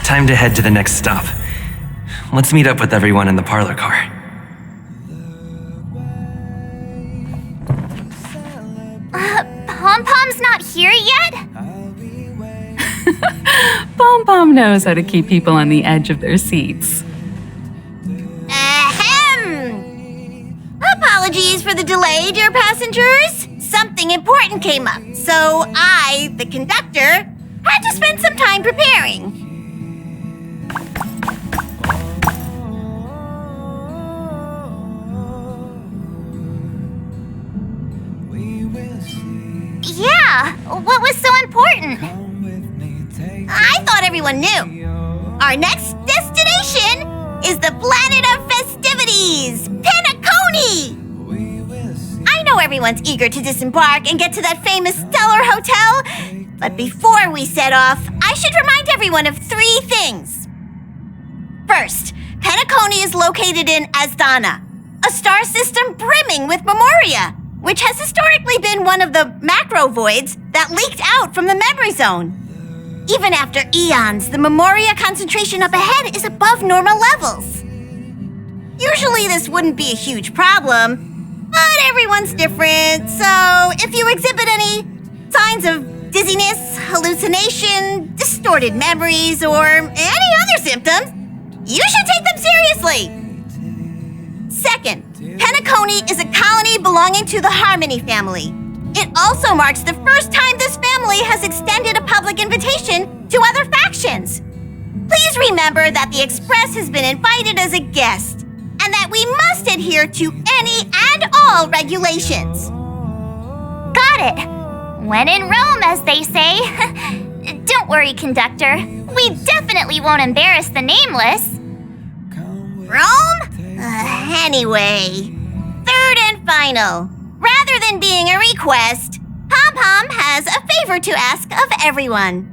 Time to head to the next stop. Let's meet up with everyone in the parlor car. Pom-Pom's not here yet? Pom-Pom knows how to keep people on the edge of their seats. Ahem! Apologies for the delay, dear passengers. Something important came up, so I, the conductor, had to spend some time preparing. Yeah, what was so important? I thought everyone knew. Our next destination is the planet of festivities, Penacony! I know everyone's eager to disembark and get to that famous Stellar Hotel, but before we set off, I should remind everyone of 3 things. First, Penacony is located in Asdana, a star system brimming with memoria, which has historically been one of the macro voids that leaked out from the memory zone. Even after eons, the memoria concentration up ahead is above normal levels. Usually this wouldn't be a huge problem, but everyone's different, so if you exhibit any signs of dizziness, hallucination, distorted memories, or any other symptoms, you should take them seriously. Second, Penacony is a colony belonging to the Harmony family. It also marks the first time this family has extended a public invitation to other factions. Please remember that the Express has been invited as a guest, and that we must adhere to any and all regulations. Got it. When in Rome, as they say. Don't worry, conductor. We definitely won't embarrass the nameless. Rome? Anyway, third and final. Rather than being a request, Pom-Pom has a favor to ask of everyone.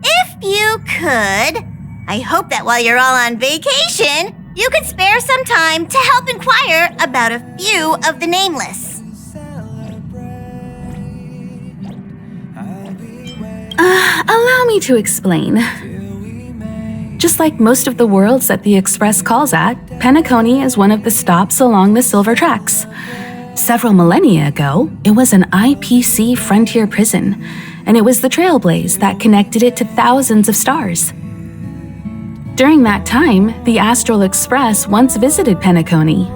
If you could, I hope that while you're all on vacation, you could spare some time to help inquire about a few of the nameless. Allow me to explain. Just like most of the worlds that the Express calls at, Penacony is one of the stops along the Silver Tracks. Several millennia ago, it was an IPC frontier prison, and it was the Trailblaze that connected it to thousands of stars. During that time, the Astral Express once visited Penacony.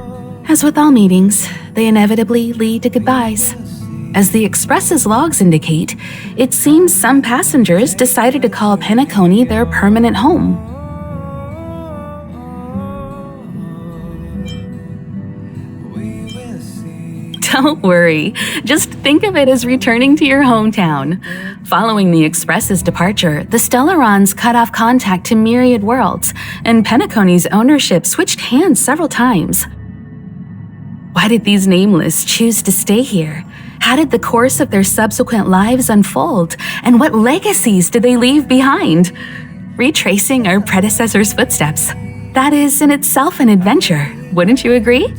As with all meetings, they inevitably lead to goodbyes. As the Express's logs indicate, it seems some passengers decided to call Penacony their permanent home. Don't worry, just think of it as returning to your hometown. Following the Express's departure, the Stellarons cut off contact to myriad worlds, and Penacony's ownership switched hands several times. Why did these nameless choose to stay here? How did the course of their subsequent lives unfold? And what legacies did they leave behind? Retracing our predecessors' footsteps. That is in itself an adventure, wouldn't you agree?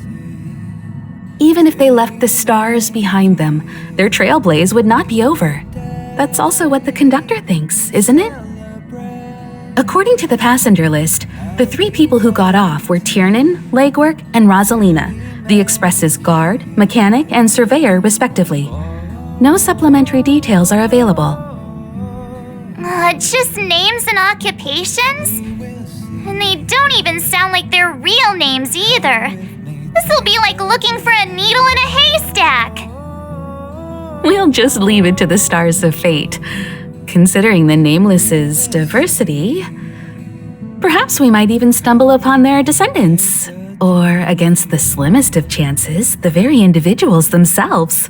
Even if they left the stars behind them, their trailblaze would not be over. That's also what the conductor thinks, isn't it? According to the passenger list, the 3 people who got off were Tiernan, Legwork, and Rosalina, the Express's guard, mechanic, and surveyor, respectively. No supplementary details are available. Just names and occupations? And they don't even sound like their real names either. This'll be like looking for a needle in a haystack. We'll just leave it to the stars of fate. Considering the Nameless's diversity, perhaps we might even stumble upon their descendants. Or, against the slimmest of chances, the very individuals themselves.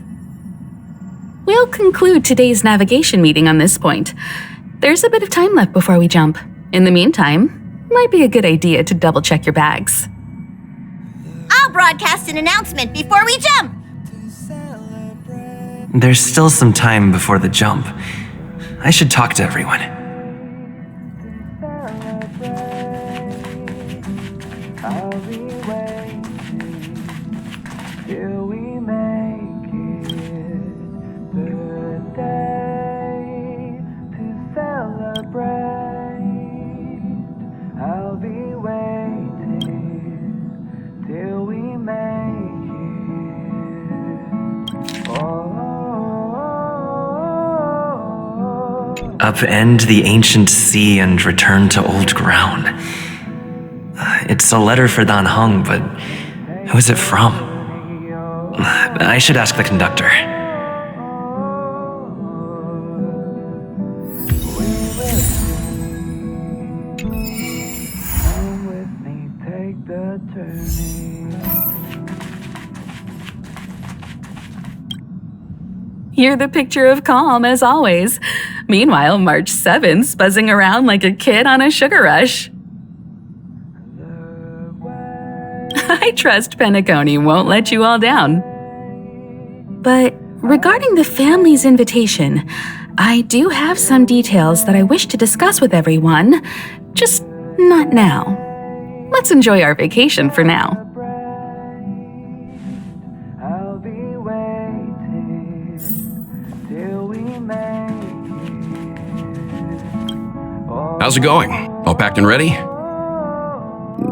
We'll conclude today's navigation meeting on this point. There's a bit of time left before we jump. In the meantime, might be a good idea to double-check your bags. I'll broadcast an announcement before we jump. There's still some time before the jump. I should talk to everyone. Upend the ancient sea and return to old ground. It's a letter for Dan Heng, but who is it from? I should ask the conductor. You're the picture of calm, as always. Meanwhile, March 7th's buzzing around like a kid on a sugar rush. I trust Penacony won't let you all down. But regarding the family's invitation, I do have some details that I wish to discuss with everyone, just not now. Let's enjoy our vacation for now. How's it going? All packed and ready?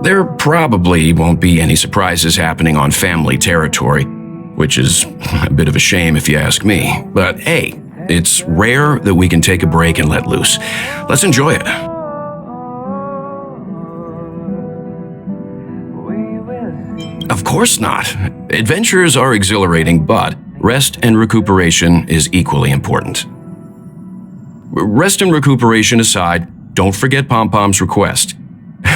There probably won't be any surprises happening on family territory, which is a bit of a shame if you ask me. But hey, it's rare that we can take a break and let loose. Let's enjoy it. Of course not. Adventures are exhilarating, but rest and recuperation is equally important. Rest and recuperation aside, don't forget Pom-Pom's request.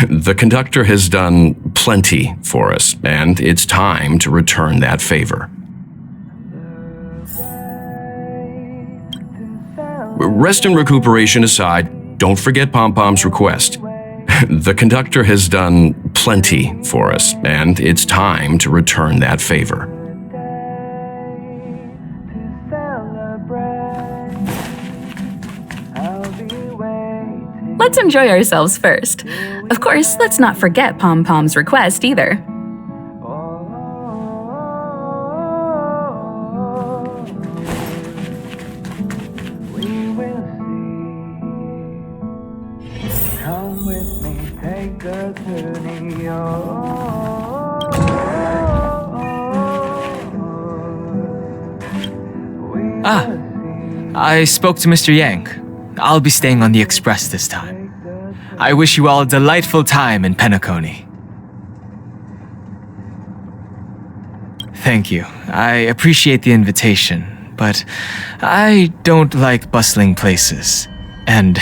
The conductor has done plenty for us, and it's time to return that favor. Rest and recuperation aside, don't forget Pom-Pom's request. The conductor has done plenty for us, and it's time to return that favor. Let's enjoy ourselves first. Of course, let's not forget Pom-Pom's request either. I spoke to Mr. Yang. I'll be staying on the express this time. I wish you all a delightful time in Penacony. Thank you. I appreciate the invitation, but I don't like bustling places. And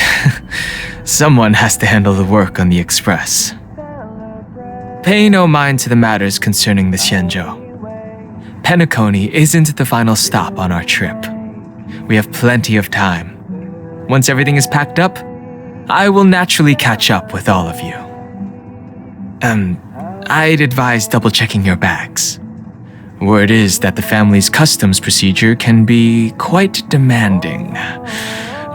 someone has to handle the work on the express. Pay no mind to the matters concerning the Xianzhou. Penacony isn't the final stop on our trip. We have plenty of time. Once everything is packed up, I will naturally catch up with all of you. I'd advise double-checking your bags. Word is that the family's customs procedure can be quite demanding.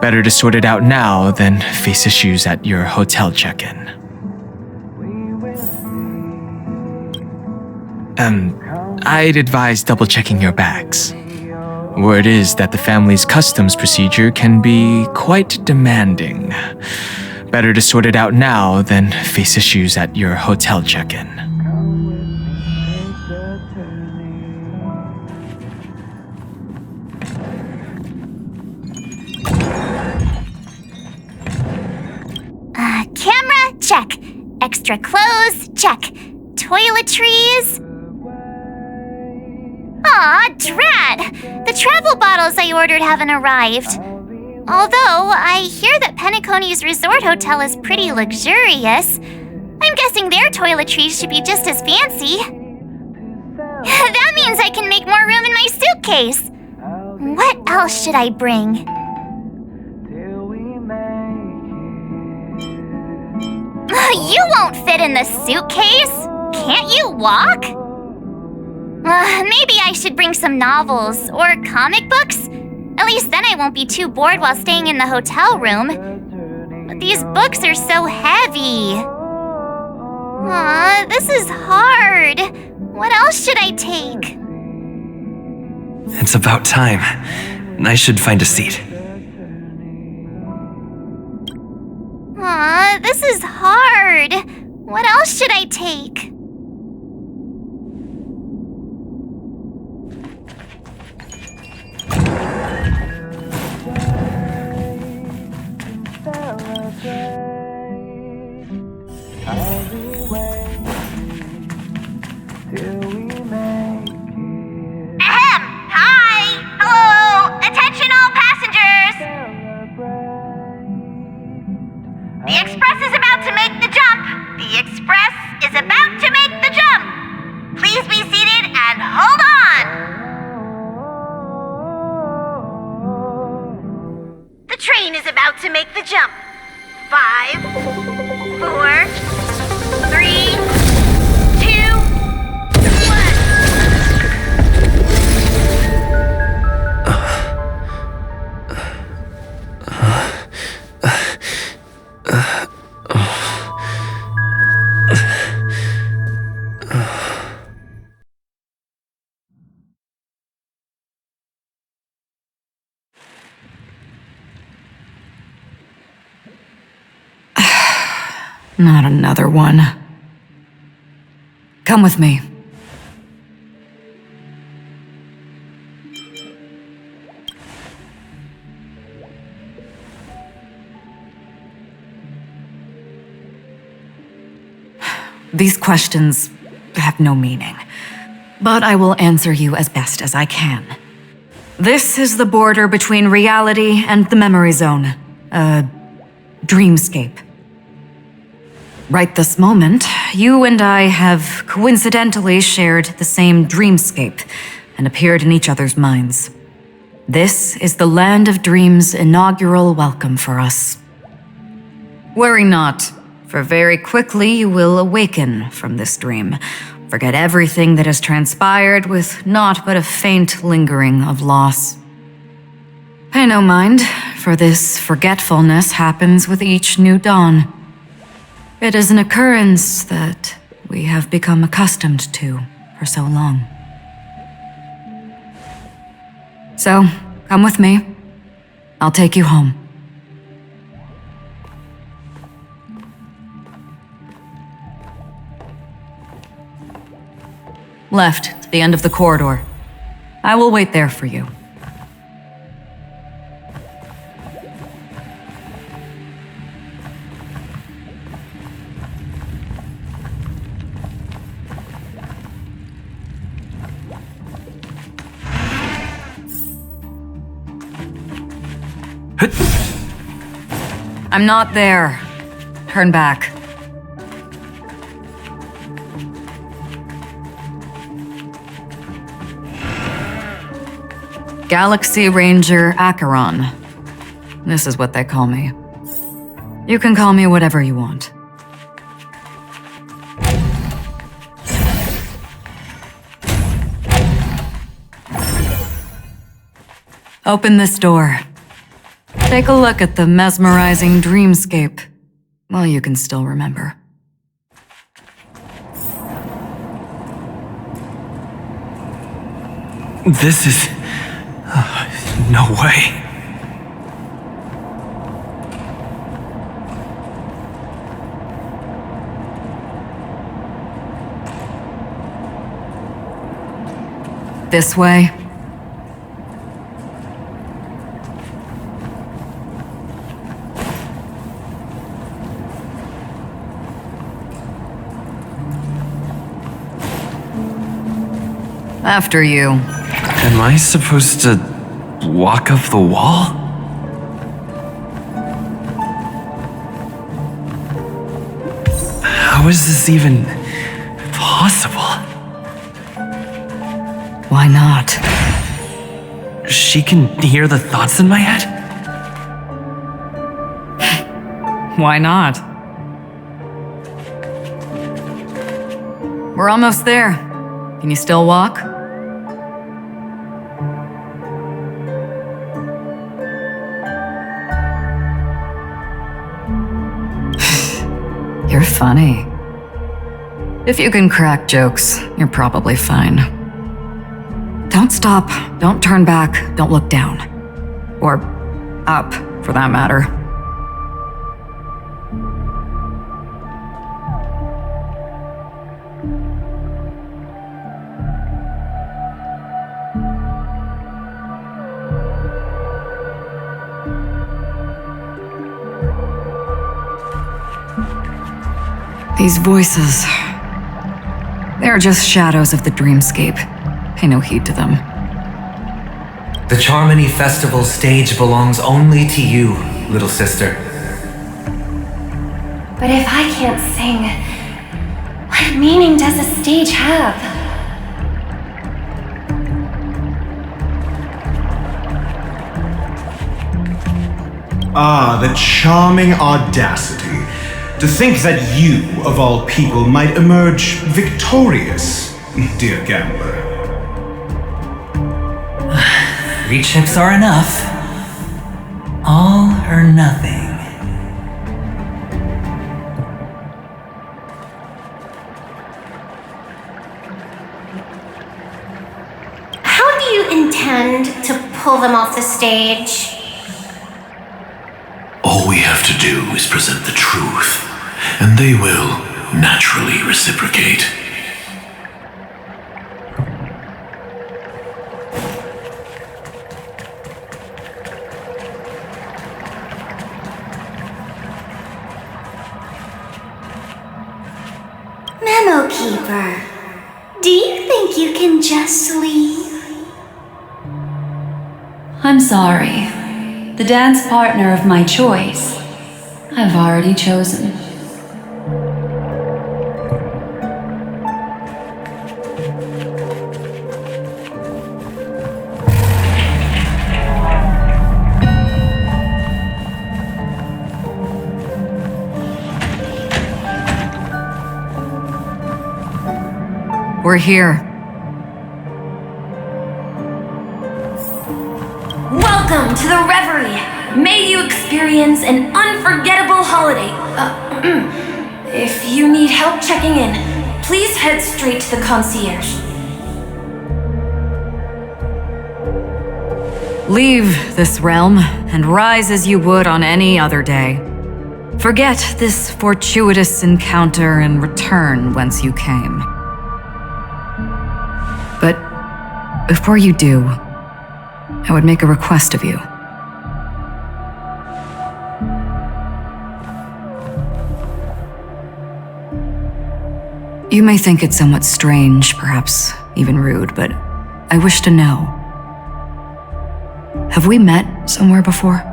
Better to sort it out now than face issues at your hotel check-in. I'd advise double-checking your bags. Word is that the family's customs procedure can be quite demanding. Better to sort it out now than face issues at your hotel check-in. Camera, check. Extra clothes, check. Toiletries. Aw, drat! The travel bottles I ordered haven't arrived. Although, I hear that Penacony's resort hotel is pretty luxurious. I'm guessing their toiletries should be just as fancy. That means I can make more room in my suitcase. What else should I bring? You won't fit in the suitcase. Can't you walk? Maybe I should bring some novels or comic books. At least then I won't be too bored while staying in the hotel room. But these books are so heavy. This is hard. What else should I take? It's about time. I should find a seat. This is hard. What else should I take? Hi! Hello! Attention all passengers! The express is about to make the jump! The express is about to make the jump! Please be seated and hold on! The train is about to make the jump. 5, 4, 3, 2, Not another one. Come with me. These questions have no meaning, but I will answer you as best as I can. This is the border between reality and the memory zone, a dreamscape. Right this moment, you and I have coincidentally shared the same dreamscape and appeared in each other's minds. This is the Land of Dreams' inaugural welcome for us. Worry not, for very quickly you will awaken from this dream, forget everything that has transpired with naught but a faint lingering of loss. Pay no mind, for this forgetfulness happens with each new dawn. It is an occurrence that we have become accustomed to for so long. So, come with me. I'll take you home. Left, to the end of the corridor. I will wait there for you. I'm not there. Turn back. Galaxy Ranger Acheron. This is what they call me. You can call me whatever you want. Open this door. Take a look at the mesmerizing dreamscape while you can still remember. This is... no way. This way. After you. Am I supposed to walk up the wall? How is this even possible? Why not? She can hear the thoughts in my head? Why not? We're almost there. Can you still walk? You're funny. If you can crack jokes, you're probably fine. Don't stop, don't turn back, don't look down. Or up, for that matter. These voices, they're just shadows of the dreamscape. Pay no heed to them. The Charmony Festival stage belongs only to you, little sister. But if I can't sing, what meaning does the stage have? Ah, the charming audacity. To think that you, of all people, might emerge victorious, dear gambler. 3 chips are enough. All or nothing. How do you intend to pull them off the stage? All we have to do is present the truth, and they will naturally reciprocate. Memo Keeper, do you think you can just leave? I'm sorry. The dance partner of my choice, I've already chosen. We're here. Welcome to the Reverie! May you experience an unforgettable holiday. If you need help checking in, please head straight to the concierge. Leave this realm and rise as you would on any other day. Forget this fortuitous encounter and return whence you came. But before you do, I would make a request of you. You may think it somewhat strange, perhaps even rude, but I wish to know. Have we met somewhere before?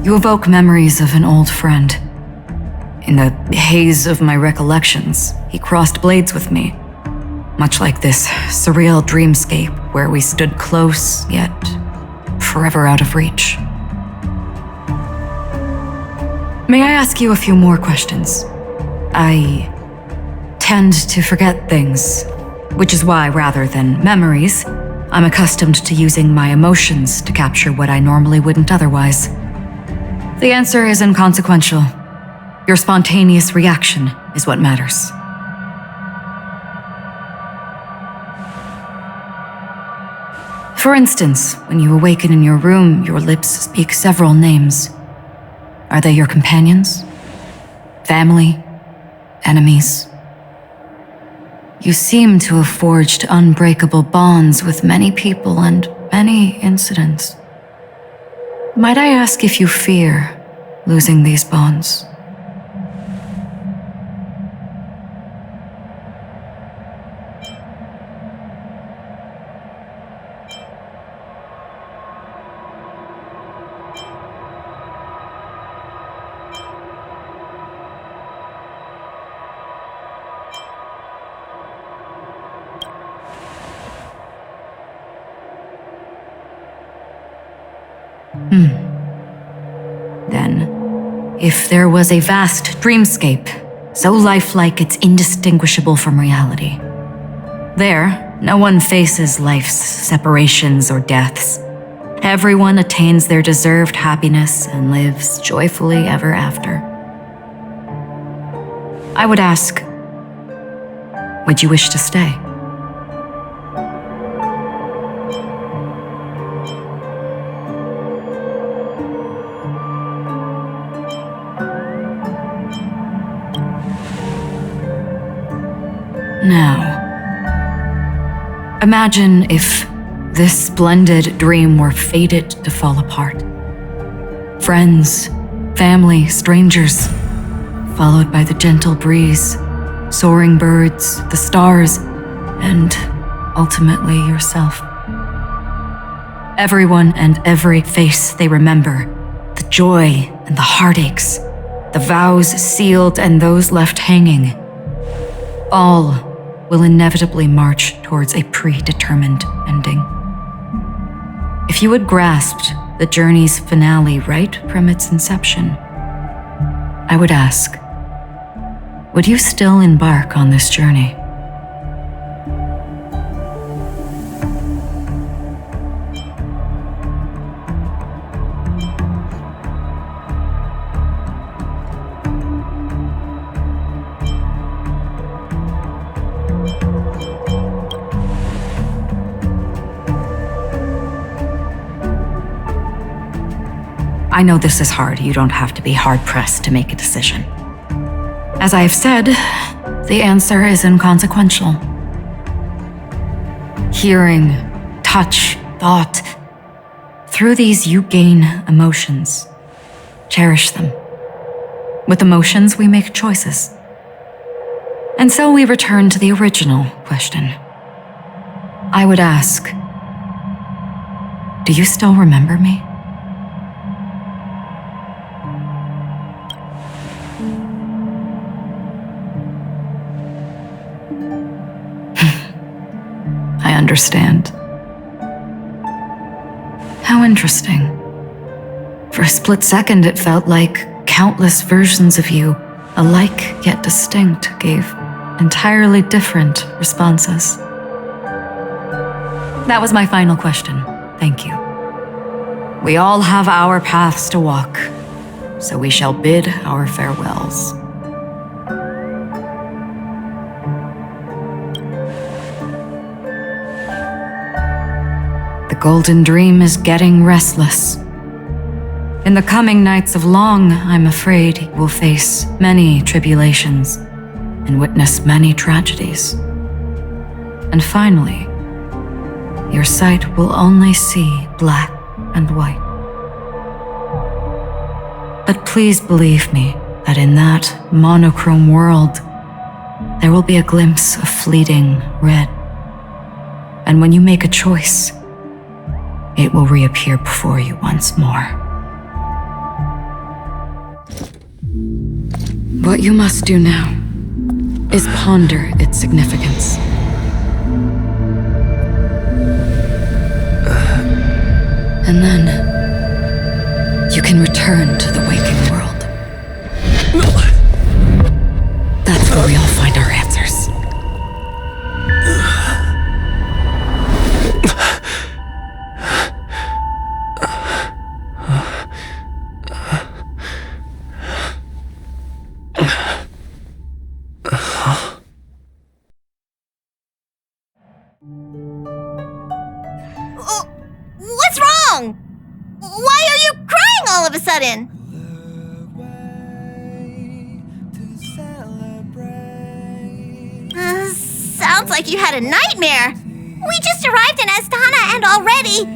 You evoke memories of an old friend. In the haze of my recollections, he crossed blades with me, much like this surreal dreamscape where we stood close, yet forever out of reach. May I ask you a few more questions? I tend to forget things, which is why, rather than memories, I'm accustomed to using my emotions to capture what I normally wouldn't otherwise. The answer is inconsequential. Your spontaneous reaction is what matters. For instance, when you awaken in your room, your lips speak several names. Are they your companions? Family? Enemies? You seem to have forged unbreakable bonds with many people and many incidents. Might I ask if you fear losing these bonds? Then, if there was a vast dreamscape, so lifelike it's indistinguishable from reality, there, no one faces life's separations or deaths. Everyone attains their deserved happiness and lives joyfully ever after. I would ask, would you wish to stay? Now, imagine if this splendid dream were fated to fall apart. Friends, family, strangers, followed by the gentle breeze, soaring birds, the stars, and ultimately yourself. Everyone and every face they remember, the joy and the heartaches, the vows sealed and those left hanging, all will inevitably march towards a predetermined ending. If you had grasped the journey's finale right from its inception, I would ask, would you still embark on this journey? I know this is hard. You don't have to be hard-pressed to make a decision. As I have said, the answer is inconsequential. Hearing, touch, thought, through these you gain emotions. Cherish them. With emotions, we make choices. And so we return to the original question. I would ask, do you still remember me? I understand. How interesting. For a split second, it felt like countless versions of you, alike yet distinct, gave entirely different responses. That was my final question. Thank you. We all have our paths to walk, so we shall bid our farewells. The golden dream is getting restless. In the coming nights of Long, I'm afraid you will face many tribulations and witness many tragedies. And finally, your sight will only see black and white. But please believe me that in that monochrome world, there will be a glimpse of fleeting red. And when you make a choice, it will reappear before you once more. What you must do now is ponder its significance. And then you can return to the waking world. That's where we all find our answers. What's wrong? Why are you crying all of a sudden? Sounds like you had a nightmare. We just arrived in Astana and already...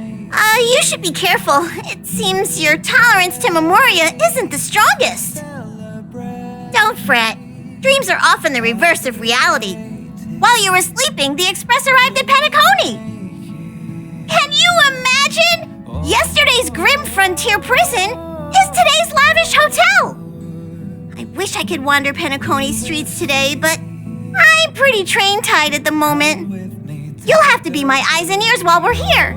you should be careful. It seems your tolerance to Memoria isn't the strongest. Don't fret. Dreams are often the reverse of reality. While you were sleeping, the express arrived at Penacony. Can you imagine? Yesterday's grim frontier prison is today's lavish hotel. I wish I could wander Penacony's streets today, but I'm pretty train-tied at the moment. You'll have to be my eyes and ears while we're here.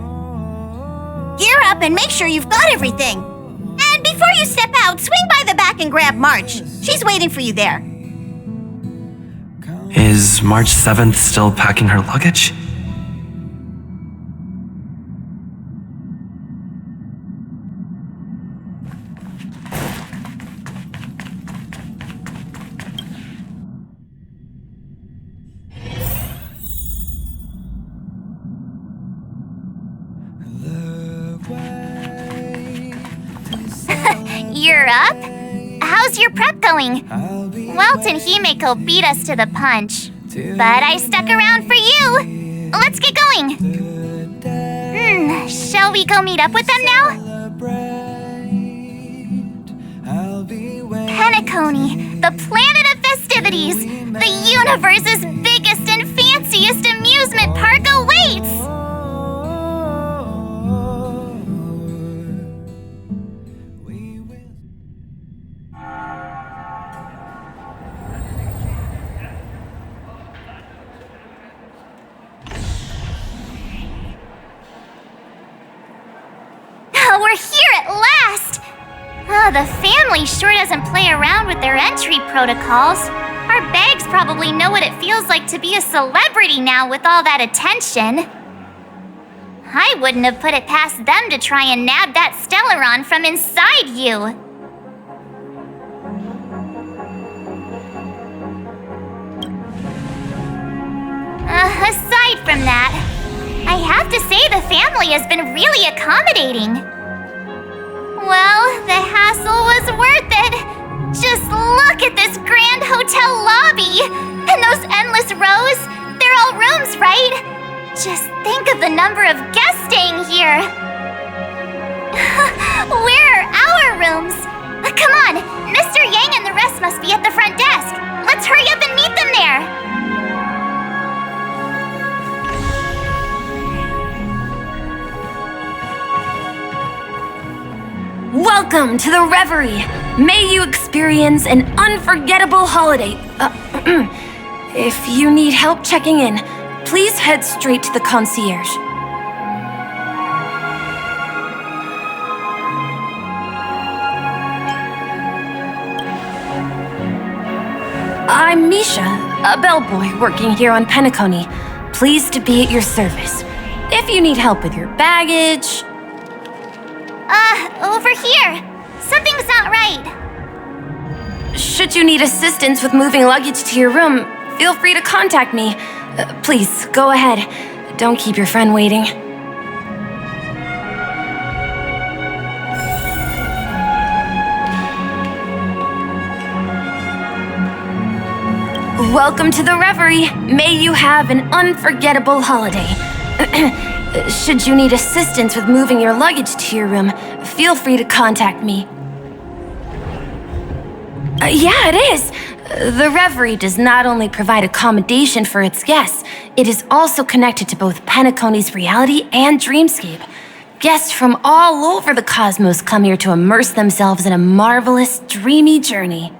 Gear up and make sure you've got everything. And before you step out, swing by the back and grab March. She's waiting for you there. Is March 7th still packing her luggage? You're up? How's your prep going? Welt and Himeko beat us to the punch, but I stuck around for you. Let's get going. Shall we go meet up with them now? Penacony, the planet of festivities, the universe's biggest and fanciest amusement park awaits! We're here at last! Oh, the family sure doesn't play around with their entry protocols. Our bags probably know what it feels like to be a celebrity now with all that attention. I wouldn't have put it past them to try and nab that Stellaron from inside you. Aside from that, I have to say the family has been really accommodating. Well, the hassle was worth it. Just look at this grand hotel lobby. And those endless rows. They're all rooms, right? Just think of the number of guests staying here. Where are our rooms? Come on, Mr. Yang and the rest must be at the front desk. Let's hurry up and meet them there. Welcome to the Reverie. May you experience an unforgettable holiday. If you need help checking in, please head straight to the concierge. I'm Misha, a bellboy working here on Penacony. Pleased to be at your service. If you need help with your baggage... Over here. Something's not right. Should you need assistance with moving luggage to your room, feel free to contact me. Please, go ahead. Don't keep your friend waiting. Welcome to the Reverie. May you have an unforgettable holiday. Should you need assistance with moving your luggage to your room, feel free to contact me. Yeah, it is. The Reverie does not only provide accommodation for its guests, it is also connected to both Penacony's reality and dreamscape. Guests from all over the cosmos come here to immerse themselves in a marvelous, dreamy journey.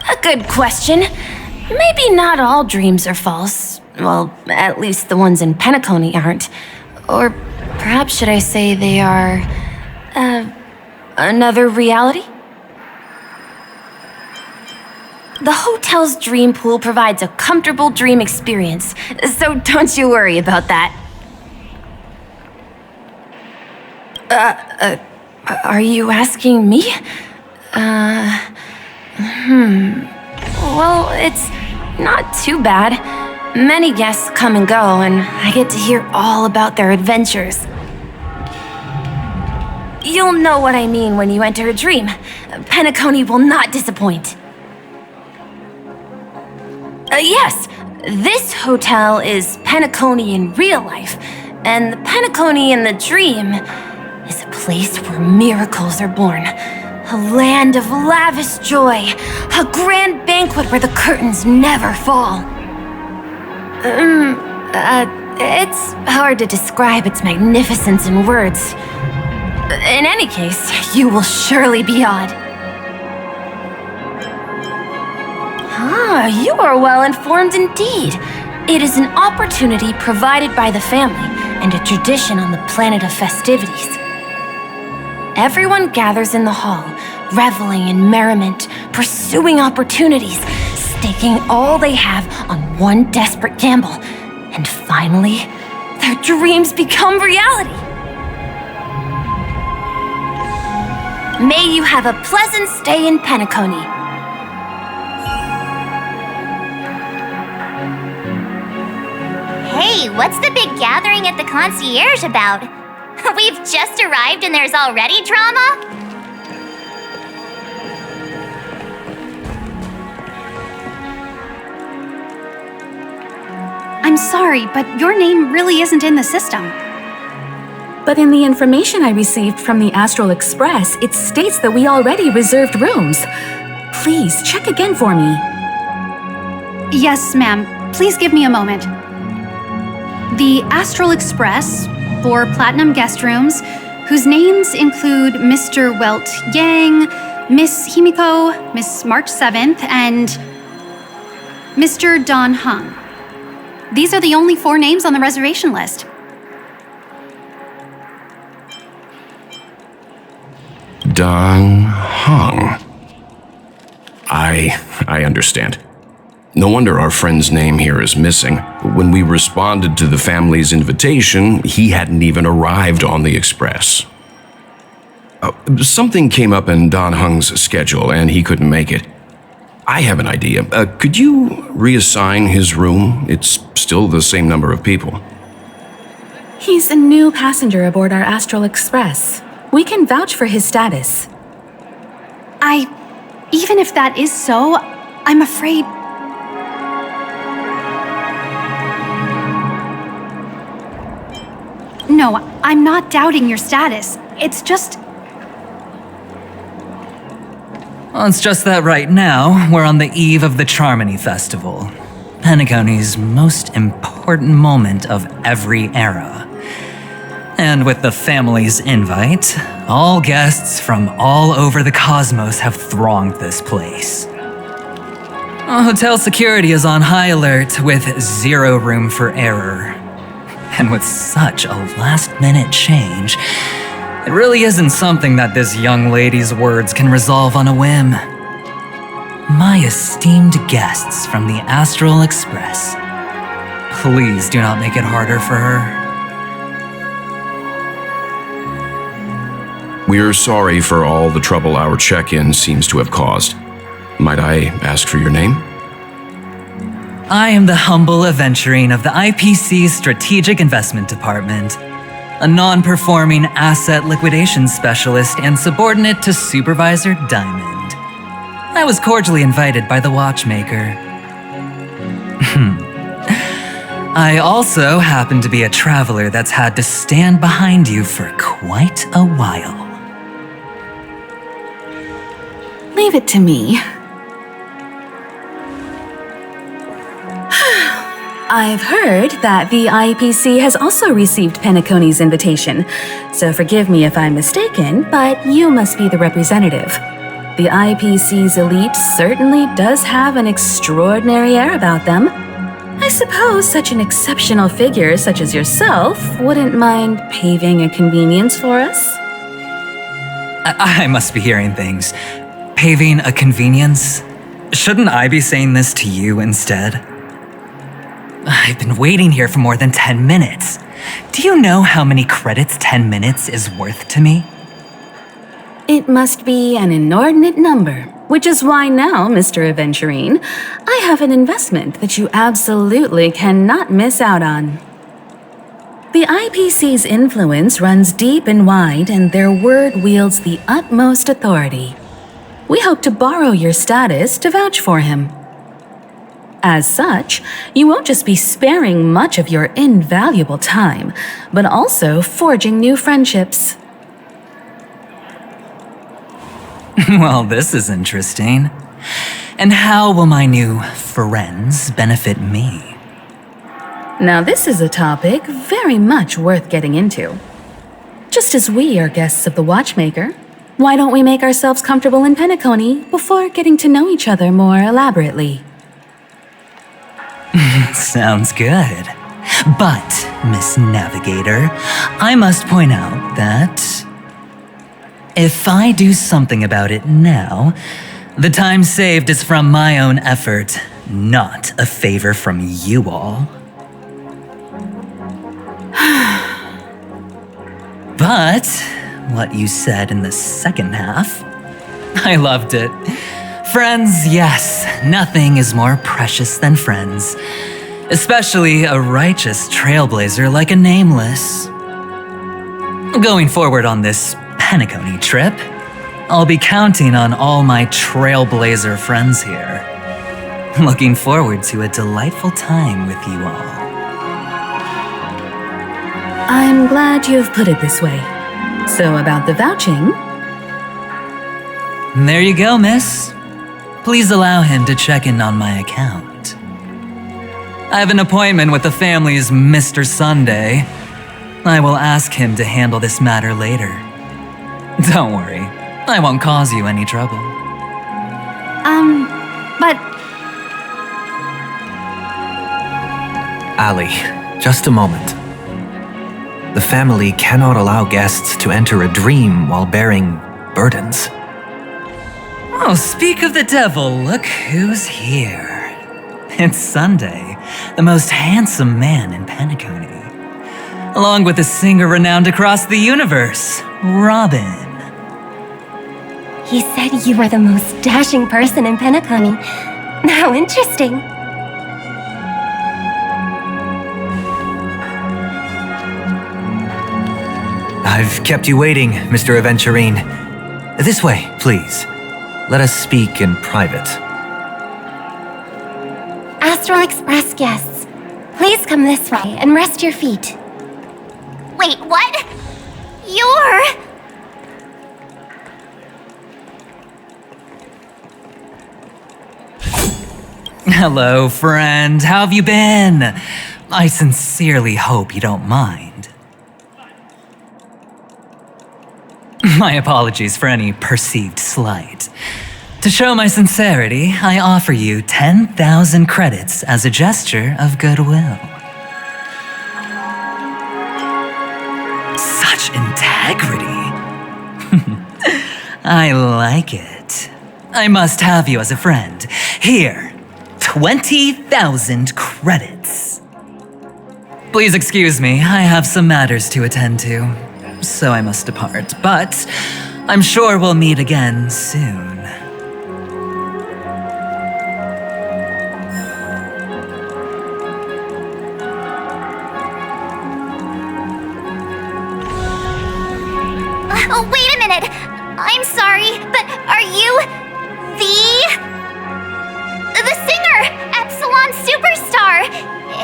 A good question. Maybe not all dreams are false. Well, at least the ones in Penacony aren't. Or perhaps should I say they are... another reality? The hotel's dream pool provides a comfortable dream experience, so don't you worry about that. Are you asking me? Well, it's not too bad. Many guests come and go, and I get to hear all about their adventures. You'll know what I mean when you enter a dream. Penacony will not disappoint. Yes, this hotel is Penacony in real life, and the Penacony in the dream is a place where miracles are born. A land of lavish joy, a grand banquet where the curtains never fall. It's hard to describe its magnificence in words. In any case, you will surely be awed. Ah, you are well informed indeed. It is an opportunity provided by the family and a tradition on the planet of festivities. Everyone gathers in the hall, reveling in merriment, pursuing opportunities, staking all they have on one desperate gamble, and finally, their dreams become reality. May you have a pleasant stay in Penacony. Hey, what's the big gathering at the concierge about? We've just arrived and there's already drama? I'm sorry, but your name really isn't in the system. But in the information I received from the Astral Express, it states that we already reserved rooms. Please, check again for me. Yes, ma'am. Please give me a moment. The Astral Express, 4 platinum guest rooms, whose names include Mr. Welt Yang, Miss Himiko, Miss March 7th, and Mr. Don Hung. These are the only 4 names on the reservation list. Don Hung. I understand. No wonder our friend's name here is missing. When we responded to the family's invitation, he hadn't even arrived on the express. Something came up in Don Hung's schedule and he couldn't make it. I have an idea. Could you reassign his room? It's still the same number of people. He's a new passenger aboard our Astral Express. We can vouch for his status. Even if that is so, I'm afraid... No, I'm not doubting your status. It's just... Well, it's just that right now, we're on the eve of the Charmony Festival, Penacony's most important moment of every era. And with the family's invite, all guests from all over the cosmos have thronged this place. Hotel security is on high alert with 0 room for error. And with such a last-minute change, it really isn't something that this young lady's words can resolve on a whim. My esteemed guests from the Astral Express, please do not make it harder for her. We're sorry for all the trouble our check-in seems to have caused. Might I ask for your name? I am the humble aventurine of the IPC's Strategic Investment Department, a non-performing asset liquidation specialist and subordinate to Supervisor Diamond. I was cordially invited by the watchmaker. I also happen to be a traveler that's had to stand behind you for quite a while. Leave it to me. I've heard that the IPC has also received Penacony's invitation, so forgive me if I'm mistaken, but you must be the representative. The IPC's elite certainly does have an extraordinary air about them. I suppose such an exceptional figure such as yourself wouldn't mind paving a convenience for us? I must be hearing things. Paving a convenience? Shouldn't I be saying this to you instead? I've been waiting here for more than 10 minutes. Do you know how many credits 10 minutes is worth to me? It must be an inordinate number, which is why now, Mr. Aventurine, I have an investment that you absolutely cannot miss out on. The IPC's influence runs deep and wide, and their word wields the utmost authority. We hope to borrow your status to vouch for him. As such, you won't just be sparing much of your invaluable time, but also forging new friendships. Well, this is interesting. And how will my new friends benefit me? Now, this is a topic very much worth getting into. Just as we are guests of the Watchmaker, why don't we make ourselves comfortable in Penacony before getting to know each other more elaborately? Sounds good. But, Miss Navigator, I must point out that if I do something about it now, the time saved is from my own effort, not a favor from you all. But what you said in the second half, I loved it. Friends, yes, nothing is more precious than friends, especially a righteous trailblazer like a Nameless. Going forward on this Penacony trip, I'll be counting on all my trailblazer friends here. Looking forward to a delightful time with you all. I'm glad you've put it this way. So about the vouching... There you go, miss. Please allow him to check in on my account. I have an appointment with the family's Mr. Sunday. I will ask him to handle this matter later. Don't worry, I won't cause you any trouble. But Ali, just a moment. The family cannot allow guests to enter a dream while bearing burdens. Oh, speak of the devil, look who's here. It's Sunday, the most handsome man in Penacony. Along with a singer renowned across the universe, Robin. He said you were the most dashing person in Penacony. How interesting. I've kept you waiting, Mr. Aventurine. This way, please. Let us speak in private. Astral Express guests, please come this way and rest your feet. Wait, what? You're... Hello, friend. How have you been? I sincerely hope you don't mind. My apologies for any perceived slight. To show my sincerity, I offer you 10,000 credits as a gesture of goodwill. Such integrity. I like it. I must have you as a friend. Here, 20,000 credits. Please excuse me, I have some matters to attend to, so I must depart, but I'm sure we'll meet again soon. Oh, wait a minute. I'm sorry, but are you the singer, Epsilon Superstar?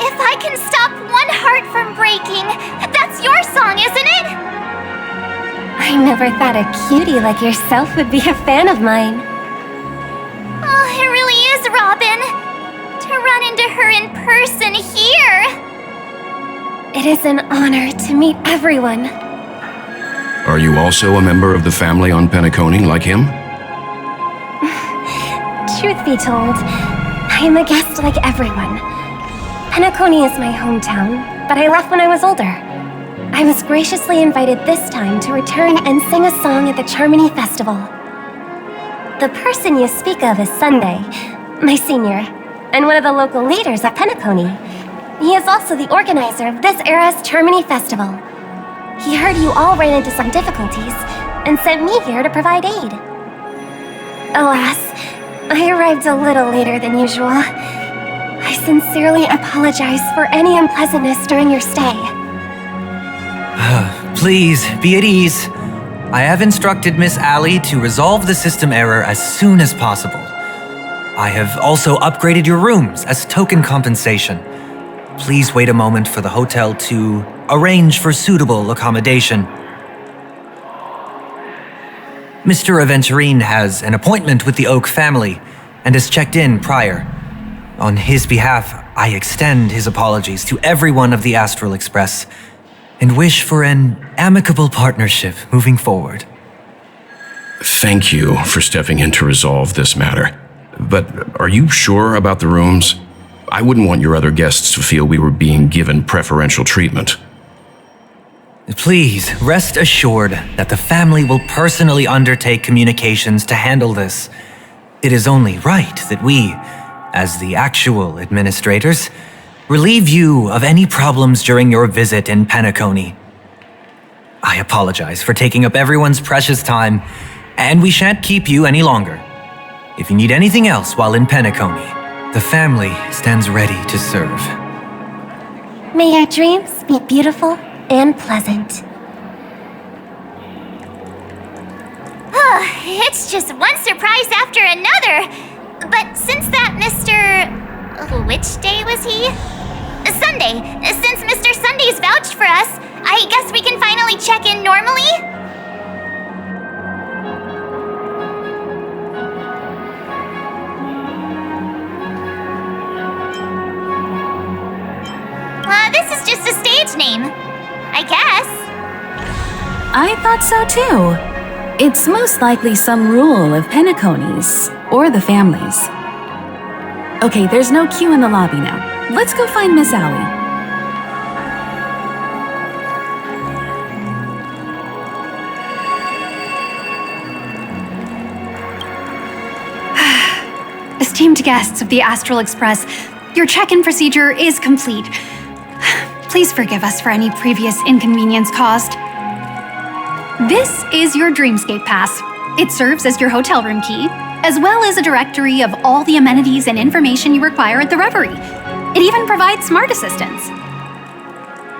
If I can stop one heart from breaking, that's your song, isn't it? I never thought a cutie like yourself would be a fan of mine. Oh, it really is, Robin. To run into her in person here. It is an honor to meet everyone. Are you also a member of the family on Penacony like him? Truth be told, I am a guest like everyone. Penacony is my hometown, but I left when I was older. I was graciously invited this time to return and sing a song at the Charmony Festival. The person you speak of is Sunday, my senior, and one of the local leaders at Penacony. He is also the organizer of this era's Charmony Festival. He heard you all ran into some difficulties and sent me here to provide aid. Alas, I arrived a little later than usual. I sincerely apologize for any unpleasantness during your stay. Please, be at ease. I have instructed Miss Ali to resolve the system error as soon as possible. I have also upgraded your rooms as token compensation. Please wait a moment for the hotel to arrange for suitable accommodation. Mr. Aventurine has an appointment with the Oak family and has checked in prior. On his behalf, I extend his apologies to everyone of the Astral Express and wish for an amicable partnership moving forward. Thank you for stepping in to resolve this matter. But are you sure about the rooms? I wouldn't want your other guests to feel we were being given preferential treatment. Please, rest assured that the family will personally undertake communications to handle this. It is only right that we, as the actual administrators, relieve you of any problems during your visit in Penacony. I apologize for taking up everyone's precious time, and we shan't keep you any longer. If you need anything else while in Penacony, the family stands ready to serve. May your dreams be beautiful and pleasant. It's just one surprise after another. But since that Mr. Which day was he? Sunday. Since Mr. Sunday's vouched for us, I guess we can finally check in normally? This is just a stage name, I guess. I thought so too. It's most likely some rule of Penacony's, or the family's. Okay, there's no queue in the lobby now. Let's go find Miss Allie. Esteemed guests of the Astral Express, your check-in procedure is complete. Please forgive us for any previous inconvenience caused. This is your Dreamscape Pass. It serves as your hotel room key, as well as a directory of all the amenities and information you require at the Reverie. It even provides smart assistants.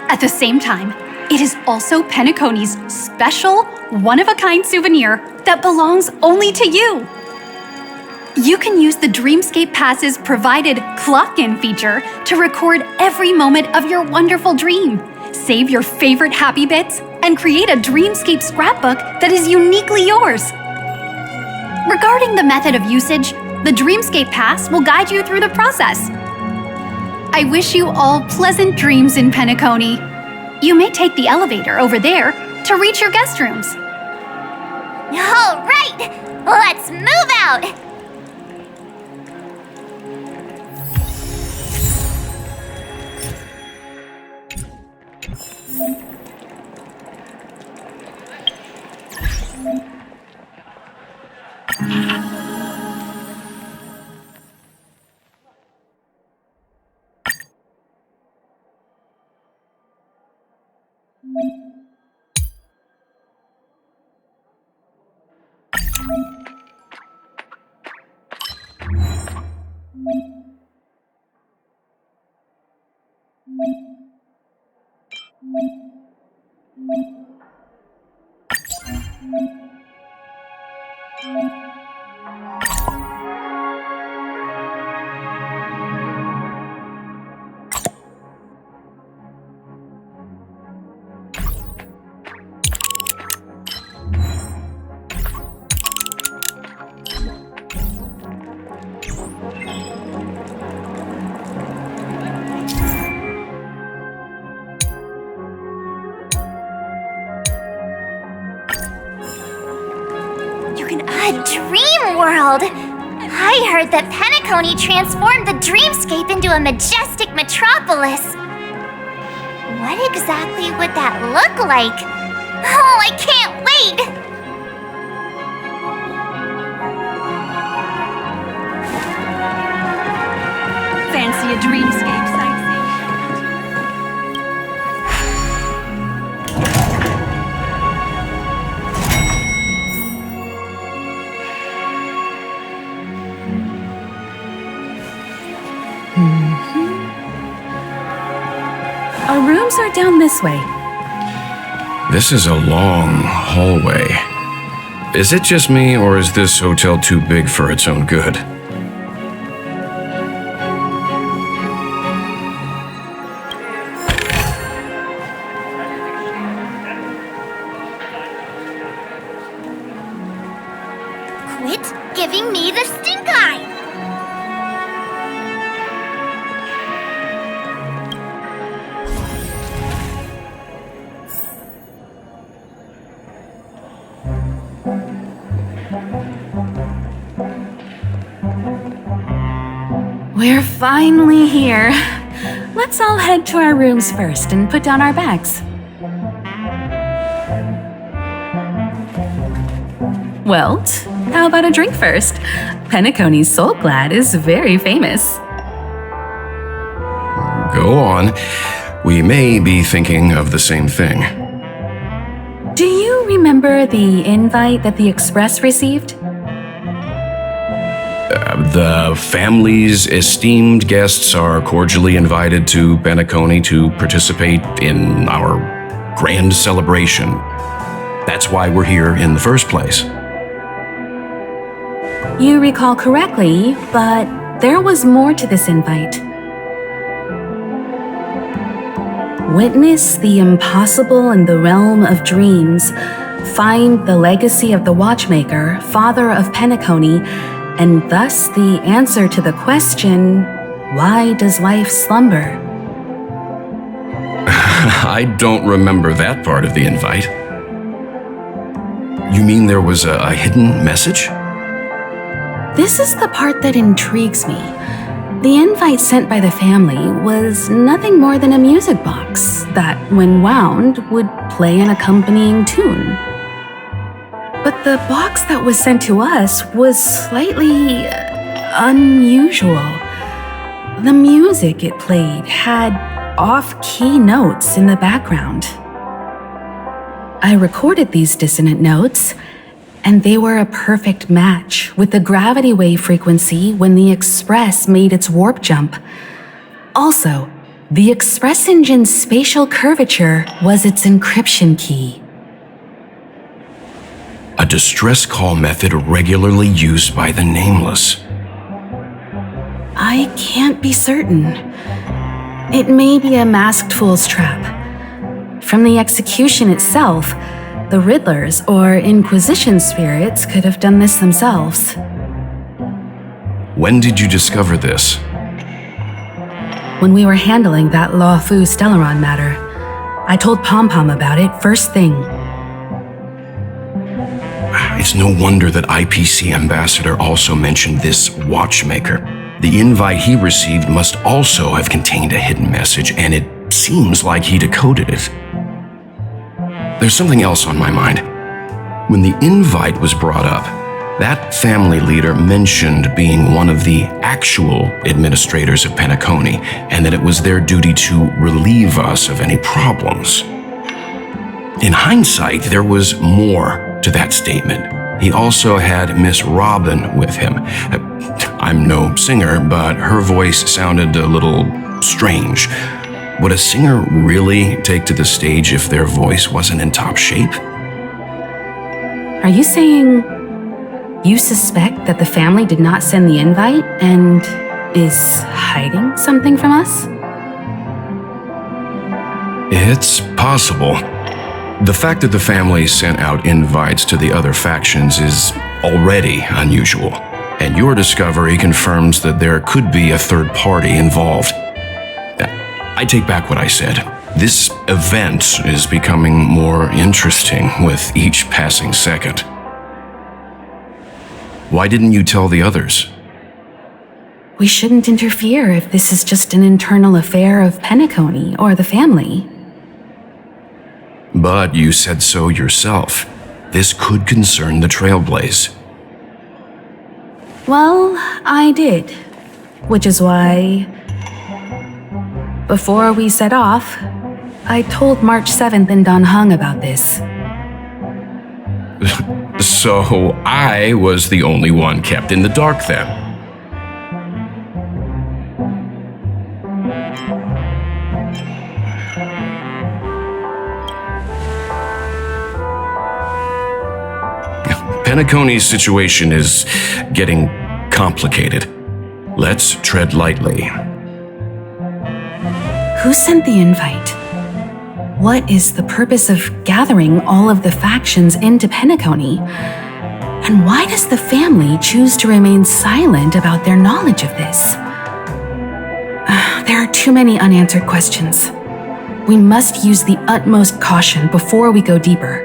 At the same time, it is also Penacony's special, one-of-a-kind souvenir that belongs only to you. You can use the Dreamscape Pass's provided clock-in feature to record every moment of your wonderful dream, save your favorite happy bits, and create a Dreamscape scrapbook that is uniquely yours. Regarding the method of usage, the Dreamscape Pass will guide you through the process. I wish you all pleasant dreams in Penacony. You may take the elevator over there to reach your guest rooms. All right, let's move out. A dream world! I heard that Penacony transformed the dreamscape into a majestic metropolis. What exactly would that look like? Oh, I can't wait! Fancy a dreamscape sightseeing? Our rooms are down this way. This is a long hallway. Is it just me, or is this hotel too big for its own good? Quit giving me the stink eye! We're finally here. Let's all head to our rooms first and put down our bags. Welt, how about a drink first? Penacony's Soul Glad is very famous. Go on. We may be thinking of the same thing. Do you remember the invite that the Express received? The family's esteemed guests are cordially invited to Penacony to participate in our grand celebration. That's why we're here in the first place. You recall correctly, but there was more to this invite. Witness the impossible in the realm of dreams, find the legacy of the Watchmaker, father of Penacony, and thus the answer to the question, why does life slumber? I don't remember that part of the invite. You mean there was a hidden message? This is the part that intrigues me. The invite sent by the family was nothing more than a music box that, when wound, would play an accompanying tune. But the box that was sent to us was slightly unusual. The music it played had off-key notes in the background. I recorded these dissonant notes, and they were a perfect match with the gravity wave frequency when the Express made its warp jump. Also, the Express engine's spatial curvature was its encryption key. A distress call method regularly used by the Nameless. I can't be certain. It may be a masked fool's trap. From the execution itself, the Riddlers or Inquisition spirits could have done this themselves. When did you discover this? When we were handling that Law Fu Stellaron matter, I told Pom Pom about it first thing. It's no wonder that IPC Ambassador also mentioned this Watchmaker. The invite he received must also have contained a hidden message, and it seems like he decoded it. There's something else on my mind. When the invite was brought up, that family leader mentioned being one of the actual administrators of Penacony, and that it was their duty to relieve us of any problems. In hindsight, there was more to that statement. He also had Miss Robin with him. I'm no singer, but her voice sounded a little strange. Would a singer really take to the stage if their voice wasn't in top shape? Are you saying you suspect that the family did not send the invite and is hiding something from us? It's possible. The fact that the family sent out invites to the other factions is already unusual, and your discovery confirms that there could be a third party involved. I take back what I said. This event is becoming more interesting with each passing second. Why didn't you tell the others? We shouldn't interfere if this is just an internal affair of Penacony or the family. But you said so yourself. This could concern the Trailblaze. Well, I did. Which is why, before we set off, I told March 7th and Don Hung about this. So I was the only one kept in the dark then. Penacony's situation is getting complicated. Let's tread lightly. Who sent the invite? What is the purpose of gathering all of the factions into Penacony? And why does the family choose to remain silent about their knowledge of this? There are too many unanswered questions. We must use the utmost caution before we go deeper.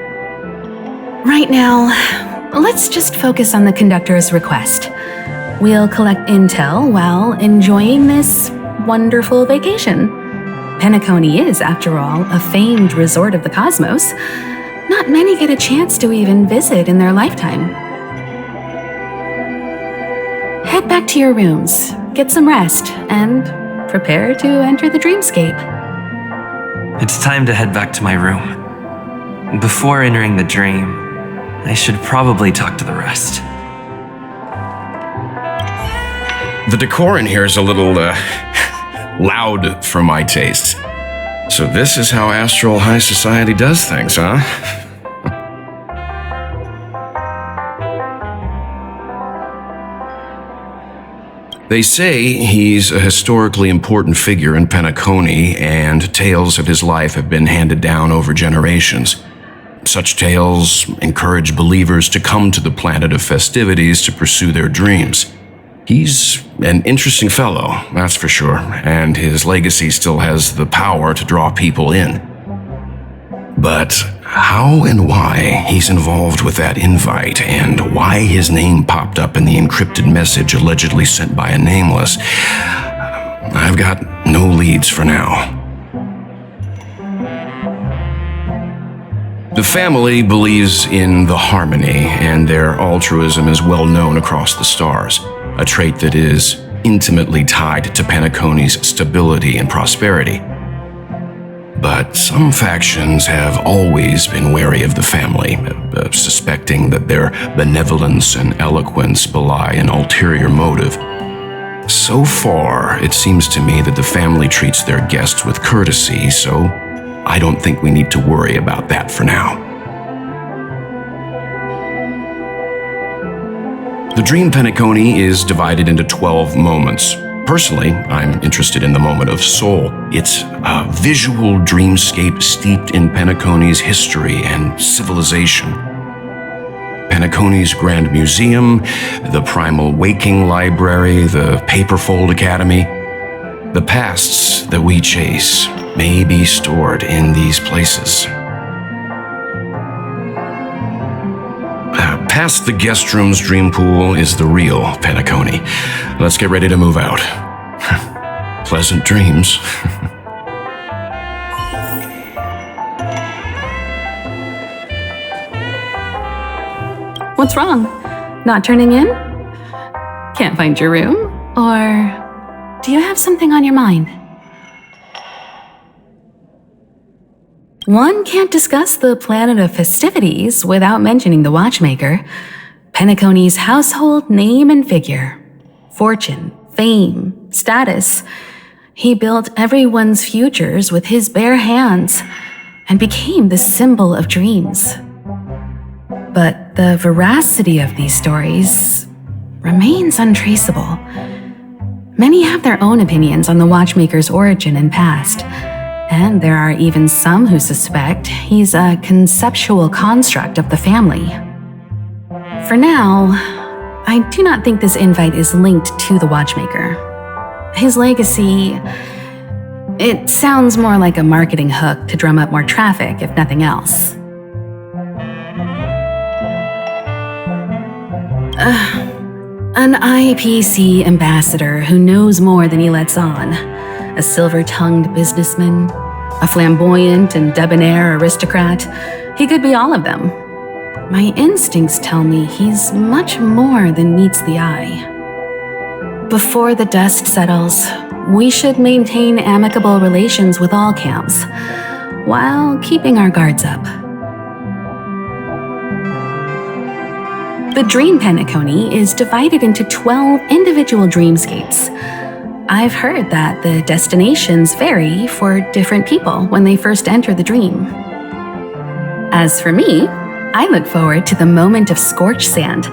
Right now, let's just focus on the conductor's request. We'll collect intel while enjoying this wonderful vacation. Penacony is, after all, a famed resort of the cosmos. Not many get a chance to even visit in their lifetime. Head back to your rooms, get some rest, and prepare to enter the dreamscape. It's time to head back to my room. Before entering the dream, I should probably talk to the rest. The decor in here is a little, loud for my taste. So this is how Astral High Society does things, huh? They say he's a historically important figure in Penacony, and tales of his life have been handed down over generations. Such tales encourage believers to come to the planet of festivities to pursue their dreams. He's an interesting fellow, that's for sure, and his legacy still has the power to draw people in. But how and why he's involved with that invite, and why his name popped up in the encrypted message allegedly sent by a nameless, I've got no leads for now. The family believes in the harmony, and their altruism is well known across the stars, a trait that is intimately tied to Penacony's stability and prosperity. But some factions have always been wary of the family, suspecting that their benevolence and eloquence belie an ulterior motive. So far, it seems to me that the family treats their guests with courtesy, so I don't think we need to worry about that for now. The Dream Penacony is divided into 12 moments. Personally, I'm interested in the moment of Soul. It's a visual dreamscape steeped in Penacony's history and civilization. Penacony's Grand Museum, the Primal Waking Library, the Paperfold Academy. The pasts that we chase may be stored in these places. Past the guest room's dream pool is the real Penacony. Let's get ready to move out. Pleasant dreams. What's wrong? Not turning in? Can't find your room? Or do you have something on your mind? One can't discuss the planet of festivities without mentioning the watchmaker, Penacony's household name and figure. Fortune, fame, status. He built everyone's futures with his bare hands and became the symbol of dreams. But the veracity of these stories remains untraceable. Many have their own opinions on the watchmaker's origin and past, and there are even some who suspect he's a conceptual construct of the family. For now, I do not think this invite is linked to the watchmaker. His legacy, it sounds more like a marketing hook to drum up more traffic, if nothing else. An IPC ambassador who knows more than he lets on. A silver-tongued businessman, a flamboyant and debonair aristocrat. He could be all of them. My instincts tell me he's much more than meets the eye. Before the dust settles, we should maintain amicable relations with all camps, while keeping our guards up. The Dream Penacony is divided into 12 individual dreamscapes. I've heard that the destinations vary for different people when they first enter the dream. As for me, I look forward to the moment of scorched sand.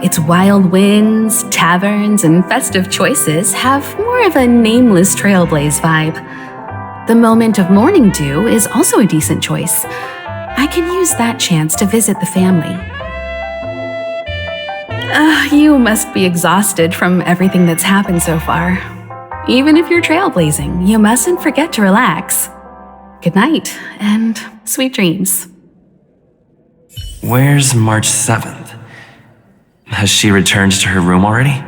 Its wild winds, taverns, and festive choices have more of a nameless Trailblaze vibe. The moment of morning dew is also a decent choice. I can use that chance to visit the family. You must be exhausted from everything that's happened so far. Even if you're trailblazing, you mustn't forget to relax. Good night, and sweet dreams. Where's March 7th? Has she returned to her room already?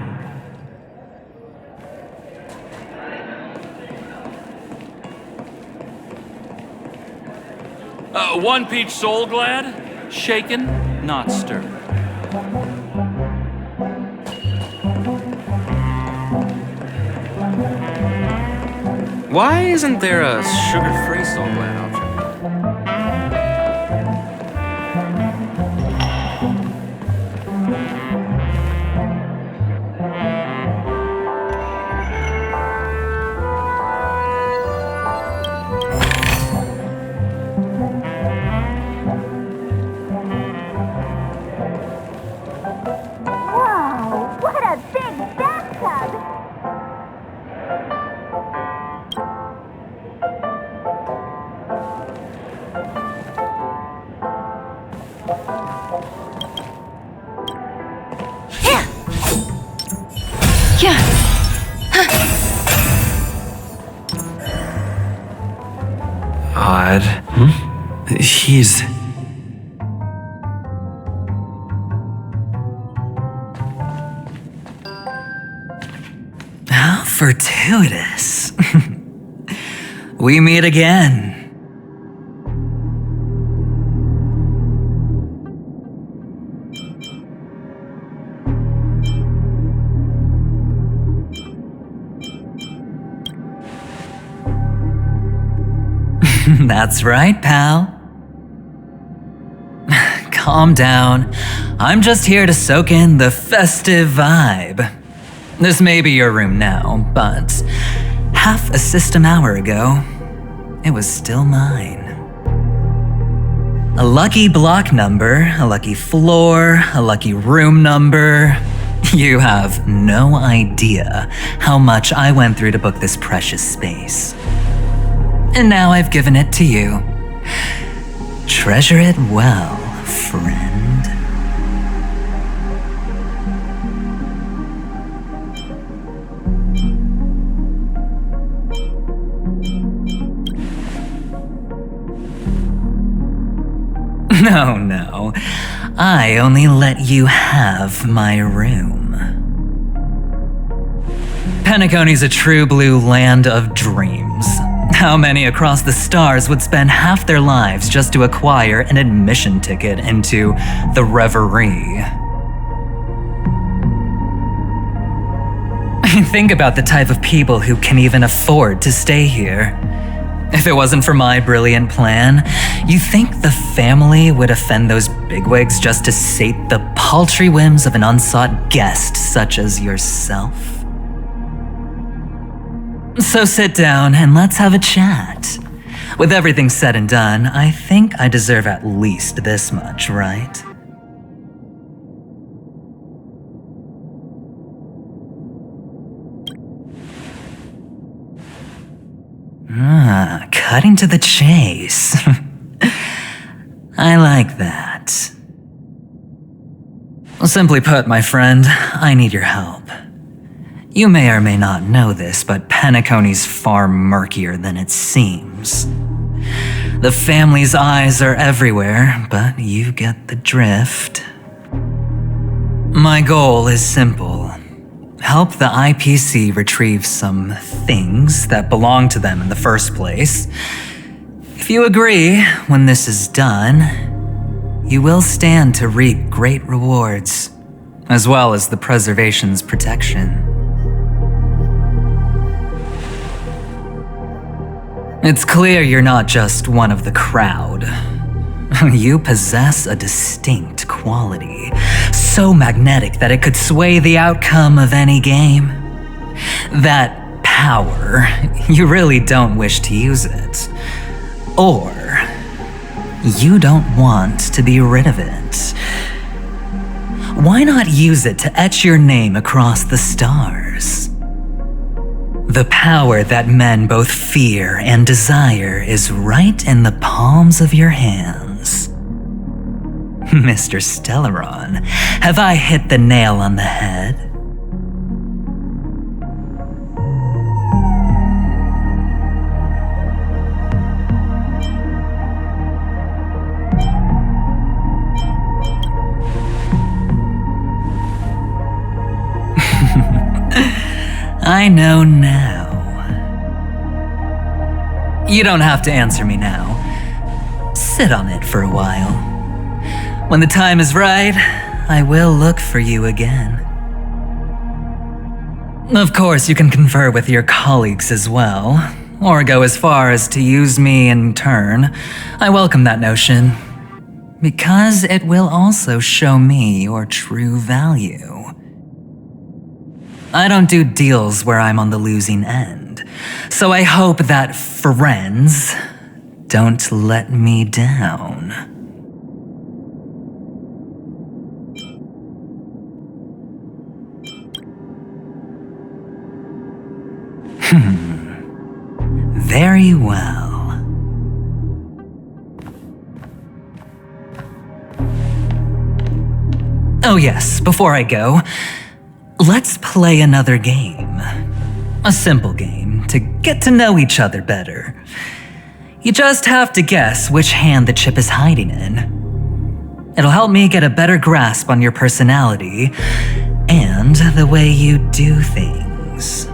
One peach soul glad, shaken, not stirred. Why isn't there a sugar-free soul glad option? Whoa, what a big bathtub! Odd. He's... How fortuitous. We meet again. That's right, pal. Calm down. I'm just here to soak in the festive vibe. This may be your room now, but half a system hour ago, it was still mine. A lucky block number, a lucky floor, a lucky room number. You have no idea how much I went through to book this precious space. And now I've given it to you. Treasure it well, friend. No. I only let you have my room. Penacony's a true blue land of dreams. How many across the stars would spend half their lives just to acquire an admission ticket into the reverie? Think about the type of people who can even afford to stay here. If it wasn't for my brilliant plan, you think the family would offend those bigwigs just to sate the paltry whims of an unsought guest such as yourself? So sit down and let's have a chat. With everything said and done, I think I deserve at least this much, right? Cutting to the chase. I like that. Simply put, my friend, I need your help. You may or may not know this, but Penacony's far murkier than it seems. The family's eyes are everywhere, but you get the drift. My goal is simple. Help the IPC retrieve some things that belong to them in the first place. If you agree, when this is done, you will stand to reap great rewards, as well as the preservation's protection. It's clear you're not just one of the crowd. You possess a distinct quality, so magnetic that it could sway the outcome of any game. That power, you really don't wish to use it. Or, you don't want to be rid of it. Why not use it to etch your name across the stars? The power that men both fear and desire is right in the palms of your hands. Mr. Stellaron, have I hit the nail on the head? I know now. You don't have to answer me now. sit on it for a while. When the time is right, I will look for you again. Of course, you can confer with your colleagues as well, or go as far as to use me in turn. I welcome that notion, because it will also show me your true value. I don't do deals where I'm on the losing end, so I hope that friends don't let me down. Very well. Oh yes, before I go, let's play another game. A simple game to get to know each other better. You just have to guess which hand the chip is hiding in. It'll help me get a better grasp on your personality and the way you do things.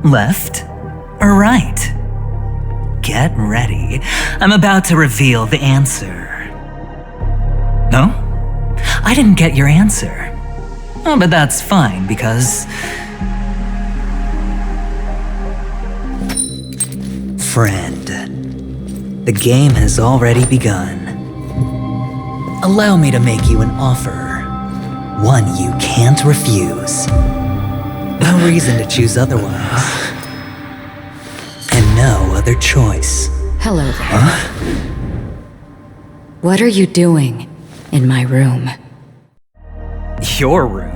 Left or right? Get ready. I'm about to reveal the answer. No? I didn't get your answer. Oh, but that's fine because... Friend, the game has already begun. Allow me to make you an offer. One you can't refuse. No reason to choose otherwise. And no other choice. Hello there. What are you doing in my room? Your room?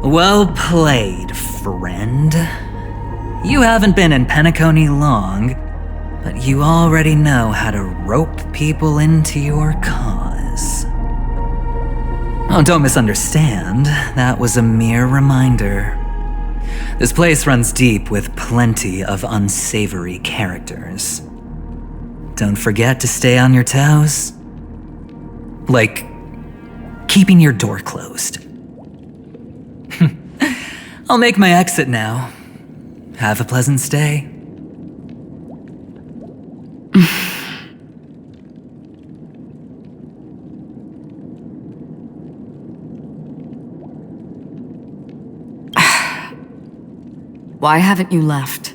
Well played, friend. You haven't been in Penacony long, but you already know how to rope people into your cause. Oh, don't misunderstand. That was a mere reminder. This place runs deep with plenty of unsavory characters. Don't forget to stay on your toes. Like, keeping your door closed. I'll make my exit now. Have a pleasant stay. Why haven't you left?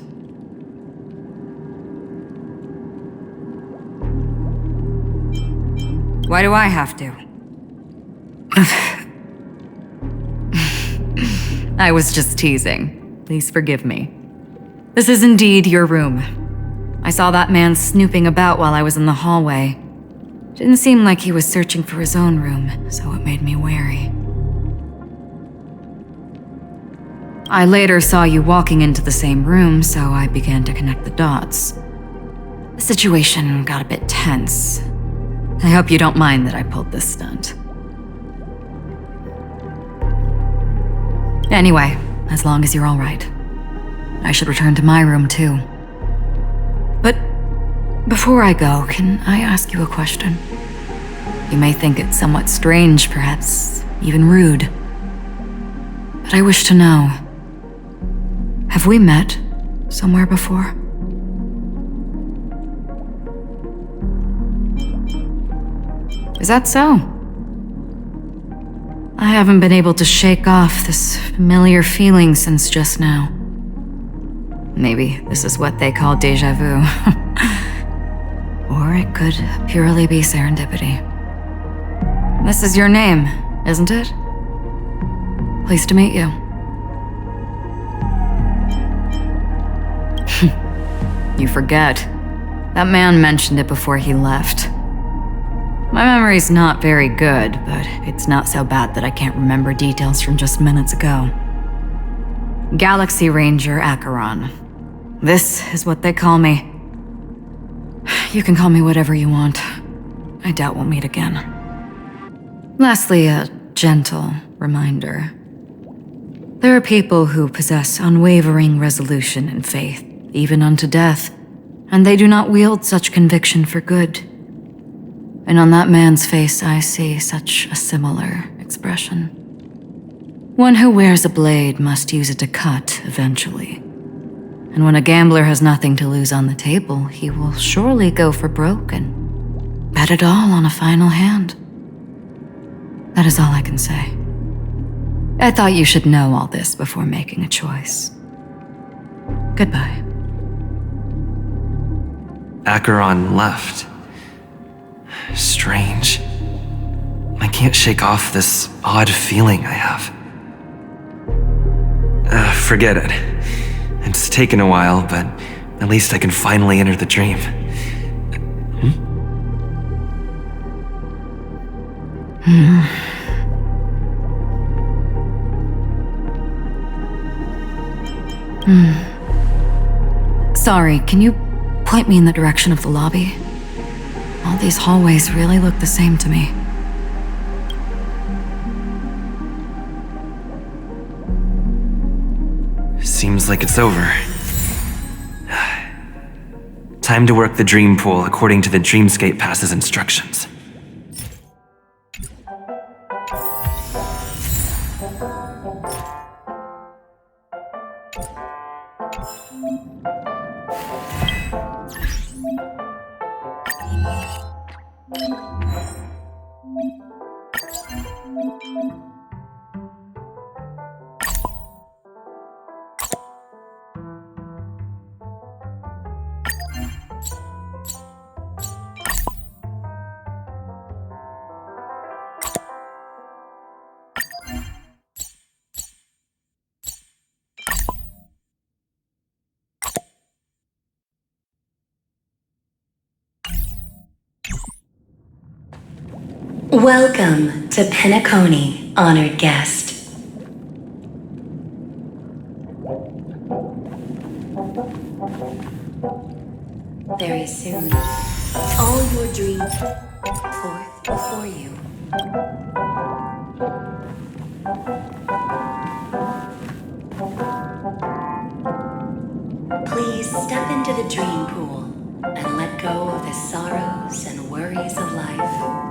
Why do I have to? I was just teasing. Please forgive me. This is indeed your room. I saw that man snooping about while I was in the hallway. Didn't seem like he was searching for his own room, so it made me wary. I later saw you walking into the same room, so I began to connect the dots. The situation got a bit tense. I hope you don't mind that I pulled this stunt. Anyway, as long as you're all right. I should return to my room too. But before I go, can I ask you a question? You may think it's somewhat strange, perhaps even rude. But I wish to know. Have we met somewhere before? Is that so? I haven't been able to shake off this familiar feeling since just now. Maybe this is what they call déjà vu. Or it could purely be serendipity. This is your name, isn't it? Pleased to meet you. You forget. That man mentioned it before he left. My memory's not very good, but it's not so bad that I can't remember details from just minutes ago. Galaxy Ranger Acheron. This is what they call me. You can call me whatever you want. I doubt we'll meet again. Lastly, a gentle reminder. There are people who possess unwavering resolution and faith, even unto death, and they do not wield such conviction for good. And on that man's face, I see such a similar expression. One who wears a blade must use it to cut eventually. And when a gambler has nothing to lose on the table, he will surely go for broke and bet it all on a final hand. That is all I can say. I thought you should know all this before making a choice. Goodbye. Acheron left. Strange. I can't shake off this odd feeling I have. Forget it. It's taken a while, but at least I can finally enter the dream. Sorry, can you point me in the direction of the lobby? All these hallways really look the same to me. Seems like it's over. Time to work the dream pool according to the Dreamscape Pass's instructions. Welcome to Penacony, honored guest. Very soon, all your dreams forth before you. Please step into the dream pool and let go of the sorrows and worries of life.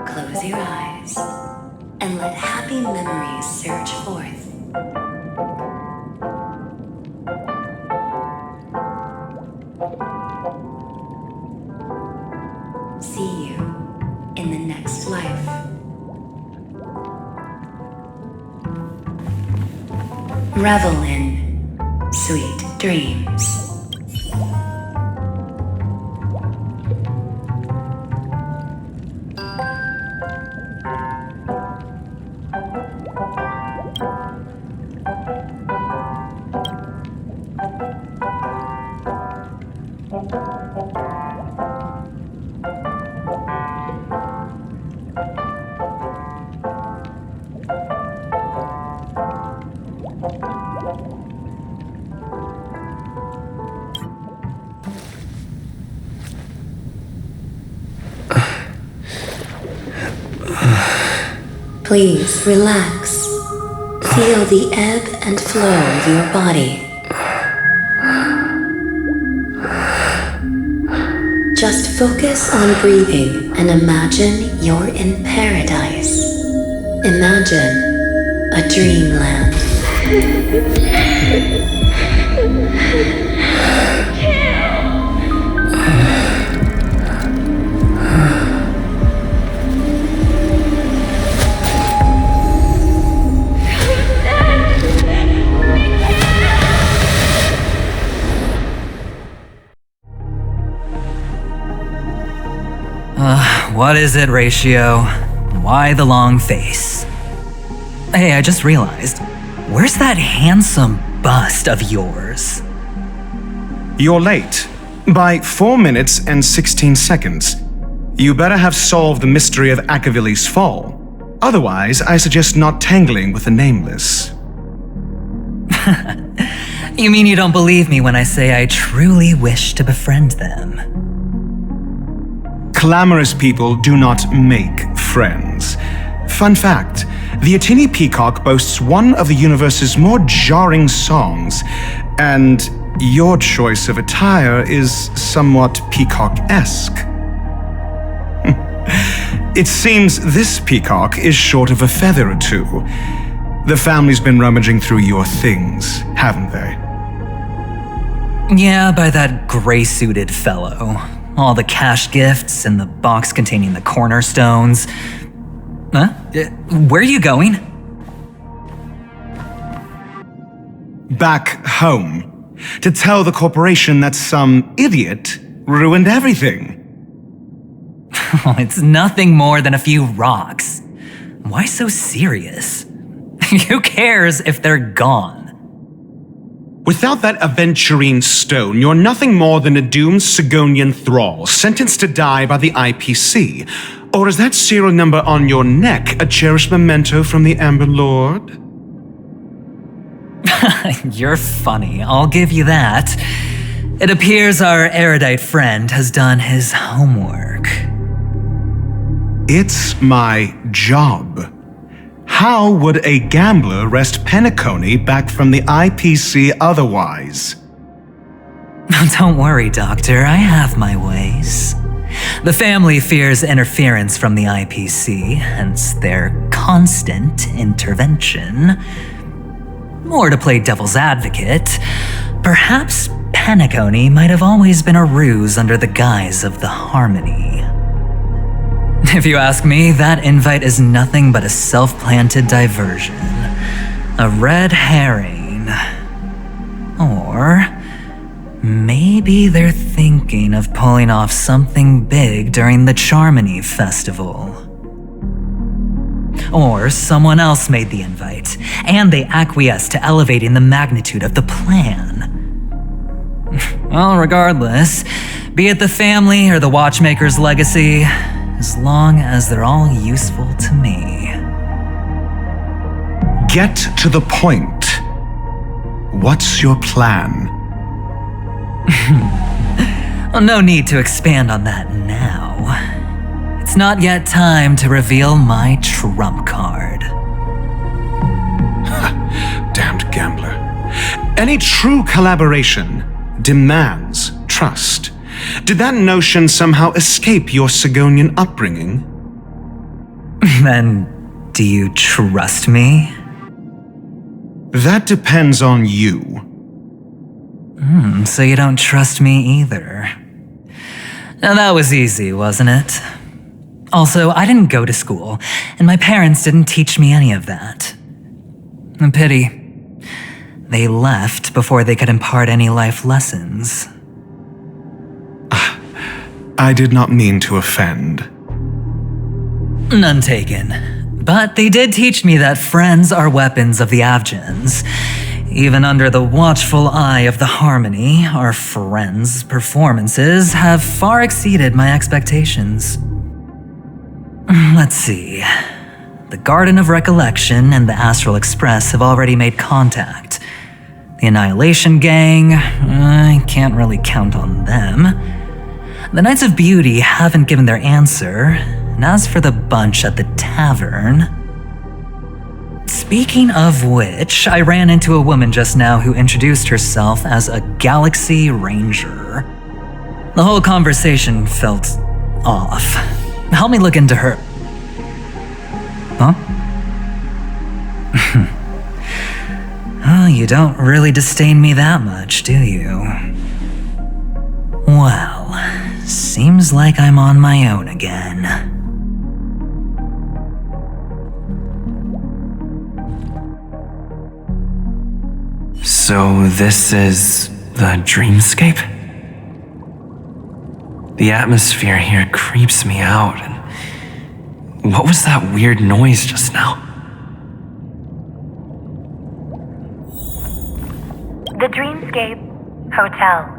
Close your eyes and let happy memories surge forth. See you in the next life. Revel in sweet dreams. Please relax. Feel the ebb and flow of your body. Just focus on breathing and imagine you're in paradise. Imagine a dreamland. What is it, Ratio? Why the long face? Hey, I just realized, where's that handsome bust of yours? You're late. By 4 minutes and 16 seconds. You better have solved the mystery of Akavili's fall. Otherwise, I suggest not tangling with the nameless. You mean you don't believe me when I say I truly wish to befriend them? Clamorous people do not make friends. Fun fact, the Atini Peacock boasts one of the universe's more jarring songs, and your choice of attire is somewhat peacock-esque. It seems this peacock is short of a feather or two. The family's been rummaging through your things, haven't they? Yeah, by that gray-suited fellow. All the cash gifts and the box containing the cornerstones. Huh? Where are you going? Back home. To tell the corporation that some idiot ruined everything. Oh, it's nothing more than a few rocks. Why so serious? Who cares if they're gone? Without that aventurine stone, you're nothing more than a doomed Sigonian thrall, sentenced to die by the IPC. Or is that serial number on your neck a cherished memento from the Amber Lord? You're funny, I'll give you that. It appears our erudite friend has done his homework. It's my job. How would a gambler wrest Penacony back from the IPC otherwise? Don't worry, Doctor, I have my ways. The family fears interference from the IPC, hence their constant intervention. Or to play devil's advocate, perhaps Penacony might have always been a ruse under the guise of the Harmony. If you ask me, that invite is nothing but a self-planted diversion. A red herring. Or maybe they're thinking of pulling off something big during the Charmony Festival. Or someone else made the invite, and they acquiesced to elevating the magnitude of the plan. Well, regardless, be it the family or the Watchmaker's legacy, as long as they're all useful to me. Get to the point. What's your plan? Well, no need to expand on that now. It's not yet time to reveal my trump card. Damned gambler. Any true collaboration demands trust. Did that notion somehow escape your Sigonian upbringing? Then, do you trust me? That depends on you. So you don't trust me either. Now that was easy, wasn't it? Also, I didn't go to school, and my parents didn't teach me any of that. A pity. They left before they could impart any life lessons. I did not mean to offend. None taken. But they did teach me that friends are weapons of the Avgens. Even under the watchful eye of the Harmony, our friends' performances have far exceeded my expectations. Let's see. The Garden of Recollection and the Astral Express have already made contact. The Annihilation Gang, I can't really count on them. The Knights of Beauty haven't given their answer, and as for the bunch at the tavern... Speaking of which, I ran into a woman just now who introduced herself as a Galaxy Ranger. The whole conversation felt off. Help me look into her... Huh? Oh, you don't really disdain me that much, do you? Well, seems like I'm on my own again. So this is the dreamscape? The atmosphere here creeps me out. And what was that weird noise just now? The Dreamscape Hotel.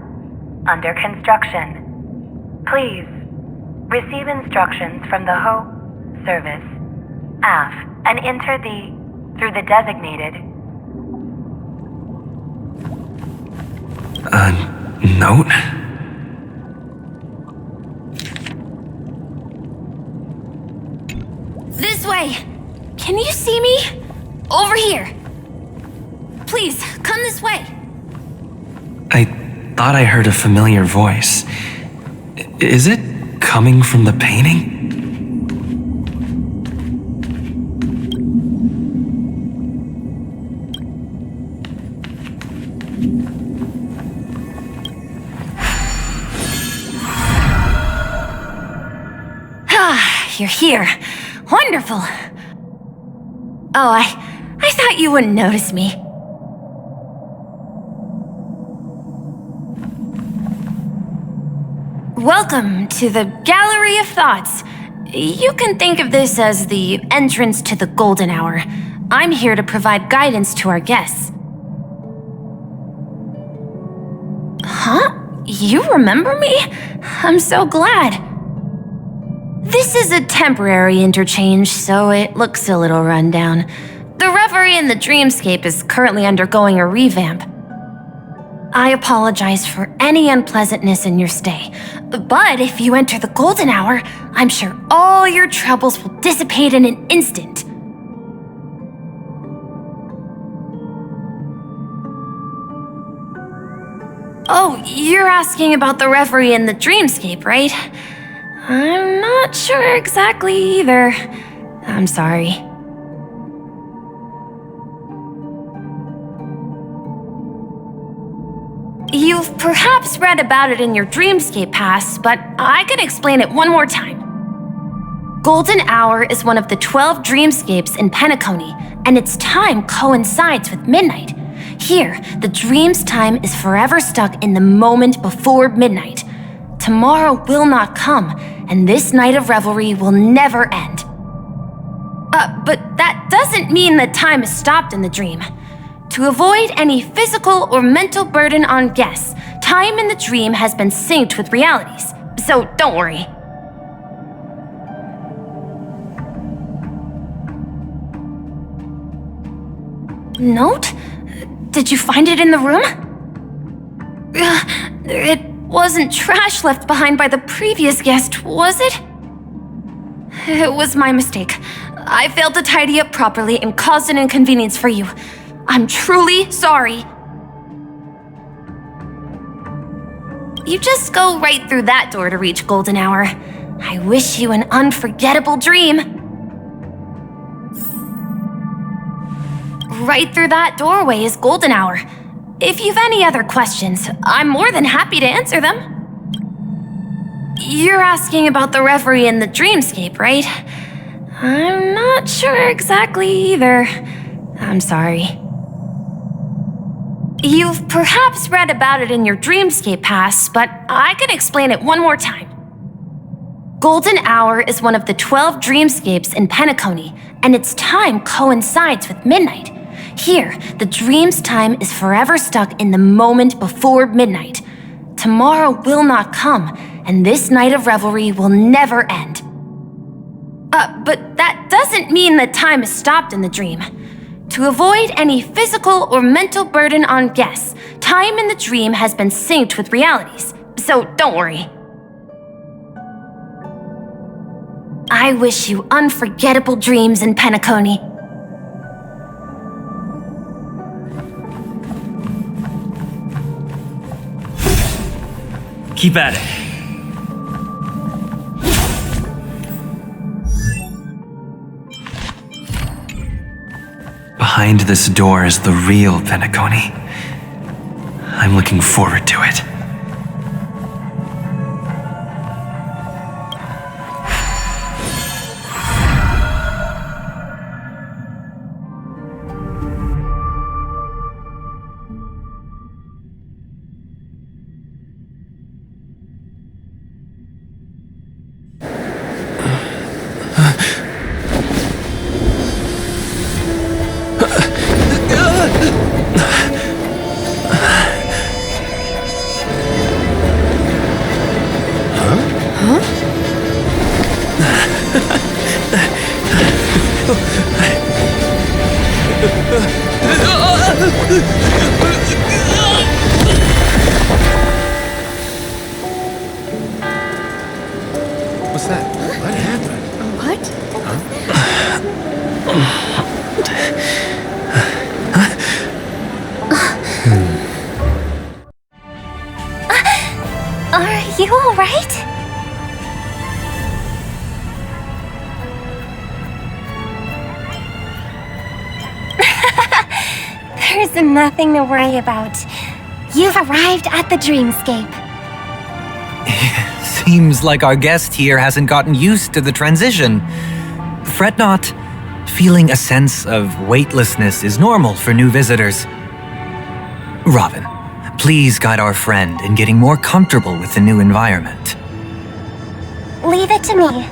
Under construction. Please receive instructions from the service, AF, and enter through the designated... Note? This way! Can you see me? Over here! Please, come this way! I thought I heard a familiar voice. Is it coming from the painting? You're here. Wonderful. Oh, I thought you wouldn't notice me. Welcome to the Gallery of Thoughts. You can think of this as the entrance to the golden hour. I'm here to provide guidance to our guests. Huh? You remember me? I'm so glad. This is a temporary interchange, so it looks a little rundown. The Reverie in the Dreamscape is currently undergoing a revamp. I apologize for any unpleasantness in your stay, but if you enter the golden hour, I'm sure all your troubles will dissipate in an instant. Oh, you're asking about the Reverie in the Dreamscape, right? I'm not sure exactly either. I'm sorry. You've perhaps read about it in your Dreamscape Pass, but I can explain it one more time. Golden Hour is one of the 12 dreamscapes in Penacony, and its time coincides with midnight. Here, the dream's time is forever stuck in the moment before midnight. Tomorrow will not come, and this night of revelry will never end. But that doesn't mean that time is stopped in the dream. To avoid any physical or mental burden on guests, time in the dream has been synced with realities, so don't worry. Note? Did you find it in the room? It wasn't trash left behind by the previous guest, was it? It was my mistake. I failed to tidy up properly and caused an inconvenience for you. I'm truly sorry. You just go right through that door to reach Golden Hour. I wish you an unforgettable dream. Right through that doorway is Golden Hour. If you've any other questions, I'm more than happy to answer them. You're asking about the Reverie in the Dreamscape, right? I'm not sure exactly either. I'm sorry. You've perhaps read about it in your Dreamscape Pass, but I can explain it one more time. Golden Hour is one of the 12 dreamscapes in Penacony, and its time coincides with midnight. Here, the dream's time is forever stuck in the moment before midnight. Tomorrow will not come, and this night of revelry will never end. But that doesn't mean that time is stopped in the dream. To avoid any physical or mental burden on guests, time in the dream has been synced with realities, so don't worry. I wish you unforgettable dreams in Penacony. Keep at it. Behind this door is the real Penacony. I'm looking forward to it. What's that? What happened? What? There's nothing to worry about. You've arrived at the dreamscape. Seems like our guest here hasn't gotten used to the transition. Fret not. Feeling a sense of weightlessness is normal for new visitors. Robin, please guide our friend in getting more comfortable with the new environment. Leave it to me.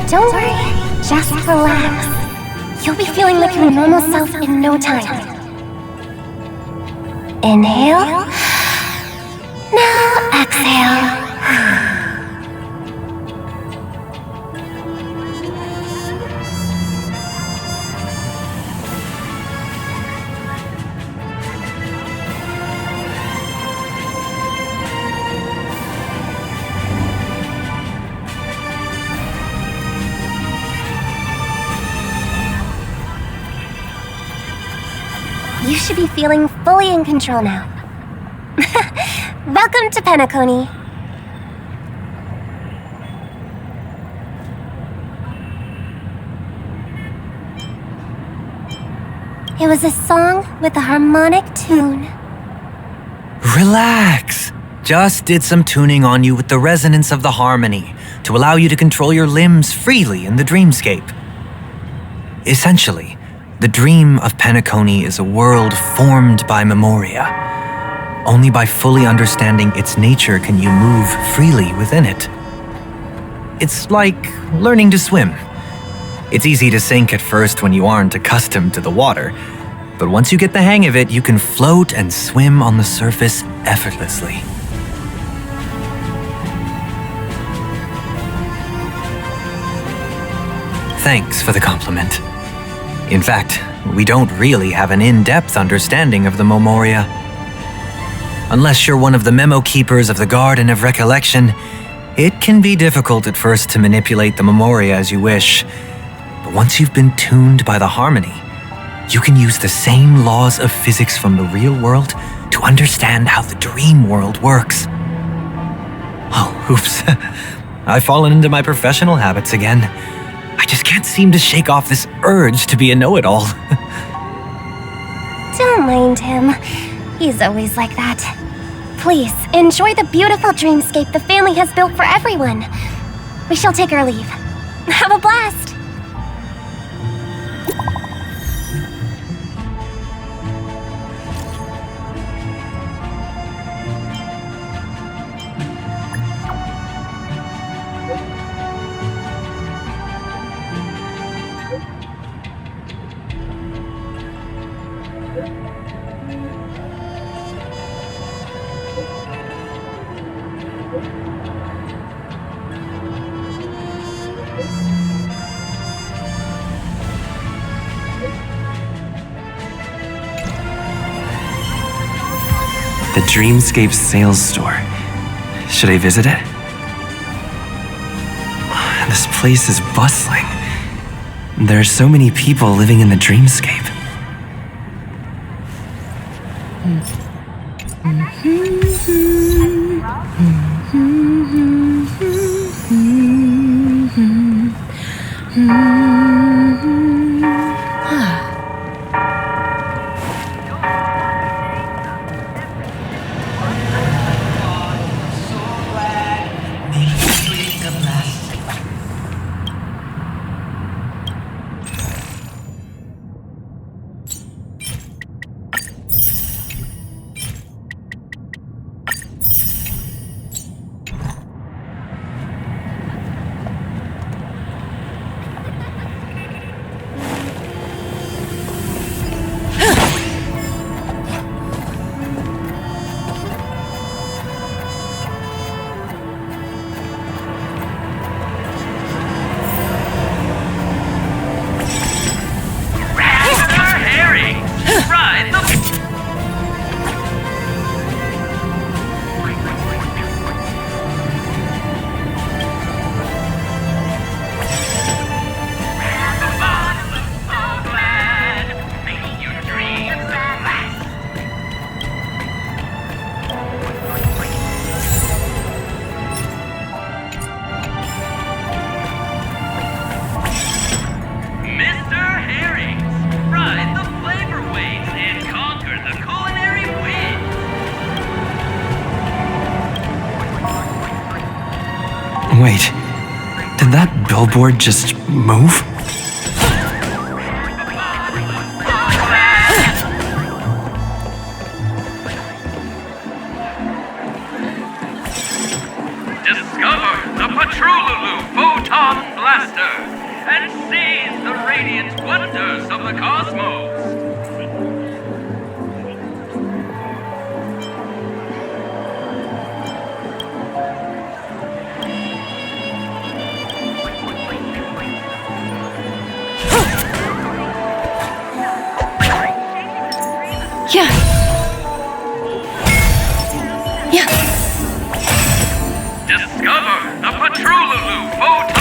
Don't worry, just relax. You'll be feeling like your normal self in no time. Inhale. Now exhale. You should be feeling fully in control now. Welcome to Penacony. It was a song with a harmonic tune. Relax. Just did some tuning on you with the resonance of the harmony to allow you to control your limbs freely in the dreamscape. Essentially, the dream of Penacony is a world formed by memoria. Only by fully understanding its nature can you move freely within it. It's like learning to swim. It's easy to sink at first when you aren't accustomed to the water, but once you get the hang of it, you can float and swim on the surface effortlessly. Thanks for the compliment. In fact, we don't really have an in-depth understanding of the memoria. Unless you're one of the memo keepers of the Garden of Recollection, it can be difficult at first to manipulate the memoria as you wish. But once you've been tuned by the harmony, you can use the same laws of physics from the real world to understand how the dream world works. Oh, oops. I've fallen into my professional habits again. I just can't seem to shake off this urge to be a know-it-all. Don't mind him. He's always like that. Please, enjoy the beautiful dreamscape the family has built for everyone. We shall take our leave. Have a blast! The Dreamscape sales store. Should I visit it? This place is bustling. There are so many people living in the Dreamscape. billboard just move? Discover the Patrululu Photon Blaster and seize the radiant wonders of the cosmos. Yeah. Discover the Patrululu Photon.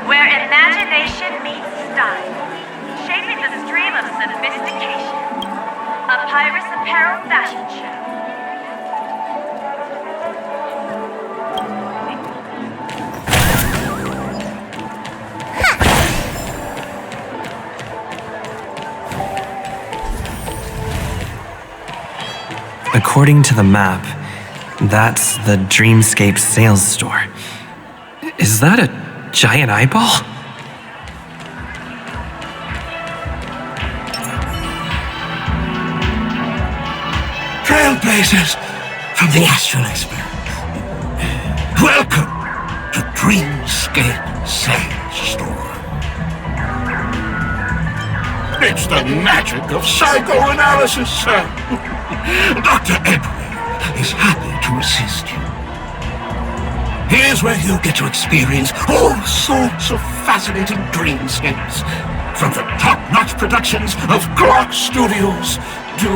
Where imagination meets style, shaping the stream of sophistication. A Pyrus Apparel fashion show. According to the map, that's the Dreamscape sales store. Is that a giant eyeball? Trailblazers from the Astral Express. Welcome to Dreamscape Sales Store. It's the magic of psychoanalysis, sir. Dr. Edward is happy to assist you. Here's where you get to experience all sorts of fascinating dreamscapes. From the top-notch productions of Clock Studios to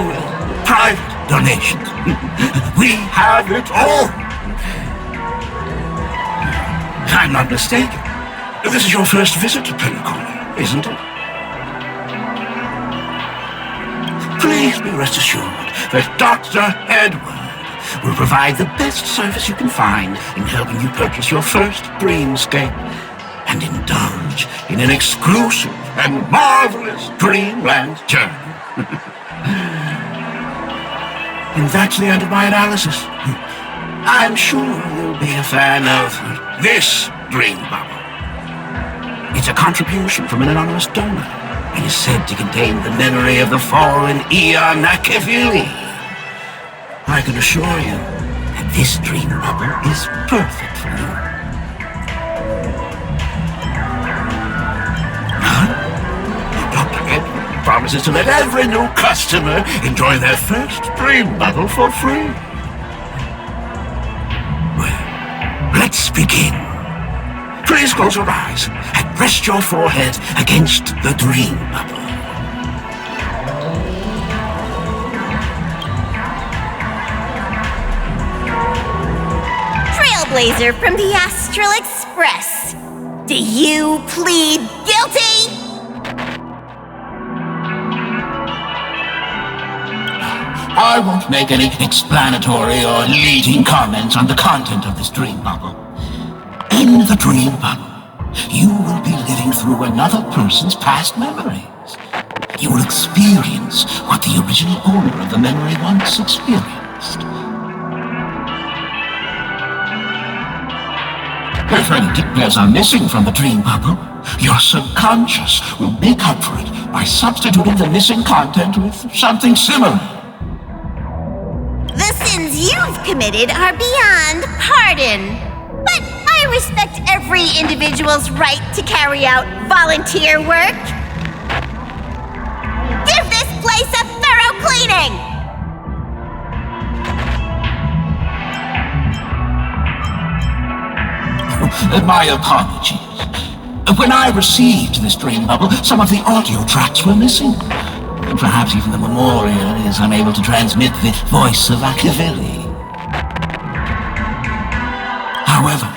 private donations. We have it all. If I'm not mistaken, this is your first visit to Penacony, isn't it? Please be rest assured that Dr. Edward will provide the best service you can find in helping you purchase your first dreamscape and indulge in an exclusive and marvelous dreamland journey. And that's the end of my analysis. I'm sure you'll be a fan of this dream bubble. It's a contribution from an anonymous donor. It is said to contain the memory of the fallen Eon Nakavili. I can assure you that this dream bubble is perfect for you. Dr. Edward promises to let every new customer enjoy their first dream bubble for free. Well, let's begin. Please close your eyes and rest your forehead against the dream bubble. Trailblazer from the Astral Express. Do you plead guilty? I won't make any explanatory or leading comments on the content of this dream bubble. In the dream bubble, you will be living through another person's past memories. You will experience what the original owner of the memory once experienced. If any details are missing from the dream bubble, your subconscious will make up for it by substituting the missing content with something similar. The sins you've committed are beyond pardon. But I respect every individual's right to carry out volunteer work. Give this place a thorough cleaning! My apologies. When I received this dream bubble, some of the audio tracks were missing. Perhaps even the memorial is unable to transmit the voice of Akavili. However,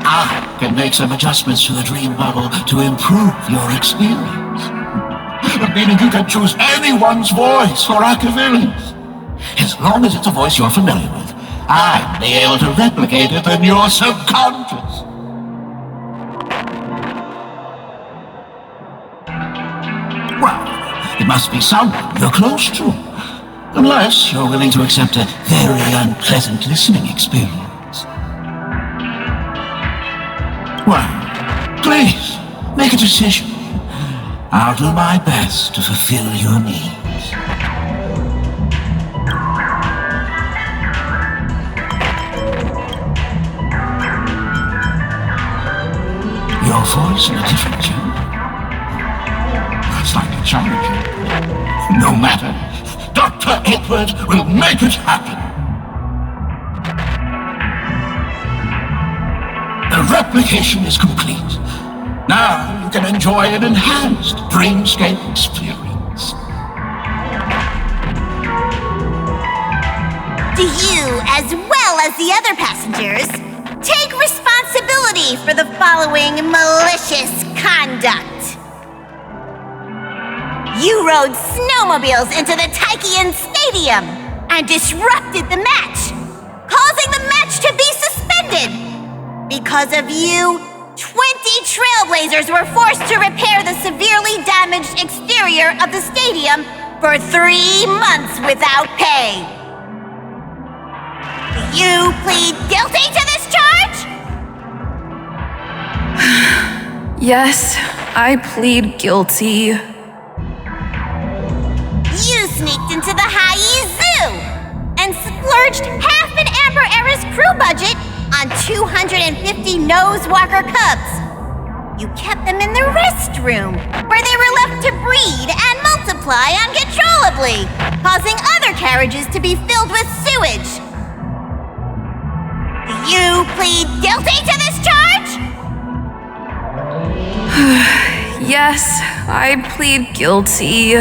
I can make some adjustments to the dream bubble to improve your experience. Meaning you can choose anyone's voice for Akavili's. As long as it's a voice you're familiar with, I'll be able to replicate it in your subconscious. must be someone you're close to. Unless you're willing to accept a very unpleasant listening experience. Well, please, make a decision. I'll do my best to fulfill your needs. Your voice in a different tune? That's slightly challenging. No matter. Dr. Edward will make it happen. The replication is complete. Now you can enjoy an enhanced dreamscape experience. Do you, as well as the other passengers, take responsibility for the following malicious conduct? You rode snowmobiles into the Taikian Stadium and disrupted the match, causing the match to be suspended. Because of you, 20 Trailblazers were forced to repair the severely damaged exterior of the stadium for 3 months without pay. Do you plead guilty to this charge? Yes, I plead guilty. You sneaked into the Haie Zoo and splurged half an Amber Era's crew budget on 250 Nosewalker cubs. You kept them in the restroom, where they were left to breed and multiply uncontrollably, causing other carriages to be filled with sewage. Do you plead guilty to this charge? Yes, I plead guilty.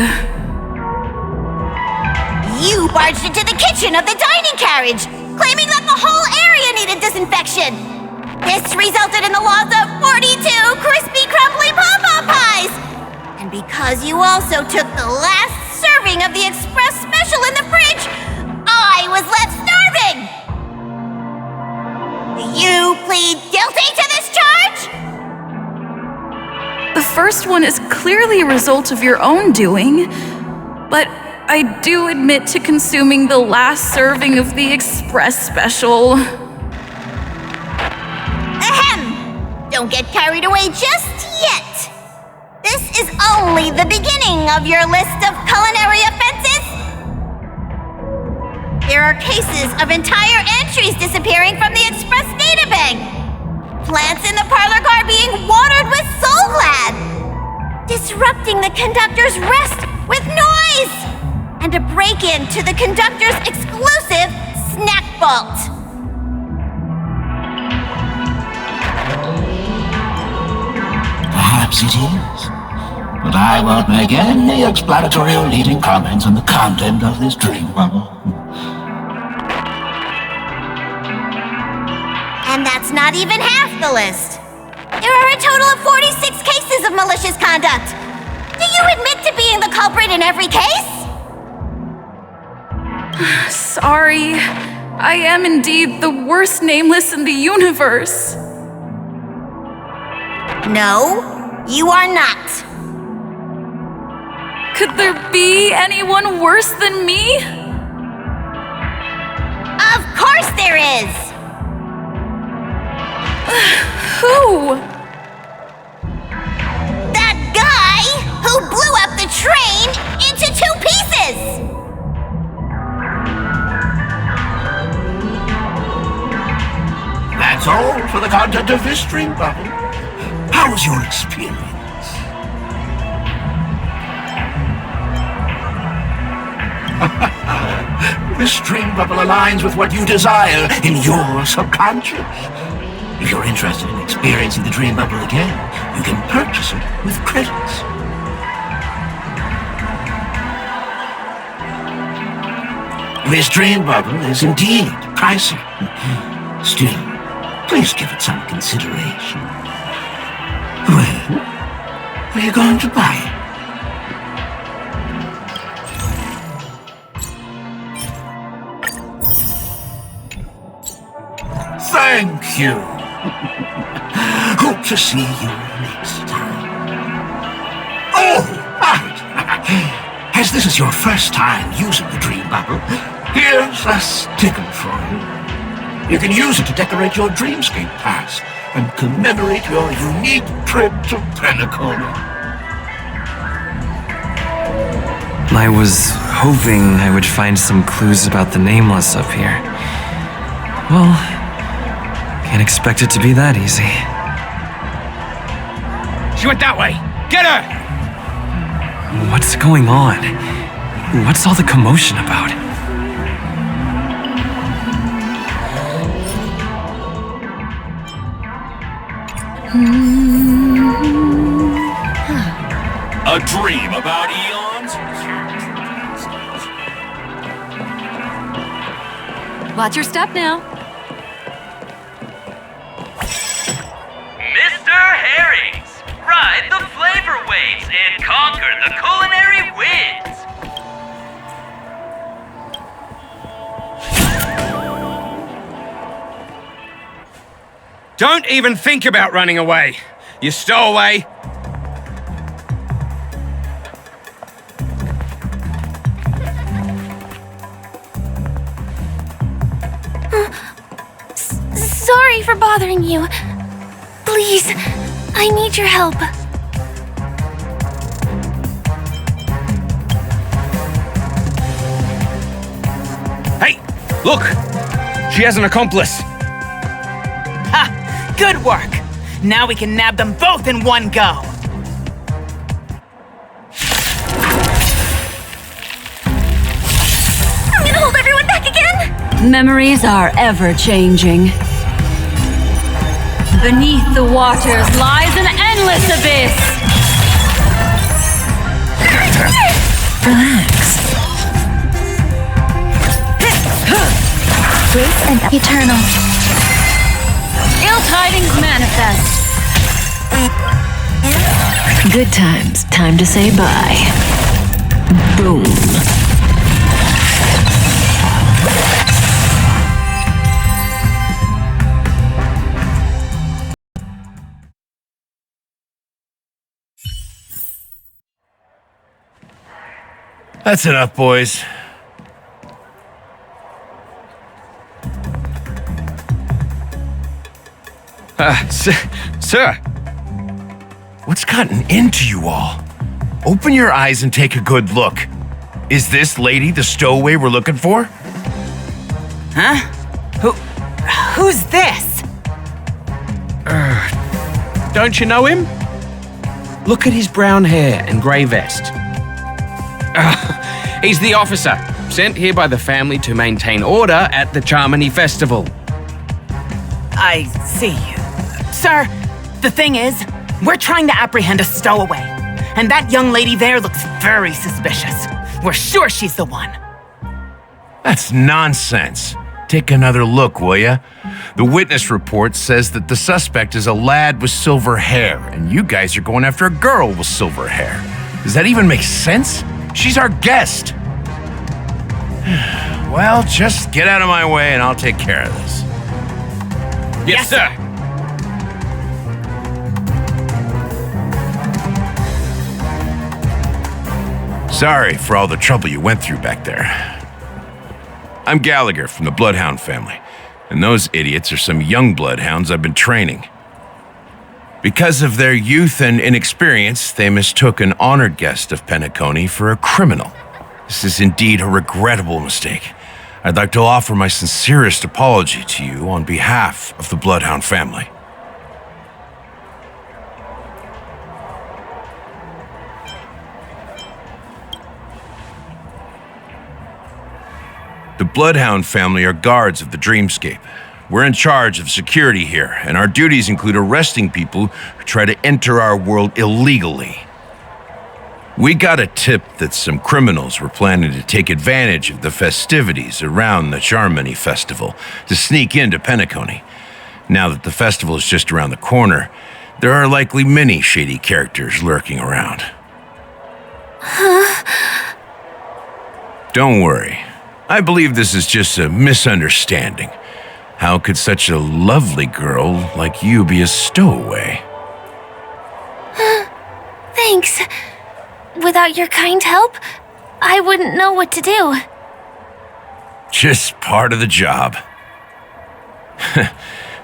You barged into the kitchen of the dining carriage, claiming that the whole area needed disinfection. This resulted in the loss of 42 crispy, crumbly pom-pom pies. And because you also took the last serving of the express special in the fridge, I was left starving. Do you plead guilty to this charge? The first one is clearly a result of your own doing, but I do admit to consuming the last serving of the express special. Ahem! Don't get carried away just yet. This is only the beginning of your list of culinary offenses. There are cases of entire entries disappearing from the express databank. Plants in the parlor car being watered with Soul Glad. Disrupting the conductor's rest with noise. And a break-in to the conductor's exclusive snack vault. Perhaps it is, but I won't make any explanatory or leading comments on the content of this dream bubble. And that's not even half the list. There are a total of 46 cases of malicious conduct. Do you admit to being the culprit in every case? Sorry, I am indeed the worst nameless in the universe. No, you are not. Could there be anyone worse than me? Of course there is! Who? That guy who blew up the train into 2 pieces! That's all for the content of this dream bubble. How was your experience? This dream bubble aligns with what you desire in your subconscious. If you're interested in experiencing the dream bubble again, you can purchase it with credits. This dream bubble is indeed pricey. Still, please give it some consideration. Well, are you going to buy it? Thank you. Hope to see you next time. Oh, right. As this is your first time using the dream bubble, here's a sticker for you. You can use it to decorate your dreamscape pass and commemorate your unique trip to Penacony. I was hoping I would find some clues about the Nameless up here. Well, can't expect it to be that easy. She went that way! Get her! What's going on? What's all the commotion about? A dream about eons? Watch your step now. Mr. Herrings, ride the flavor waves and conquer the culinary winds. Don't even think about running away. You stowaway. Sorry for bothering you. Please, I need your help. Hey, look! She has an accomplice. Ha! Good work! Now we can nab them both in one go. I'm gonna hold everyone back again! Memories are ever-changing. Beneath the waters lies an endless abyss. Relax. Great and eternal. Ill tidings manifest. Good times. Time to say bye. Boom. That's enough, boys. Sir. What's gotten into you all? Open your eyes and take a good look. Is this lady the stowaway we're looking for? Huh? Who's this? Don't you know him? Look at his brown hair and grey vest. He's the officer, sent here by the family to maintain order at the Charmony Festival. I see you. Sir, the thing is, we're trying to apprehend a stowaway, and that young lady there looks very suspicious. We're sure she's the one. That's nonsense. Take another look, will ya? The witness report says that the suspect is a lad with silver hair, and you guys are going after a girl with silver hair. Does that even make sense? She's our guest. Well, just get out of my way and I'll take care of this. Yes, sir. Sorry for all the trouble you went through back there. I'm Gallagher from the Bloodhound family, and those idiots are some young bloodhounds I've been training. Because of their youth and inexperience, they mistook an honored guest of Penacony for a criminal. This is indeed a regrettable mistake. I'd like to offer my sincerest apology to you on behalf of the Bloodhound family. The Bloodhound family are guards of the Dreamscape. We're in charge of security here, and our duties include arresting people who try to enter our world illegally. We got a tip that some criminals were planning to take advantage of the festivities around the Charmony Festival to sneak into Penacony. Now that the festival is just around the corner, there are likely many shady characters lurking around. Don't worry. I believe this is just a misunderstanding. How could such a lovely girl like you be a stowaway? Thanks. Without your kind help, I wouldn't know what to do. Just part of the job.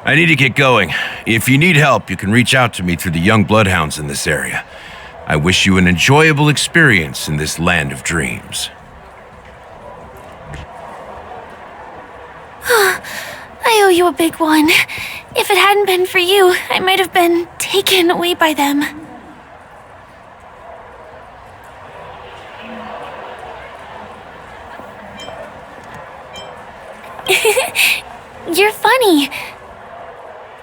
I need to get going. If you need help, you can reach out to me through the young bloodhounds in this area. I wish you an enjoyable experience in this land of dreams. I owe you a big one. If it hadn't been for you, I might have been taken away by them. You're funny.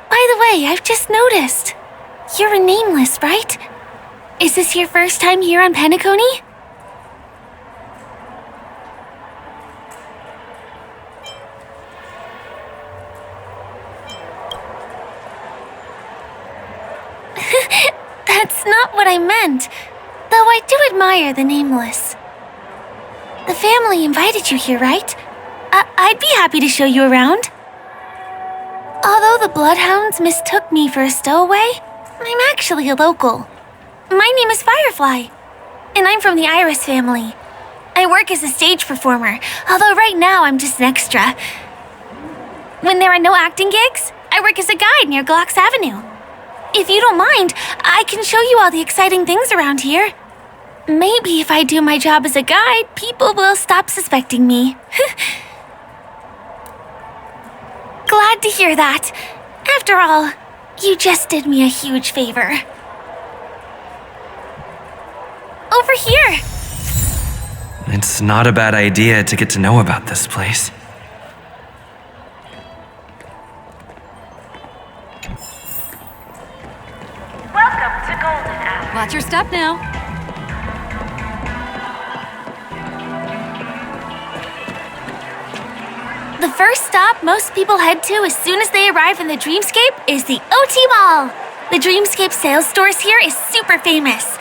By the way, I've just noticed. You're a nameless, right? Is this your first time here on Penacony? That's not what I meant. Though I do admire the nameless. The family invited you here, right? I'd be happy to show you around. Although the Bloodhounds mistook me for a stowaway, I'm actually a local. My name is Firefly, and I'm from the Iris family. I work as a stage performer, although right now I'm just an extra. When there are no acting gigs, I work as a guide near Glox Avenue. If you don't mind, I can show you all the exciting things around here. Maybe if I do my job as a guide, people will stop suspecting me. Glad to hear that. After all, you just did me a huge favor. Over here! It's not a bad idea to get to know about this place. Welcome to Golden Hour. Watch your step now. The first stop most people head to as soon as they arrive in the Dreamscape is the OT Mall. The Dreamscape sales stores here is super famous.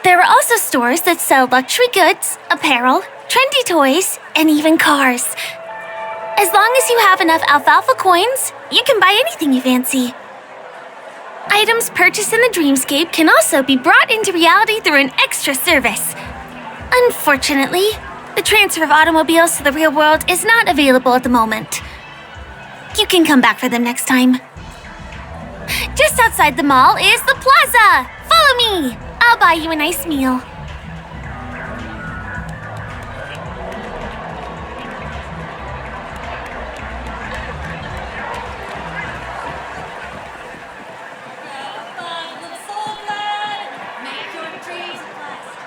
There are also stores that sell luxury goods, apparel, trendy toys, and even cars. As long as you have enough alfalfa coins, you can buy anything you fancy. Items purchased in the Dreamscape can also be brought into reality through an extra service. Unfortunately, the transfer of automobiles to the real world is not available at the moment. You can come back for them next time. Just outside the mall is the plaza! Follow me! I'll buy you a nice meal.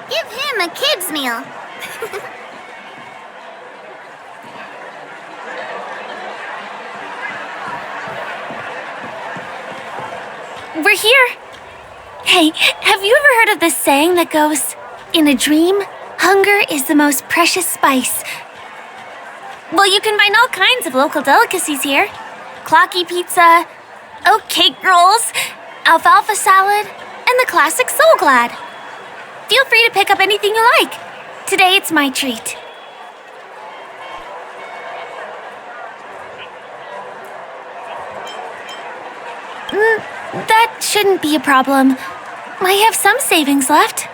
Give him a kid's meal. We're here. Hey, have you ever heard of this saying that goes, in a dream, hunger is the most precious spice? Well, you can find all kinds of local delicacies here. Clocky pizza, oat cake rolls, alfalfa salad, and the classic Soul Glad. Feel free to pick up anything you like. Today it's my treat. That shouldn't be a problem. I have some savings left.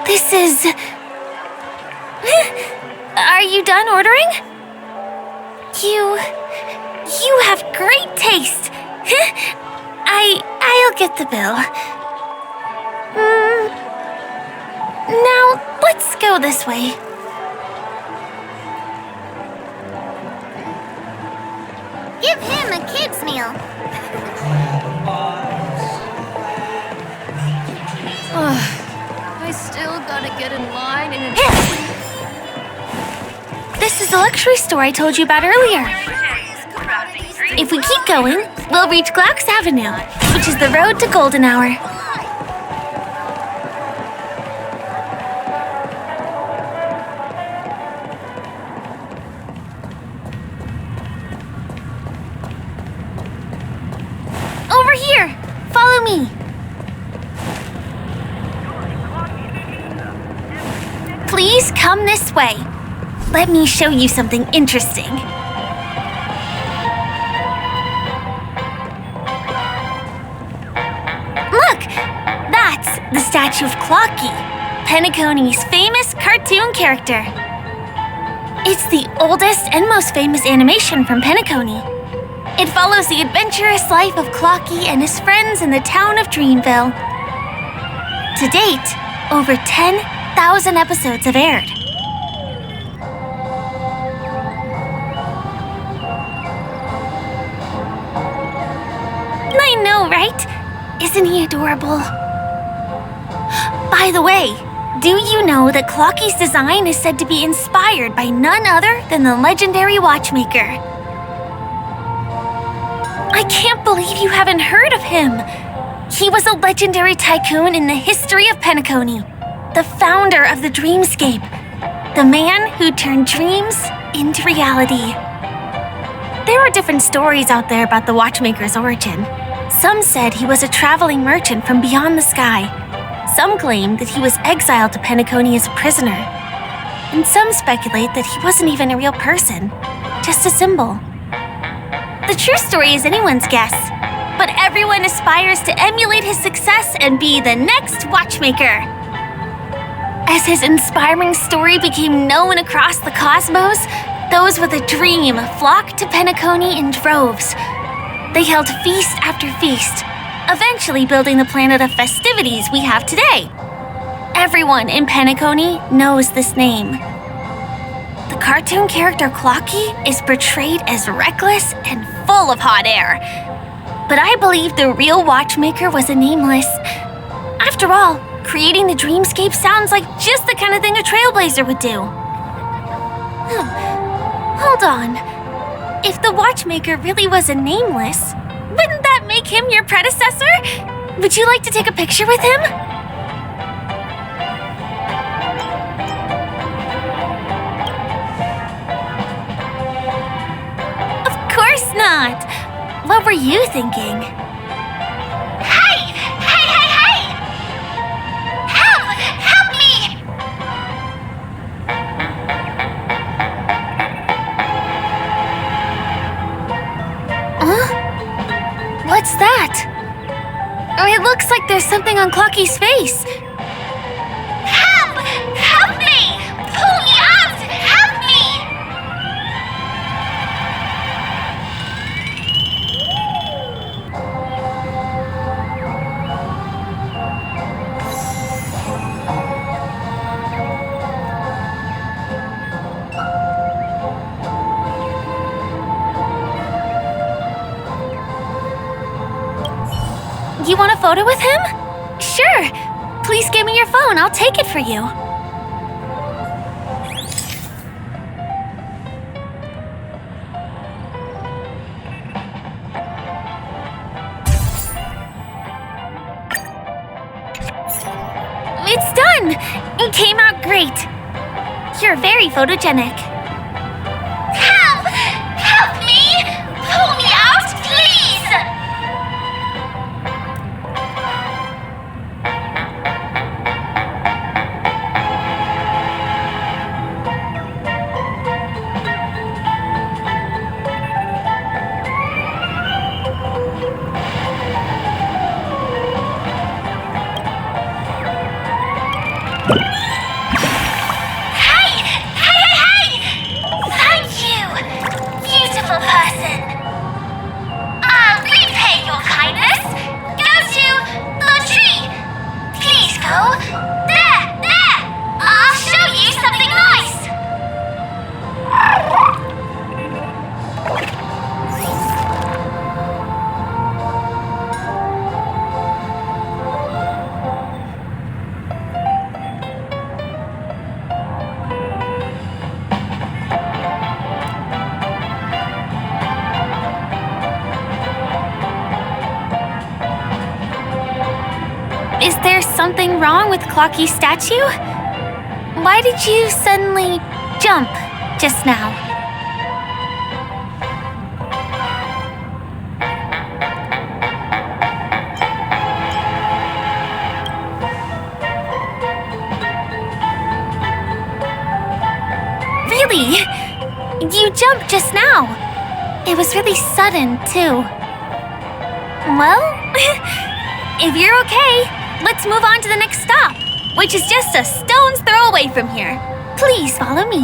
This is... Are you done ordering? You have great taste. I'll get the bill. Now, let's go this way. Give him a kid's meal. in line and This is the luxury store I told you about earlier. If we keep going, we'll reach Glaucus Avenue, which is the road to Golden Hour. Over here! Follow me! Please come this way. Let me show you something interesting. Look! That's the statue of Clocky, Penacony's famous cartoon character. It's the oldest and most famous animation from Penacony. It follows the adventurous life of Clocky and his friends in the town of Dreamville. To date, over 10,000 episodes have aired. I know, right? Isn't he adorable? By the way, do you know that Clocky's design is said to be inspired by none other than the legendary watchmaker? I can't believe you haven't heard of him. He was a legendary tycoon in the history of Penacony, the founder of the dreamscape, the man who turned dreams into reality. There are different stories out there about the watchmaker's origin. Some said he was a traveling merchant from beyond the sky. Some claim that he was exiled to Penacony as a prisoner. And some speculate that he wasn't even a real person, just a symbol. The true story is anyone's guess, but everyone aspires to emulate his success and be the next watchmaker. As his inspiring story became known across the cosmos, those with a dream flocked to Penacony in droves. They held feast after feast, eventually building the planet of festivities we have today. Everyone in Penacony knows this name. The cartoon character Clocky is portrayed as reckless and full of hot air. But I believe the real watchmaker was a nameless. After all, creating the dreamscape sounds like just the kind of thing a Trailblazer would do. Hold on. If the watchmaker really was a nameless, wouldn't that make him your predecessor? Would you like to take a picture with him? Of course not. What were you thinking? Hey! Hey, hey, hey! Help! Help me! Huh? What's that? Oh, it looks like there's something on Clocky's face. Help! Help me! Pull me out! Help me! You want a photo with him? Sure. Please give me your phone. I'll take it for you. It's done! It came out great. You're very photogenic. Help! Help me! Pull me out, please! Hey! Hey, hey, hey! Is there something wrong with Clocky's statue? Why did you suddenly jump just now? Really? You jumped just now. It was really sudden, too. Well, if you're okay, let's move on to the next stop, which is just a stone's throw away from here. Please follow me.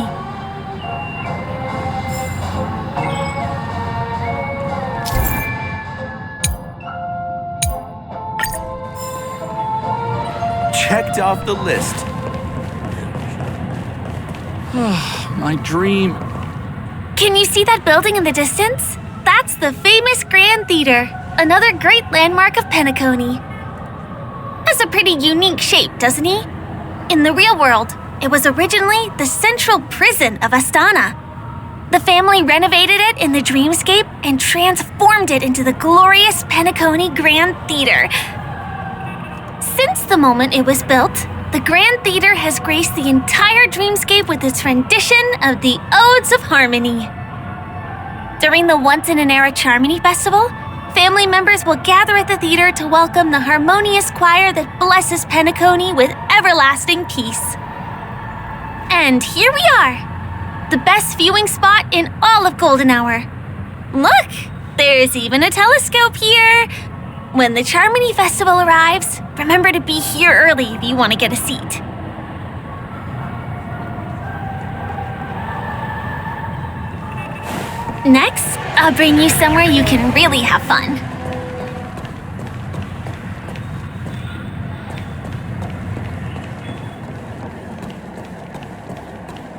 Checked off the list. My dream. Can you see that building in the distance? That's the famous Grand Theater, another great landmark of Penacony. Has a pretty unique shape, doesn't he? In the real world, it was originally the central prison of Astana. The family renovated it in the dreamscape and transformed it into the glorious Penacony Grand Theater. Since the moment it was built, the Grand Theater has graced the entire dreamscape with its rendition of the Odes of Harmony. During the Once-in-an-Era Charmony Festival, family members will gather at the theater to welcome the harmonious choir that blesses Penacony with everlasting peace. And here we are, the best viewing spot in all of Golden Hour. Look, there's even a telescope here. When the Charmony Festival arrives, remember to be here early if you want to get a seat. Next, I'll bring you somewhere you can really have fun.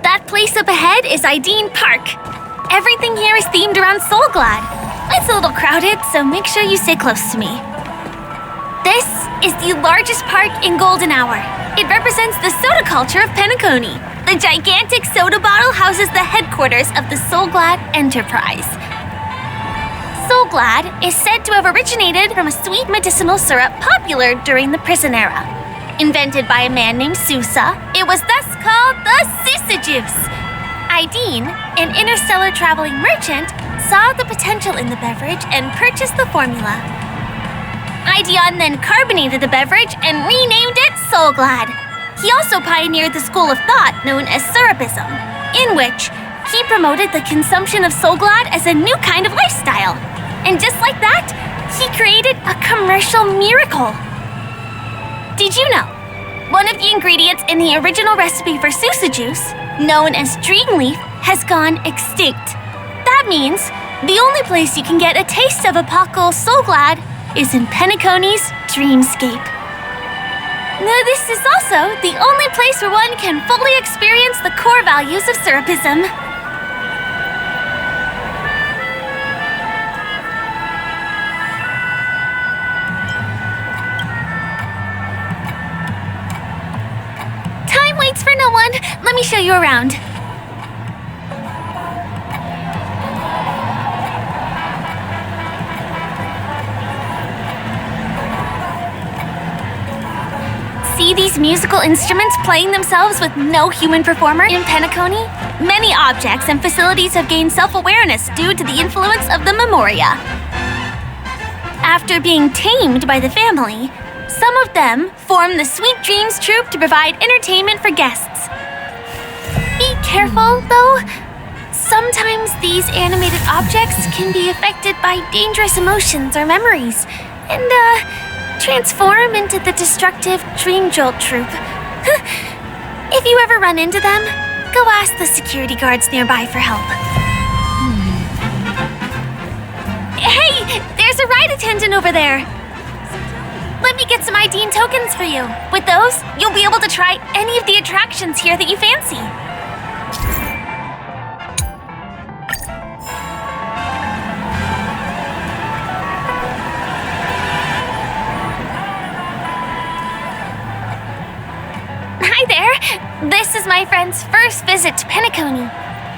That place up ahead is Ideen Park. Everything here is themed around Soulglad. It's a little crowded, so make sure you stay close to me. This is the largest park in Golden Hour. It represents the soda culture of Penacony. The gigantic soda bottle houses the headquarters of the Soulglad Enterprise. Soulglad is said to have originated from a sweet medicinal syrup popular during the prison era. Invented by a man named Sousa, it was thus called the Sousa Juice. Ideen, an interstellar traveling merchant, saw the potential in the beverage and purchased the formula. Ideon then carbonated the beverage and renamed it Soulglad. He also pioneered the school of thought known as Syrupism, in which he promoted the consumption of Soulglad as a new kind of lifestyle. And just like that, he created a commercial miracle. Did you know? One of the ingredients in the original recipe for Sousa juice, known as Dreamleaf, has gone extinct. That means the only place you can get a taste of Apocal Soulglad is in Penacony's dreamscape. Now, this is also the only place where one can fully experience the core values of Syrupism. Time waits for no one. Let me show you around. See these musical instruments playing themselves with no human performer in Penacony? Many objects and facilities have gained self-awareness due to the influence of the Memoria. After being tamed by the family, some of them form the Sweet Dreams Troupe to provide entertainment for guests. Be careful, though. Sometimes these animated objects can be affected by dangerous emotions or memories, and, transform into the destructive Dream Jolt Troupe. If you ever run into them, go ask the security guards nearby for help. Hey, there's a ride attendant over there. Let me get some Ideen tokens for you. With those, you'll be able to try any of the attractions here that you fancy. Hi there. This is my friend's first visit to Penacony.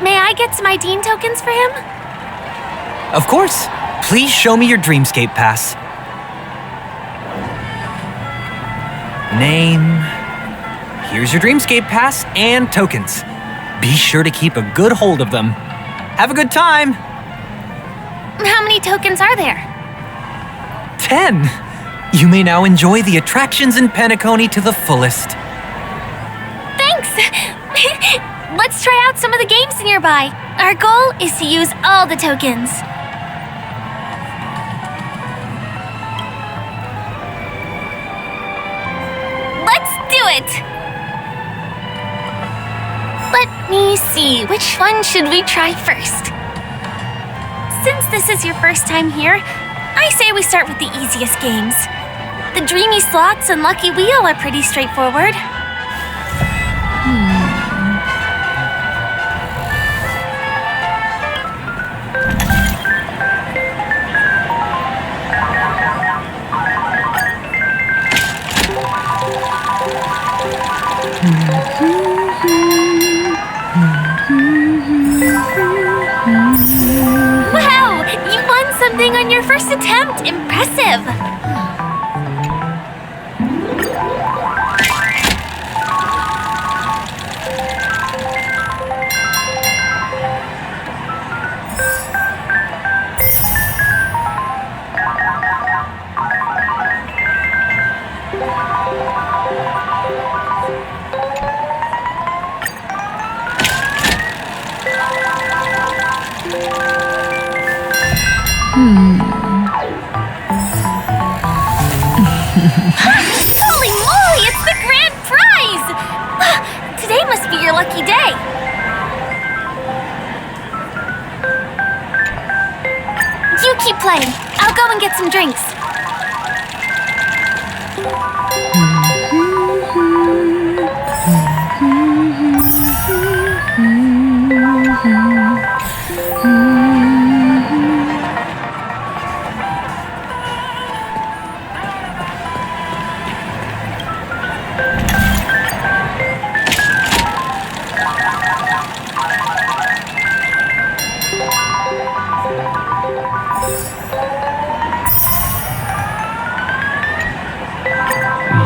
May I get some Ideen tokens for him? Of course. Please show me your Dreamscape pass. Name. Here's your Dreamscape pass and tokens. Be sure to keep a good hold of them. Have a good time! How many tokens are there? 10! You may now enjoy the attractions in Penacony to the fullest. Thanks! Let's try out some of the games nearby. Our goal is to use all the tokens. Let's do it! Let me see, which one should we try first? Since this is your first time here, I say we start with the easiest games. The Dreamy Slots and Lucky Wheel are pretty straightforward. Wow! You won something on your first attempt! Impressive! Holy moly, it's the grand prize! Today must be your lucky day. You keep playing. I'll go and get some drinks.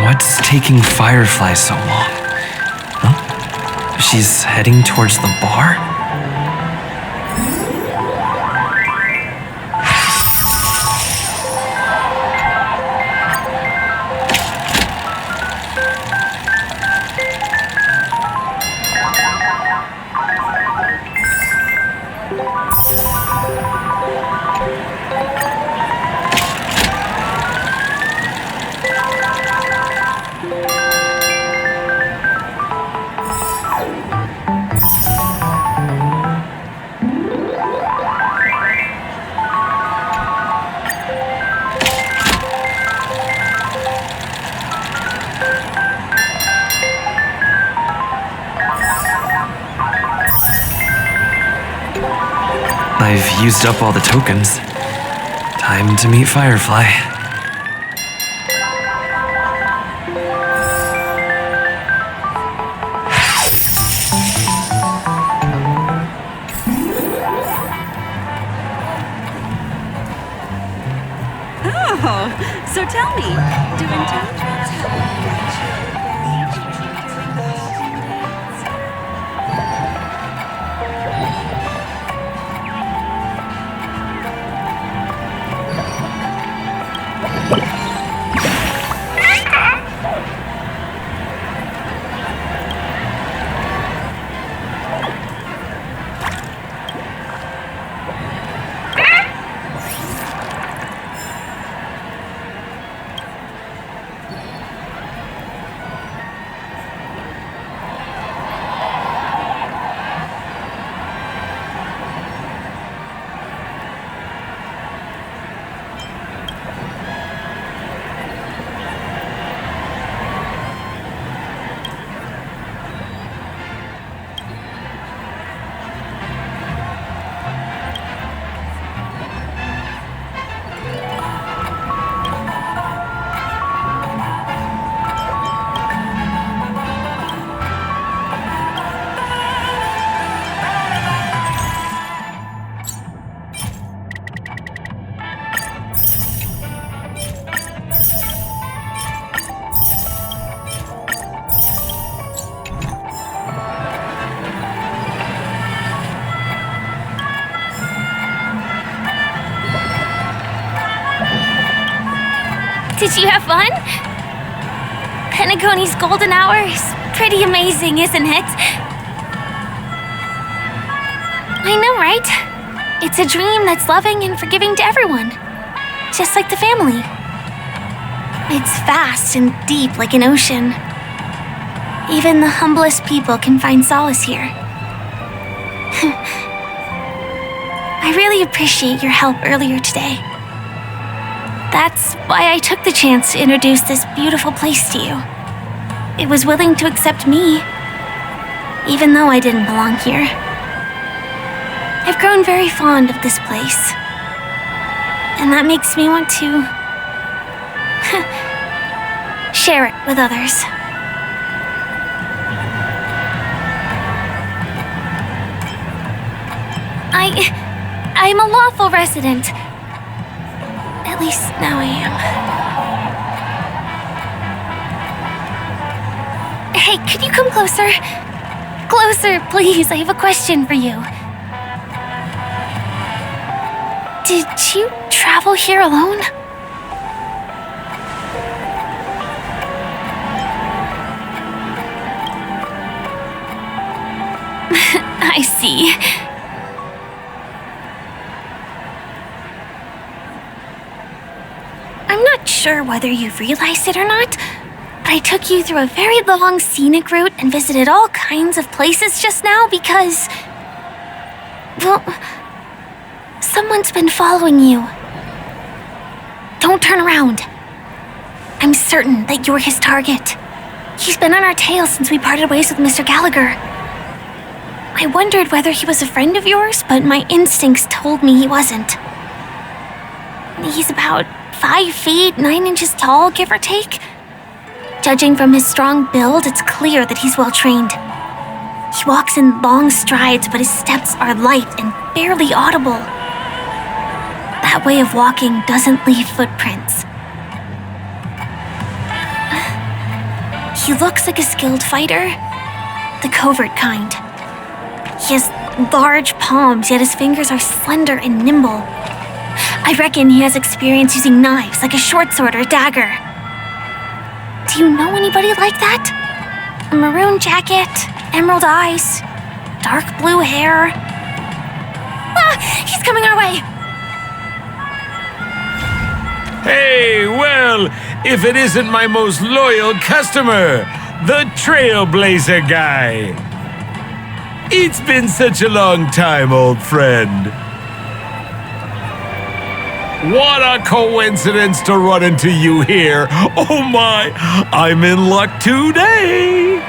What's taking Firefly so long? Huh? She's heading towards the bar? I've used up all the tokens. Time to meet Firefly. Oh, so tell me, do intelligence have Did you have fun? Penacony's golden hour is pretty amazing, isn't it? I know, right? It's a dream that's loving and forgiving to everyone. Just like the family. It's vast and deep like an ocean. Even the humblest people can find solace here. I really appreciate your help earlier today. That's why I took the chance to introduce this beautiful place to you. It was willing to accept me, even though I didn't belong here. I've grown very fond of this place, and that makes me want to share it with others. I'm a lawful resident. At least now I am. Hey, could you come closer? Closer, please. I have a question for you. Did you travel here alone? I see. I'm not sure whether you've realized it or not, but I took you through a very long scenic route and visited all kinds of places just now because, well, someone's been following you. Don't turn around. I'm certain that you're his target. He's been on our tail since we parted ways with Mr. Gallagher. I wondered whether he was a friend of yours, but my instincts told me he wasn't. He's about 5 feet, 9 inches tall, give or take. Judging from his strong build, it's clear that he's well trained. He walks in long strides, but his steps are light and barely audible. That way of walking doesn't leave footprints. He looks like a skilled fighter, the covert kind. He has large palms, yet his fingers are slender and nimble. I reckon he has experience using knives, like a short sword or a dagger. Do you know anybody like that? A maroon jacket, emerald eyes, dark blue hair. Ah, he's coming our way. Hey, well, if it isn't my most loyal customer, the Trailblazer guy. It's been such a long time, old friend. What a coincidence to run into you here. Oh my, I'm in luck today.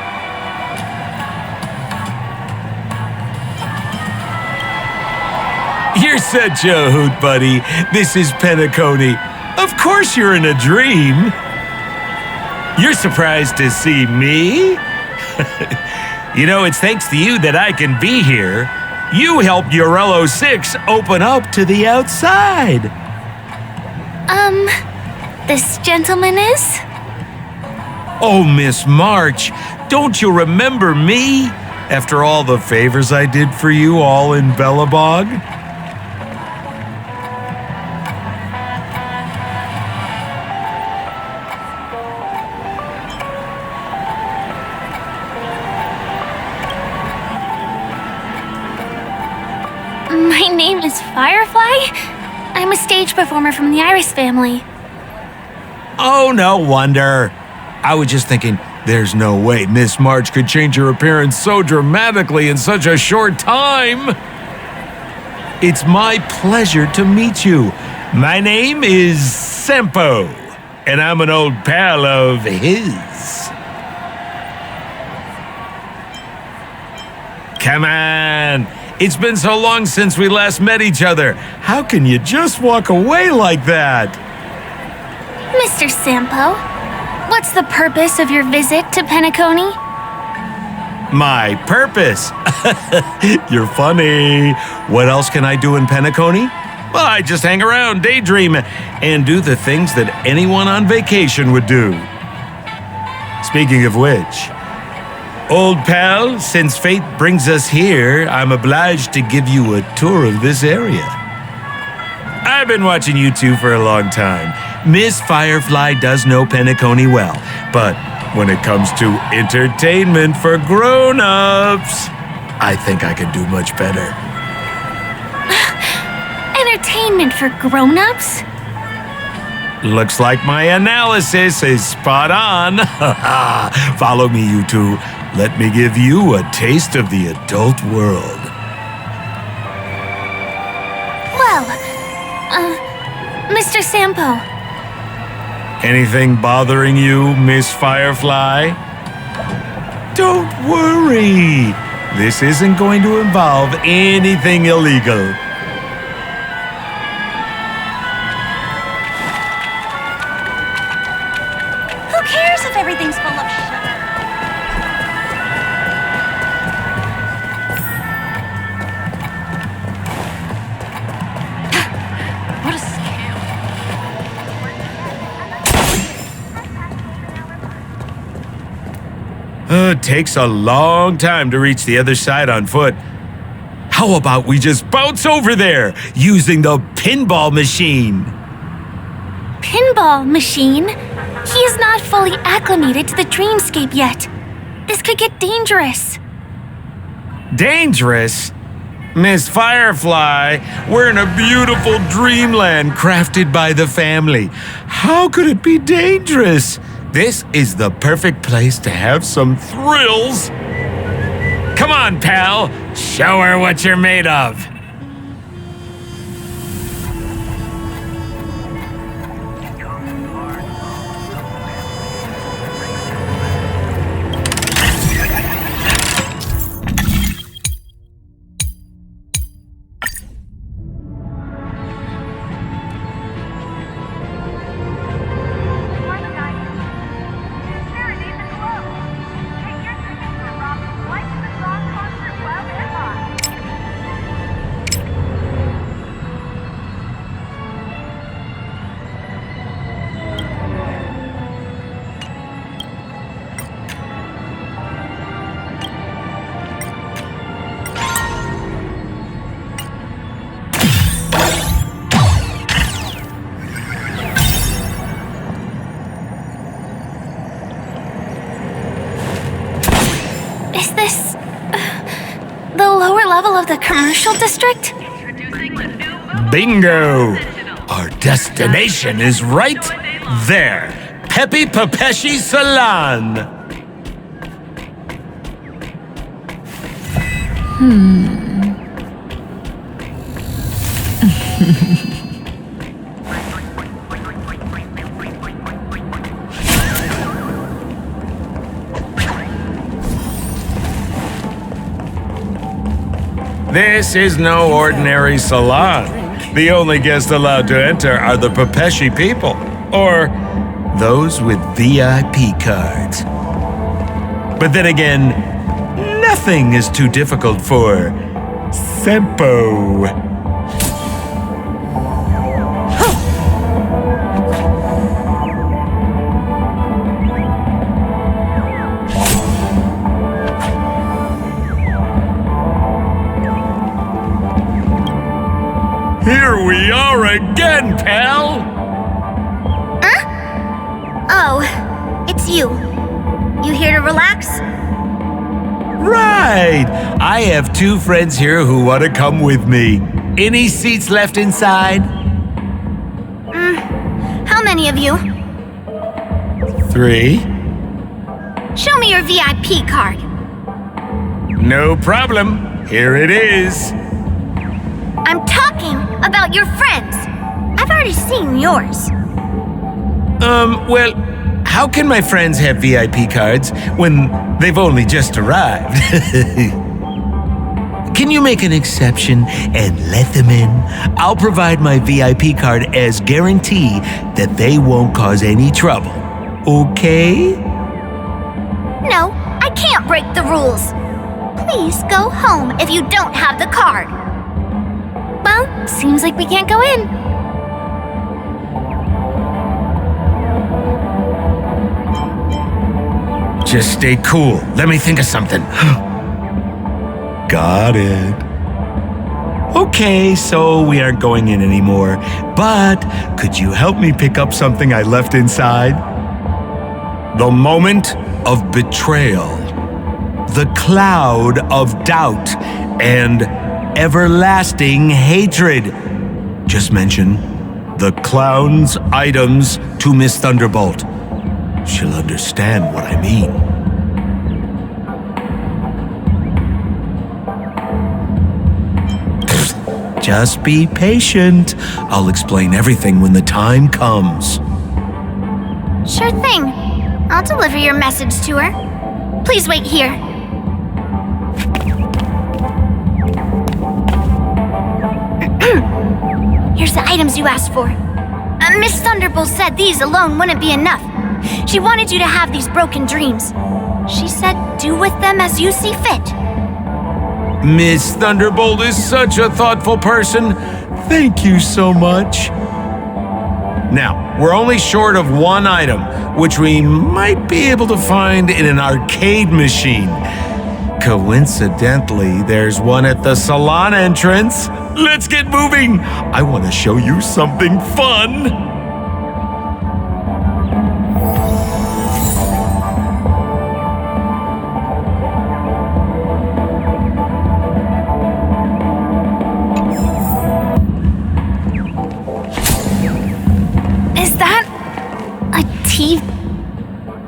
You're such a hoot, buddy. This is Penacony. Of course you're in a dream. You're surprised to see me? You know, it's thanks to you that I can be here. You helped Urello 6 open up to the outside. This gentleman is? Oh, Miss March, don't you remember me? After all the favors I did for you all in Bellabog? My name is Firefly. I'm a stage performer from the Iris family. Oh, no wonder. I was just thinking, there's no way Miss March could change her appearance so dramatically in such a short time. It's my pleasure to meet you. My name is Sempo, and I'm an old pal of his. Come on. It's been so long since we last met each other. How can you just walk away like that? Mr. Sampo, what's the purpose of your visit to Penacony? My purpose? You're funny. What else can I do in Penacony? Well, I just hang around, daydream, and do the things that anyone on vacation would do. Speaking of which, old pal, since fate brings us here, I'm obliged to give you a tour of this area. I've been watching you two for a long time. Miss Firefly does know Penacony well, but when it comes to entertainment for grown-ups, I think I could do much better. Entertainment for grown-ups? Looks like my analysis is spot on. Follow me, you two. Let me give you a taste of the adult world. Well, Mr. Sampo. Anything bothering you, Miss Firefly? Don't worry. This isn't going to involve anything illegal. Who cares if everything's full of sugar? What a scam. It takes a long time to reach the other side on foot. How about we just bounce over there using the pinball machine? Pinball machine? He is not fully acclimated to the dreamscape yet. This could get dangerous. Dangerous? Miss Firefly, we're in a beautiful dreamland crafted by the family. How could it be dangerous? This is the perfect place to have some thrills. Come on, pal. Show her what you're made of. Is this the lower level of the commercial district? Bingo! Our destination is right there. Peppy Papeshi Salon. This is no ordinary salon. The only guests allowed to enter are the Papeshi people, or those with VIP cards. But then again, nothing is too difficult for Sempo. Here we are again, pal! Huh? Oh, it's you. You here to relax? Right! I have two friends here who want to come with me. Any seats left inside? How many of you? 3. Show me your VIP card. No problem. Here it is. I'm talking about your friends. I've already seen yours. Well, how can my friends have VIP cards when they've only just arrived? Can you make an exception and let them in? I'll provide my VIP card as guarantee that they won't cause any trouble. Okay? No, I can't break the rules. Please go home if you don't have the card. Well, seems like we can't go in. Just stay cool. Let me think of something. Got it. Okay, so we aren't going in anymore. But could you help me pick up something I left inside? The moment of betrayal. The cloud of doubt and everlasting hatred. Just mention the clown's items to Miss Thunderbolt. She'll understand what I mean. Just be patient. I'll explain everything when the time comes. Sure thing. I'll deliver your message to her. Please wait here. Here's the items you asked for. Miss Thunderbolt said these alone wouldn't be enough. She wanted you to have these broken dreams. She said do with them as you see fit. Miss Thunderbolt is such a thoughtful person. Thank you so much. Now, we're only short of one item, which we might be able to find in an arcade machine. Coincidentally, there's one at the salon entrance. Let's get moving. I want to show you something fun.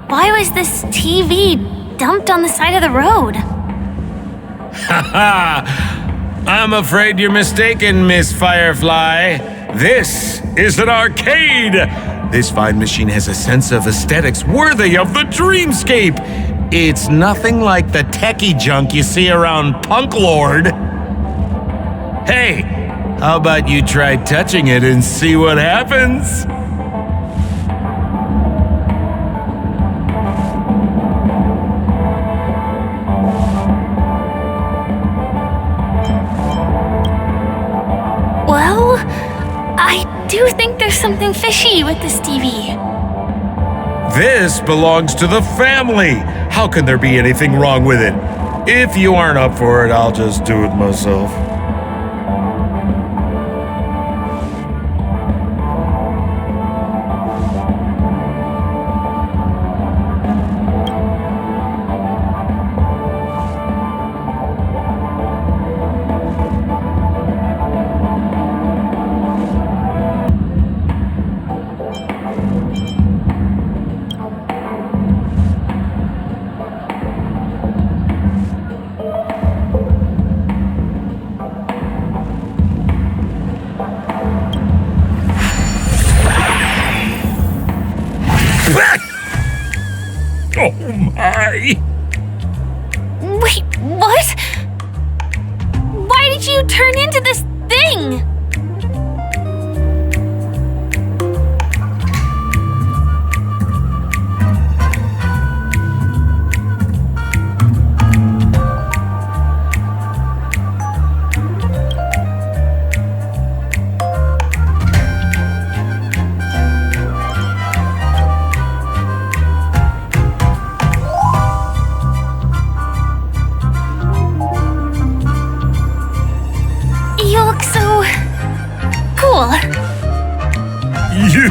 Why was this TV dumped on the side of the road? I'm afraid you're mistaken, Miss Firefly. This is an arcade. This fine machine has a sense of aesthetics worthy of the dreamscape. It's nothing like the techie junk you see around Punk Lord. Hey, how about you try touching it and see what happens? Well, I do think there's something fishy with this TV. This belongs to the family. How can there be anything wrong with it? If you aren't up for it, I'll just do it myself. Oh my! Wait, what? Why did you turn into this thing?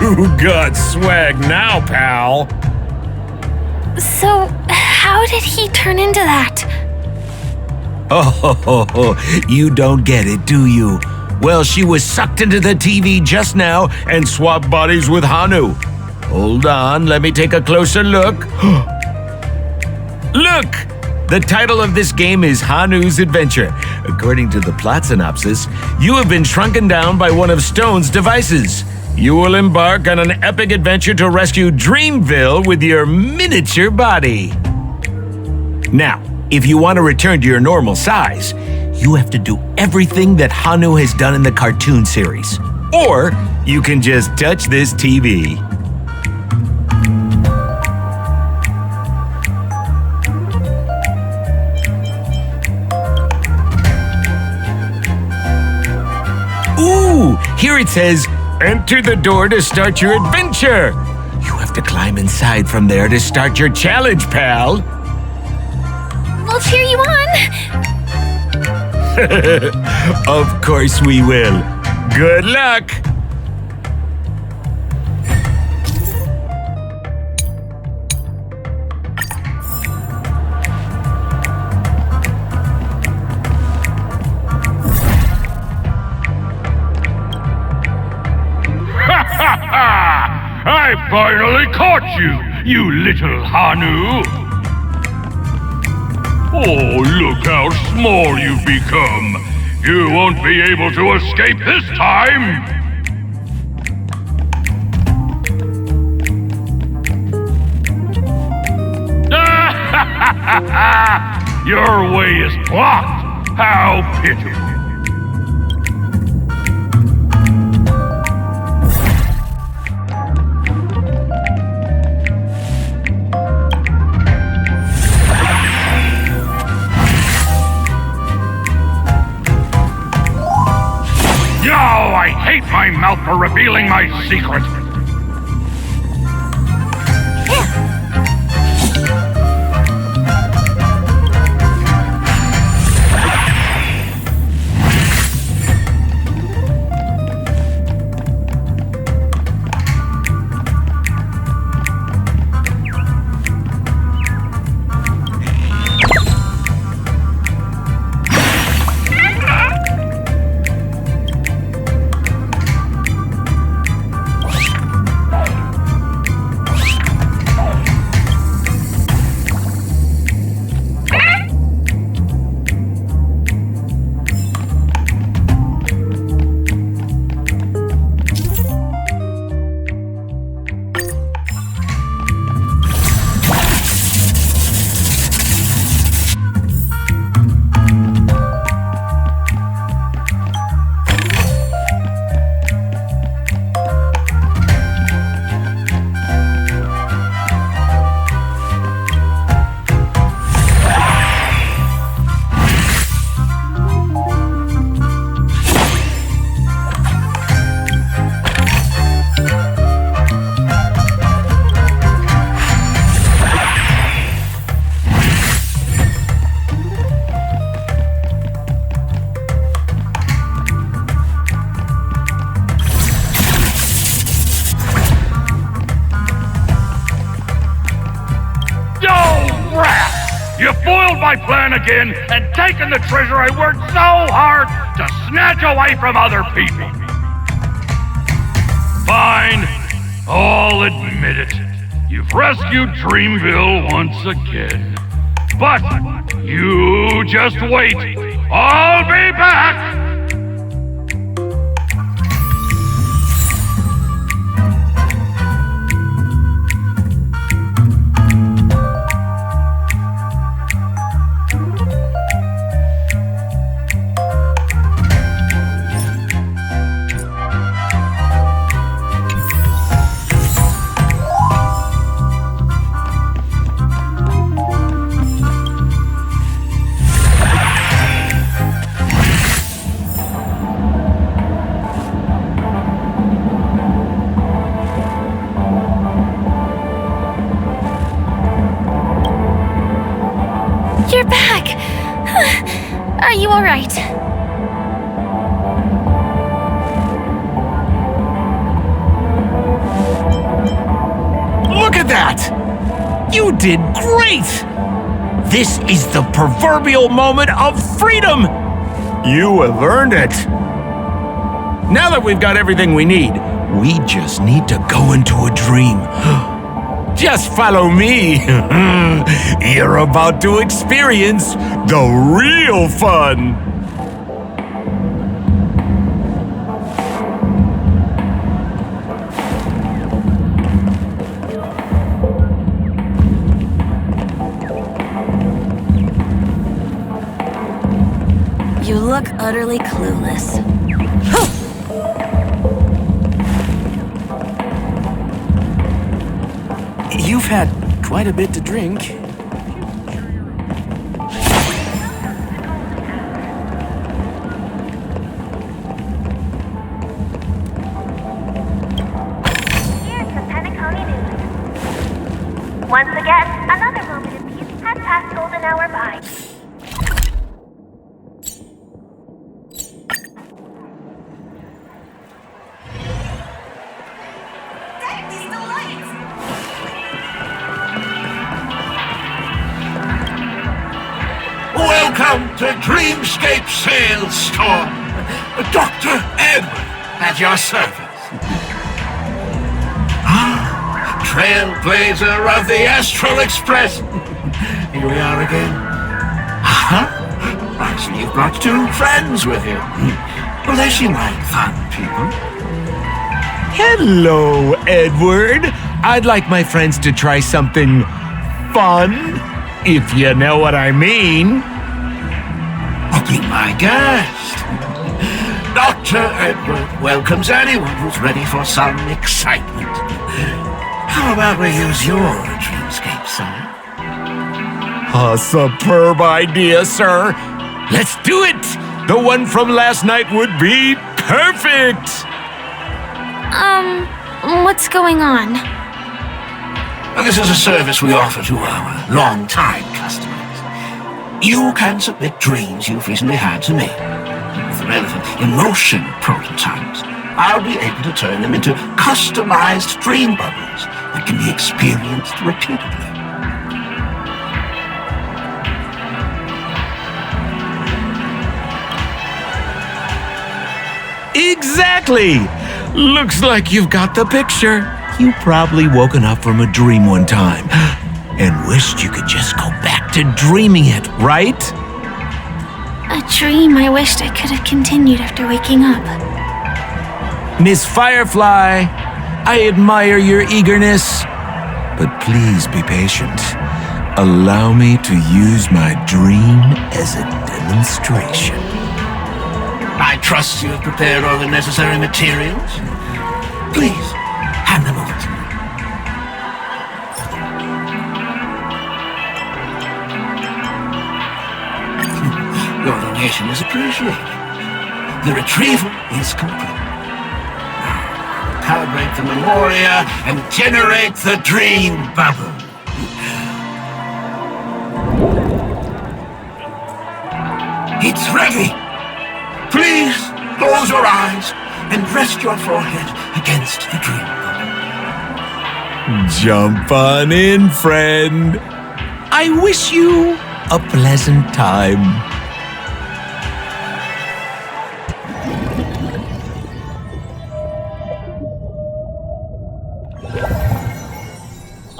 You got swag now, pal. So, how did he turn into that? Oh, you don't get it, do you? Well, she was sucked into the TV just now and swapped bodies with Hanu. Hold on, let me take a closer look. Look! The title of this game is Hanu's Adventure. According to the plot synopsis, you have been shrunken down by one of Stone's devices. You will embark on an epic adventure to rescue Dreamville with your miniature body. Now, if you want to return to your normal size, you have to do everything that Hanu has done in the cartoon series. Or you can just touch this TV. Ooh, here it says, enter the door to start your adventure. You have to climb inside from there to start your challenge, pal. We'll cheer you on. Of course we will. Good luck! I finally caught you, you little Hanu! Oh, look how small you've become! You won't be able to escape this time! Your way is blocked! How pitiful! I hate my mouth for revealing my secret. You foiled my plan again and taken the treasure I worked so hard to snatch away from other people. Fine, I'll admit it. You've rescued Dreamville once again. But you just wait. I'll be back! You're back! Are you alright? Look at that! You did great! This is the proverbial moment of freedom! You have earned it! Now that we've got everything we need, we just need to go into a dream. Just follow me. You're about to experience the real fun. You look utterly clueless. You've had quite a bit to drink. Once again, another moment of peace has passed golden hour by. Welcome to Dreamscape Sales Store. Dr. Edward at your service. Trailblazer of the Astral Express. Here we are again. I see you've brought 2 friends with you. Well, they seem like fun people. Hello, Edward. I'd like my friends to try something fun, if you know what I mean. Be my guest. Dr. Edward welcomes anyone who's ready for some excitement. How about we use your dreamscape, sir? A superb idea, sir. Let's do it. The one from last night would be perfect. What's going on? This is a service we offer to our long-time customers. You can submit dreams you've recently had to me. With relevant emotion prototypes, I'll be able to turn them into customized dream bubbles that can be experienced repeatedly. Exactly! Looks like you've got the picture. You probably woken up from a dream one time and wished you could just go back to dreaming it, right? A dream I wished I could have continued after waking up. Miss Firefly, I admire your eagerness, but please be patient. Allow me to use my dream as a demonstration. I trust you have prepared all the necessary materials. Please, hand them over to me. Your donation is appreciated. The retrieval is complete. Now, calibrate the memoria and generate the dream bubble. It's ready. Please close your eyes and rest your forehead against the dream bubble. Jump on in, friend. I wish you a pleasant time.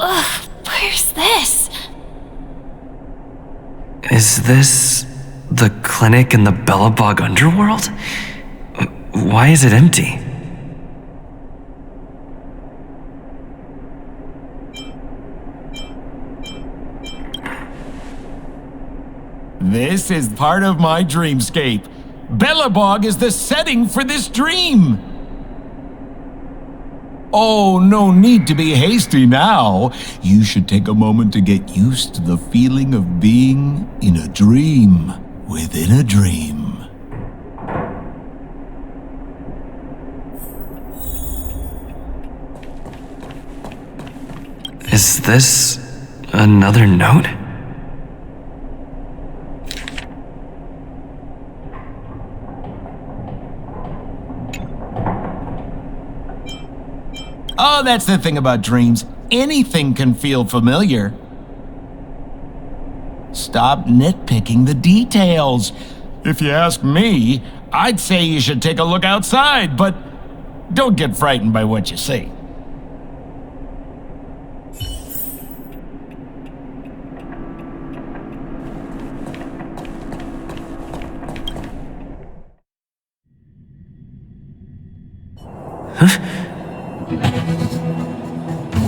Ugh, where's this? Is this the clinic in the Bellabog underworld? Why is it empty? This is part of my dreamscape. Bellabog is the setting for this dream. Oh, no need to be hasty now. You should take a moment to get used to the feeling of being in a dream within a dream. Is this another note? Oh, that's the thing about dreams. Anything can feel familiar. Stop nitpicking the details. If you ask me, I'd say you should take a look outside, but don't get frightened by what you see.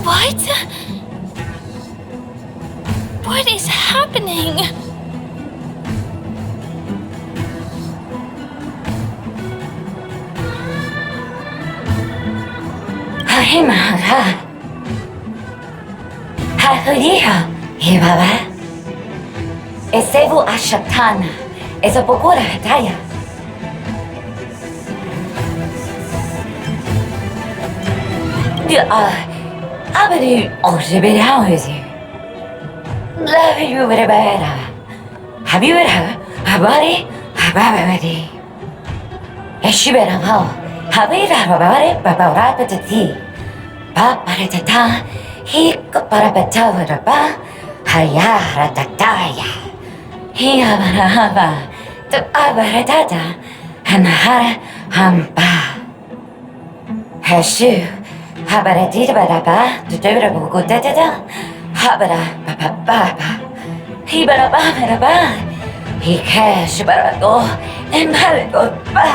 What? What is happening? Esevu Ashatana, Ezapokora Hataya. Abadu Oshibidazi. Love you with a better. Have you ever? Habari? Hababadi. Eshibera ho. Habira Babari, Babara Petati. Paparatata. He Parapatava, Hayara Tataya. Hiabara haba, to abara dada, hanahara hamba. Hashu, habara didababa, to durabu dada, habara baba baba. Hibara baba ba, hikash barago, and harago ba.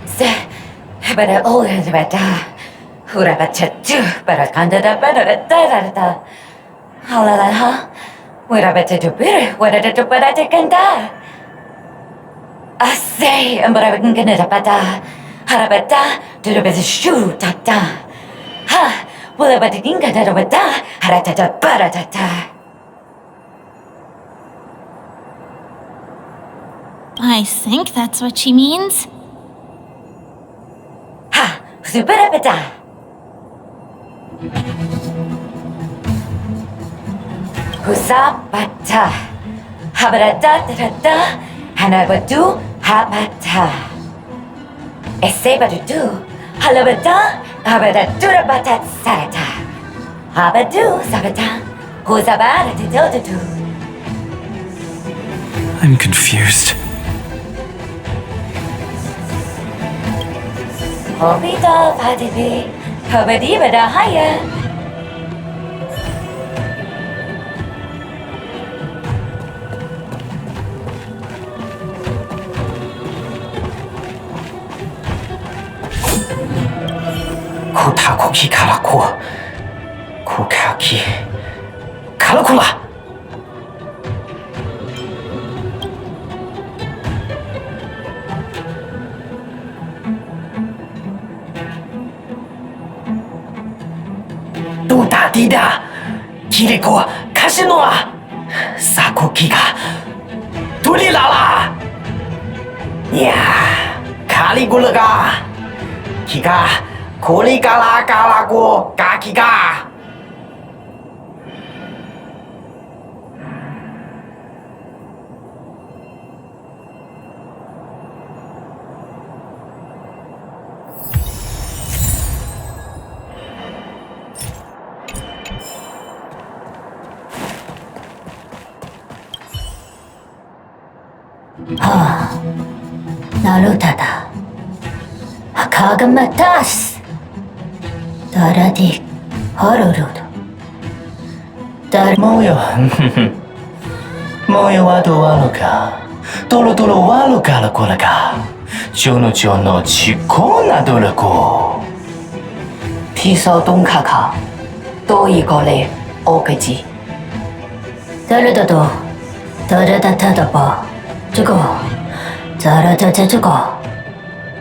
Se, habara ola bada, hurabata tu, barakanda da da. Halalaha. What I better do better? What I do better to kanda? I say, and but I can get it bata. Harabata, do the best shoot tata. Ha, well, I better get it bata. Haratata baratata. I think that's what she means. Ha, superabata. Husabata. Habarata da Hanabadu habata. Esebadu halabata habadura batat sarata. Habadu sabata. Husabara do. I'm confused. Hobita fatibi. Habadibada haya. 库塔库基卡拉库，库卡基卡拉库拉。杜达迪达，基里库卡西诺啊，萨库基卡，杜里拉拉，呀，卡里古勒嘎，基卡。 库里嘎拉嘎拉古嘎基嘎，啊，那鲁达达，卡格马达斯。 Daradi Harurudo. Moyo. Moyo wado waluka. Tolo tolo waluka la kolaka. Jono jono chikona dolako. Piso don kaka. Doi gole okaji. Darado. Darada tadaba. Jugo. Darada jugo.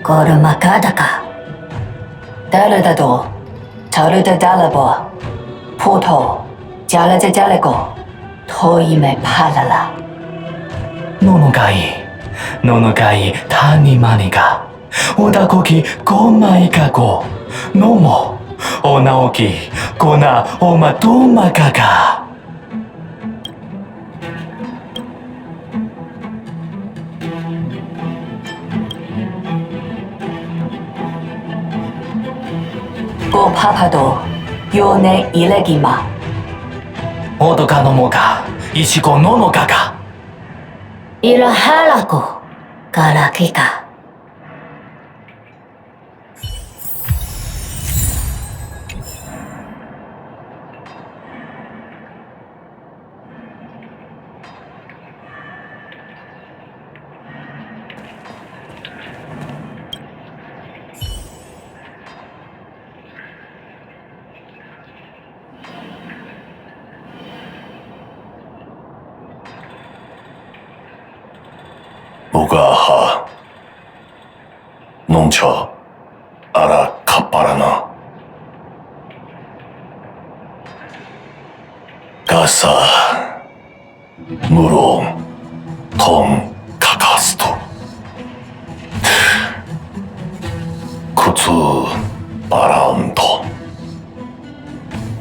Gorumakadaka. Darado. 자르다 달라보 포토 잘라자 잘라고 토이메 팔라라 노노가이 타니마니가 오다고기 고마이가고 노모 오나오기 고나 오마 도마가가 고 파파도 요네 이레기마 오도가 노모가 이시고 노노가가 이라하라고 가라기가 Ugaha Noncha Ara Kaparana Gasa Muro Tom Kakasto Kutsu Baranto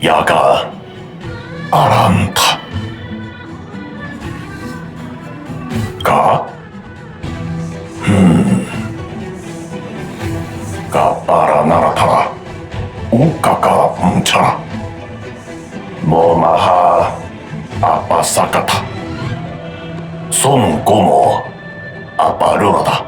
Yaga Aranta Ga Kapara naratara, ukaka mchara, momaha apasakata. Son como aparurada.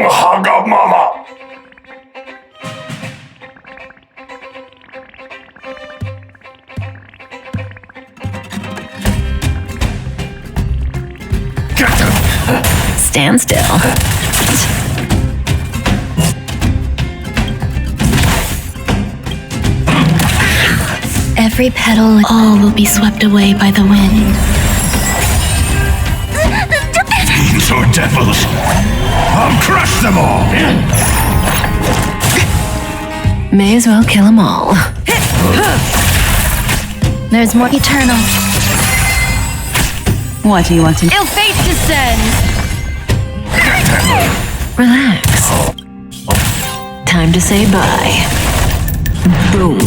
Hagamama. Stand still. Every petal, all will be swept away by the wind. These are devils. I'll crush them all. May as well kill them all. There's more eternal. What do you want to know? Ill fate descends! Relax. Time to say bye. Boom.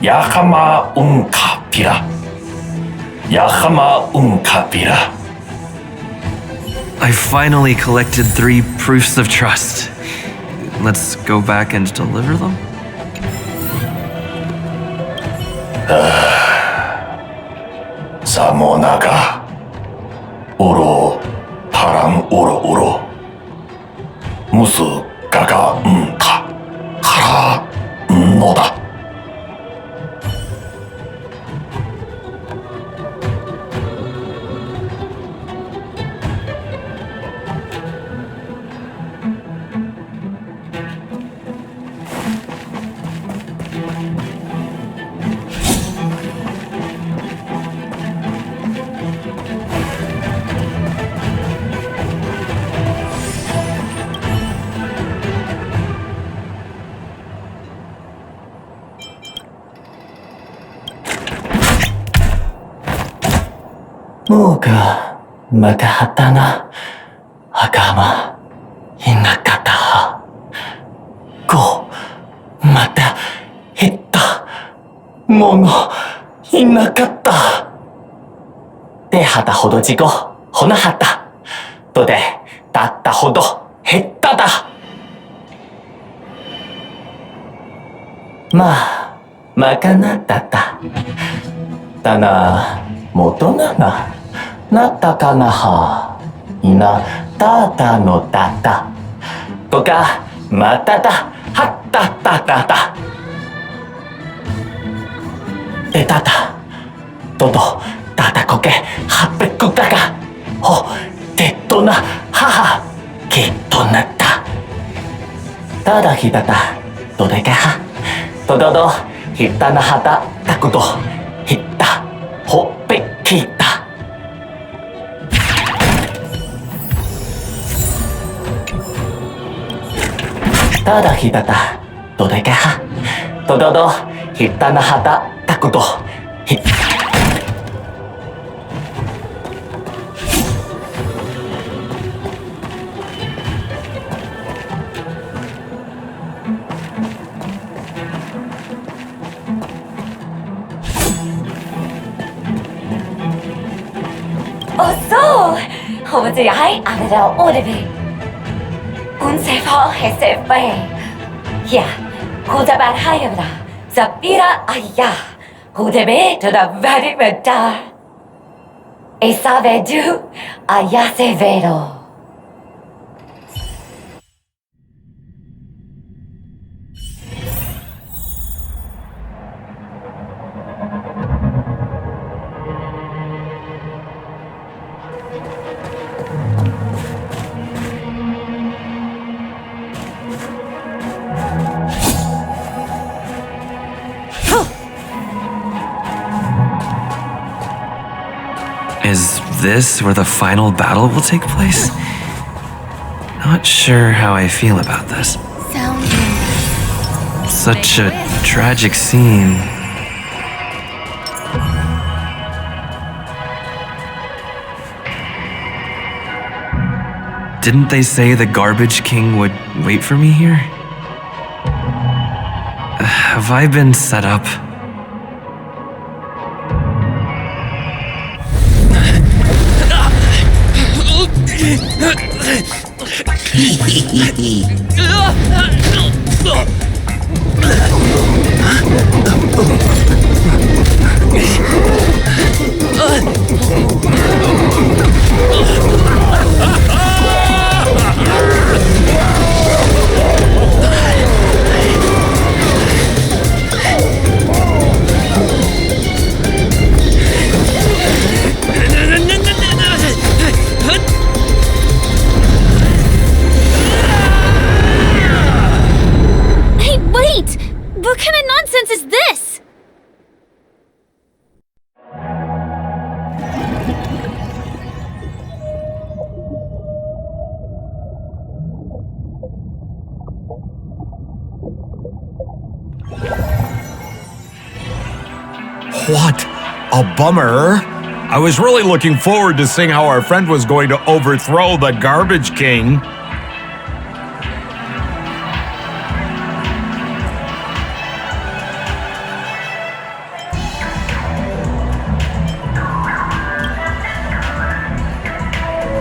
Yakama unkapira. Yakama unkapira. I finally collected 3 proofs of trust. Let's go back and deliver them? Samonaga. Uro. Parang uro uro. Musu gaga unka. Kara noda. Moga matahatana agama hinakata. Go mata hitta mono hinakata. De hata hodo jigo honahata. To de tatta hodo hetta da. Ma makanata ta. Tana Motona na nataka na ha ina tata no tata toka matata hatta tata de tata todo tata koke hapeku kaka ho tetto na haha kitto natta tada hitata dodeka ha tododo hitta na hata takudo hitta ho kita. Tada hitata, dodeka ha, tododo, hitana hata, takudo, hit. Oh, so! Hobutsu ya hai, abera o orebi. Un sefa hesefe. Ya, Kudaban Hayabra, Zabira Aya, Kudebe to the very better. Esavedu Ayasevero. Is this where the final battle will take place? Not sure how I feel about this. Such a tragic scene. Didn't they say the Garbage King would wait for me here? Have I been set up? Hey, wait! What kind of nonsense is this? What a bummer. I was really looking forward to seeing how our friend was going to overthrow the Garbage King.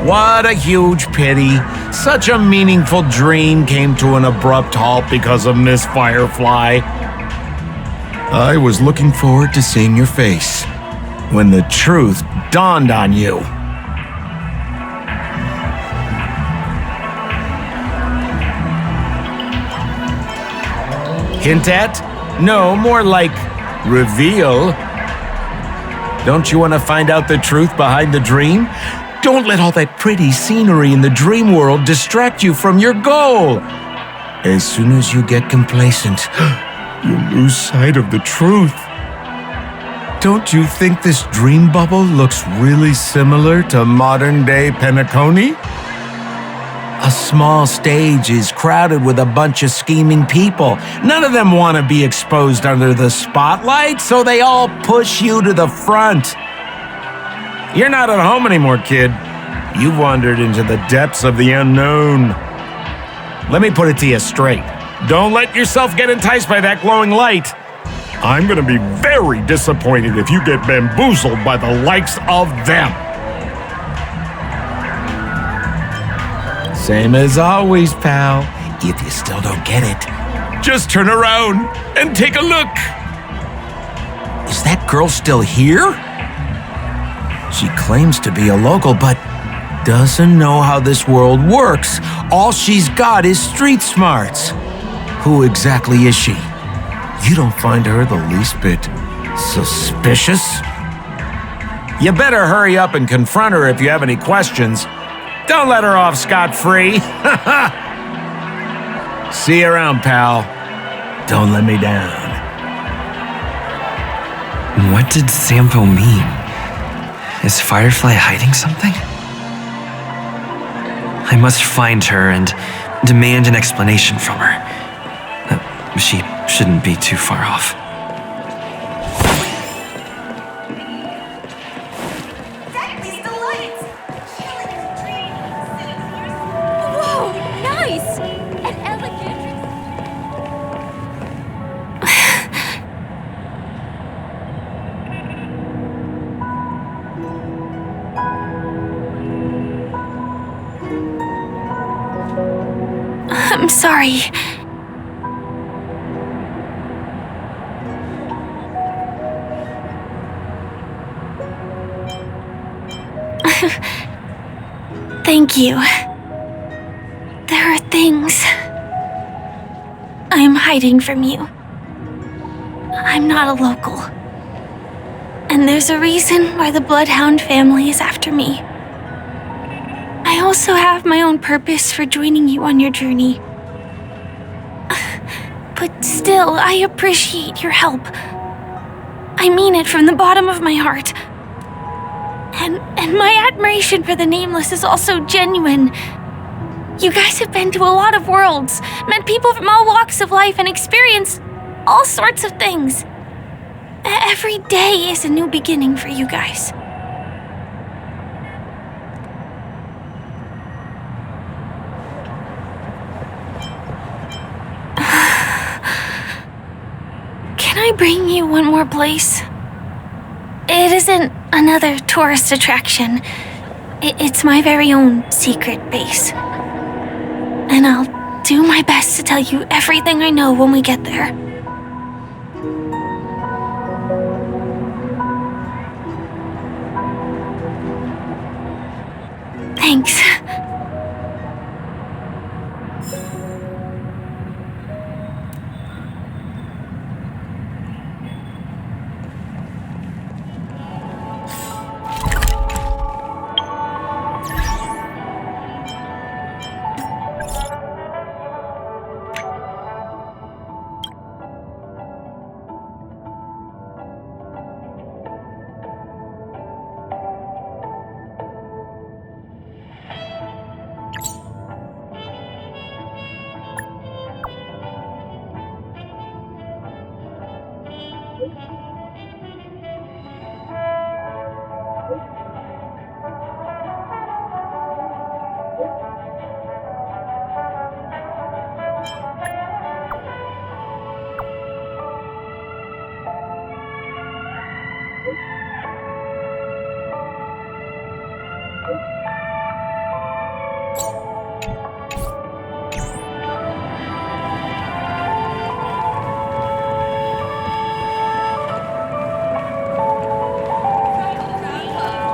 What a huge pity. Such a meaningful dream came to an abrupt halt because of Miss Firefly. I was looking forward to seeing your face when the truth dawned on you. Hint at? No, more like reveal. Don't you want to find out the truth behind the dream? Don't let all that pretty scenery in the dream world distract you from your goal. As soon as you get complacent, you lose sight of the truth. Don't you think this dream bubble looks really similar to modern-day Penacony? A small stage is crowded with a bunch of scheming people. None of them want to be exposed under the spotlight, so they all push you to the front. You're not at home anymore, kid. You've wandered into the depths of the unknown. Let me put it to you straight. Don't let yourself get enticed by that glowing light. I'm gonna be very disappointed if you get bamboozled by the likes of them. Same as always, pal. If you still don't get it, just turn around and take a look. Is that girl still here? She claims to be a local, but doesn't know how this world works. All she's got is street smarts. Who exactly is she? You don't find her the least bit suspicious? You better hurry up and confront her if you have any questions. Don't let her off scot-free. See you around, pal. Don't let me down. What did Sampo mean? Is Firefly hiding something? I must find her and demand an explanation from her. She shouldn't be too far off. Whoa, nice! An elegant. I'm sorry. Thank you. There are things I'm hiding from you. I'm not a local. And there's a reason why the Bloodhound family is after me. I also have my own purpose for joining you on your journey. But still, I appreciate your help. I mean it from the bottom of my heart. And my admiration for the Nameless is also genuine. You guys have been to a lot of worlds, met people from all walks of life, and experienced all sorts of things. Every day is a new beginning for you guys. Can I bring you one more place? It isn't another tourist attraction. It's my very own secret base. And I'll do my best to tell you everything I know when we get there. Thanks.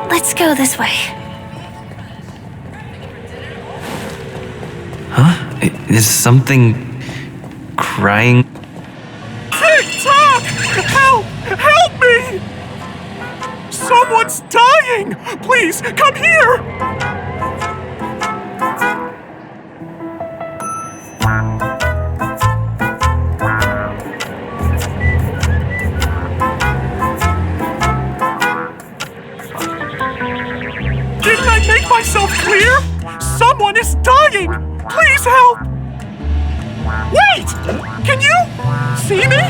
Let's go this way. Huh? Is something crying? TikTok! Help! Help me! Someone's dying! Please, come here! Didn't I make myself clear? Someone is dying! Please help! Wait! Can you see me?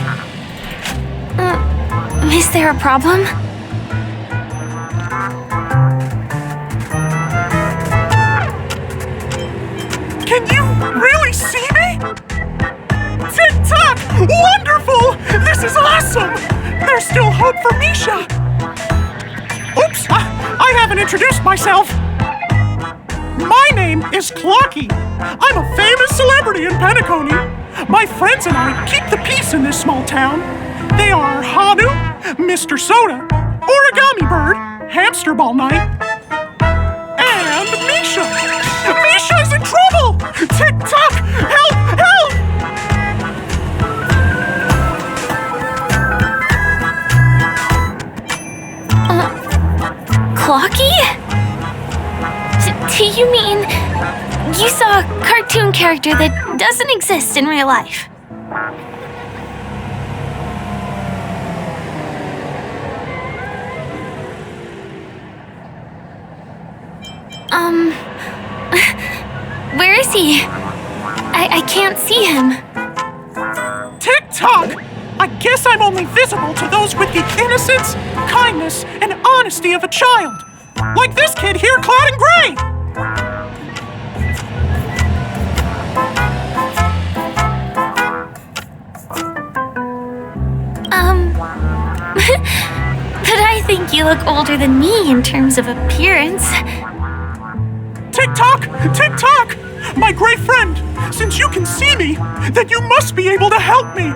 Is there a problem? Can you really see me? TikTok! Wonderful! This is awesome! There's still hope for Misha! Oops! I haven't introduced myself! My name is Clocky. I'm a famous celebrity in Penacony. My friends and I keep the peace in this small town. They are Hanu, Mr. Soda, Origami Bird, Hamster Ball Night, and Misha. Misha's in trouble! TikTok! Help! Help! Clocky? Do you mean you saw a cartoon character that doesn't exist in real life? Where is he? I can't see him. TikTok! I guess I'm only visible to those with the innocence, kindness, and honesty of a child. Like this kid here clad in gray. But I think you look older than me in terms of appearance. TikTok! TikTok! My gray friend, since you can see me, then you must be able to help me.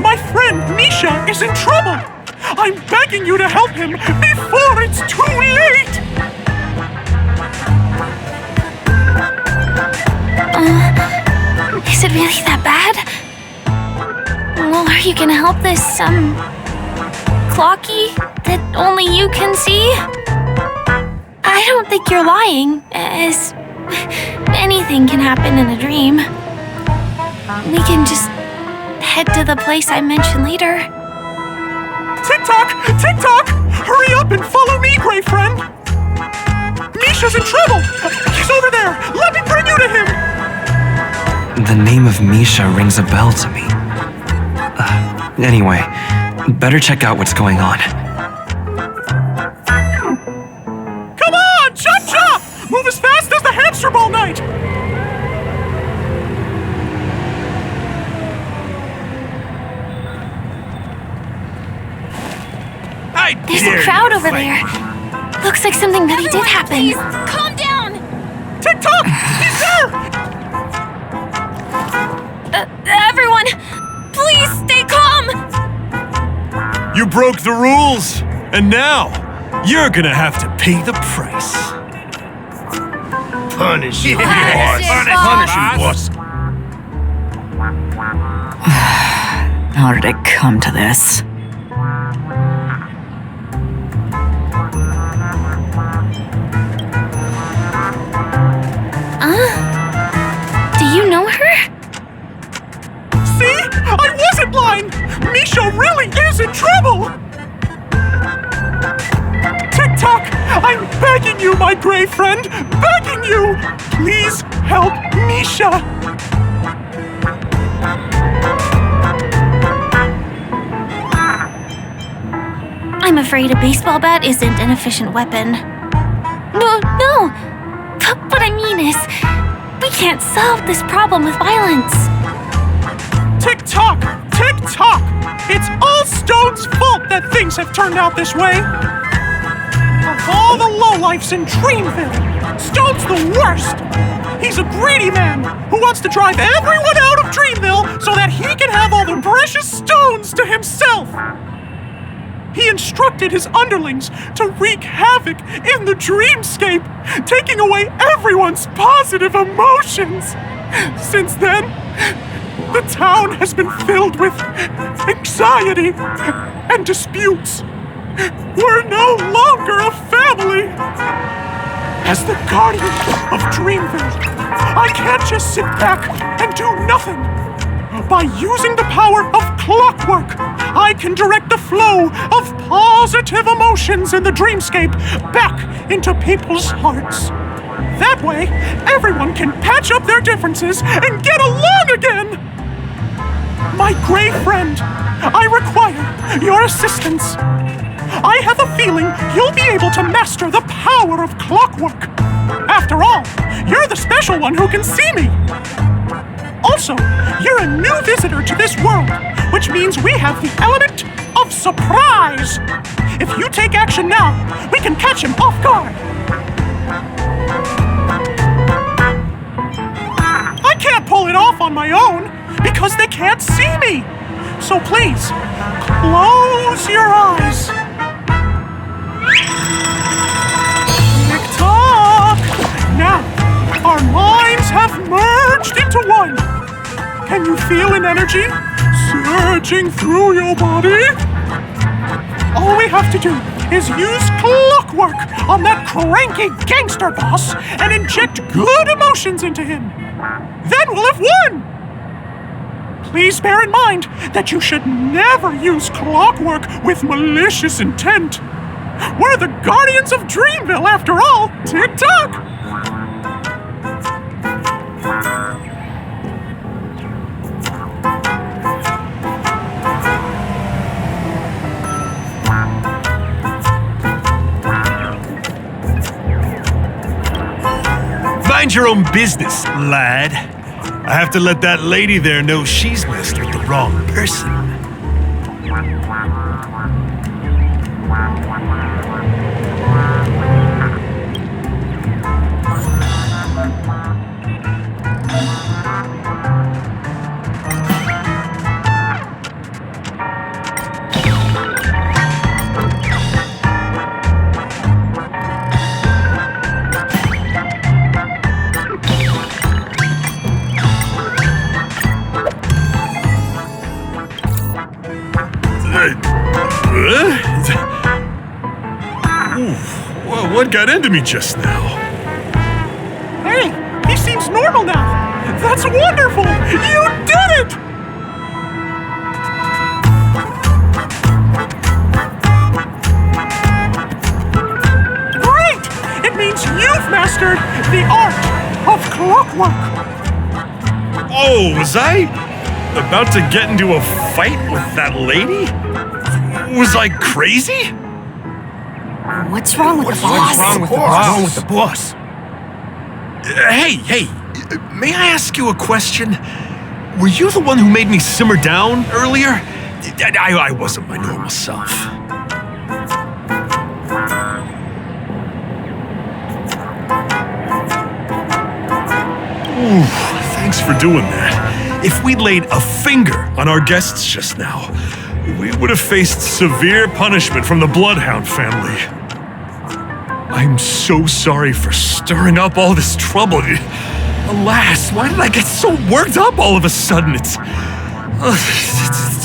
My friend Misha is in trouble. I'm begging you to help him before it's too late. Is it really that bad? Well, are you gonna help this, Clocky that only you can see? I don't think you're lying, as anything can happen in a dream. We can just head to the place I mentioned later. Tick-tock! Tick-tock! Hurry up and follow me, gray friend! Misha's in trouble! He's over there! Let me bring you to him! The name of Misha rings a bell to me. Anyway, better check out what's going on. Come on! Chop chop! Move as fast as the hamster ball night! There's a crowd over there. Looks like something really did happen. Please, calm down! Tick-tock! He's there! Everyone, please stay calm! You broke the rules, and now you're gonna have to pay the price. Punish you, boss. Punish you, boss. How did it come to this? Do you know her? See? I wasn't lying! Misha really is in trouble! Tick-tock! I'm begging you, my gray friend! Begging you! Please help Misha! I'm afraid a baseball bat isn't an efficient weapon. No. What I mean is, we can't solve this problem with violence. Tick-tock! Tick-tock! It's all Stone's fault that things have turned out this way! Of all the lowlifes in Dreamville, Stone's the worst! He's a greedy man who wants to drive everyone out of Dreamville so that he can have all the precious stones to himself! He instructed his underlings to wreak havoc in the dreamscape, taking away everyone's positive emotions. Since then, the town has been filled with anxiety and disputes. We're no longer a family. As the guardian of Dreamville, I can't just sit back and do nothing. By using the power of clockwork, I can direct the flow of positive emotions in the dreamscape back into people's hearts. That way, everyone can patch up their differences and get along again! My gray friend, I require your assistance. I have a feeling you'll be able to master the power of clockwork. After all, you're the special one who can see me. Also, you're a new visitor to this world, which means we have the element of surprise. If you take action now, we can catch him off guard. I can't pull it off on my own because they can't see me. So please, close your eyes. Tick-tock! Now, our minds have merged into one. Can you feel an energy surging through your body? All we have to do is use clockwork on that cranky gangster boss and inject good emotions into him. Then we'll have won! Please bear in mind that you should never use clockwork with malicious intent. We're the guardians of Dreamville after all, Tick-tock! Mind your own business, lad. I have to let that lady there know she's messed with the wrong person. What got into me just now? Hey, he seems normal now. That's wonderful! You did it! Great! It means you've mastered the art of clockwork. Oh, was I about to get into a fight with that lady? Was I crazy? What's wrong with the boss? What's wrong with the boss? Hey, may I ask you a question? Were you the one who made me simmer down earlier? I wasn't my normal self. Ooh, thanks for doing that. If we'd laid a finger on our guests just now, we would have faced severe punishment from the Bloodhound family. I'm so sorry for stirring up all this trouble. Alas, why did I get so worked up all of a sudden? It's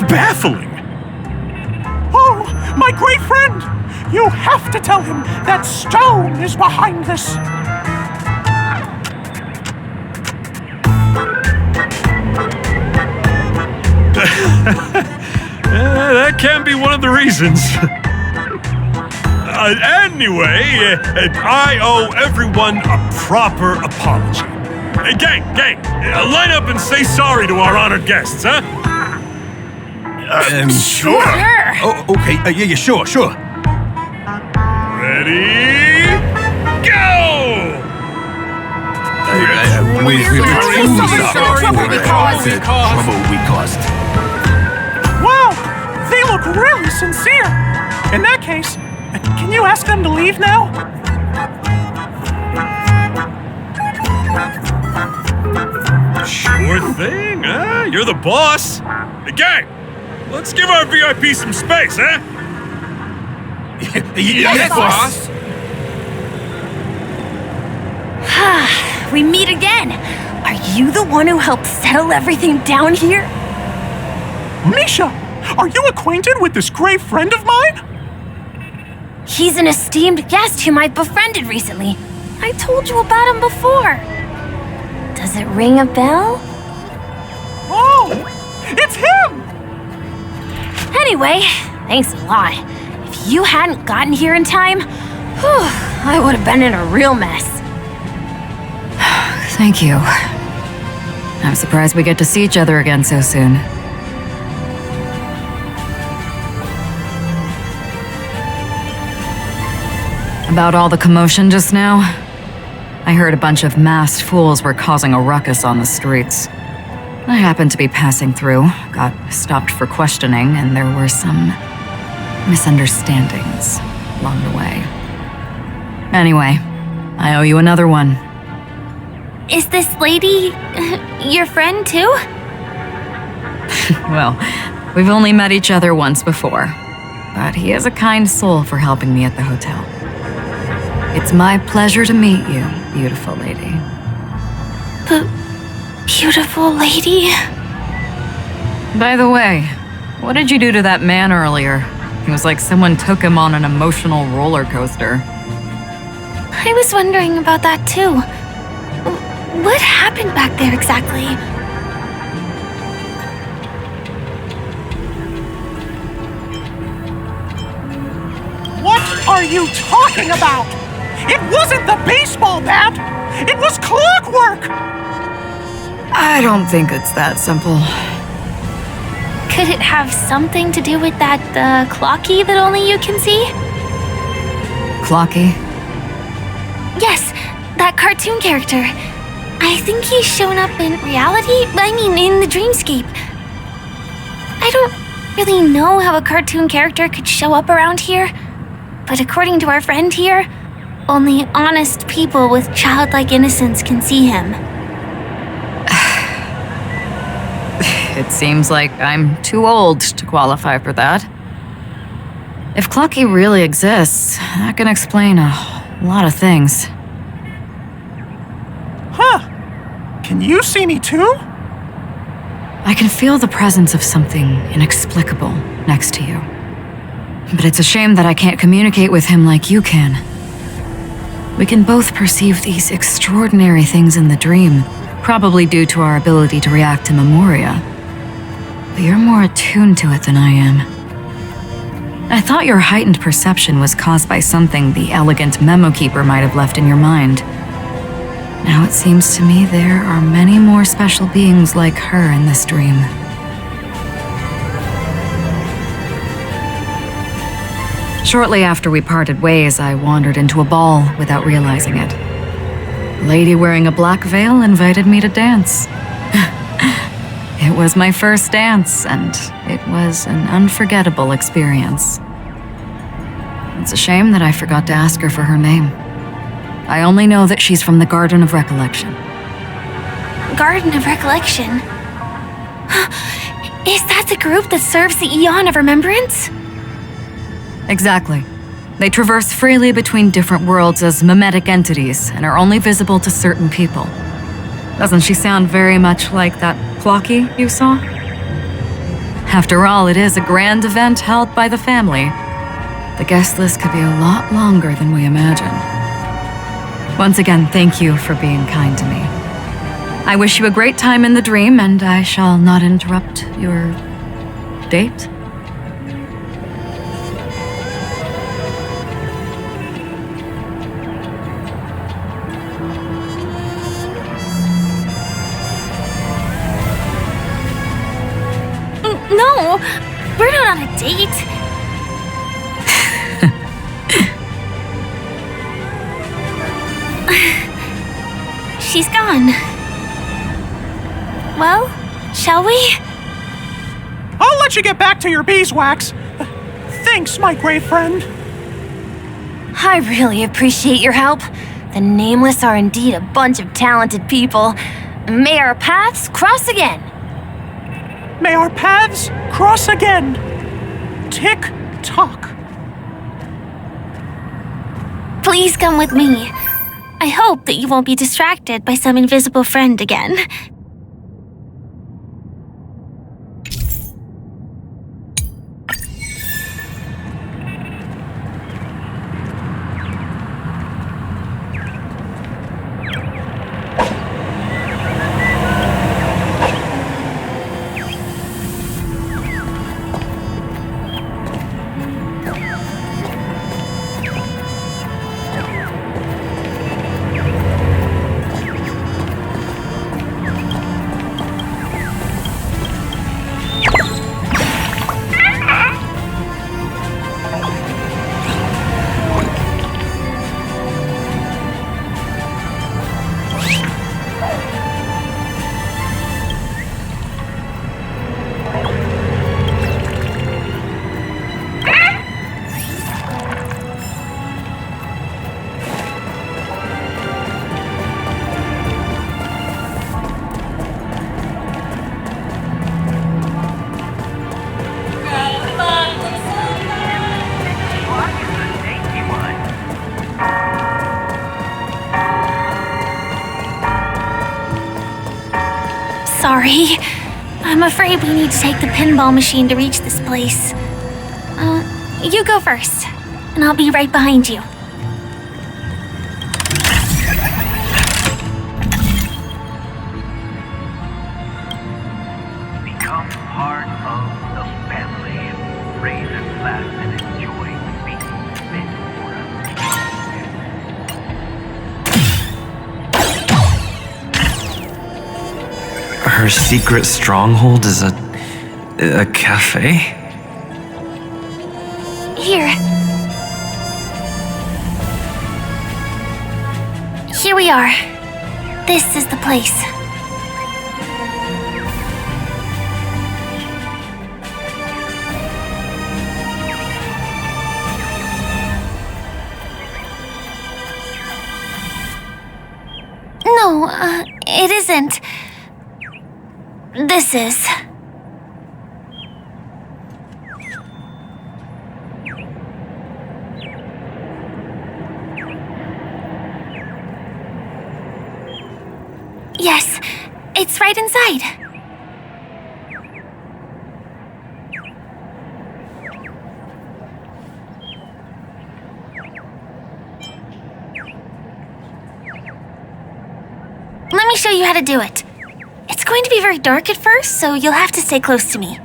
baffling. Oh, my great friend! You have to tell him that Stone is behind this. That can be one of the reasons. Anyway, I owe everyone a proper apology. Gang, line up and say sorry to our honored guests, huh? Sure. Oh, okay. Yeah, sure. Ready? Go! Trouble we caused. Wow, they look really sincere. In that case, can you ask them to leave now? Sure thing, huh? You're the boss. Hey, gang, let's give our VIP some space, huh? Yes, boss. We meet again. Are you the one who helped settle everything down here? Misha, are you acquainted with this great friend of mine? He's an esteemed guest whom I befriended recently. I told you about him before. Does it ring a bell? Oh, it's him! Anyway, thanks a lot. If you hadn't gotten here in time, I would have been in a real mess. Thank you. I'm surprised we get to see each other again so soon. About all the commotion just now? I heard a bunch of masked fools were causing a ruckus on the streets. I happened to be passing through, got stopped for questioning, and there were some misunderstandings along the way. Anyway, I owe you another one. Is this lady your friend too? Well, we've only met each other once before, but he is a kind soul for helping me at the hotel. It's my pleasure to meet you, beautiful lady. Beautiful lady? By the way, what did you do to that man earlier? It was like someone took him on an emotional roller coaster. I was wondering about that too. What happened back there exactly? What are you talking about? It wasn't the baseball bat! It was clockwork! I don't think it's that simple. Could it have something to do with that clocky that only you can see? Clocky? Yes, that cartoon character. I think he's shown up in reality. I mean, in the dreamscape. I don't really know how a cartoon character could show up around here, but according to our friend here, only honest people with childlike innocence can see him. It seems like I'm too old to qualify for that. If Clocky really exists, that can explain a lot of things. Huh. Can you see me too? I can feel the presence of something inexplicable next to you. But it's a shame that I can't communicate with him like you can. We can both perceive these extraordinary things in the dream, probably due to our ability to react to memoria. But you're more attuned to it than I am. I thought your heightened perception was caused by something the elegant memo keeper might have left in your mind. Now it seems to me there are many more special beings like her in this dream. Shortly after we parted ways, I wandered into a ball without realizing it. A lady wearing a black veil invited me to dance. It was my first dance, and it was an unforgettable experience. It's a shame that I forgot to ask her for her name. I only know that she's from the Garden of Recollection. Garden of Recollection? Is that the group that serves the Eon of Remembrance? Exactly. They traverse freely between different worlds as mimetic entities and are only visible to certain people. Doesn't she sound very much like that Clocky you saw? After all, it is a grand event held by the family. The guest list could be a lot longer than we imagined. Once again, thank you for being kind to me. I wish you a great time in the dream, and I shall not interrupt your date. No, we're not on a date. She's gone. Well, shall we? I'll let you get back to your beeswax. Thanks, my gray friend. I really appreciate your help. The Nameless are indeed a bunch of talented people. May our paths cross again. May our paths cross again. Tick-tock. Please come with me. I hope that you won't be distracted by some invisible friend again. Sorry. I'm afraid we need to take the pinball machine to reach this place. You go first, and I'll be right behind you. Become part of the family. Raise and laugh and enjoy being Her secret stronghold is a cafe? Here. Here we are. This is the place. No, it isn't. This is. Yes, it's right inside. show you how to do it. It's going to be very dark at first, so you'll have to stay close to me.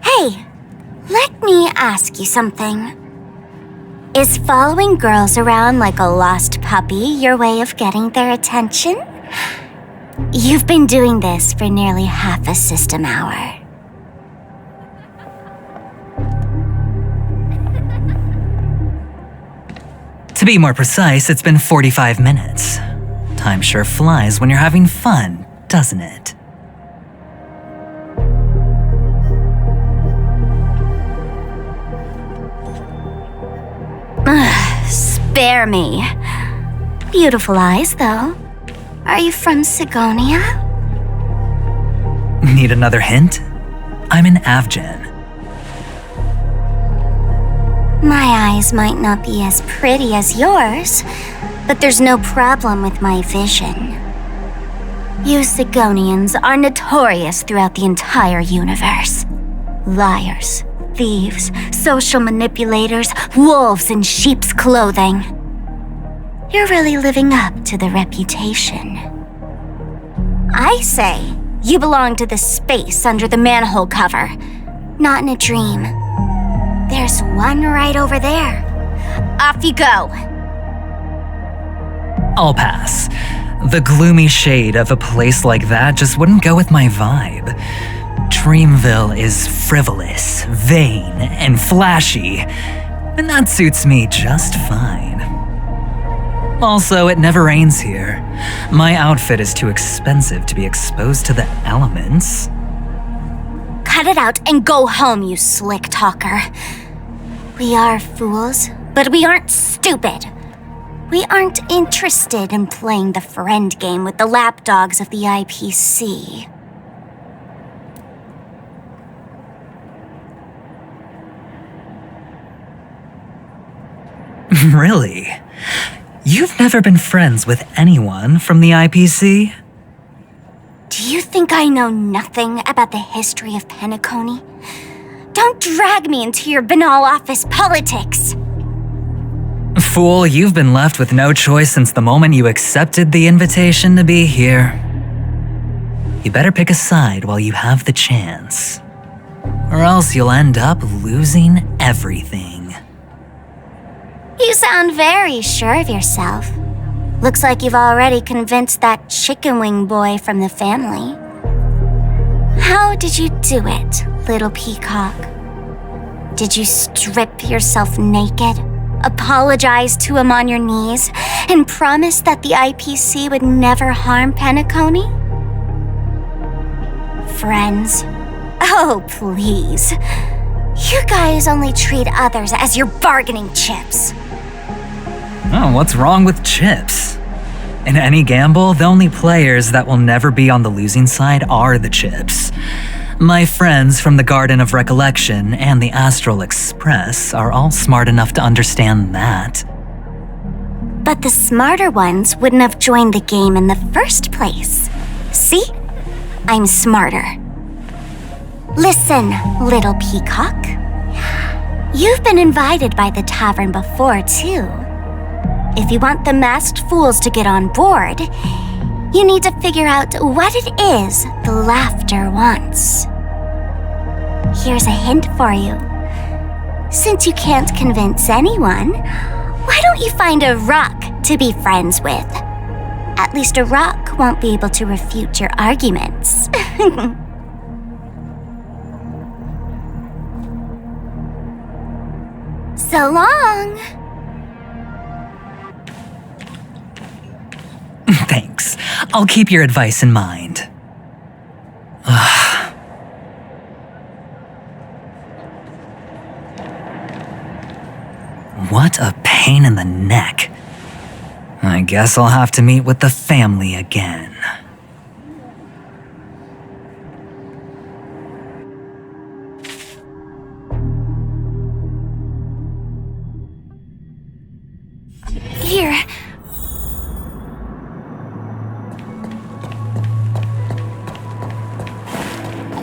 Hey, let me ask you something. Is following girls around like a lost puppy your way of getting their attention? You've been doing this for nearly half a system hour. To be more precise, it's been 45 minutes. Time sure flies when you're having fun, doesn't it? Spare me. Beautiful eyes, though. Are you from Sigonia? Need another hint? I'm an Avgen. My eyes might not be as pretty as yours, but there's no problem with my vision. You Sigonians are notorious throughout the entire universe. Liars, thieves, social manipulators, wolves in sheep's clothing. You're really living up to the reputation. I say you belong to the space under the manhole cover, not in a dream. There's one right over there. Off you go. I'll pass. The gloomy shade of a place like that just wouldn't go with my vibe. Dreamville is frivolous, vain, and flashy, and that suits me just fine. Also, it never rains here. My outfit is too expensive to be exposed to the elements. Cut it out and go home, you slick talker. We are fools, but we aren't stupid. We aren't interested in playing the friend game with the lapdogs of the IPC. Really? You've never been friends with anyone from the IPC? Do you think I know nothing about the history of Penacony? Don't drag me into your banal office politics! Fool, you've been left with no choice since the moment you accepted the invitation to be here. You better pick a side while you have the chance, or else you'll end up losing everything. You sound very sure of yourself. Looks like you've already convinced that chicken wing boy from the family. How did you do it, little peacock? Did you strip yourself naked, apologize to him on your knees, and promise that the IPC would never harm Penacony? Friends? Oh, please. You guys only treat others as your bargaining chips. Oh, what's wrong with chips? In any gamble, the only players that will never be on the losing side are the chips. My friends from the Garden of Recollection and the Astral Express are all smart enough to understand that. But the smarter ones wouldn't have joined the game in the first place. See? I'm smarter. Listen, little peacock. You've been invited by the tavern before, too. If you want the masked fools to get on board, you need to figure out what it is the laughter wants. Here's a hint for you. Since you can't convince anyone, why don't you find a rock to be friends with? At least a rock won't be able to refute your arguments. So long! Thanks. I'll keep your advice in mind. What a pain in the neck. I guess I'll have to meet with the family again. Here.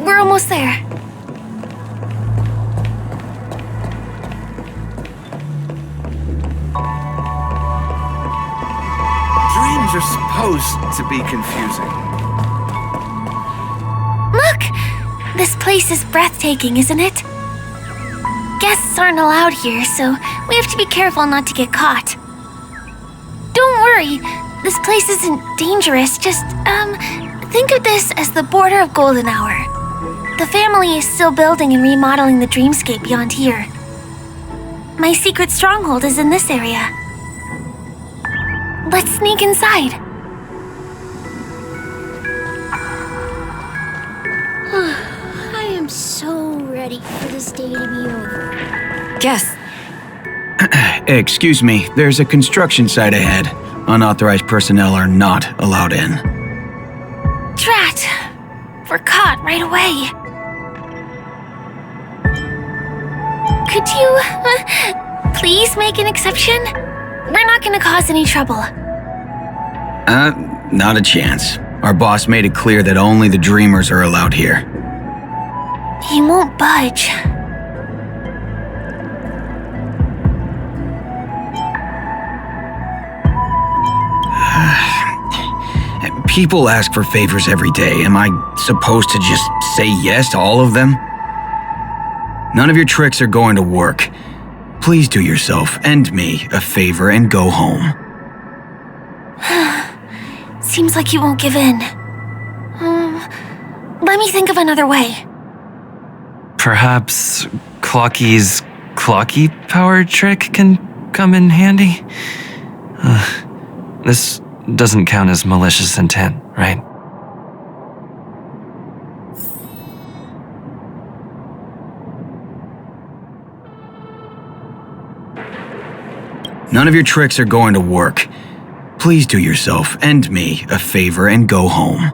We're almost there. supposed to be confusing. Look! This place is breathtaking, isn't it? Guests aren't allowed here, so we have to be careful not to get caught. Don't worry, this place isn't dangerous, just, think of this as the border of Golden Hour. The family is still building and remodeling the dreamscape beyond here. My secret stronghold is in this area. Let's sneak inside. I am so ready for this day to be over. Guess. Excuse me, there's a construction site ahead. Unauthorized personnel are not allowed in. Drat! We're caught right away. Could you, please make an exception? We're not gonna cause any trouble. Not a chance. Our boss made it clear that only the dreamers are allowed here. He won't budge. People ask for favors every day. Am I supposed to just say yes to all of them? None of your tricks are going to work. Please do yourself and me a favor and go home. Seems like you won't give in. Let me think of another way. Perhaps Clocky's Clocky power trick can come in handy? This doesn't count as malicious intent, right? None of your tricks are going to work. Please do yourself and me a favor and go home.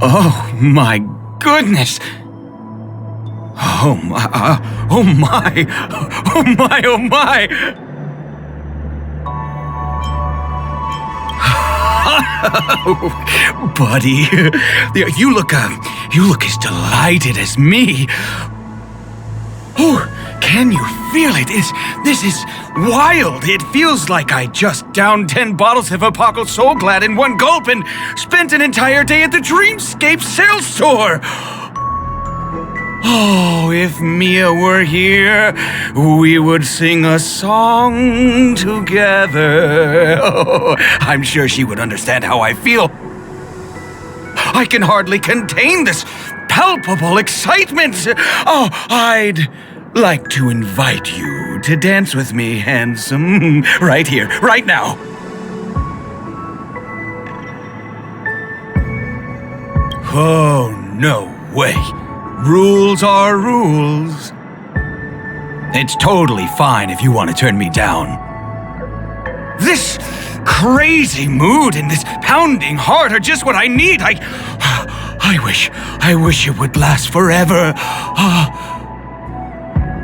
Oh my goodness! Oh my, oh my, oh my, oh my! Buddy, you look as delighted as me. Oh, can you feel it? This is wild. It feels like I just downed 10 bottles of Apocalypse Soul Glad in one gulp and spent an entire day at the Dreamscape sales store. Oh, if Mia were here, we would sing a song together. Oh, I'm sure she would understand how I feel. I can hardly contain this palpable excitement. Oh, I'd like to invite you to dance with me, handsome. Right here, right now. Oh, no way. Rules are rules. It's totally fine if you want to turn me down. This crazy mood and this pounding heart are just what I need. I wish it would last forever.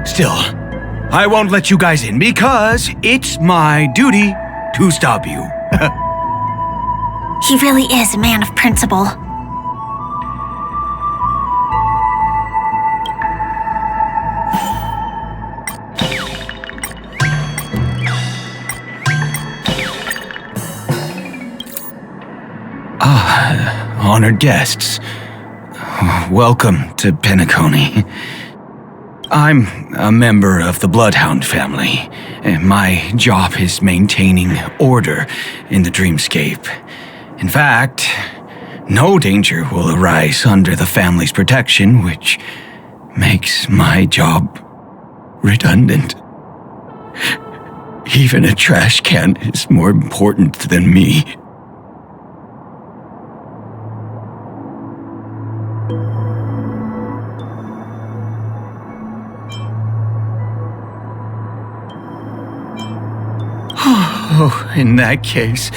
Still, I won't let you guys in because it's my duty to stop you. He really is a man of principle. Honored guests, welcome to Penacony. I'm a member of the Bloodhound family, and my job is maintaining order in the Dreamscape. In fact, no danger will arise under the family's protection, which makes my job redundant. Even a trash can is more important than me. Oh, in that case,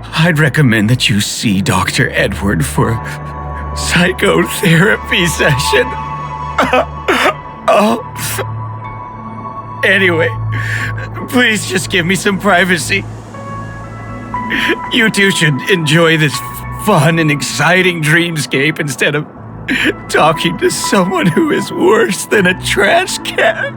I'd recommend that you see Dr. Edward for a psychotherapy session. Anyway, please just give me some privacy. You two should enjoy this fun and exciting dreamscape instead of talking to someone who is worse than a trash can.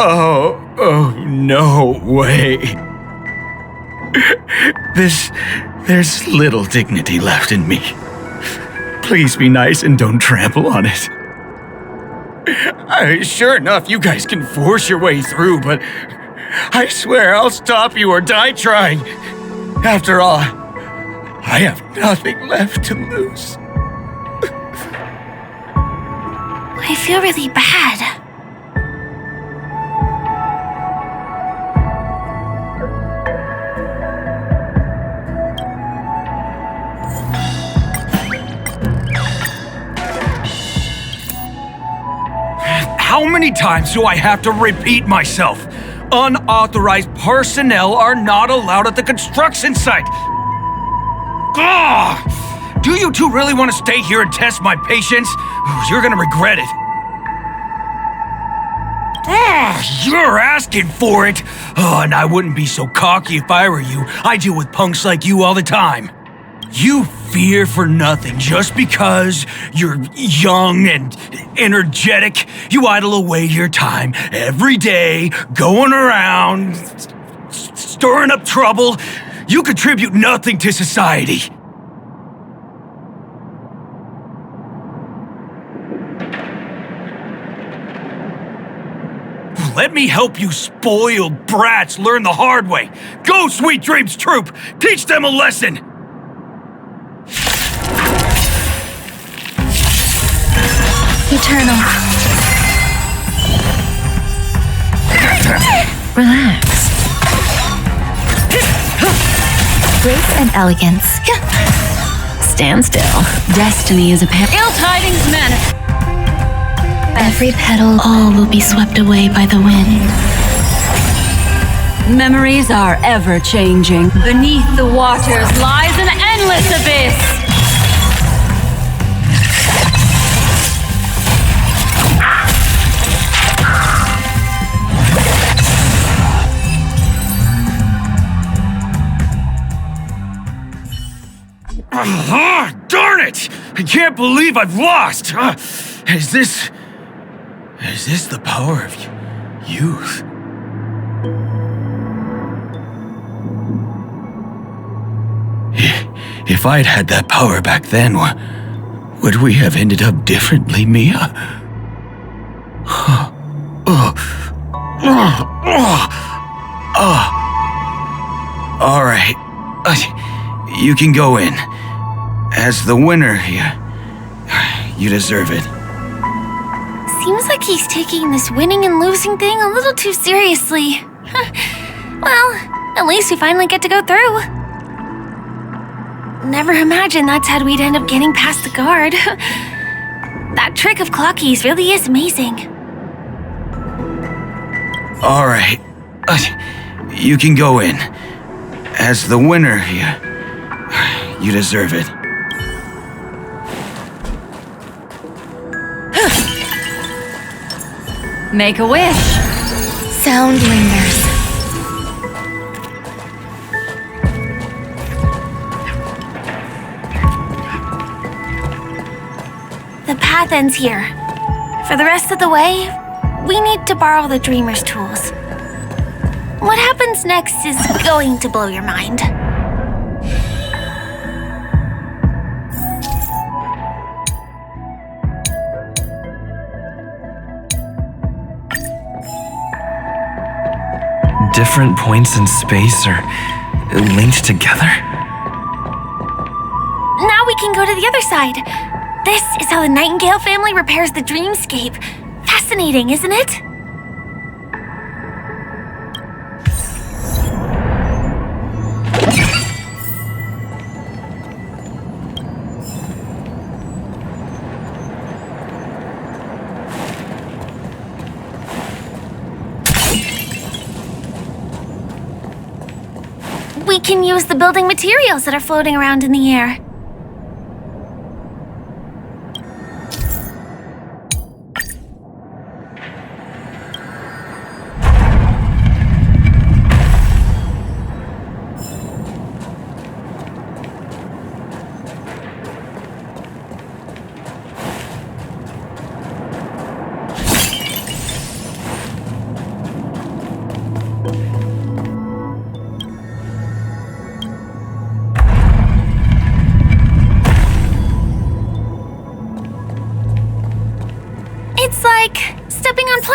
Oh, no way. There's little dignity left in me. Please be nice and don't trample on it. Sure enough, you guys can force your way through, but I swear I'll stop you or die trying. After all, I have nothing left to lose. I feel really bad. How many times do I have to repeat myself? Unauthorized personnel are not allowed at the construction site. Ugh! Do you two really want to stay here and test my patience? You're gonna regret it. You're asking for it. And I wouldn't be so cocky if I were you. I deal with punks like you all the time. You fear for nothing just because you're young and energetic. You idle away your time every day, going around, stirring up trouble. You contribute nothing to society. Let me help you spoiled brats learn the hard way. Go, Sweet Dreams Troop! Teach them a lesson! Eternal. Relax. Grace and elegance. Stand still. Destiny is a path. Ill tidings manifest. Every petal, all will be swept away by the wind. Memories are ever changing. Beneath the waters lies an endless abyss. Darn it! I can't believe I've lost! Is this the power of youth? If I'd had that power back then, would we have ended up differently, Mia? All right. You can go in. As the winner, you deserve it. Seems like he's taking this winning and losing thing a little too seriously. Well, at least we finally get to go through. Never imagined that's how we'd end up getting past the guard. That trick of Clocky's really is amazing. All right. You can go in. As the winner, you deserve it. Make a wish. Sound lingers. The path ends here. For the rest of the way, we need to borrow the Dreamer's tools. What happens next is going to blow your mind. Different points in space are linked together? Now we can go to the other side. This is how the Nightingale family repairs the dreamscape. Fascinating, isn't it? We can use the building materials that are floating around in the air.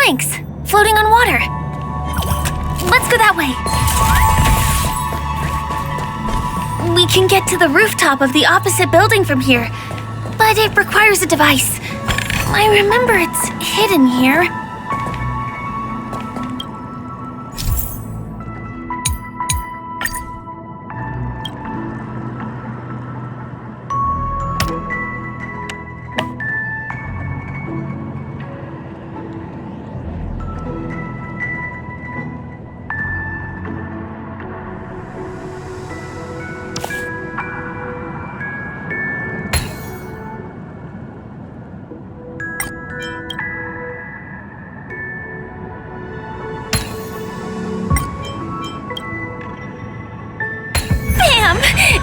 planks, floating on water. Let's go that way. We can get to the rooftop of the opposite building from here, but it requires a device. I remember it's hidden here.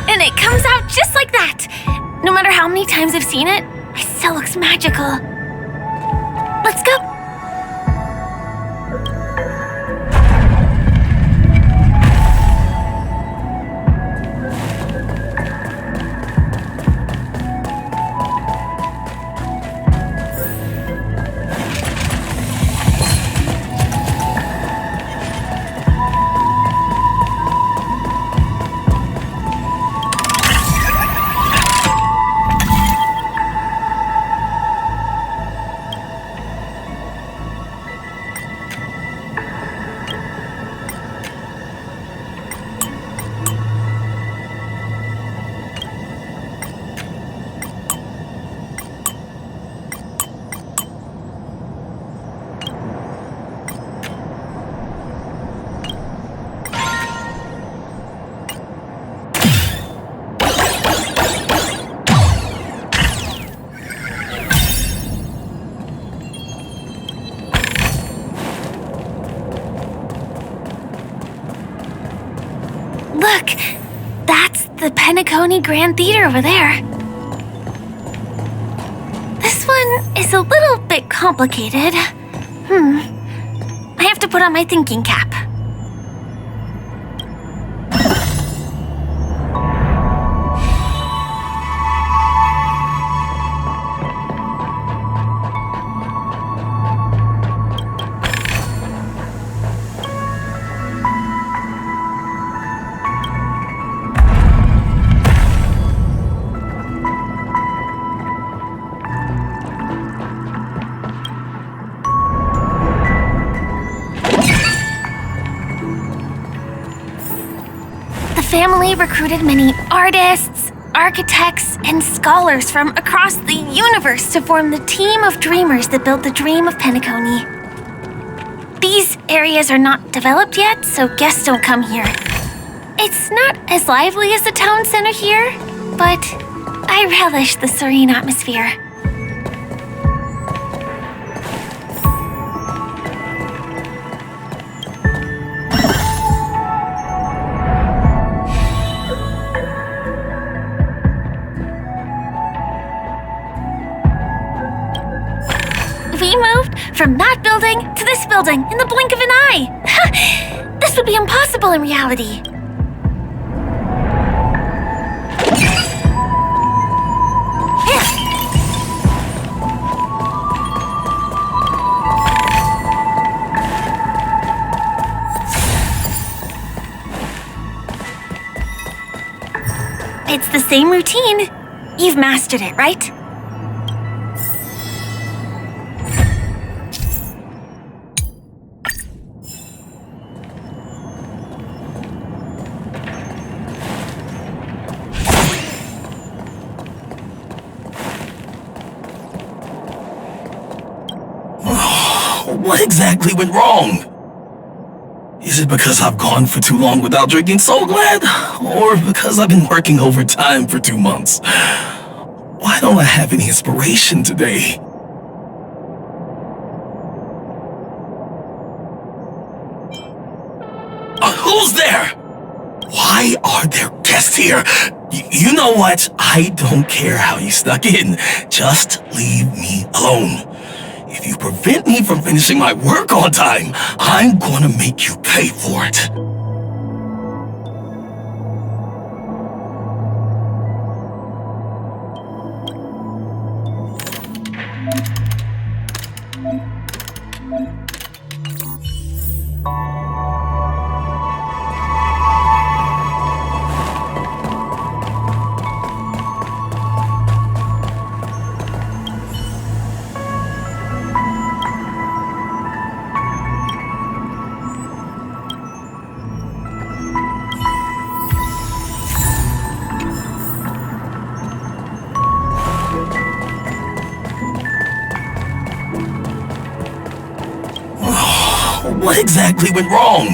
And it comes out just like that. No matter how many times I've seen it, it still looks magical. Let's go. Look, that's the Penacony Grand Theater over there. This one is a little bit complicated. I have to put on my thinking cap. The family recruited many artists, architects, and scholars from across the universe to form the team of dreamers that built the dream of Penacony. These areas are not developed yet, so guests don't come here. It's not as lively as the town center here, but I relish the serene atmosphere. We moved from that building to this building in the blink of an eye. This would be impossible in reality. It's the same routine. You've mastered it, right? What exactly went wrong? Is it because I've gone for too long without drinking Soul Glad? Or because I've been working overtime for 2 months? Why don't I have any inspiration today? Who's there? Why are there guests here? You know what? I don't care how you snuck in. Just leave me alone. If you prevent me from finishing my work on time, I'm gonna make you pay for it. What exactly went wrong?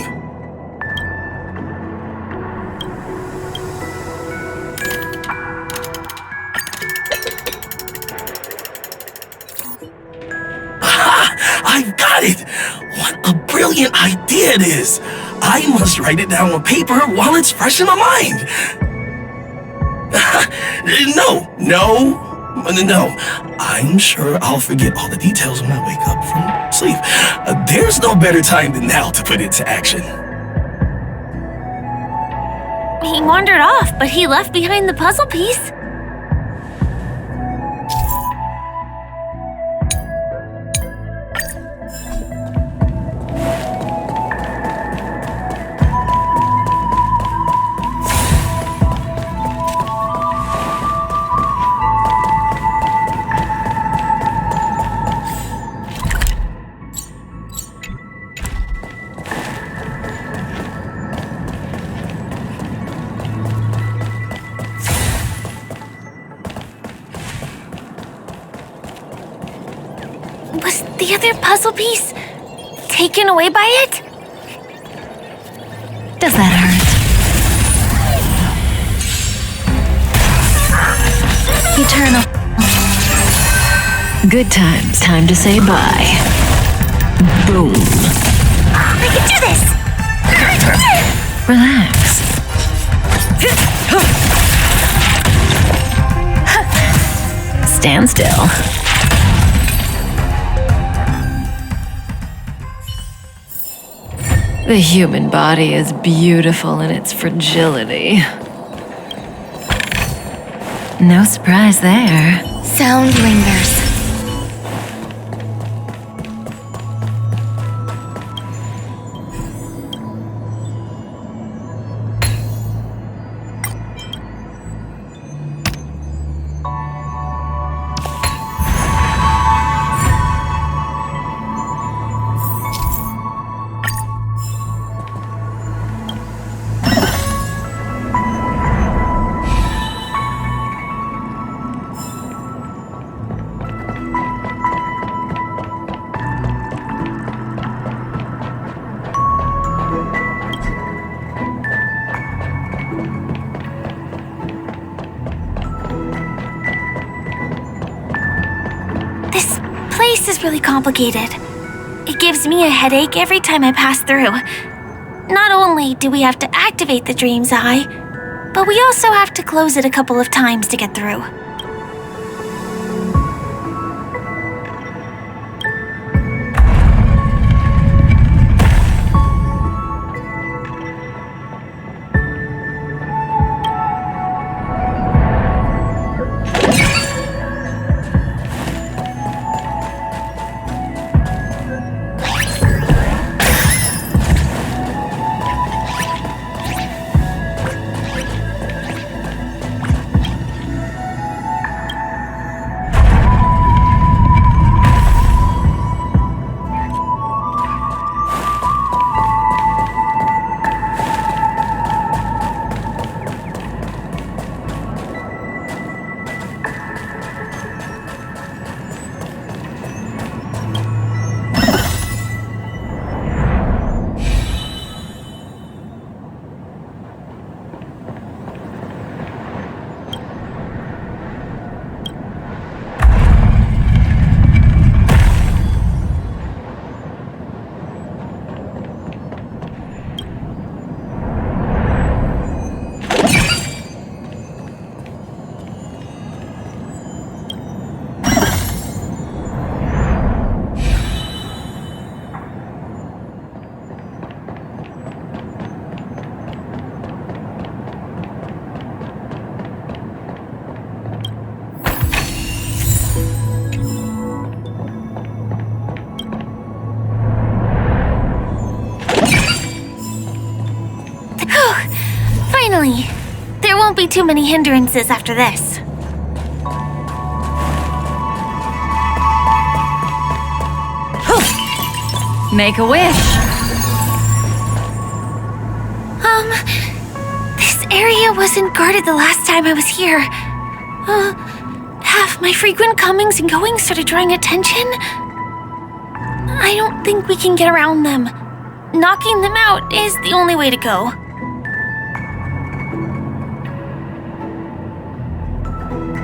I've got it! What a brilliant idea it is! I must write it down on paper while it's fresh in my mind! No. I'm sure I'll forget all the details when I wake up from sleep. There's no better time than now to put it to action. He wandered off, but he left behind the puzzle piece. Was the other puzzle piece taken away by it? Does that hurt? Eternal. Good times. Time to say bye. Boom. I can do this! Relax. Stand still. The human body is beautiful in its fragility. No surprise there. Sound lingers. This place is really complicated. It gives me a headache every time I pass through. Not only do we have to activate the Dream's Eye, but we also have to close it a couple of times to get through. Finally! There won't be too many hindrances after this. Make a wish. This area wasn't guarded the last time I was here. Have my frequent comings and goings started drawing attention? I don't think we can get around them. knocking them out is the only way to go.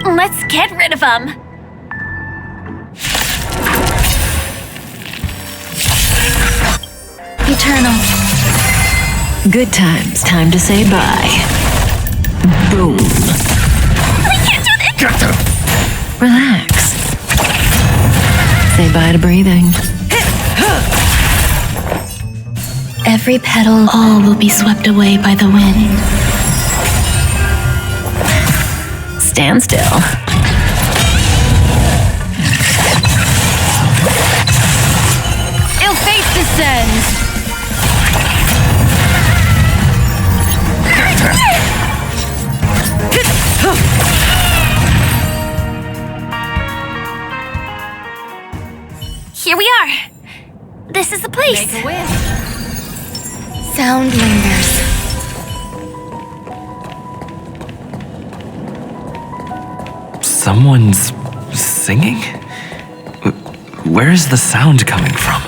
Let's get rid of them. Eternal. Good times, time to say bye. Boom. I can't do this! Get them! Relax. Say bye to breathing. Every petal, all will be swept away by the wind. Stand still. Ill fate descends. Here we are. This is the place. Make a wish. Sound lingers. Someone's singing? Where is the sound coming from?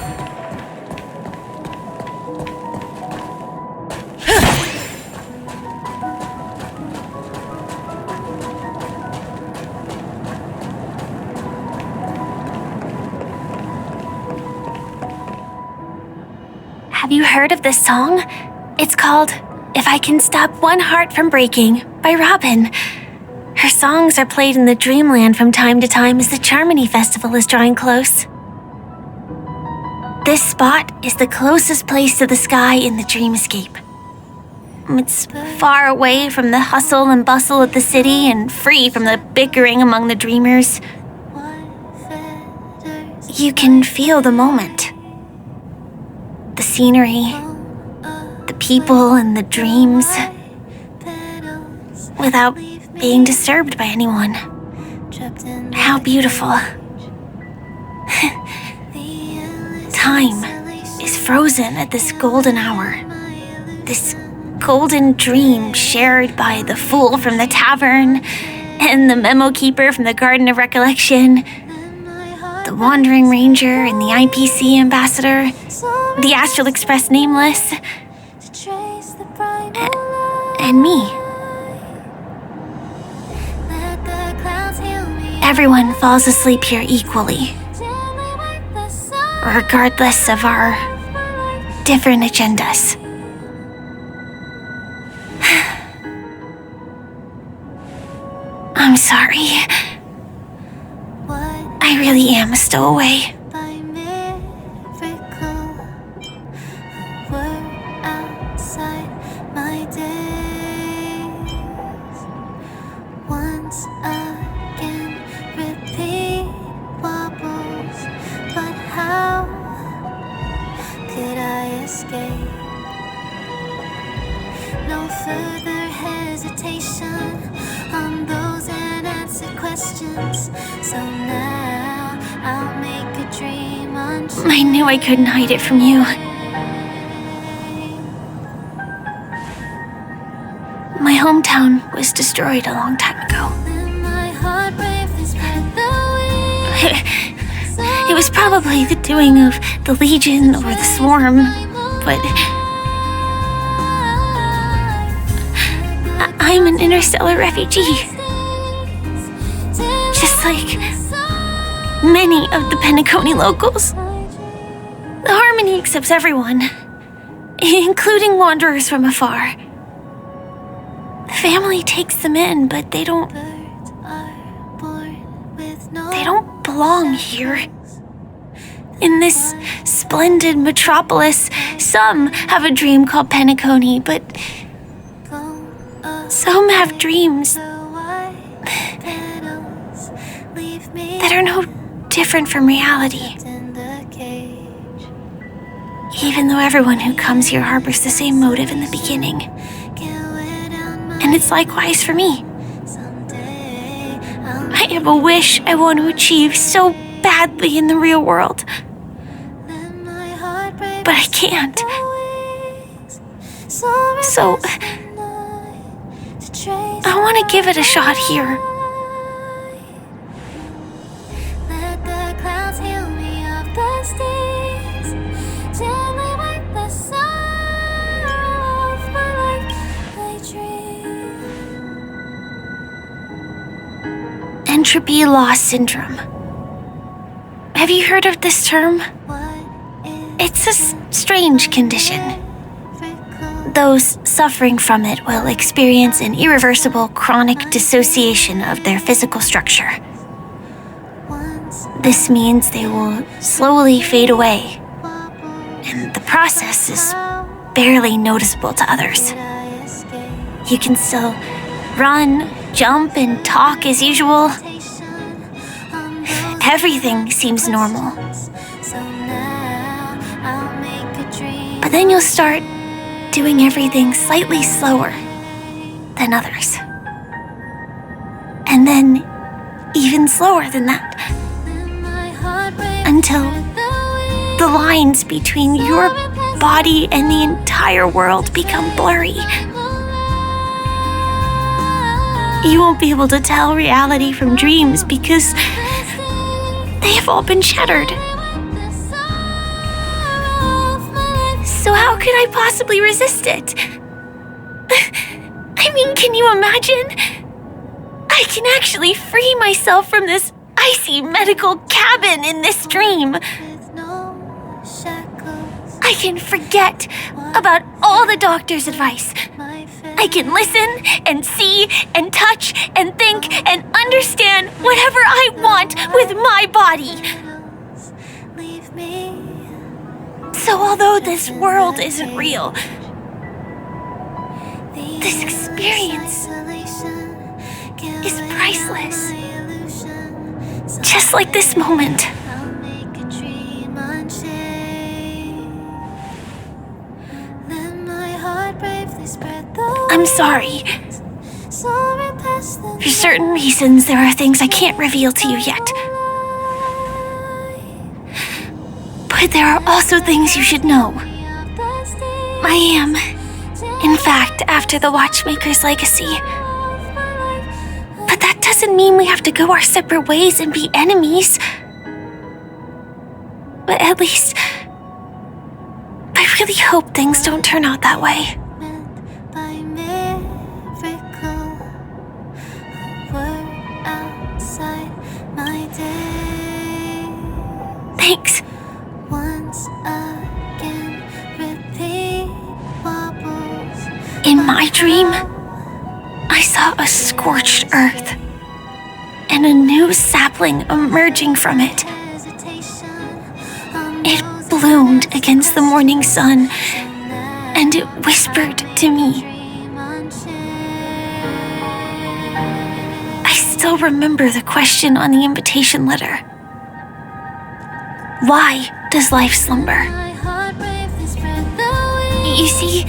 Have you heard of this song? It's called If I Can Stop One Heart from Breaking by Robin. Her songs are played in the Dreamland from time to time as the Charmony Festival is drawing close. This spot is the closest place to the sky in the dreamscape. It's far away from the hustle and bustle of the city and free from the bickering among the dreamers. You can feel the moment. The scenery, the people and the dreams, without being disturbed by anyone. How beautiful. Time is frozen at this golden hour. This golden dream shared by the fool from the tavern and the memo keeper from the Garden of Recollection, the Wandering Ranger and the IPC ambassador, the Astral Express Nameless, and me. Everyone falls asleep here equally, regardless of our different agendas. I'm sorry. I really am a stowaway. No further hesitation on those unanswered questions. So now I'll make a dream untrue. I knew I couldn't hide it from you. My hometown was destroyed a long time ago. It was probably the doing of the Legion or the Swarm, but I'm an interstellar refugee. Just like many of the Penacony locals. The Harmony accepts everyone, including wanderers from afar. The family takes them in, but they don't belong here. In this splendid metropolis, some have a dream called Penacony, but some have dreams that are no different from reality. Even though everyone who comes here harbors the same motive in the beginning. And it's likewise for me. I have a wish I want to achieve so badly in the real world. But I can't. So I want to give it a shot here. Let the clouds heal me of the stings. Gently wipe the sun. Entropy loss syndrome. Have you heard of this term? It's a strange condition. Those suffering from it will experience an irreversible chronic dissociation of their physical structure. This means they will slowly fade away, and the process is barely noticeable to others. You can still run, jump, and talk as usual. Everything seems normal. But then you'll start doing everything slightly slower than others. And then even slower than that. Until the lines between your body and the entire world become blurry. You won't be able to tell reality from dreams because they have all been shattered. So how could I possibly resist it? I mean, can you imagine? I can actually free myself from this icy medical cabin in this dream. I can forget about all the doctor's advice. I can listen and see and touch and think and understand whatever I want with my body. So although this world isn't real, this experience is priceless. Just like this moment. I'm sorry. For certain reasons, there are things I can't reveal to you yet. But there are also things you should know. I am, in fact, after the Watchmaker's legacy. But that doesn't mean we have to go our separate ways and be enemies. But at least, I really hope things don't turn out that way. Thanks. In my dream, I saw a scorched earth and a new sapling emerging from it. It bloomed against the morning sun, and it whispered to me. I still remember the question on the invitation letter. Why does life slumber? You see,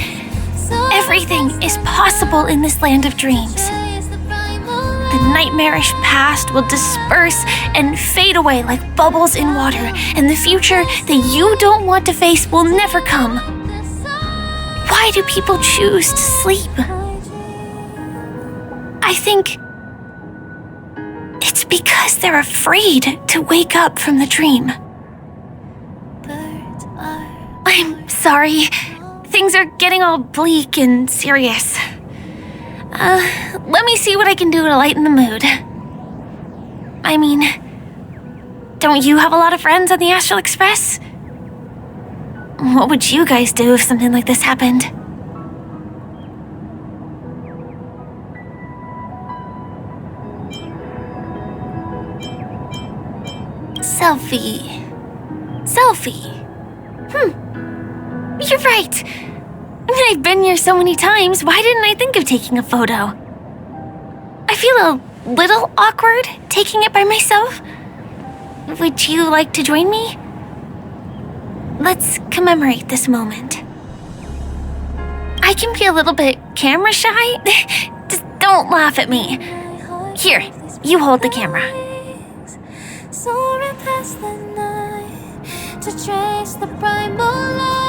everything is possible in this land of dreams. The nightmarish past will disperse and fade away like bubbles in water, and the future that you don't want to face will never come. Why do people choose to sleep? I think it's because they're afraid to wake up from the dream. I'm sorry. Things are getting all bleak and serious. Let me see what I can do to lighten the mood. I mean, don't you have a lot of friends on the Astral Express? What would you guys do if something like this happened? Selfie. You're right. I mean, I've been here so many times. Why didn't I think of taking a photo? I feel a little awkward taking it by myself. Would you like to join me? Let's commemorate this moment. I can be a little bit camera shy. Just don't laugh at me. Here, you hold the camera. Soaring past the night to trace the primal light.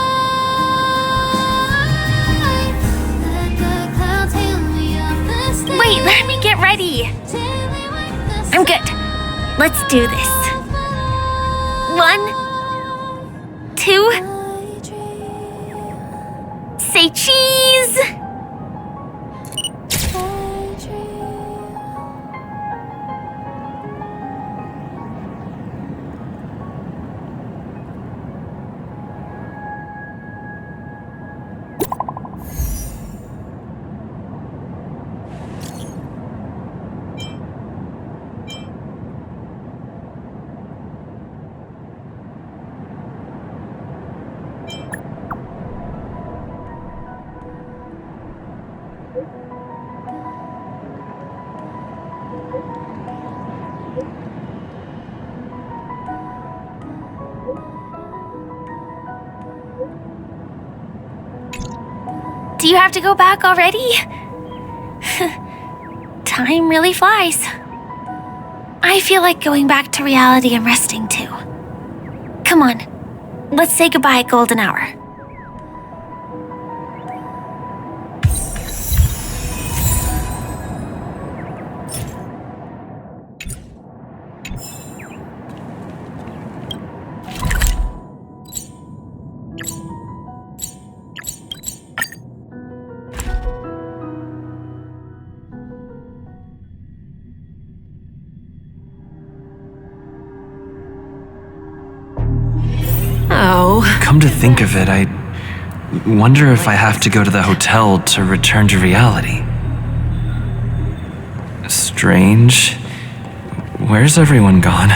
Wait, let me get ready. I'm good. Let's do this. 1, 2. Say cheese. Do you have to go back already? Time really flies. I feel like going back to reality and resting too. Come on, let's say goodbye at golden hour. Come to think of it, I wonder if I have to go to the hotel to return to reality. Strange. Where's everyone gone?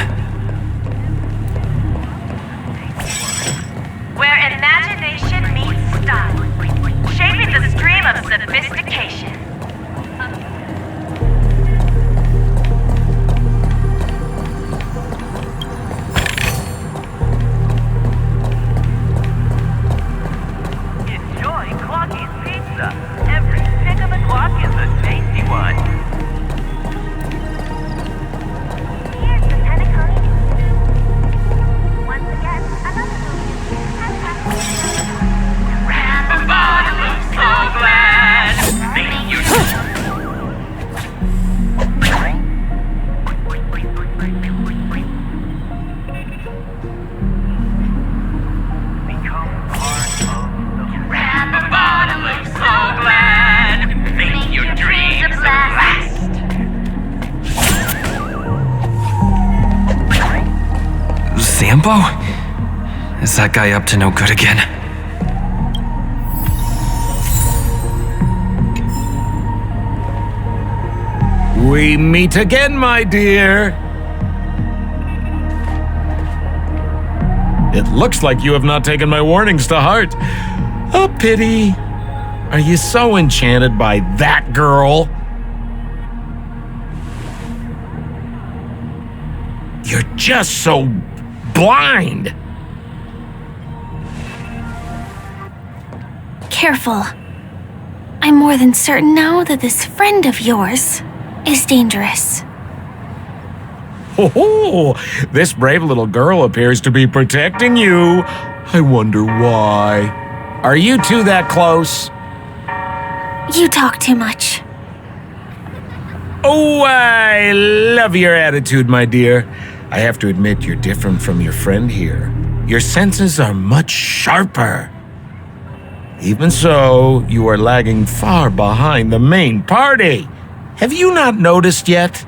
Where imagination meets style, shaping the stream of sophistication. Enjoy Clocky's Pizza. Every pick of the clock is a tasty one. Here's the Penacony. Once again, another movie Grab a bottle of so glad. Make you grab a bottle of so glad. Make your dreams last. Zambo? Is that guy up to no good again? We meet again, my dear. It looks like you have not taken my warnings to heart. A pity. Are you so enchanted by that girl? You're just so blind. Careful. I'm more than certain now that this friend of yours is dangerous. Oh, this brave little girl appears to be protecting you. I wonder why. Are you two that close? You talk too much. Oh, I love your attitude, my dear. I have to admit you're different from your friend here. Your senses are much sharper. Even so, you are lagging far behind the main party. Have you not noticed yet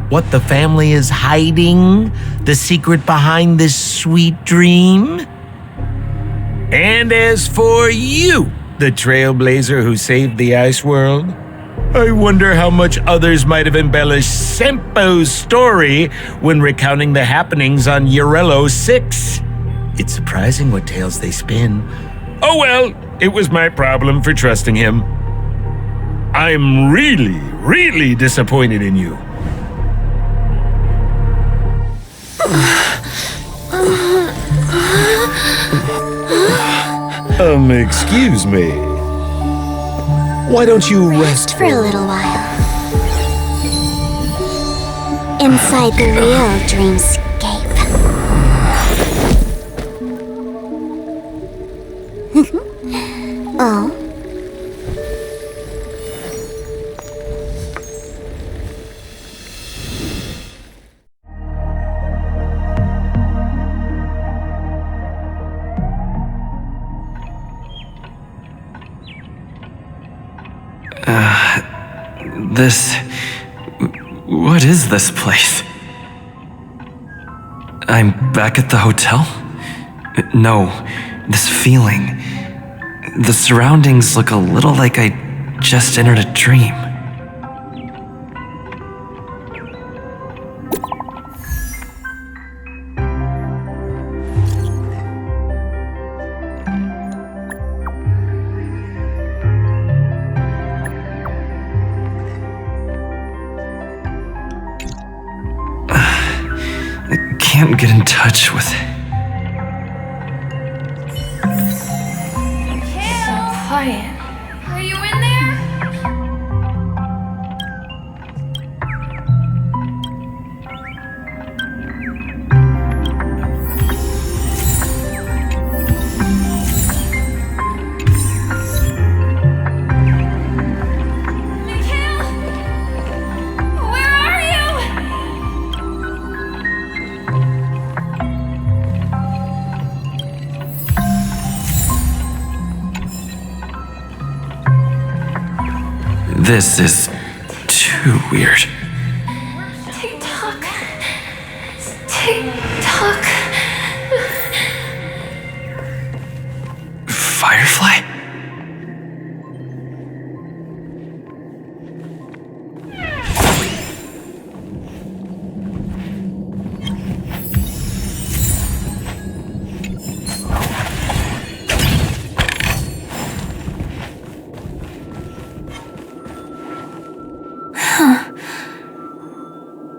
what the family is hiding? The secret behind this sweet dream? And as for you, the Trailblazer who saved the ice world, I wonder how much others might have embellished Sempo's story when recounting the happenings on Urello 6. It's surprising what tales they spin. Oh well, it was my problem for trusting him. I'm really disappointed in you. Excuse me. Why don't you rest for a little while. Inside the real dreamscape. Oh? What is this place? I'm back at the hotel? No, this feeling. The surroundings look a little like I just entered a dream. Can't get in touch with it. So quiet. Are you This is too weird. Tick-tock. Tick-tock. Firefly?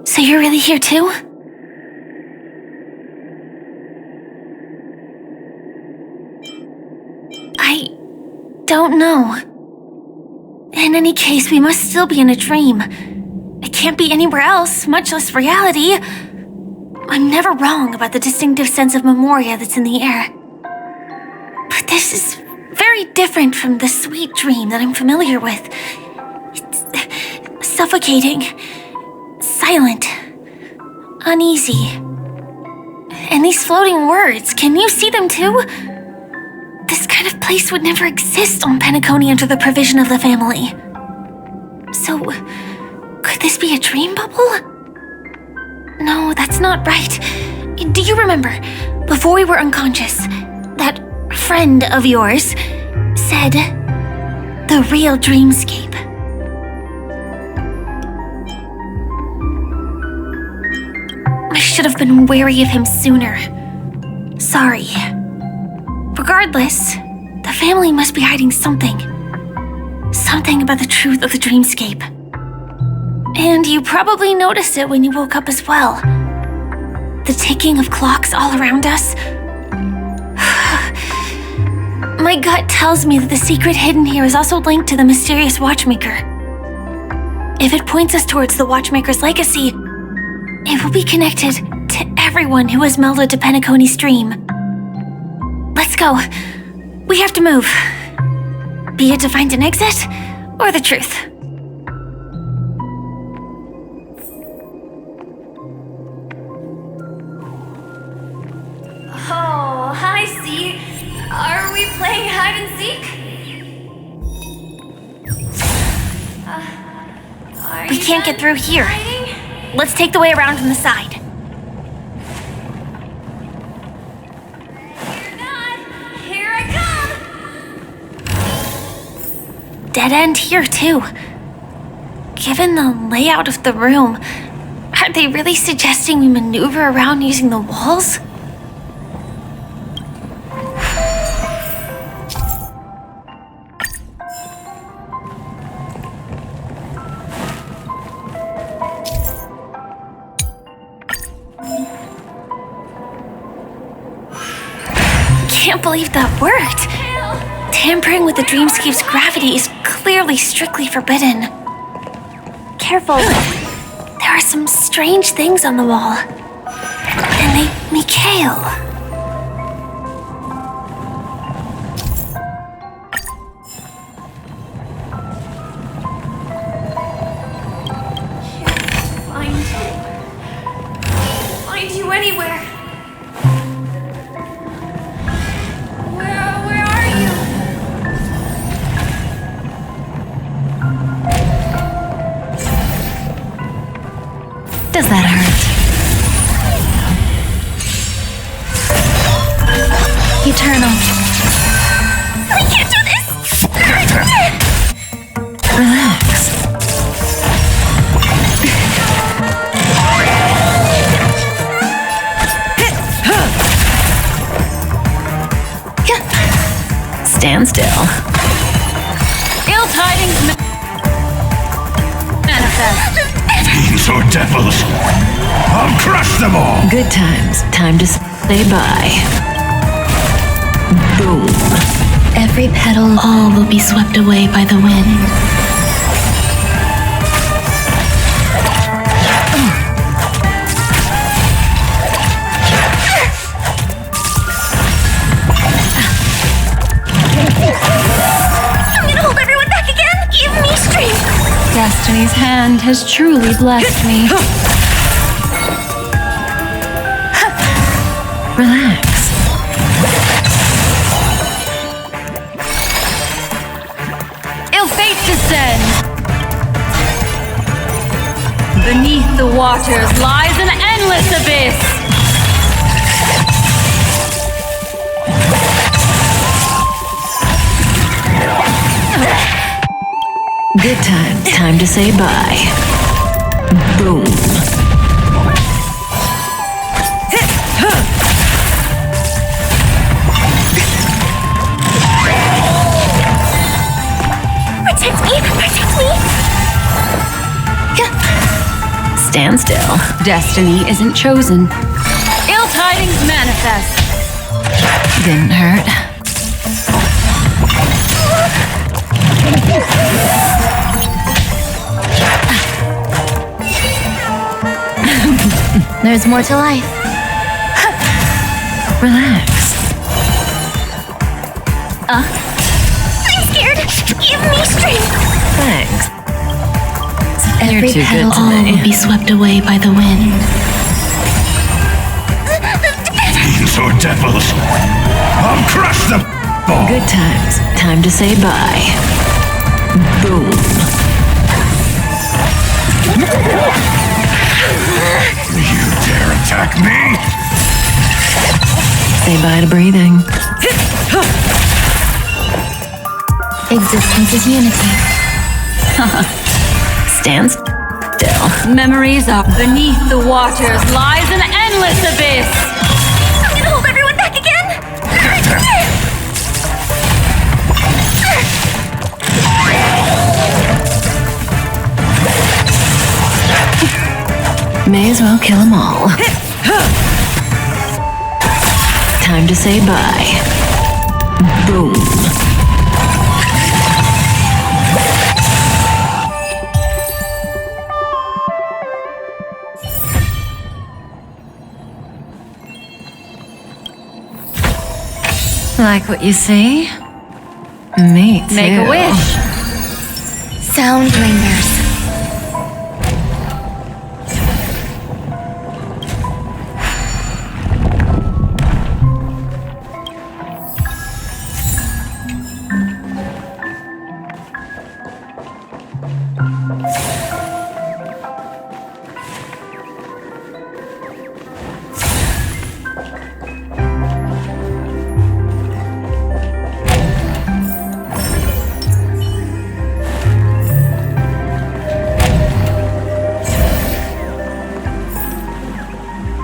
So you're really here too? I don't know. In any case, we must still be in a dream. It can't be anywhere else, much less reality. I'm never wrong about the distinctive sense of memoria that's in the air. But this is very different from the sweet dream that I'm familiar with. It's suffocating, silent, uneasy. And these floating words, can you see them too? This kind of place would never exist on Penacony under the provision of the family. So, could this be a dream bubble? No, that's not right. Do you remember, before we were unconscious, that friend of yours said, the real dreamscape? I should have been wary of him sooner. Sorry. Regardless, the family must be hiding something. Something about the truth of the dreamscape. And you probably noticed it when you woke up as well. The ticking of clocks all around us. My gut tells me that the secret hidden here is also linked to the mysterious watchmaker. If it points us towards the watchmaker's legacy, it will be connected to everyone who has melded to Penacony's dream. Let's go. We have to move. Be it to find an exit, or the truth. Oh, hi, C. Are we playing hide and seek? We can't get through here. Let's take the way around from the side. Here I come! Dead end here, too. Given the layout of the room, are they really suggesting we maneuver around using the walls? Can't believe that worked. Tampering with the dreamscape's gravity is clearly strictly forbidden. Careful. There are some strange things on the wall. And they make me kale. Find you anywhere. Where are you? Does that hurt? Eternal. We can't do this! Relax. Stand still. Ill tidings manifest. Fiends or devils, I'll crush them all! Good times. Time to say bye. Boom. Every petal, all will be swept away by the wind. I'm gonna hold everyone back again! Give me strength! Destiny's hand has truly blessed me. Relax. Ill fate descend. the waters lies an endless abyss. Good time. Time to say bye. Boom. Protect me! Protect me! Stand still. Destiny isn't chosen. Ill tidings manifest. Didn't hurt. There's more to life. Relax. I'm scared. Give me strength. Thanks. Every You're too petal good all today. will be swept away by the wind. Fiends or devils, I'll crush them! Good times. Time to say bye. Boom. You dare attack me? Say bye to breathing. Existence is unity. Stand still. Memories are beneath the waters lies an endless abyss. I'm gonna hold everyone back again. May as well kill them all. Time to say bye. Boom. Like what you see? Me too. Make a wish. Sound lingers.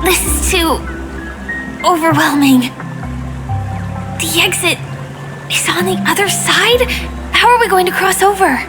This is too overwhelming. The exit is on the other side? How are we going to cross over?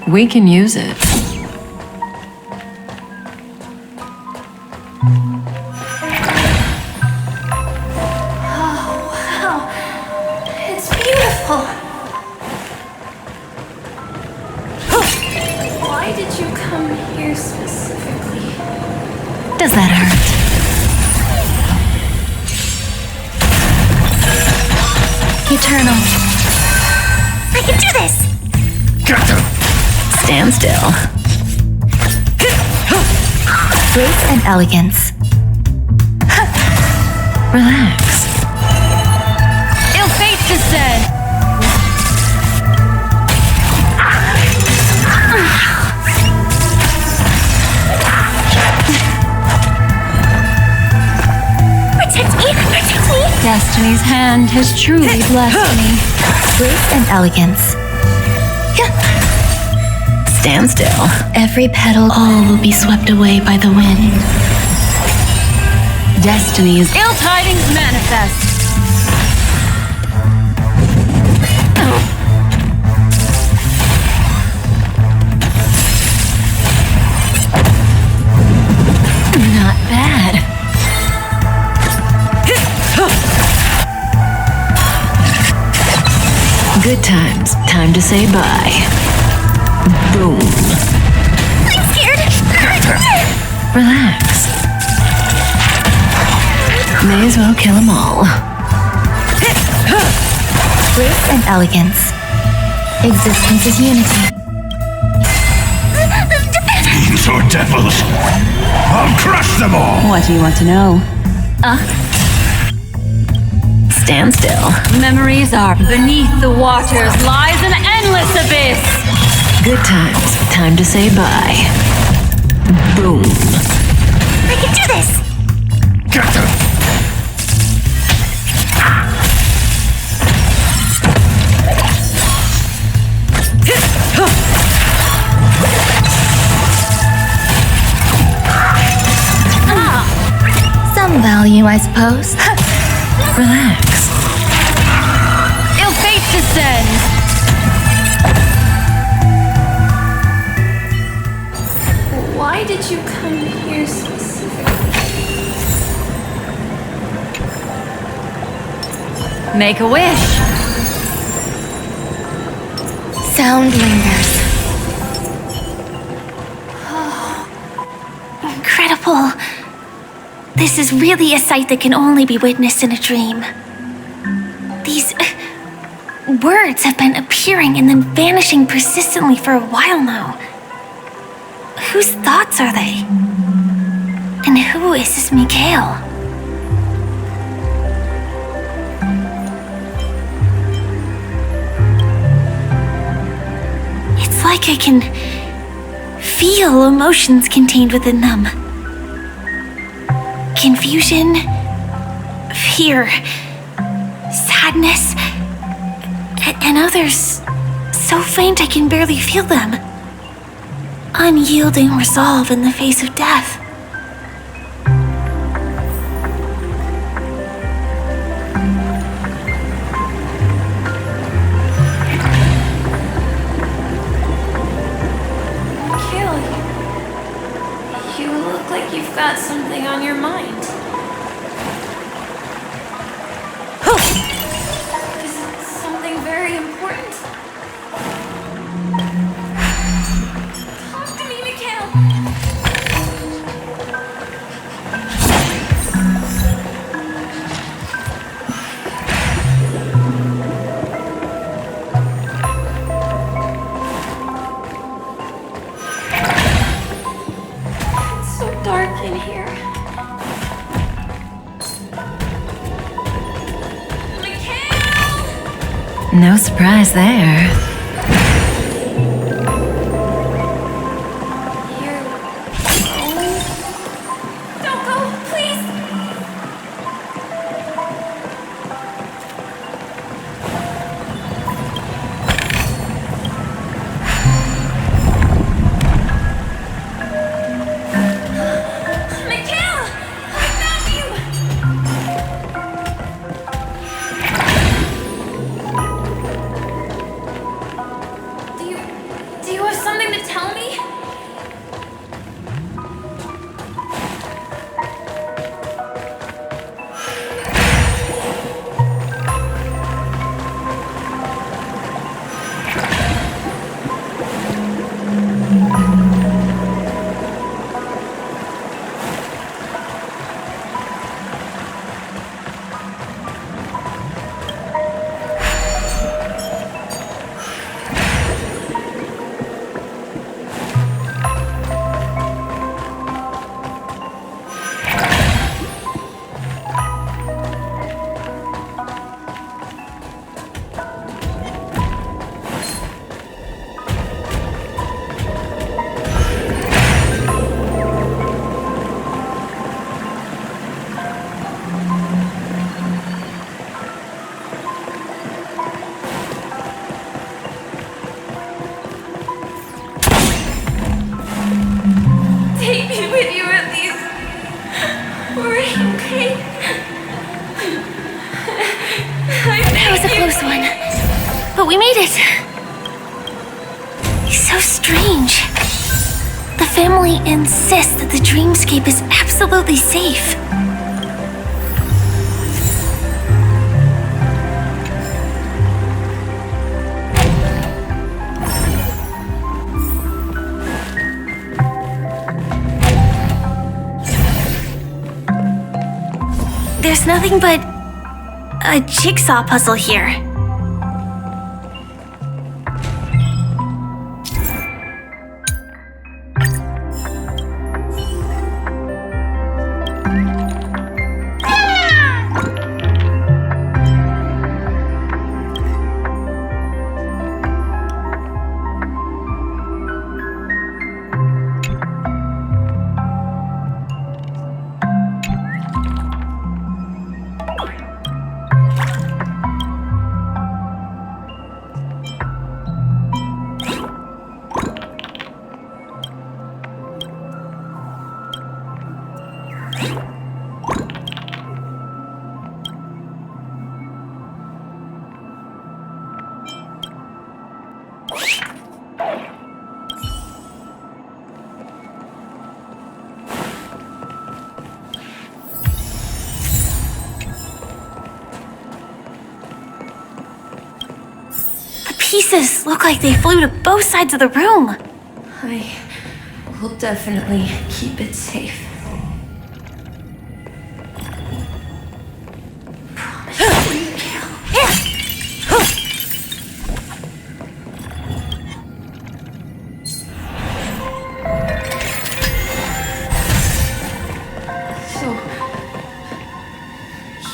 We can use it. Oh, wow. It's beautiful. Why did you come here specifically? Does that hurt? Eternal. I can do this! Get them! Stand still. Grace and elegance. Relax. Ill fate descend. Protect me! Protect me! Destiny's hand has truly blessed me. Grace and elegance. Stand still. Every petal all will be swept away by the wind. Destiny is ill tidings manifest. Not bad. Good times. Time to say bye. Boom. I'm scared! Relax. May as well kill them all. Grace and elegance. Existence is unity. Fiends or devils, I'll crush them all! What do you want to know? Stand still. Memories are beneath the waters lies an endless abyss. Good times. Time to say bye. Boom. I can do this! Get them! Some value, I suppose. Relax. Ill fate descends. Why did you come here specifically? Make a wish. Sound lingers. Incredible. This is really a sight that can only be witnessed in a dream. These words have been appearing and then vanishing persistently for a while now. Whose thoughts are they? And who is this Mikhail? It's like I can feel emotions contained within them. Confusion, fear, sadness, and others so faint I can barely feel them. Unyielding resolve in the face of death. Mikhail, you look like you've got something on your mind. Is it something very important? Talk to me, Mikhail. It's so dark in here. No surprise there. Don't go, please! Mikhail! I found you! Do you have something to tell me? Take me with you at least. We're okay. That was a close one. But we made it. It's so strange. The family insists that the dreamscape is absolutely safe. there's nothing but a jigsaw puzzle here. Pieces look like they flew to both sides of the room. I will definitely keep it safe. So,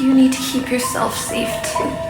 you need to keep yourself safe too.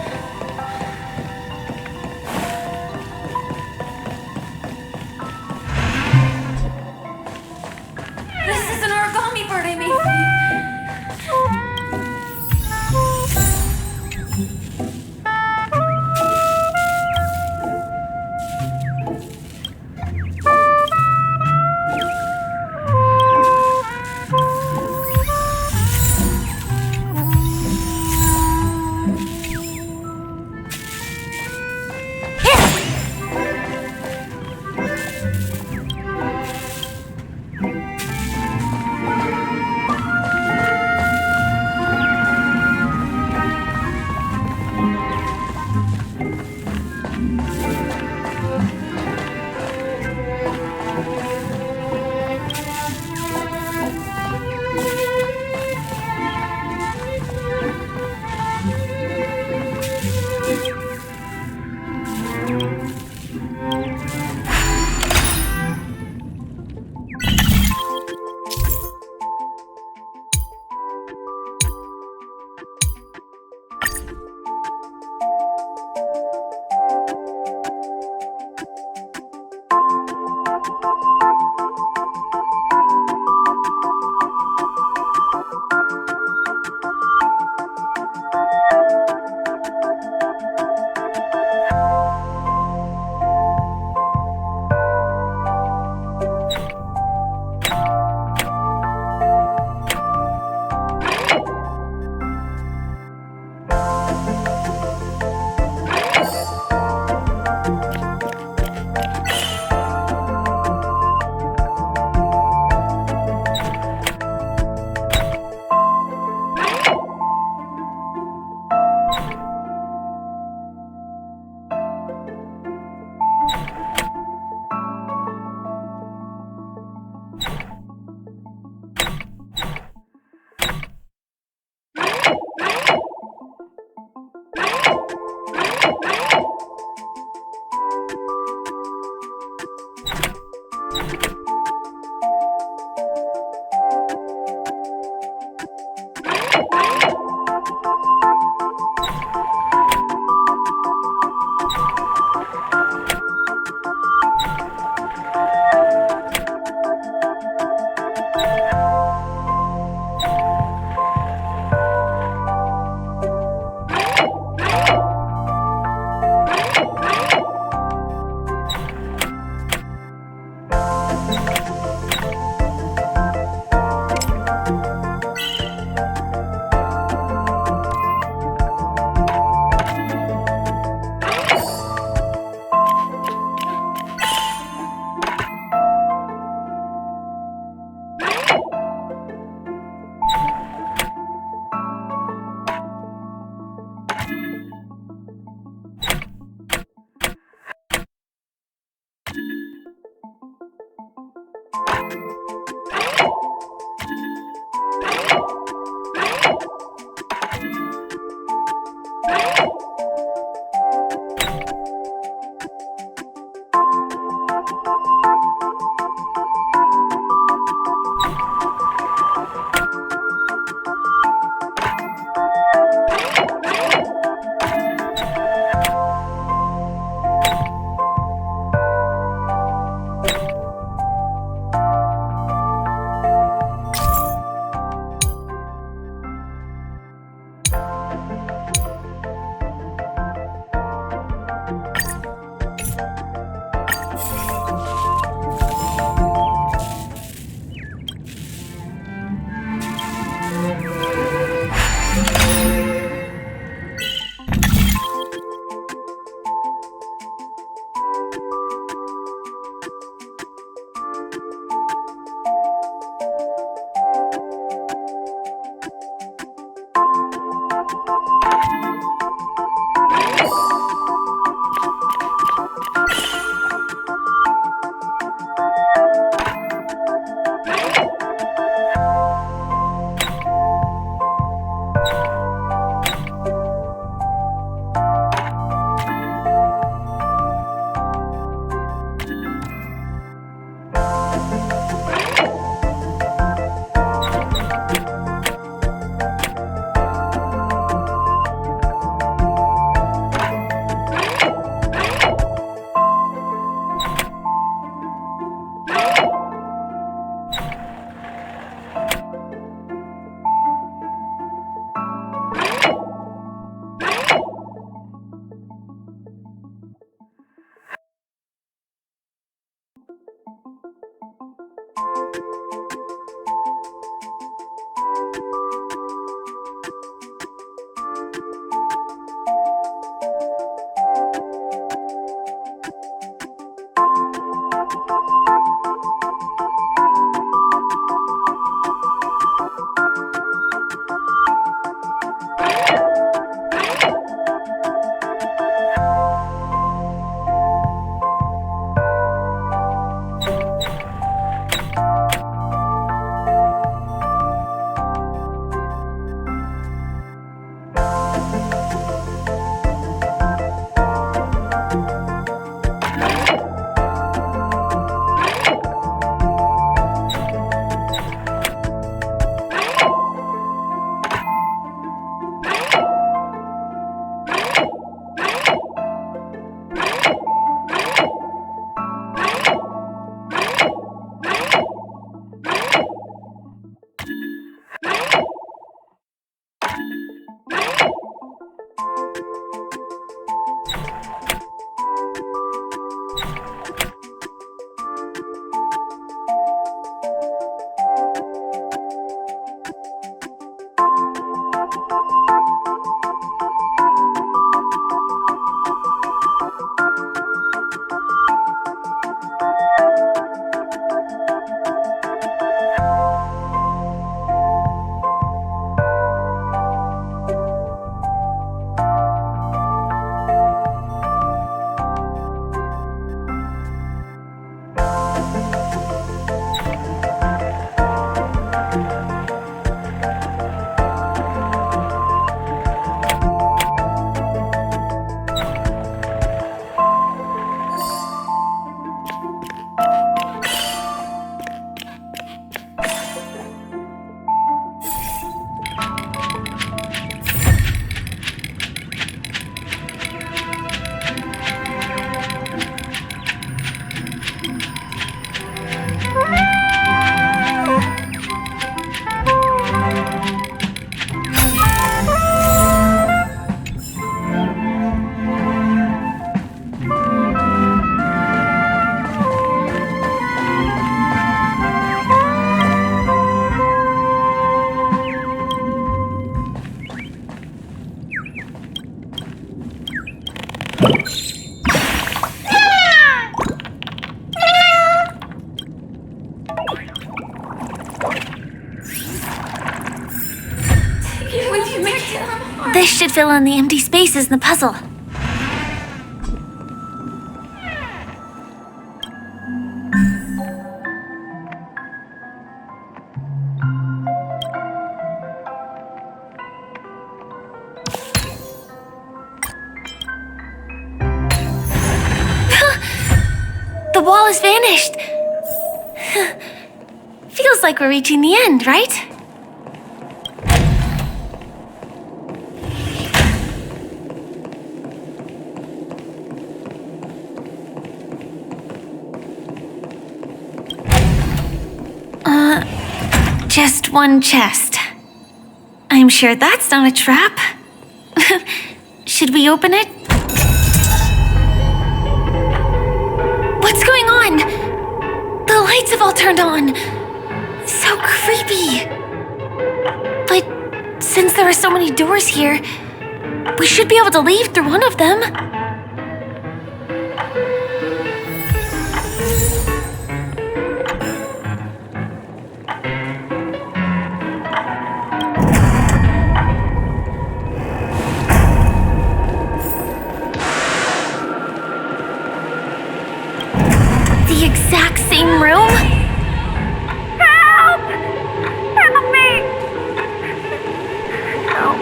This should fill in the empty spaces in the puzzle. The wall has vanished. Feels like we're reaching the end, right? Just one chest. I'm sure that's not a trap. Should we open it? What's going on? The lights have all turned on. So creepy. But since there are so many doors here, we should be able to leave through one of them. The exact same room? Help! Help me! Help.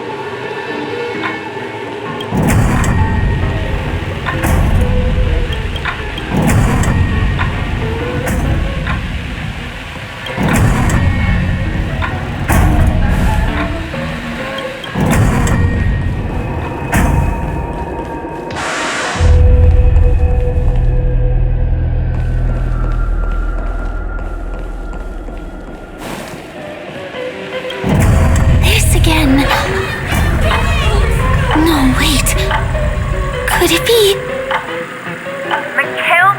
No, wait. Could it be? Mikhail,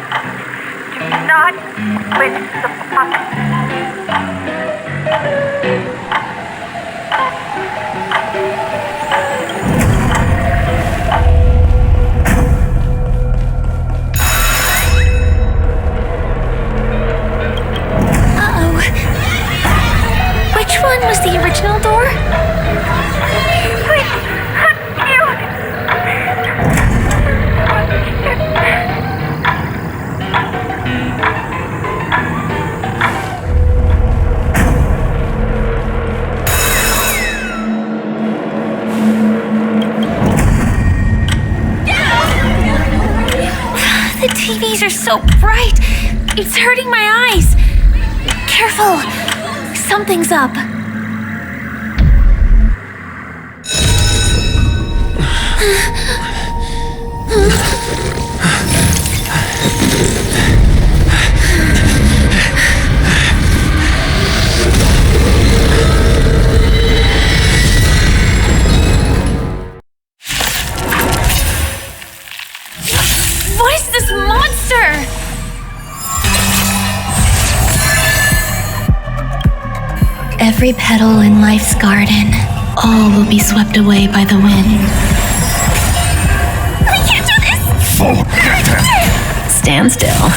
do not lift the puppet. Uh-oh. Which one was the original door? The TVs are so bright. It's hurting my eyes. Careful. Something's up. What is this monster? Every petal in life's garden, all will be swept away by the wind. I can't do this! Stand still.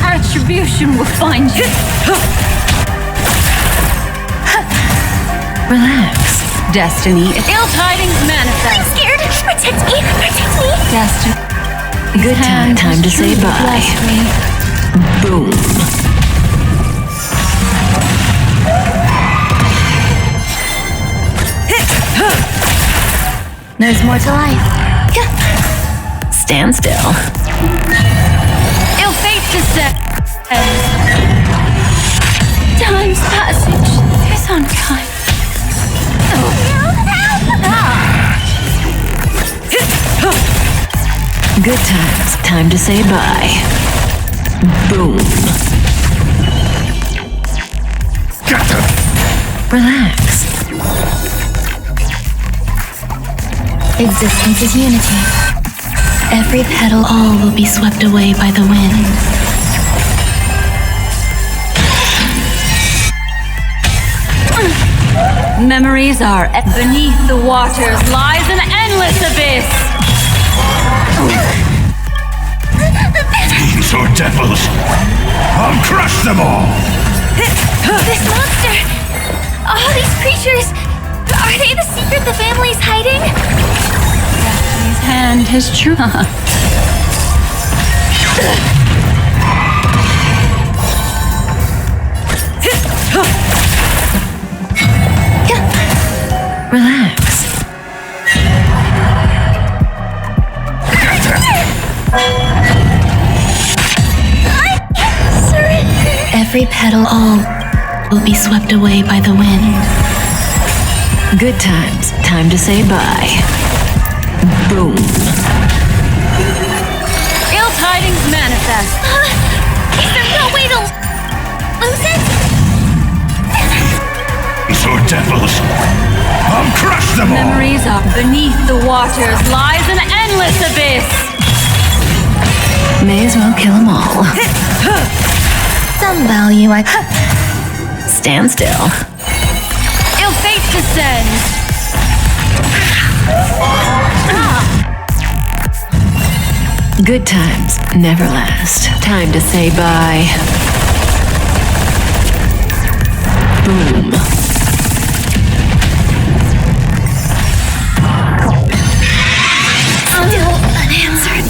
Retribution will find you. Relax. Destiny is ill tidings manifest. I'm scared. Protect me. Protect me. Destiny. Good time to say bye. Boom. There's more to life. Stand still. Ill fate descends. Time's passage is unkind. Good times. Time to say bye. Boom. Relax. Existence is unity. Every petal, all will be swept away by the wind. Memories are beneath the waters lies an endless abyss. Fiends or devils, I'll crush them all! This monster! All these creatures, are they the secret the family's hiding? Destiny's hand has true. Relax. Every petal, all will be swept away by the wind. Good times, time to say bye. Boom. Ill tidings manifest. Is there no way to lose it? These are devils. I'll crush them all. Memories are beneath the waters lies an endless abyss. May as well kill them all. Some value I... Stand still. Ill fate descends. Good times never last. Time to say bye. Boom. Still unanswered.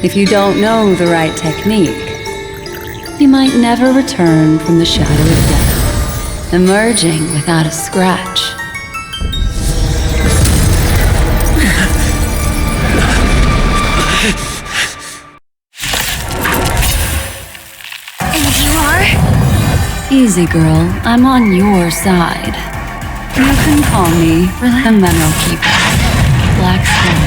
If you don't know the right technique, you might never return from the shadow of death, emerging without a scratch. And you are? Easy, girl. I'm on your side. You can call me the Memo Keeper. Black Stone.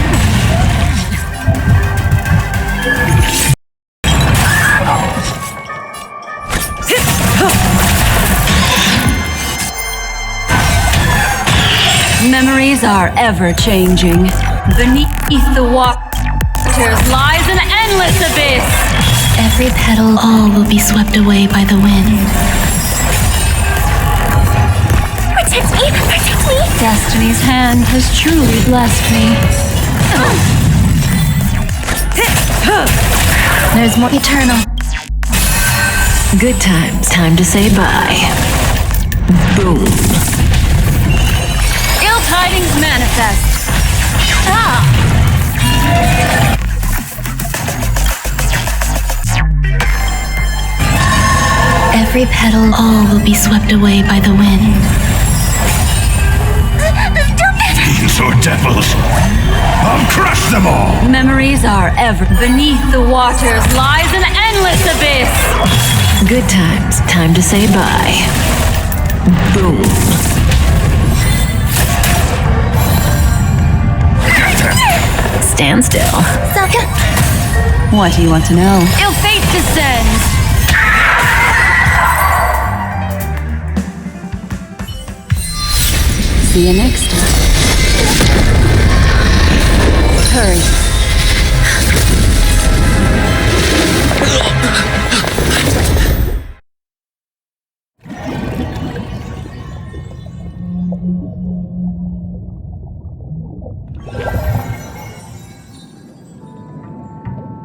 Memories are ever-changing. Beneath the waters lies an endless abyss. Every petal, all will be swept away by the wind. Protect me! Protect me! Destiny's hand has truly blessed me. There's more eternal. Good times, time to say bye. Boom. Ill tidings manifest. Every petal, all will be swept away by the wind. These are devils. I'll crush them all. Memories are ever. Beneath the waters lies an endless abyss. Good times, time to say bye. Boom. Stand still. What do you want to know? Ill fate descends. See you next time. Hurry.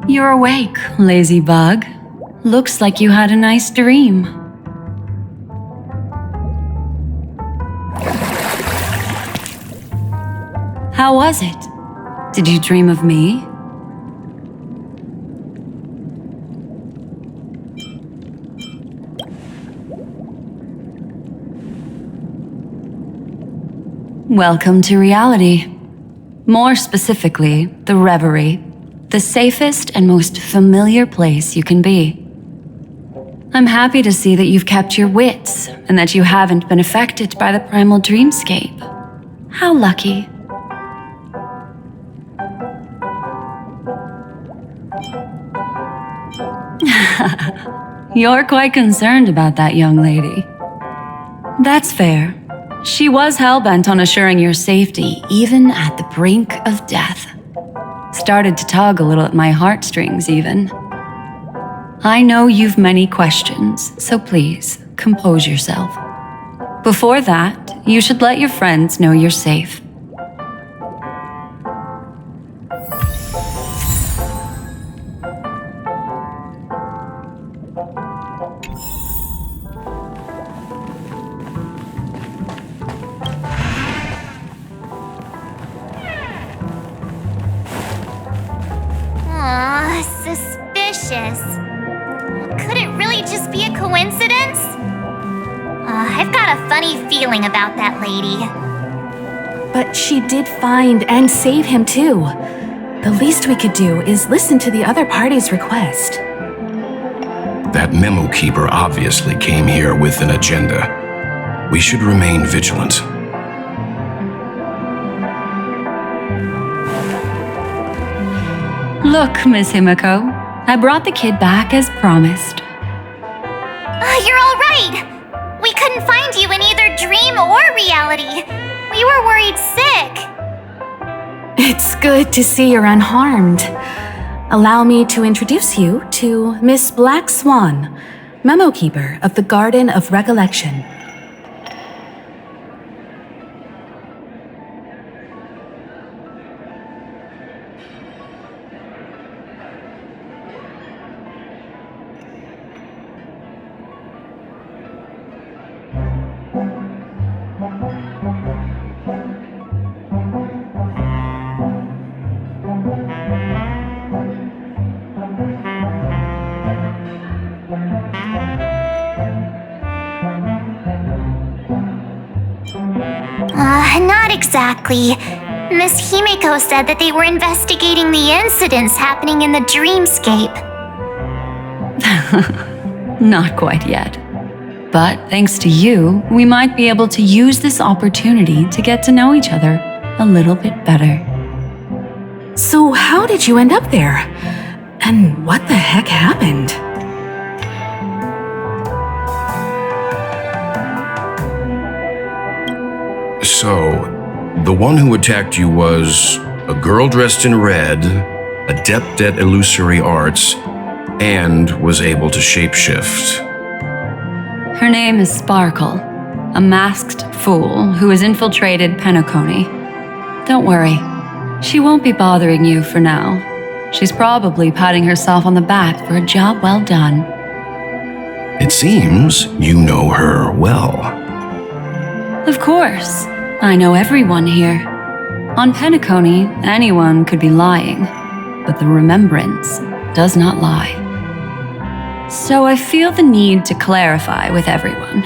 You're awake, lazy bug. Looks like you had a nice dream. How was it? Did you dream of me? Welcome to reality. More specifically, the Reverie, the safest and most familiar place you can be. I'm happy to see that you've kept your wits and that you haven't been affected by the primal dreamscape. How lucky. You're quite concerned about that young lady. That's fair. She was hell-bent on assuring your safety, even at the brink of death. Started to tug a little at my heartstrings, even. I know you've many questions, so please, compose yourself. Before that, you should let your friends know you're safe. Suspicious. Could it really just be a coincidence? I've got a funny feeling about that lady. But she did find and save him too. The least we could do is listen to the other party's request. That memo keeper obviously came here with an agenda. We should remain vigilant. Look, Miss Himiko, I brought the kid back as promised. You're all right. We couldn't find you in either dream or reality. We were worried sick. It's good to see you're unharmed. Allow me to introduce you to Miss Black Swan, memo keeper of the Garden of Recollection. Not exactly. Miss Himiko said that they were investigating the incidents happening in the dreamscape. Not quite yet. But thanks to you, we might be able to use this opportunity to get to know each other a little bit better. So how did you end up there? And what the heck happened? So, the one who attacked you was a girl dressed in red, adept at illusory arts, and was able to shapeshift. Her name is Sparkle, a masked fool who has infiltrated Penacony. Don't worry, she won't be bothering you for now. She's probably patting herself on the back for a job well done. It seems you know her well. Of course, I know everyone here. On Penacony, anyone could be lying, but the remembrance does not lie. So I feel the need to clarify with everyone.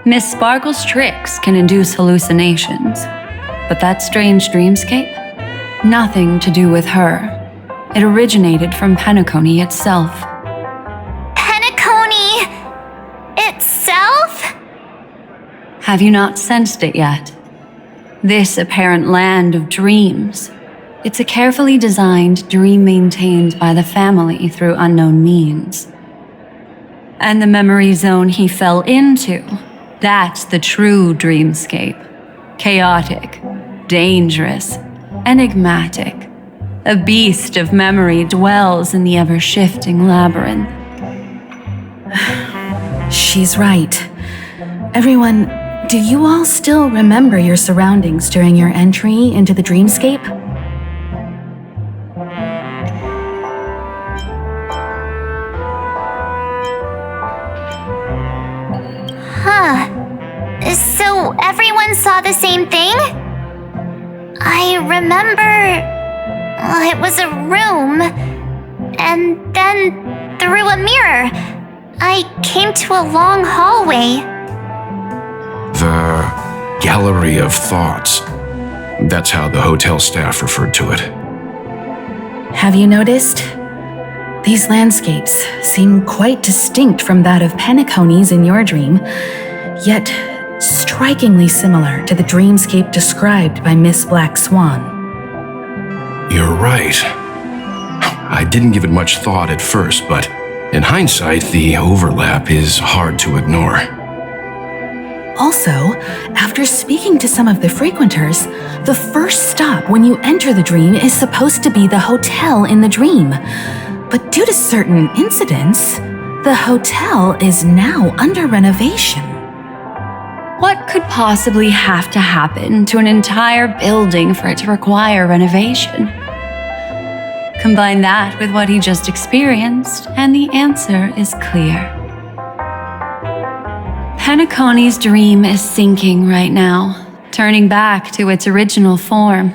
Miss Sparkle's tricks can induce hallucinations, but that strange dreamscape? Nothing to do with her. It originated from Penacony itself. Penacony itself? Have you not sensed it yet? This apparent land of dreams. It's a carefully designed dream maintained by the family through unknown means. And the memory zone he fell into, that's the true dreamscape. Chaotic, dangerous, enigmatic. A beast of memory dwells in the ever-shifting labyrinth. She's right. Everyone, do you all still remember your surroundings during your entry into the dreamscape? So everyone saw the same thing? I remember it was a room, and then through a mirror, I came to a long hallway. The Gallery of Thoughts. That's how the hotel staff referred to it. Have you noticed? These landscapes seem quite distinct from that of Penacony's in your dream, yet strikingly similar to the dreamscape described by Miss Black Swan. You're right. I didn't give it much thought at first, but in hindsight, the overlap is hard to ignore. Also, after speaking to some of the frequenters, the first stop when you enter the dream is supposed to be the hotel in the dream. But due to certain incidents, the hotel is now under renovation. What could possibly have to happen to an entire building for it to require renovation? Combine that with what he just experienced, and the answer is clear. Penacony's dream is sinking right now, turning back to its original form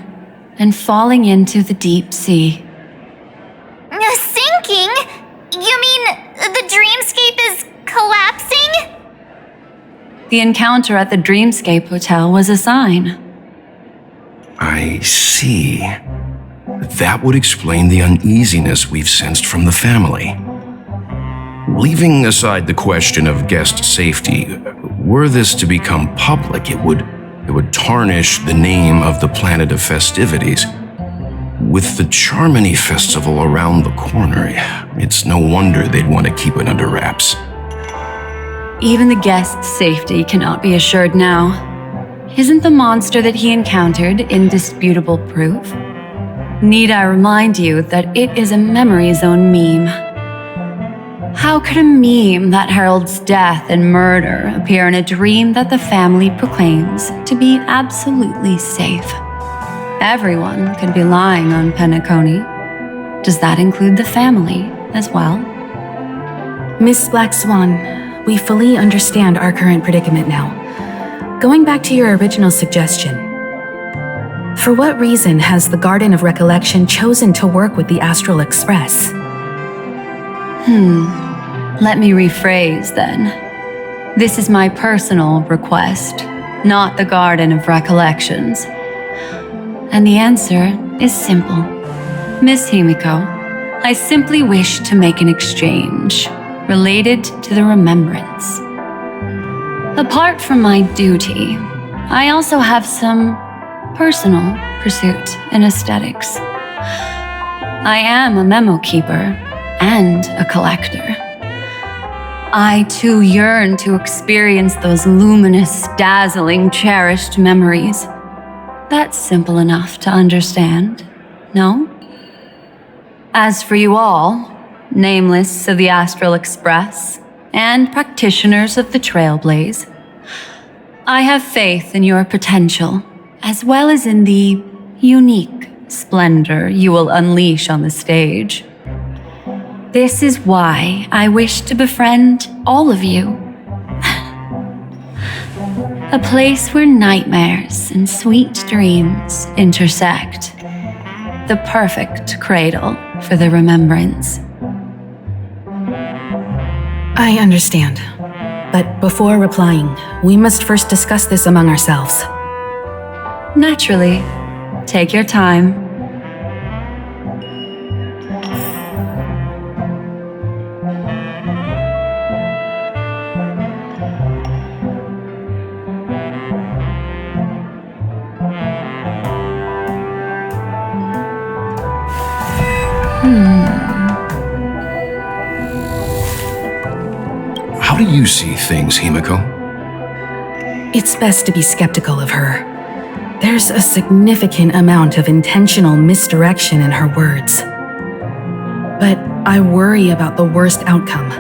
and falling into the deep sea. Sinking? You mean the dreamscape is collapsing? The encounter at the Dreamscape Hotel was a sign. I see. That would explain the uneasiness we've sensed from the family. Leaving aside the question of guest safety, were this to become public, it would tarnish the name of the planet of festivities. With the Charmony Festival around the corner, it's no wonder they'd want to keep it under wraps. Even the guest's safety cannot be assured now. Isn't the monster that he encountered indisputable proof? Need I remind you that it is a memory zone meme? How could a meme that heralds death and murder appear in a dream that the family proclaims to be absolutely safe? Everyone could be lying on Penacony. Does that include the family as well? Miss Black Swan, we fully understand our current predicament now. Going back to your original suggestion, for what reason has the Garden of Recollection chosen to work with the Astral Express? Let me rephrase then. This is my personal request, not the Garden of Recollections. And the answer is simple. Miss Himiko, I simply wish to make an exchange related to the remembrance. Apart from my duty, I also have some personal pursuit in aesthetics. I am a memo keeper and a collector. I too yearn to experience those luminous, dazzling, cherished memories. That's simple enough to understand, no? As for you all, nameless of the Astral Express and practitioners of the Trailblaze, I have faith in your potential, as well as in the unique splendor you will unleash on the stage. This is why I wish to befriend all of you. A place where nightmares and sweet dreams intersect. The perfect cradle for the remembrance. I understand. But before replying, we must first discuss this among ourselves. Naturally. Take your time. How do you see things, Himiko? It's best to be skeptical of her. There's a significant amount of intentional misdirection in her words. But I worry about the worst outcome.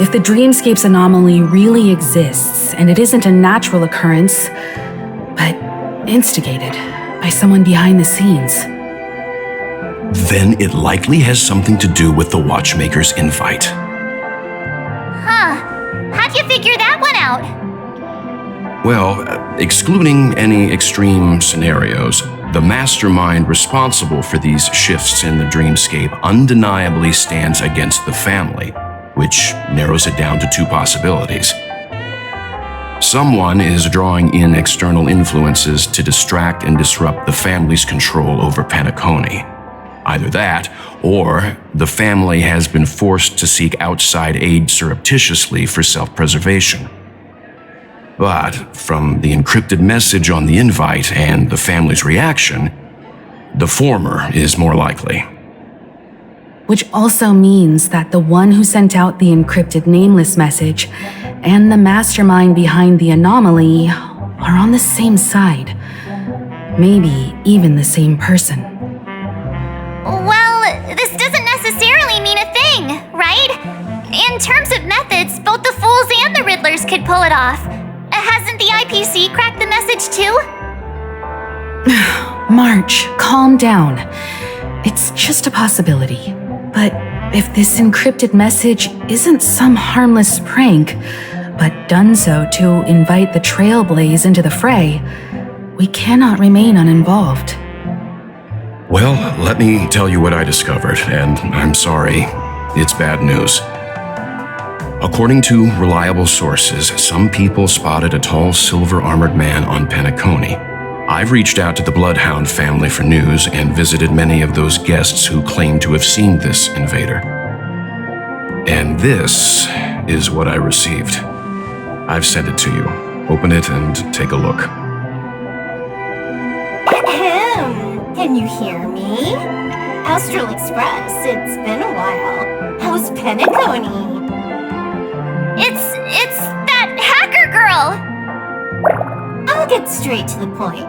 If the dreamscape's anomaly really exists, and it isn't a natural occurrence, but instigated by someone behind the scenes, then it likely has something to do with the Watchmaker's invite. How'd you figure that one out? Well, excluding any extreme scenarios, the mastermind responsible for these shifts in the dreamscape undeniably stands against the family, which narrows it down to two possibilities. Someone is drawing in external influences to distract and disrupt the family's control over Penacony. Either that, or the family has been forced to seek outside aid surreptitiously for self-preservation. But from the encrypted message on the invite and the family's reaction, the former is more likely. Which also means that the one who sent out the encrypted nameless message and the mastermind behind the anomaly are on the same side. Maybe even the same person. Well, this doesn't necessarily mean a thing, right? In terms of methods, both the Fools and the Riddlers could pull it off. Hasn't the IPC cracked the message too? March, calm down. It's just a possibility. But if this encrypted message isn't some harmless prank, but done so to invite the Trailblaze into the fray, we cannot remain uninvolved. Well, let me tell you what I discovered, and I'm sorry, it's bad news. According to reliable sources, some people spotted a tall silver-armored man on Penacony. I've reached out to the Bloodhound family for news and visited many of those guests who claim to have seen this invader. And this is what I received. I've sent it to you. Open it and take a look. Ahem. Can you hear me? Astral Express, it's been a while. How's Penacony? It's that hacker girl! I'll get straight to the point.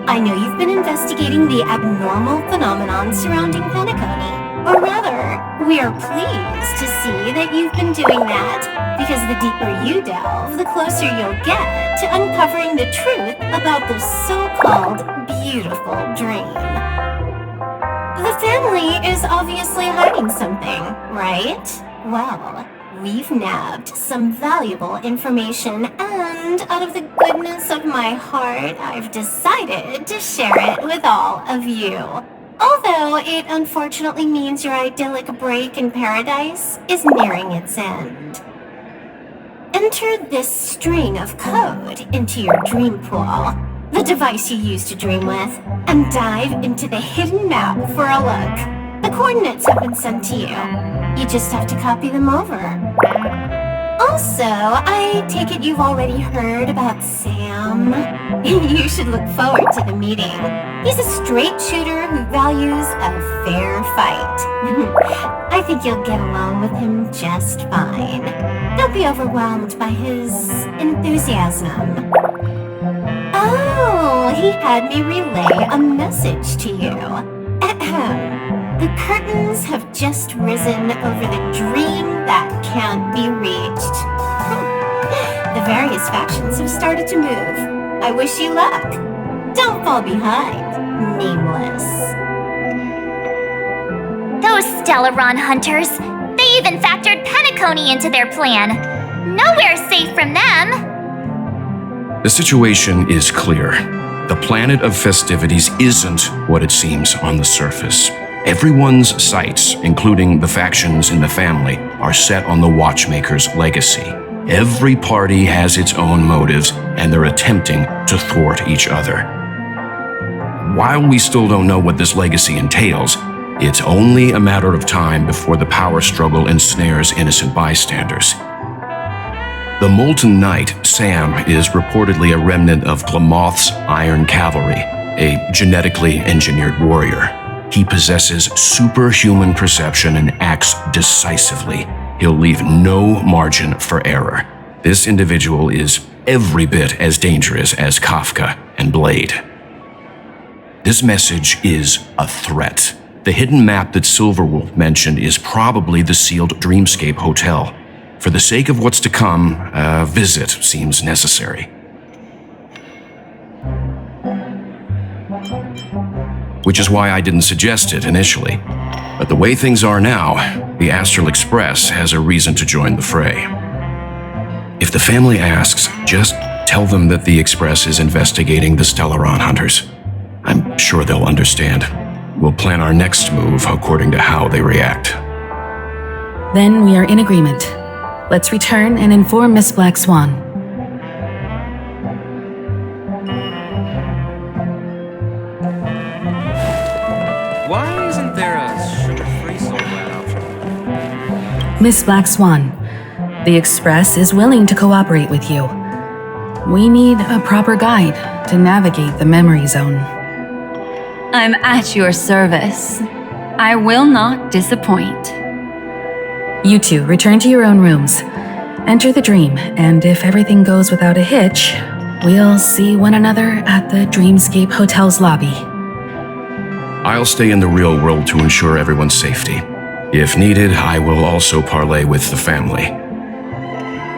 I know you've been investigating the abnormal phenomenon surrounding Penacony. Or rather, we are pleased to see that you've been doing that, because the deeper you delve, the closer you'll get to uncovering the truth about the so-called beautiful dream. The family is obviously hiding something, right? Well, we've nabbed some valuable information, and out of the goodness of my heart, I've decided to share it with all of you. Although it unfortunately means your idyllic break in paradise is nearing its end. Enter this string of code into your dream pool, the device you use to dream with, and dive into the hidden map for a look. The coordinates have been sent to you. You just have to copy them over. Also, I take it you've already heard about Sam. You should look forward to the meeting. He's a straight shooter who values a fair fight. I think you'll get along with him just fine. Don't be overwhelmed by his enthusiasm. Oh, he had me relay a message to you. Ahem. The curtains have just risen over the dream that can't be reached. The various factions have started to move. I wish you luck. Don't fall behind, Nameless. Those Stellaron hunters, they even factored Penacony into their plan. Nowhere's safe from them. The situation is clear. The planet of festivities isn't what it seems on the surface. Everyone's sights, including the factions in the family, are set on the Watchmaker's legacy. Every party has its own motives, and they're attempting to thwart each other. While we still don't know what this legacy entails, it's only a matter of time before the power struggle ensnares innocent bystanders. The Molten Knight, Sam, is reportedly a remnant of Glamoth's Iron Cavalry, a genetically engineered warrior. He possesses superhuman perception and acts decisively. He'll leave no margin for error. This individual is every bit as dangerous as Kafka and Blade. This message is a threat. The hidden map that Silverwolf mentioned is probably the sealed Dreamscape Hotel. For the sake of what's to come, a visit seems necessary. Which is why I didn't suggest it initially. But the way things are now, the Astral Express has a reason to join the fray. If the family asks, just tell them that the Express is investigating the Stellaron hunters. I'm sure they'll understand. We'll plan our next move according to how they react. Then we are in agreement. Let's return and inform Miss Black Swan. Why isn't there a sugar-free soda option? Miss Black Swan, the Express is willing to cooperate with you. We need a proper guide to navigate the memory zone. I'm at your service. I will not disappoint. You two return to your own rooms. enter the dream, and if everything goes without a hitch, we'll see one another at the Dreamscape Hotel's lobby. I'll stay in the real world to ensure everyone's safety. If needed, I will also parley with the family.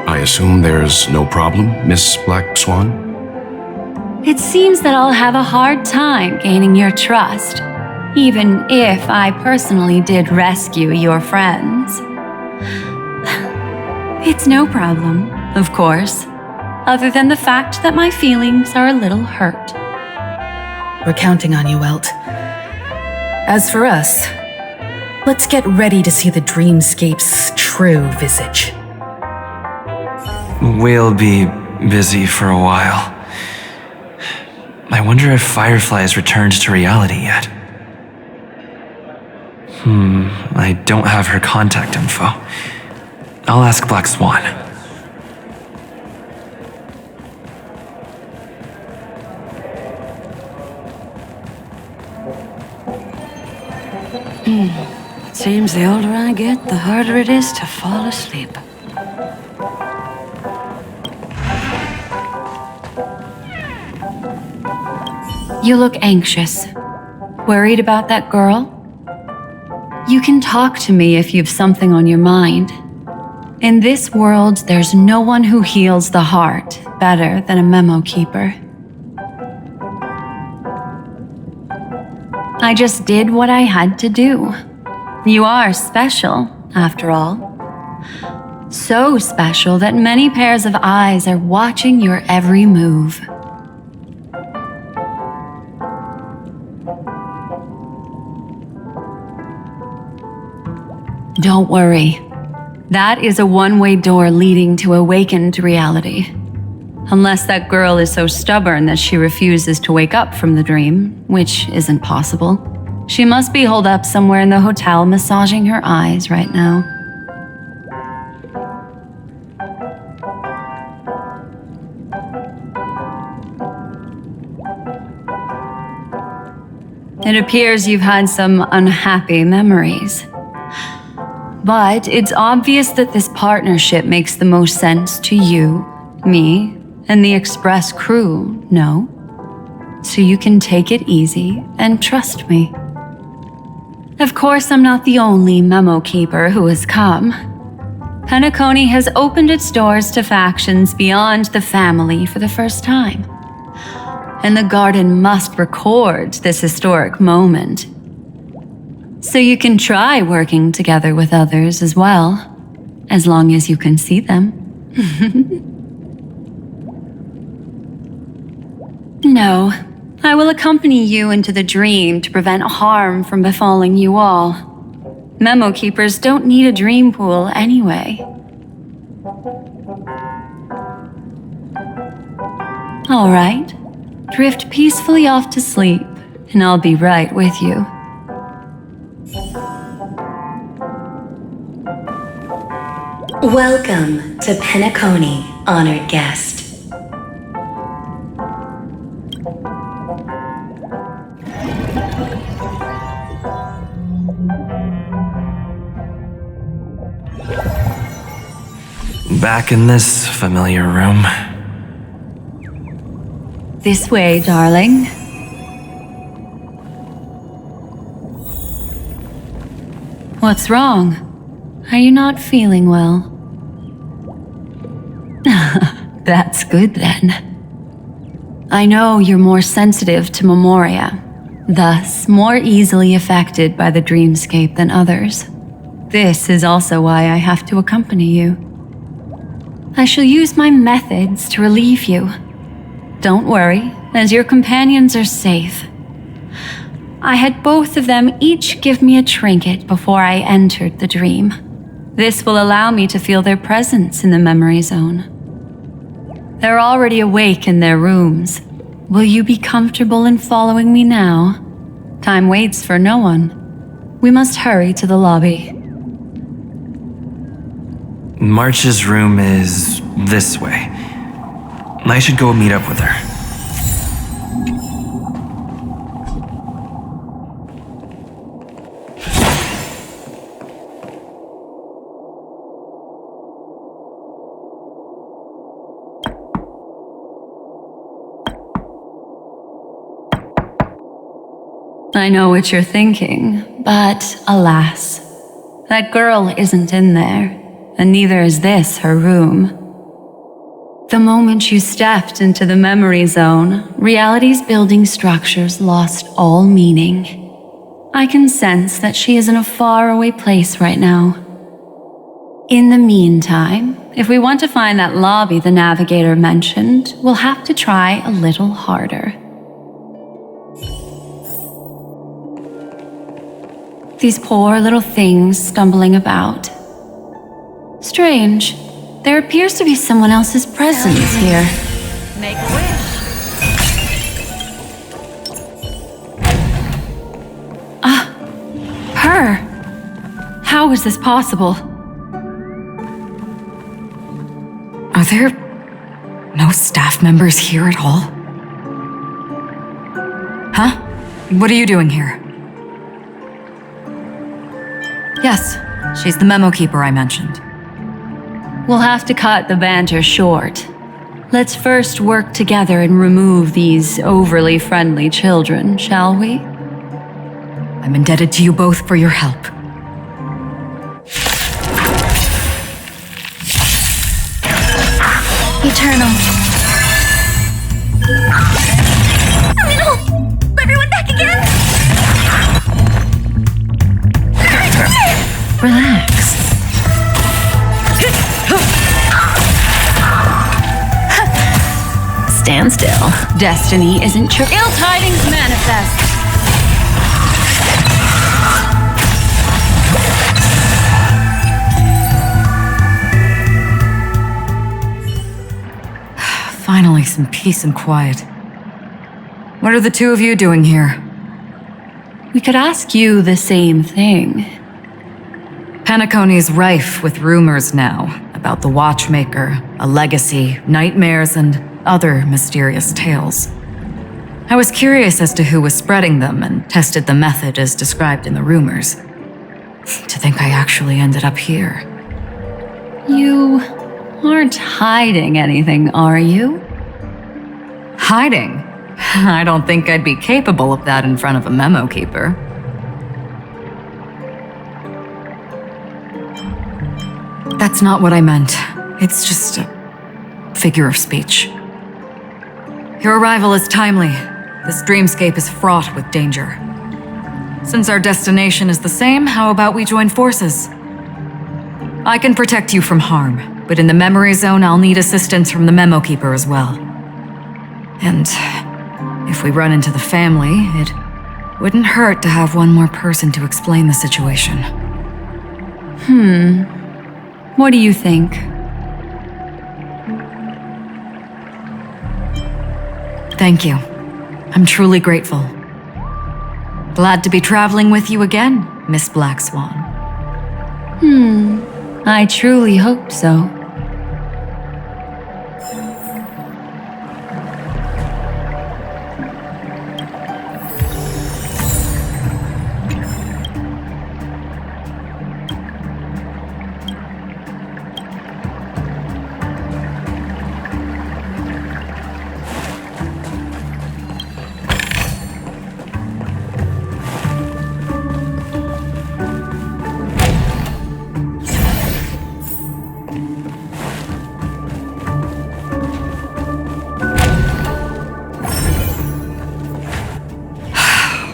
I assume there's no problem, Miss Black Swan? It seems that I'll have a hard time gaining your trust, even if I personally did rescue your friends. It's no problem, of course, other than the fact that my feelings are a little hurt. We're counting on you, Welt. As for us, let's get ready to see the Dreamscape's true visage. We'll be busy for a while. I wonder if Firefly has returned to reality yet. I don't have her contact info. I'll ask Black Swan. Seems the older I get, the harder it is to fall asleep. You look anxious. Worried about that girl? You can talk to me if you've something on your mind. In this world, there's no one who heals the heart better than a memo keeper. I just did what I had to do. You are special, after all. So special that many pairs of eyes are watching your every move. Don't worry. That is a one-way door leading to awakened reality. Unless that girl is so stubborn that she refuses to wake up from the dream, which isn't possible. She must be holed up somewhere in the hotel massaging her eyes right now. It appears you've had some unhappy memories. But it's obvious that this partnership makes the most sense to you, me, and the Express crew, no? So you can take it easy and trust me. Of course, I'm not the only memo keeper who has come. Penacony has opened its doors to factions beyond the family for the first time. And the Garden must record this historic moment. So you can try working together with others as well, as long as you can see them. No, I will accompany you into the dream to prevent harm from befalling you all. Memo keepers don't need a dream pool anyway. All right, drift peacefully off to sleep, and I'll be right with you. Welcome to Penacony, honored guest. Back in this familiar room. This way, darling. What's wrong? Are you not feeling well? That's good then. I know you're more sensitive to Memoria, thus more easily affected by the dreamscape than others. This is also why I have to accompany you. I shall use my methods to relieve you. Don't worry, as your companions are safe. I had both of them each give me a trinket before I entered the dream. This will allow me to feel their presence in the memory zone. They're already awake in their rooms. Will you be comfortable in following me now? Time waits for no one. We must hurry to the lobby. March's room is this way. I should go meet up with her. I know what you're thinking, but alas, that girl isn't in there, and neither is this her room. The moment you stepped into the memory zone, reality's building structures lost all meaning. I can sense that she is in a faraway place right now. In the meantime, if we want to find that lobby the navigator mentioned, we'll have to try a little harder. These poor little things stumbling about. Strange. There appears to be someone else's presence here. Make a wish. Her! How is this possible? Are there no staff members here at all? Huh? What are you doing here? Yes, she's the memo keeper I mentioned. We'll have to cut the banter short. Let's first work together and remove these overly friendly children, shall we? I'm indebted to you both for your help. Eternal. No! Everyone back again! Relax. Stand still. Destiny isn't true. Ill tidings manifest. Finally, some peace and quiet. What are the two of you doing here? We could ask you the same thing. Penacony is rife with rumors now about the Watchmaker, a legacy, nightmares, and other mysterious tales. I was curious as to who was spreading them and tested the method as described in the rumors. To think I actually ended up here. You aren't hiding anything, are you? Hiding? I don't think I'd be capable of that in front of a memo keeper. That's not what I meant. It's just a figure of speech. Your arrival is timely. This dreamscape is fraught with danger. Since our destination is the same, how about we join forces? I can protect you from harm, but in the memory zone, I'll need assistance from the memo keeper as well. And if we run into the family, it wouldn't hurt to have one more person to explain the situation. What do you think? Thank you. I'm truly grateful. Glad to be traveling with you again, Miss Black Swan. I truly hope so.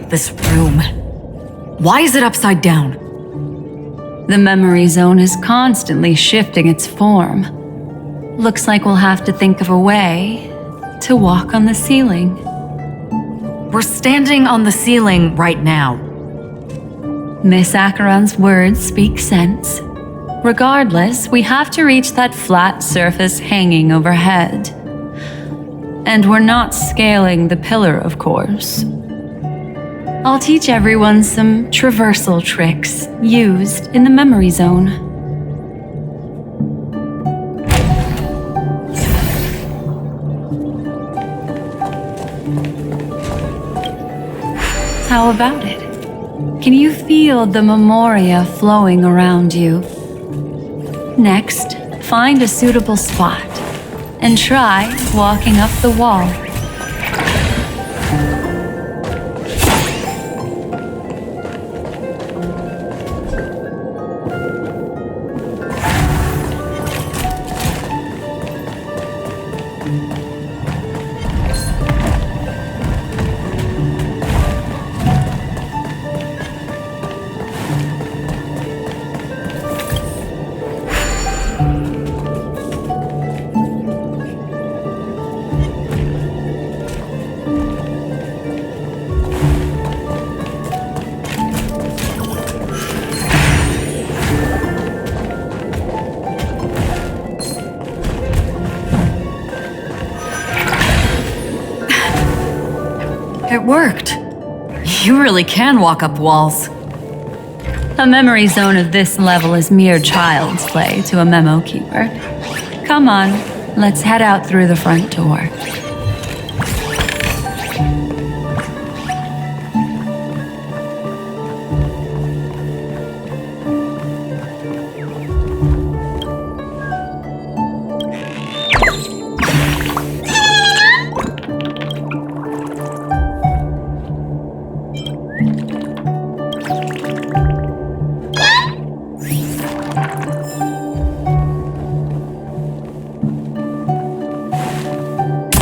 This room. Why is it upside down? The memory zone is constantly shifting its form. Looks like we'll have to think of a way to walk on the ceiling. We're standing on the ceiling right now. Miss Acheron's words speak sense. Regardless, we have to reach that flat surface hanging overhead. And we're not scaling the pillar, of course. I'll teach everyone some traversal tricks used in the memory zone. How about it? Can you feel the memoria flowing around you? Next, find a suitable spot and try walking up the wall. It worked. You really can walk up walls. A memory zone of this level is mere child's play to a memo keeper. Come on, let's head out through the front door.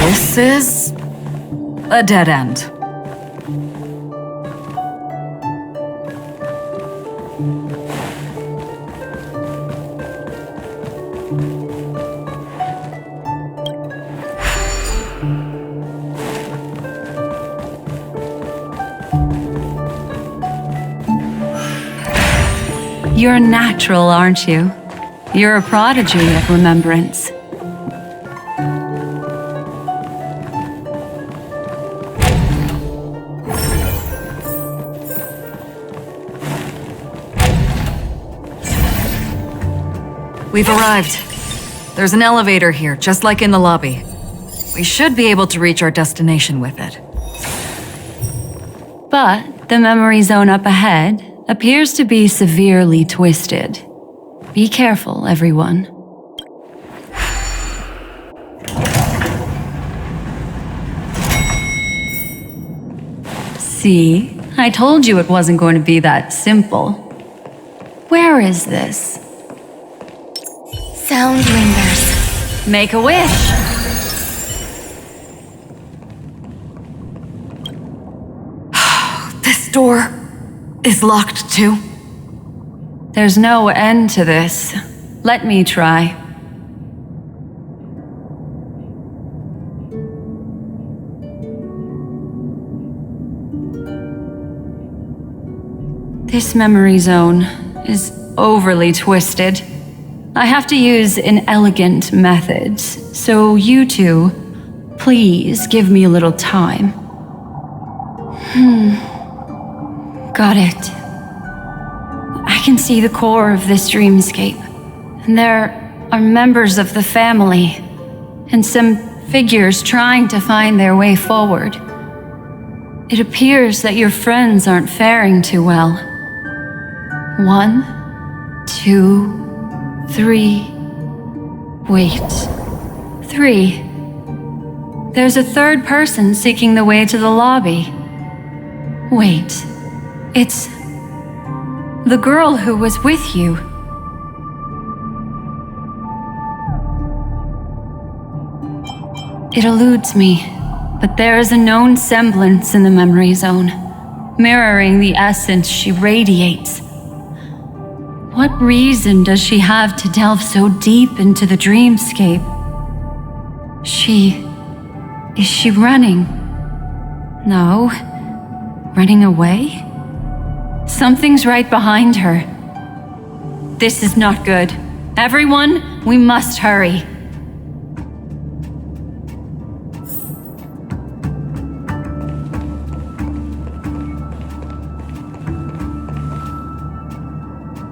This is a dead end. You're natural, aren't you? You're a prodigy at remembrance. We've arrived. There's an elevator here, just like in the lobby. We should be able to reach our destination with it. But the memory zone up ahead appears to be severely twisted. Be careful, everyone. See? I told you it wasn't going to be that simple. Where is this? Sound lingers. Make a wish! This door is locked too. There's no end to this. Let me try. This memory zone is overly twisted. I have to use inelegant methods, so you two, please give me a little time. Got it. I can see the core of this dreamscape, and there are members of the family, and some figures trying to find their way forward. It appears that your friends aren't faring too well. 1, 2, 3. Wait. 3. There's a third person seeking the way to the lobby. Wait. It's the girl who was with you. It eludes me, but there is a known semblance in the memory zone, mirroring the essence she radiates. What reason does she have to delve so deep into the dreamscape? Is she running? No. Running away? Something's right behind her. This is not good. Everyone, we must hurry.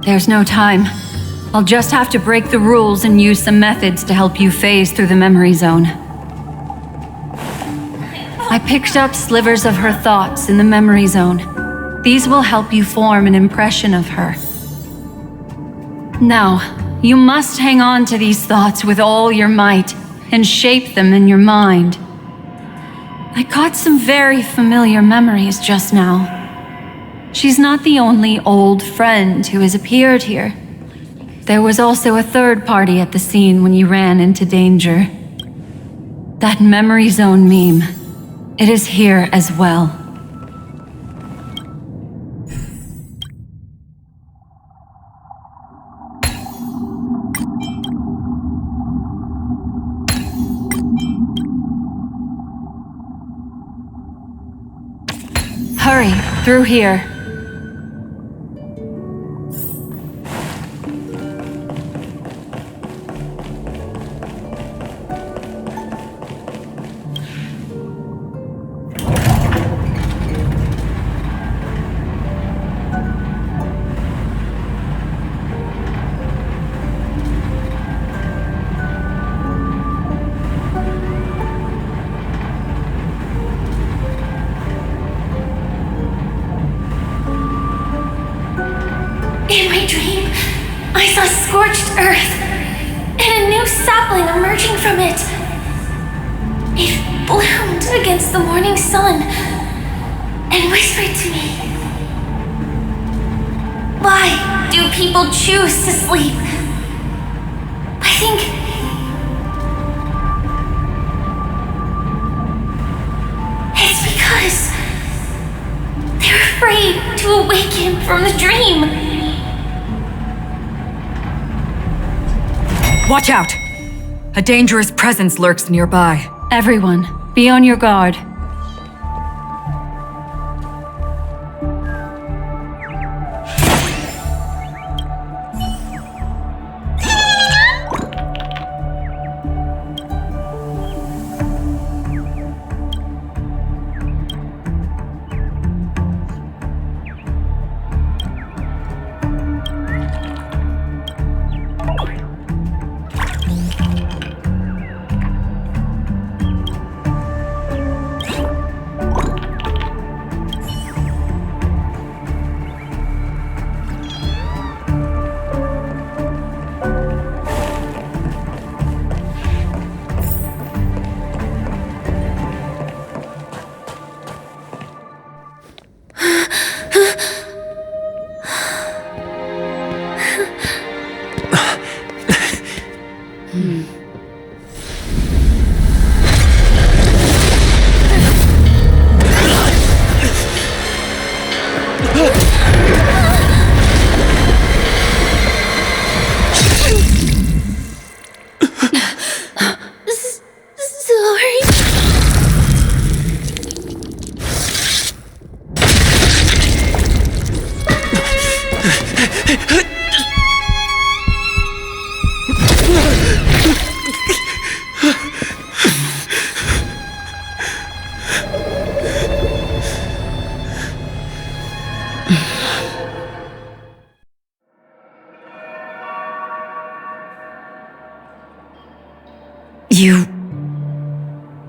There's no time. I'll just have to break the rules and use some methods to help you phase through the memory zone. I picked up slivers of her thoughts in the memory zone. These will help you form an impression of her. Now, you must hang on to these thoughts with all your might and shape them in your mind. I got some very familiar memories just now. She's not the only old friend who has appeared here. There was also a third party at the scene when you ran into danger. That memory zone meme, it is here as well. Hurry, through here. In my dream, I saw scorched earth and a new sapling emerging from it. It bloomed against the morning sun and whispered to me, "Why do people choose to sleep?" I think it's because they're afraid to awaken from the dream. Watch out! A dangerous presence lurks nearby. Everyone, be on your guard.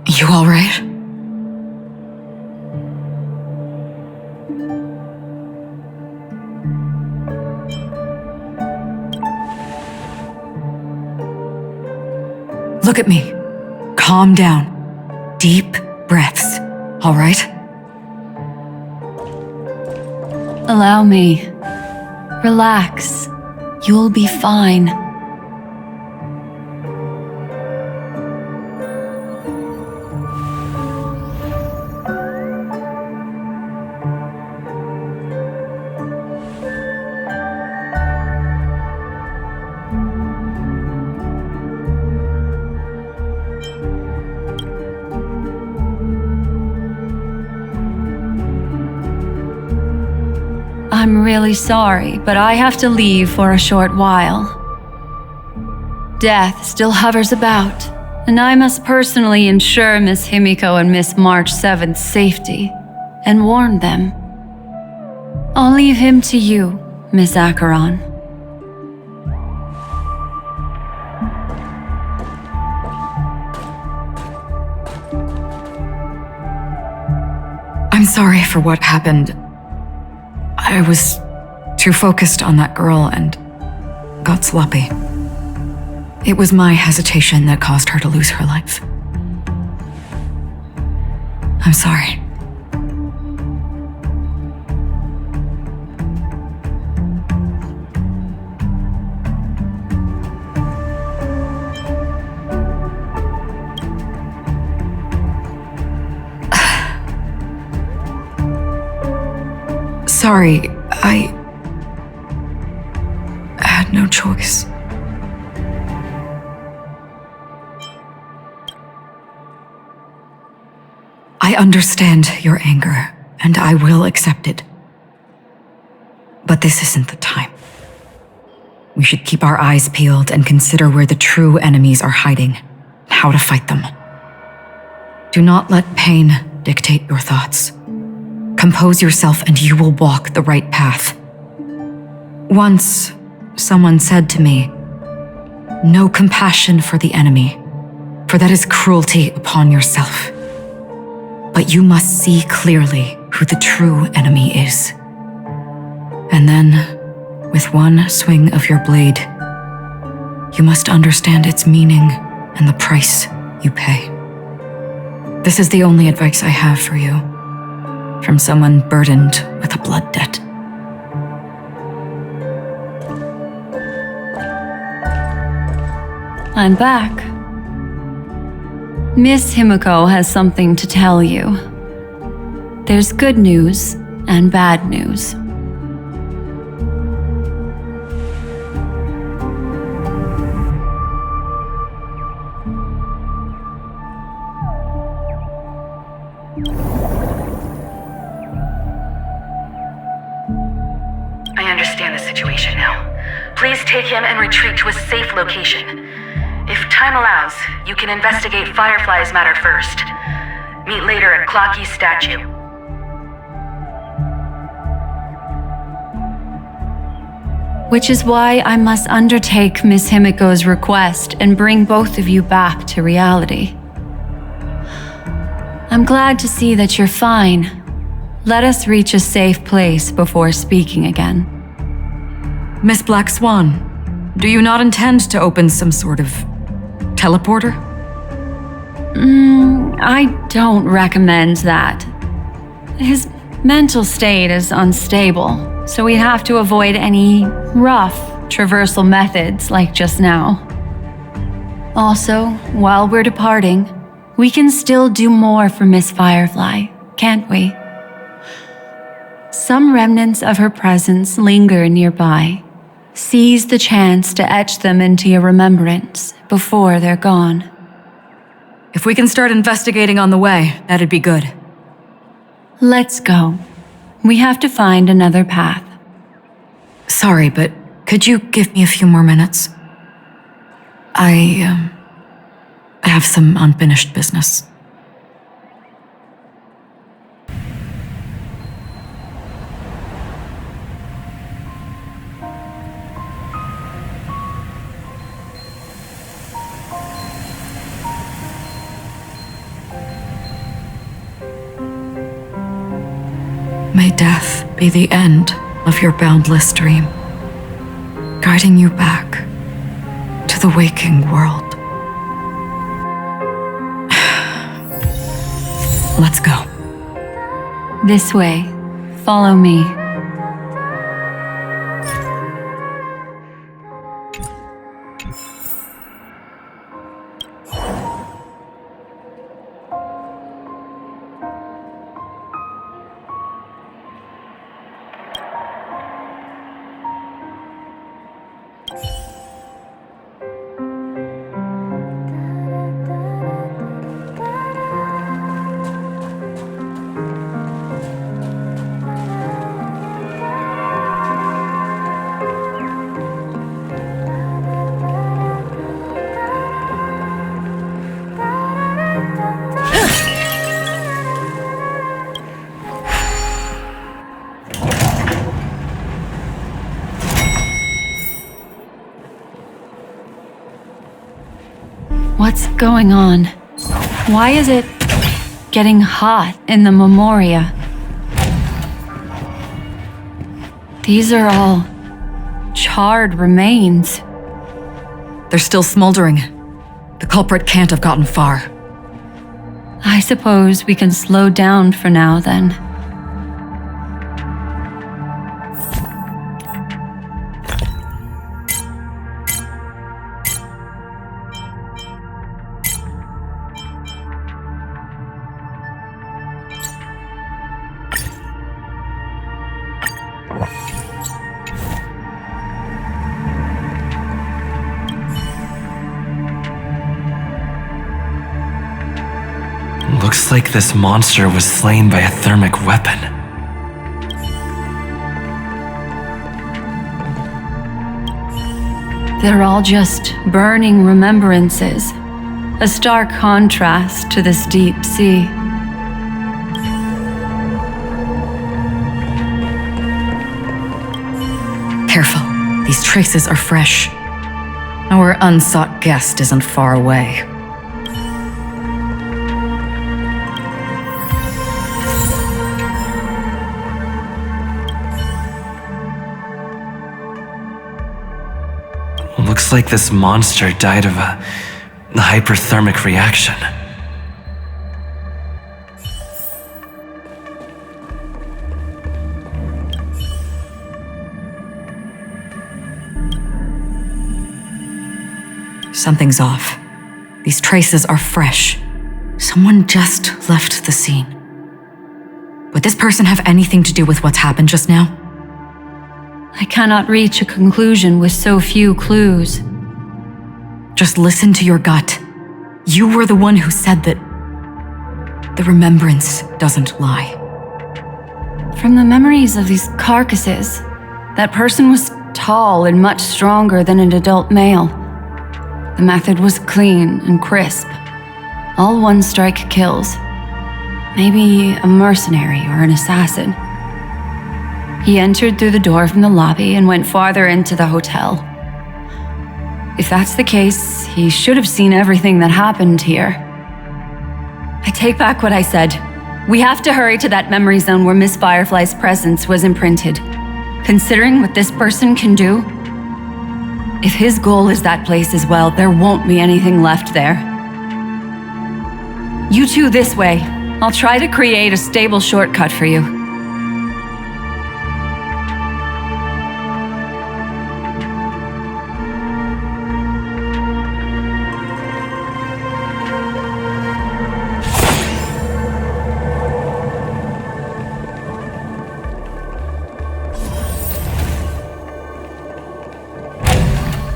You all right? Look at me. Calm down. Deep breaths, all right? Allow me. Relax. You'll be fine. I'm really sorry, but I have to leave for a short while. Death still hovers about, and I must personally ensure Miss Himiko and Miss March 7th's safety, and warn them. I'll leave him to you, Miss Acheron. I'm sorry for what happened. I was too focused on that girl and got sloppy. It was my hesitation that caused her to lose her life. I'm sorry. Sorry, I had no choice. I understand your anger, and I will accept it. But this isn't the time. We should keep our eyes peeled and consider where the true enemies are hiding, and how to fight them. Do not let pain dictate your thoughts. Compose yourself and you will walk the right path. Once, someone said to me, "No compassion for the enemy, for that is cruelty upon yourself. But you must see clearly who the true enemy is. And then, with one swing of your blade. You must understand its meaning and the price you pay. This is the only advice I have for you, from someone burdened with a blood debt. I'm back. Miss Himiko has something to tell you. There's good news and bad news. I understand the situation now. Please take him and retreat to a safe location. If time allows, you can investigate Firefly's matter first. Meet later at Clocky's statue. Which is why I must undertake Miss Himiko's request and bring both of you back to reality. I'm glad to see that you're fine. Let us reach a safe place before speaking again. Miss Black Swan, do you not intend to open some sort of teleporter? I don't recommend that. His mental state is unstable, so we'd have to avoid any rough traversal methods like just now. Also, while we're departing, we can still do more for Miss Firefly, can't we? Some remnants of her presence linger nearby. Seize the chance to etch them into your remembrance before they're gone. If we can start investigating on the way, that'd be good. Let's go. We have to find another path. Sorry, but could you give me a few more minutes? I have some unfinished business. May death be the end of your boundless dream, guiding you back to the waking world. Let's go. This way. Follow me. What's going on? Why is it getting hot in the Memoria? These are all charred remains. They're still smoldering. The culprit can't have gotten far. I suppose we can slow down for now then. Looks like this monster was slain by a thermic weapon. They're all just burning remembrances, a stark contrast to this deep sea. Careful, these traces are fresh. Our unsought guest isn't far away. like this monster died of a hyperthermic reaction. Something's off. These traces are fresh. Someone just left the scene. Would this person have anything to do with what's happened just now? I cannot reach a conclusion with so few clues. Just listen to your gut. You were the one who said that the remembrance doesn't lie. From the memories of these carcasses, that person was tall and much stronger than an adult male. The method was clean and crisp. All one-strike kills. Maybe a mercenary or an assassin. He entered through the door from the lobby and went farther into the hotel. If that's the case, he should have seen everything that happened here. I take back what I said. We have to hurry to that memory zone where Miss Firefly's presence was imprinted. Considering what this person can do, if his goal is that place as well, there won't be anything left there. You two this way. I'll try to create a stable shortcut for you.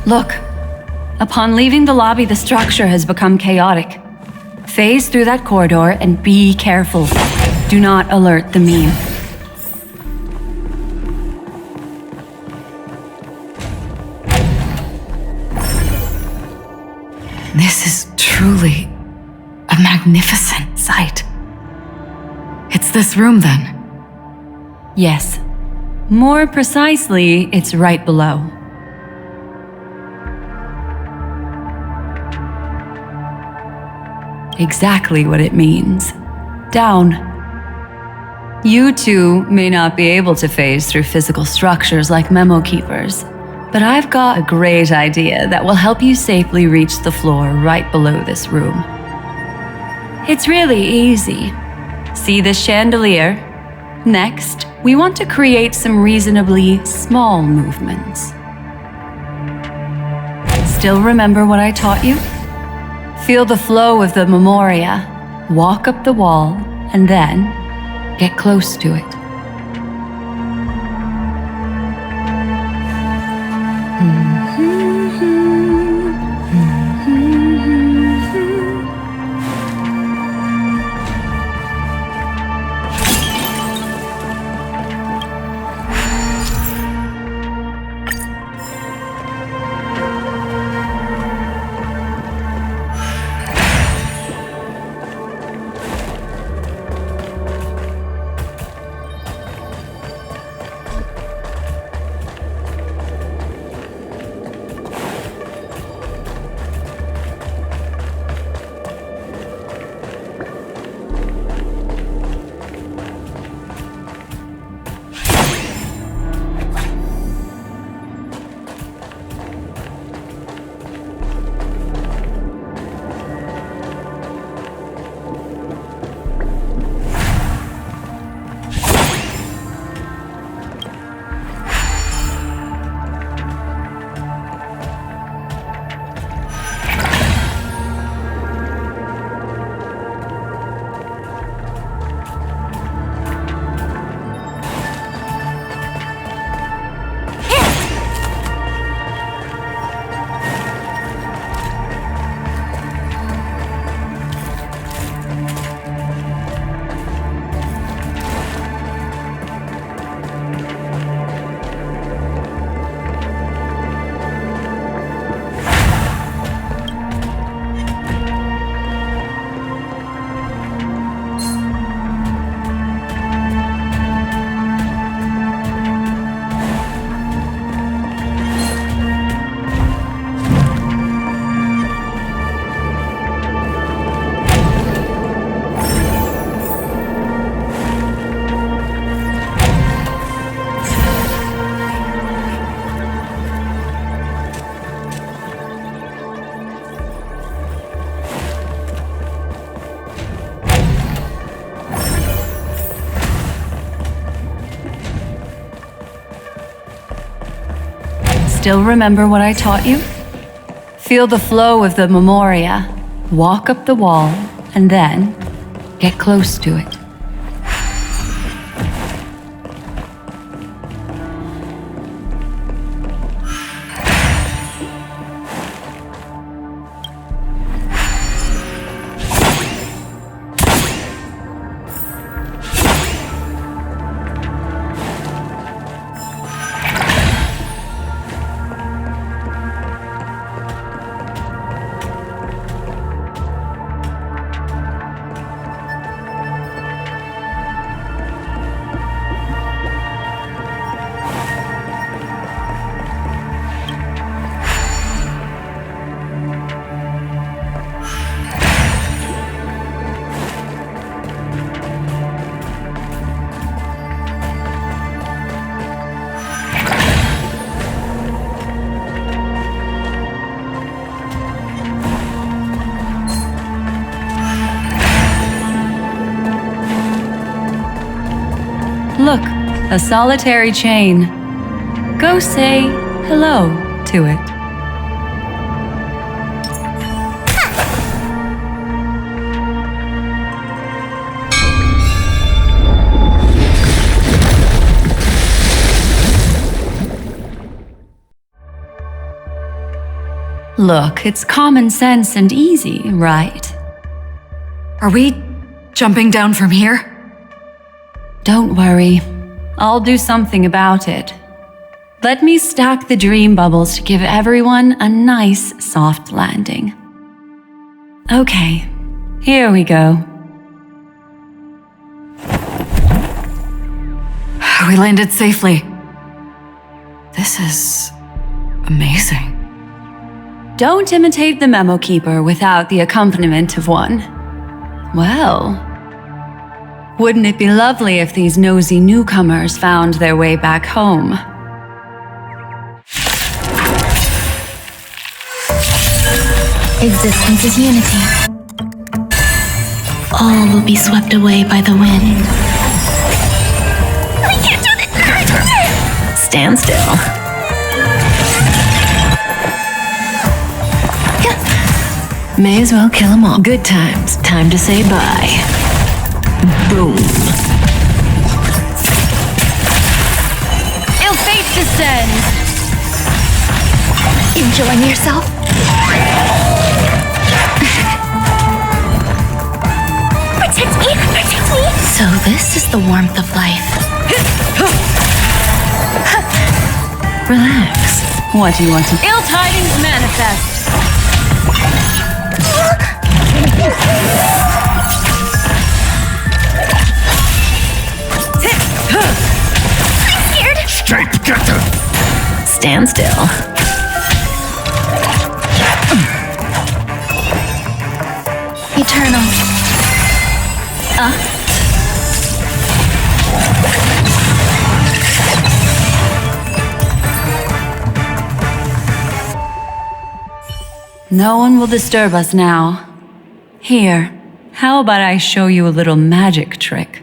Look, upon leaving the lobby, the structure has become chaotic. Phase through that corridor and be careful. Do not alert the meme. This is truly a magnificent sight. It's this room, then? Yes. More precisely, it's right below. Exactly what it means. Down. You two may not be able to phase through physical structures like memo keepers, but I've got a great idea that will help you safely reach the floor right below this room. It's really easy. See this chandelier? Next, we want to create some reasonably small movements. Still remember what I taught you? Feel the flow of the memoria, walk up the wall, and then get close to it. still remember what I taught you? Feel the flow of the Memoria, walk up the wall, and then get close to it. Look, a solitary chain. Go say hello to it. Look, it's common sense and easy, right? Are we jumping down from here? Don't worry. I'll do something about it. Let me stack the dream bubbles to give everyone a nice, soft landing. Okay, here we go. We landed safely. This is amazing. Don't imitate the memo keeper without the accompaniment of one. Well, wouldn't it be lovely if these nosy newcomers found their way back home? Existence is unity. All will be swept away by the wind. I can't do this! Stand still. May as well kill them all. Good times. Time to say bye. Boom. Ill fate descends. Enjoying yourself? Protect me! Protect me! So this is the warmth of life. Relax. What do you want to... Ill tidings manifest. I'm scared! Stay together! Stand still. Eternal. No one will disturb us now. Here, how about I show you a little magic trick?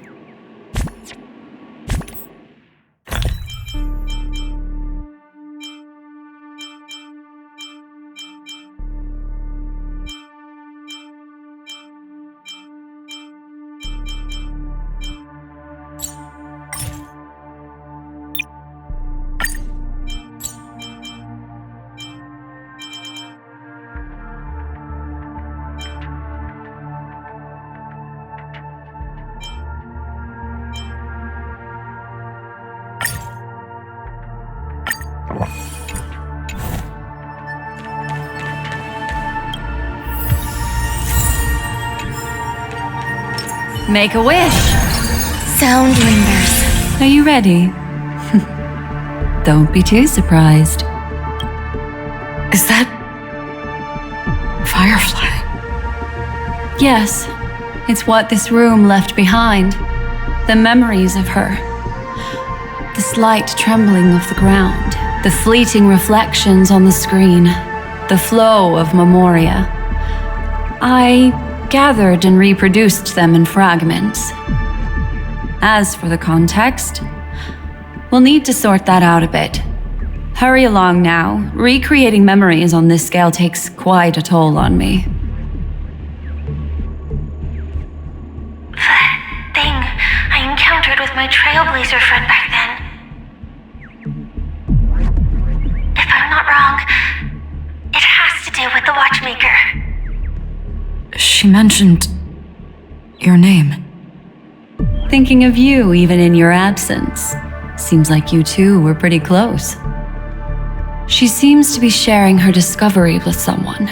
Make a wish. Sound lingers. Are you ready? Don't be too surprised. Is that Firefly? Yes, it's what this room left behind. The memories of her. The slight trembling of the ground. The fleeting reflections on the screen. The flow of memoria. I gathered and reproduced them in fragments. As for the context, we'll need to sort that out a bit. Hurry along now. Recreating memories on this scale takes quite a toll on me. That thing I encountered with my Trailblazer friend back then. If I'm not wrong, it has to do with the Watchmaker. She mentioned your name. Thinking of you even in your absence. Seems like you two were pretty close. She seems to be sharing her discovery with someone,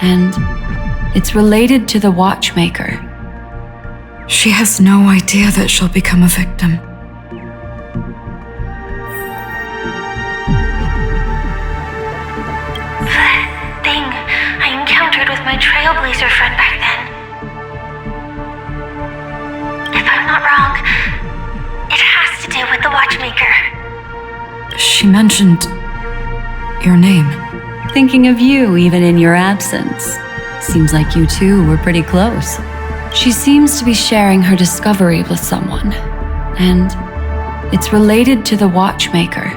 and it's related to the Watchmaker. She has no idea that she'll become a victim. That thing I encountered with my Trailblazer friend back then. If I'm not wrong, it has to do with the Watchmaker. She mentioned your name. Thinking of you even in your absence. Seems like you two were pretty close. She seems to be sharing her discovery with someone, and it's related to the Watchmaker.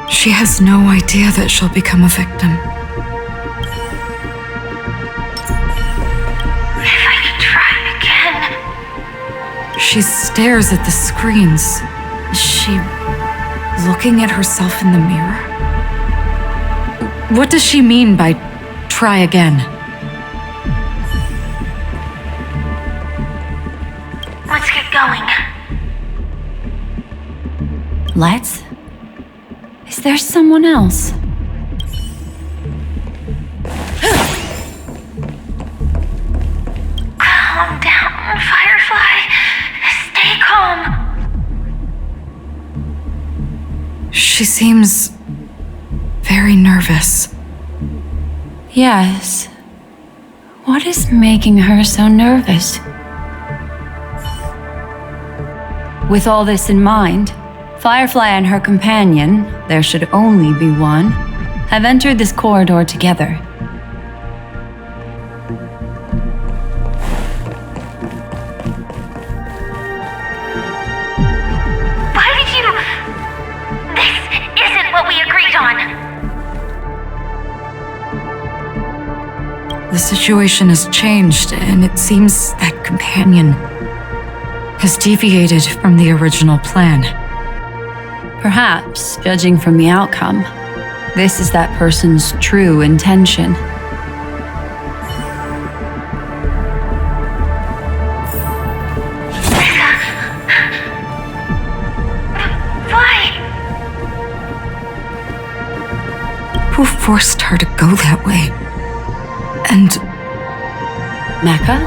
She has no idea that she'll become a victim. If I could try again. She stares at the screens. Is she looking at herself in the mirror? What does she mean by try again? Let's get going. Let's? Is there someone else? Calm down, Firefly. Stay calm. She seems very nervous. Yes. What is making her so nervous? With all this in mind, Firefly and her companion, there should only be one, have entered this corridor together. Why did you... This isn't what we agreed on. The situation has changed, and it seems that companion has deviated from the original plan. Perhaps, judging from the outcome, this is that person's true intention. Why? Who forced her to go that way? And Mecca?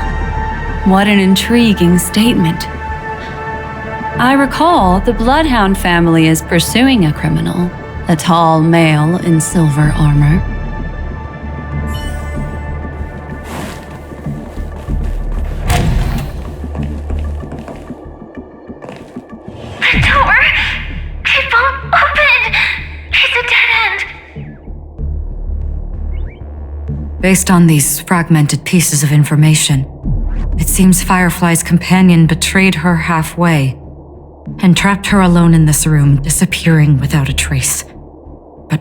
What an intriguing statement. I recall the Bloodhound family is pursuing a criminal, a tall male in silver armor. The door! It won't open! It's a dead end! based on these fragmented pieces of information, it seems Firefly's companion betrayed her halfway and trapped her alone in this room, disappearing without a trace. But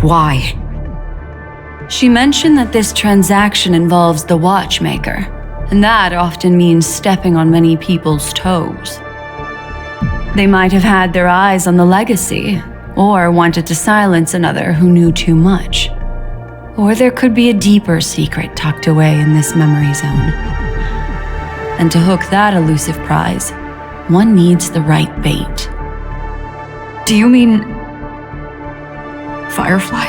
why? She mentioned that this transaction involves the Watchmaker, and that often means stepping on many people's toes. They might have had their eyes on the legacy, or wanted to silence another who knew too much. Or there could be a deeper secret tucked away in this memory zone. And to hook that elusive prize, one needs the right bait. Do you mean Firefly?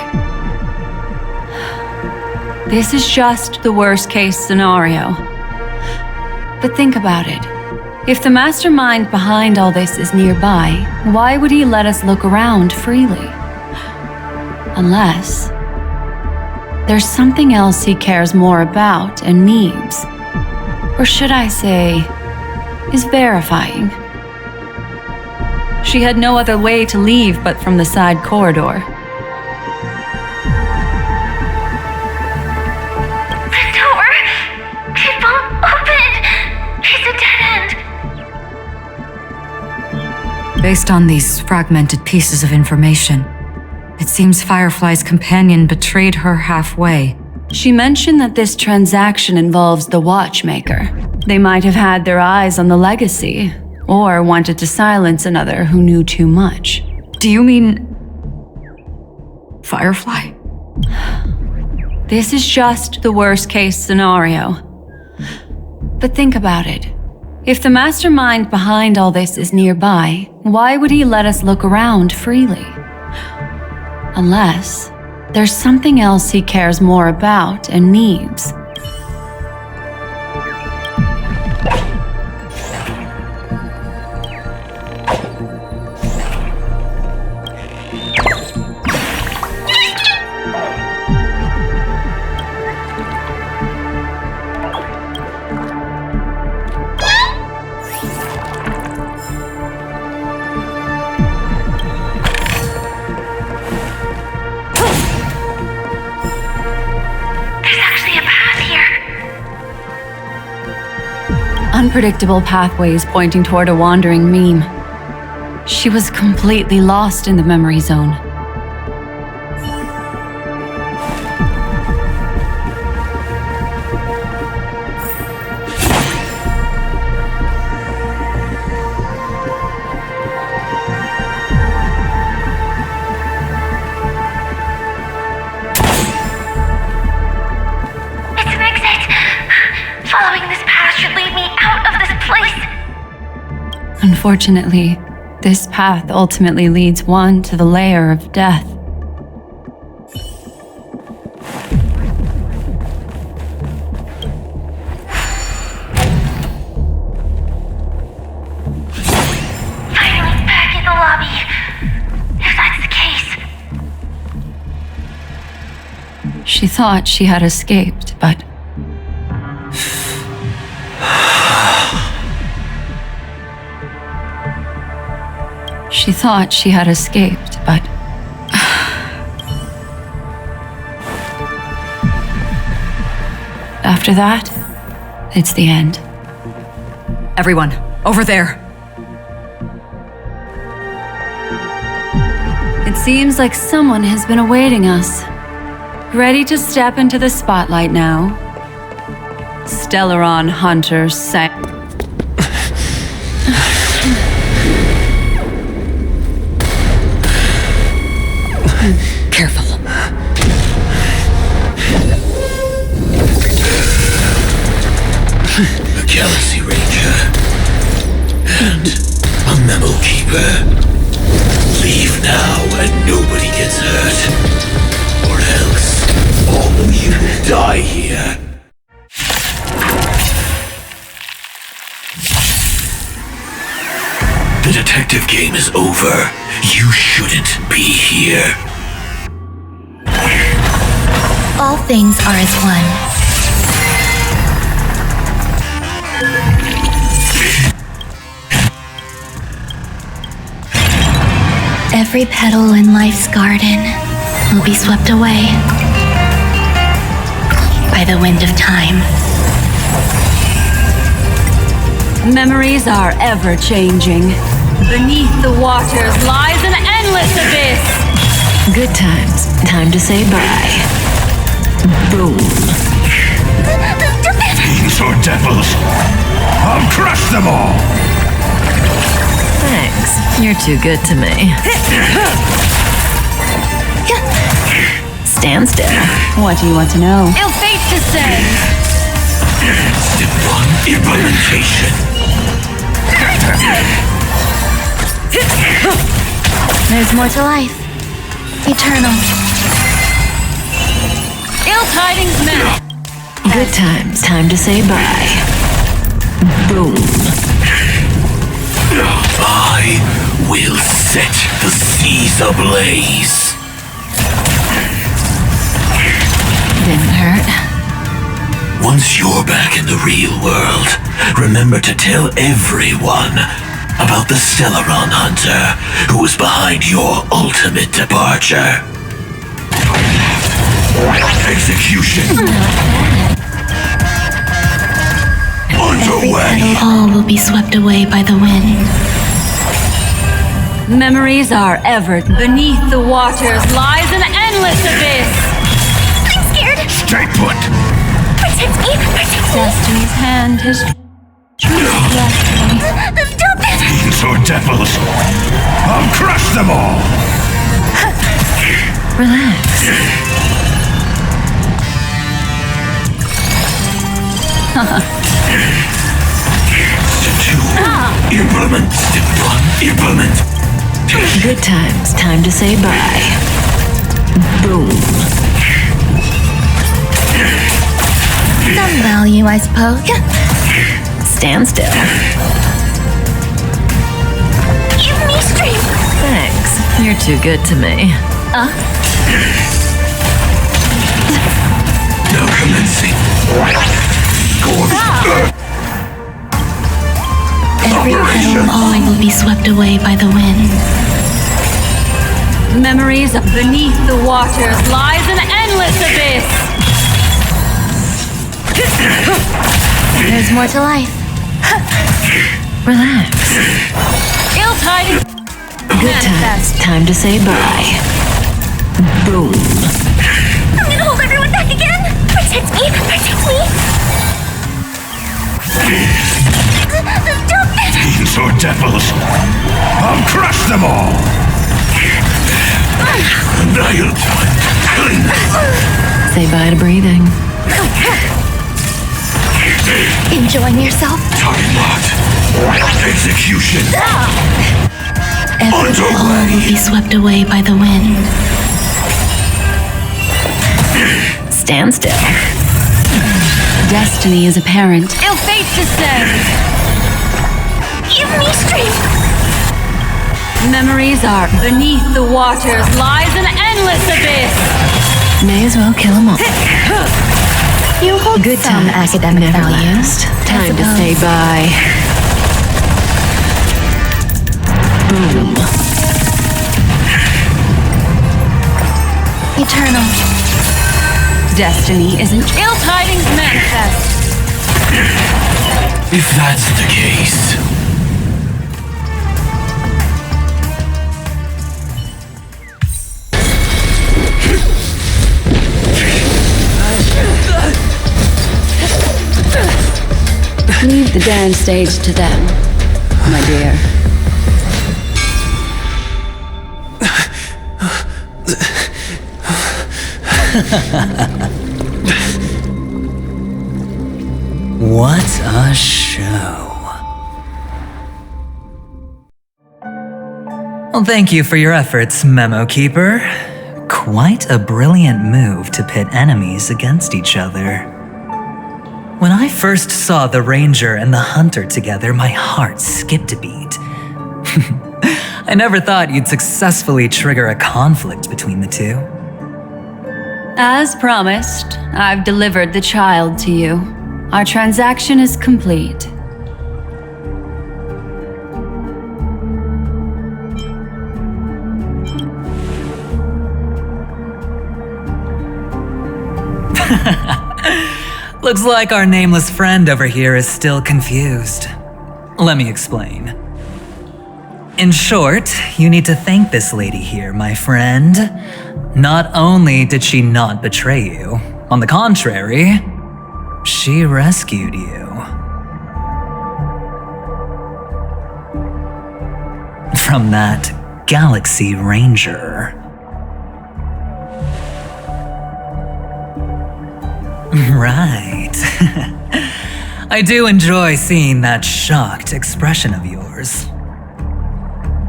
This is just the worst-case scenario. But think about it. If the mastermind behind all this is nearby, why would he let us look around freely? Unless there's something else he cares more about and needs. Or should I say, is verifying. She had no other way to leave but from the side corridor. The door! It won't open! It's a dead end! Based on these fragmented pieces of information, it seems Firefly's companion betrayed her halfway. She mentioned that this transaction involves the Watchmaker. They might have had their eyes on the legacy, or wanted to silence another who knew too much. Do you mean Firefly? This is just the worst case scenario. But think about it. If the mastermind behind all this is nearby, why would he let us look around freely? Unless there's something else he cares more about and needs. Unpredictable pathways pointing toward a wandering meme. She was completely lost in the memory zone. It's an exit. Following this path should lead me out of this place. Unfortunately, this path ultimately leads one to the lair of death. Finally back in the lobby. If that's the case. She thought she had escaped, but she thought she had escaped, but after that, it's the end. Everyone, over there. It seems like someone has been awaiting us. Ready to step into the spotlight now. Stellaron Hunter Careful. A Galaxy Ranger and a Memo Keeper. Leave now and nobody gets hurt. Or else all of you die here. The detective game is over. You shouldn't be here. All things are as one. Every petal in life's garden will be swept away by the wind of time. Memories are ever-changing. Beneath the waters lies an endless abyss. Good times. Time to say bye. Boom. Fiends or devils, I'll crush them all! Thanks. You're too good to me. Stand still. What do you want to know? Ill fate descend. Step one, implementation. There's more to life. Eternal. Ill tidings met. Good times. Time to say bye. Boom. I will set the seas ablaze. Didn't hurt. Once you're back in the real world, remember to tell everyone about the Stellaron Hunter who was behind your ultimate departure. Execution. Underway. All will be swept away by the wind. Memories are ever. Beneath the waters lies an endless abyss. I'm scared. Stay put. Protect me. Protect me. Destiny's hand has Stop it. Fiends or devils. I'll crush them all. Relax. Implement. Step 1. Implement. Good times. Time to say bye. Boom. Some value, I suppose. Stand still. Give me strength. Thanks. You're too good to me. Now commencing. Every petal all will be swept away by the wind. Memories of beneath the waters lies an endless abyss. There's more to life. Relax. Ill tidings. Good times. Time to say bye. Boom. I'm gonna hold everyone back again. Protect me. Protect me. Stop it. Fiends or devils. I'll crush them all. Annihilate. Killing them. Say bye to breathing. Enjoying yourself? Target locked. Execution. Every all will be swept away by the wind. Stand still. Destiny is apparent. Ill fate descends. Give me strength. Memories are beneath the waters lies an endless abyss. May as well kill them all. You hold Good some times. academic Never value. last. Time to say bye. Boom. Eternal. Destiny isn't ill tidings manifest. If that's the case. Leave the dance stage to them, my dear. What a show. Well, thank you for your efforts, Memo Keeper. Quite a brilliant move to pit enemies against each other. When I first saw the Ranger and the Hunter together, my heart skipped a beat. I never thought you'd successfully trigger a conflict between the two. As promised, I've delivered the child to you. Our transaction is complete. Looks like our nameless friend over here is still confused. Let me explain. In short, you need to thank this lady here, my friend. Not only did she not betray you, on the contrary, she rescued you. From that Galaxy Ranger. Right. I do enjoy seeing that shocked expression of yours.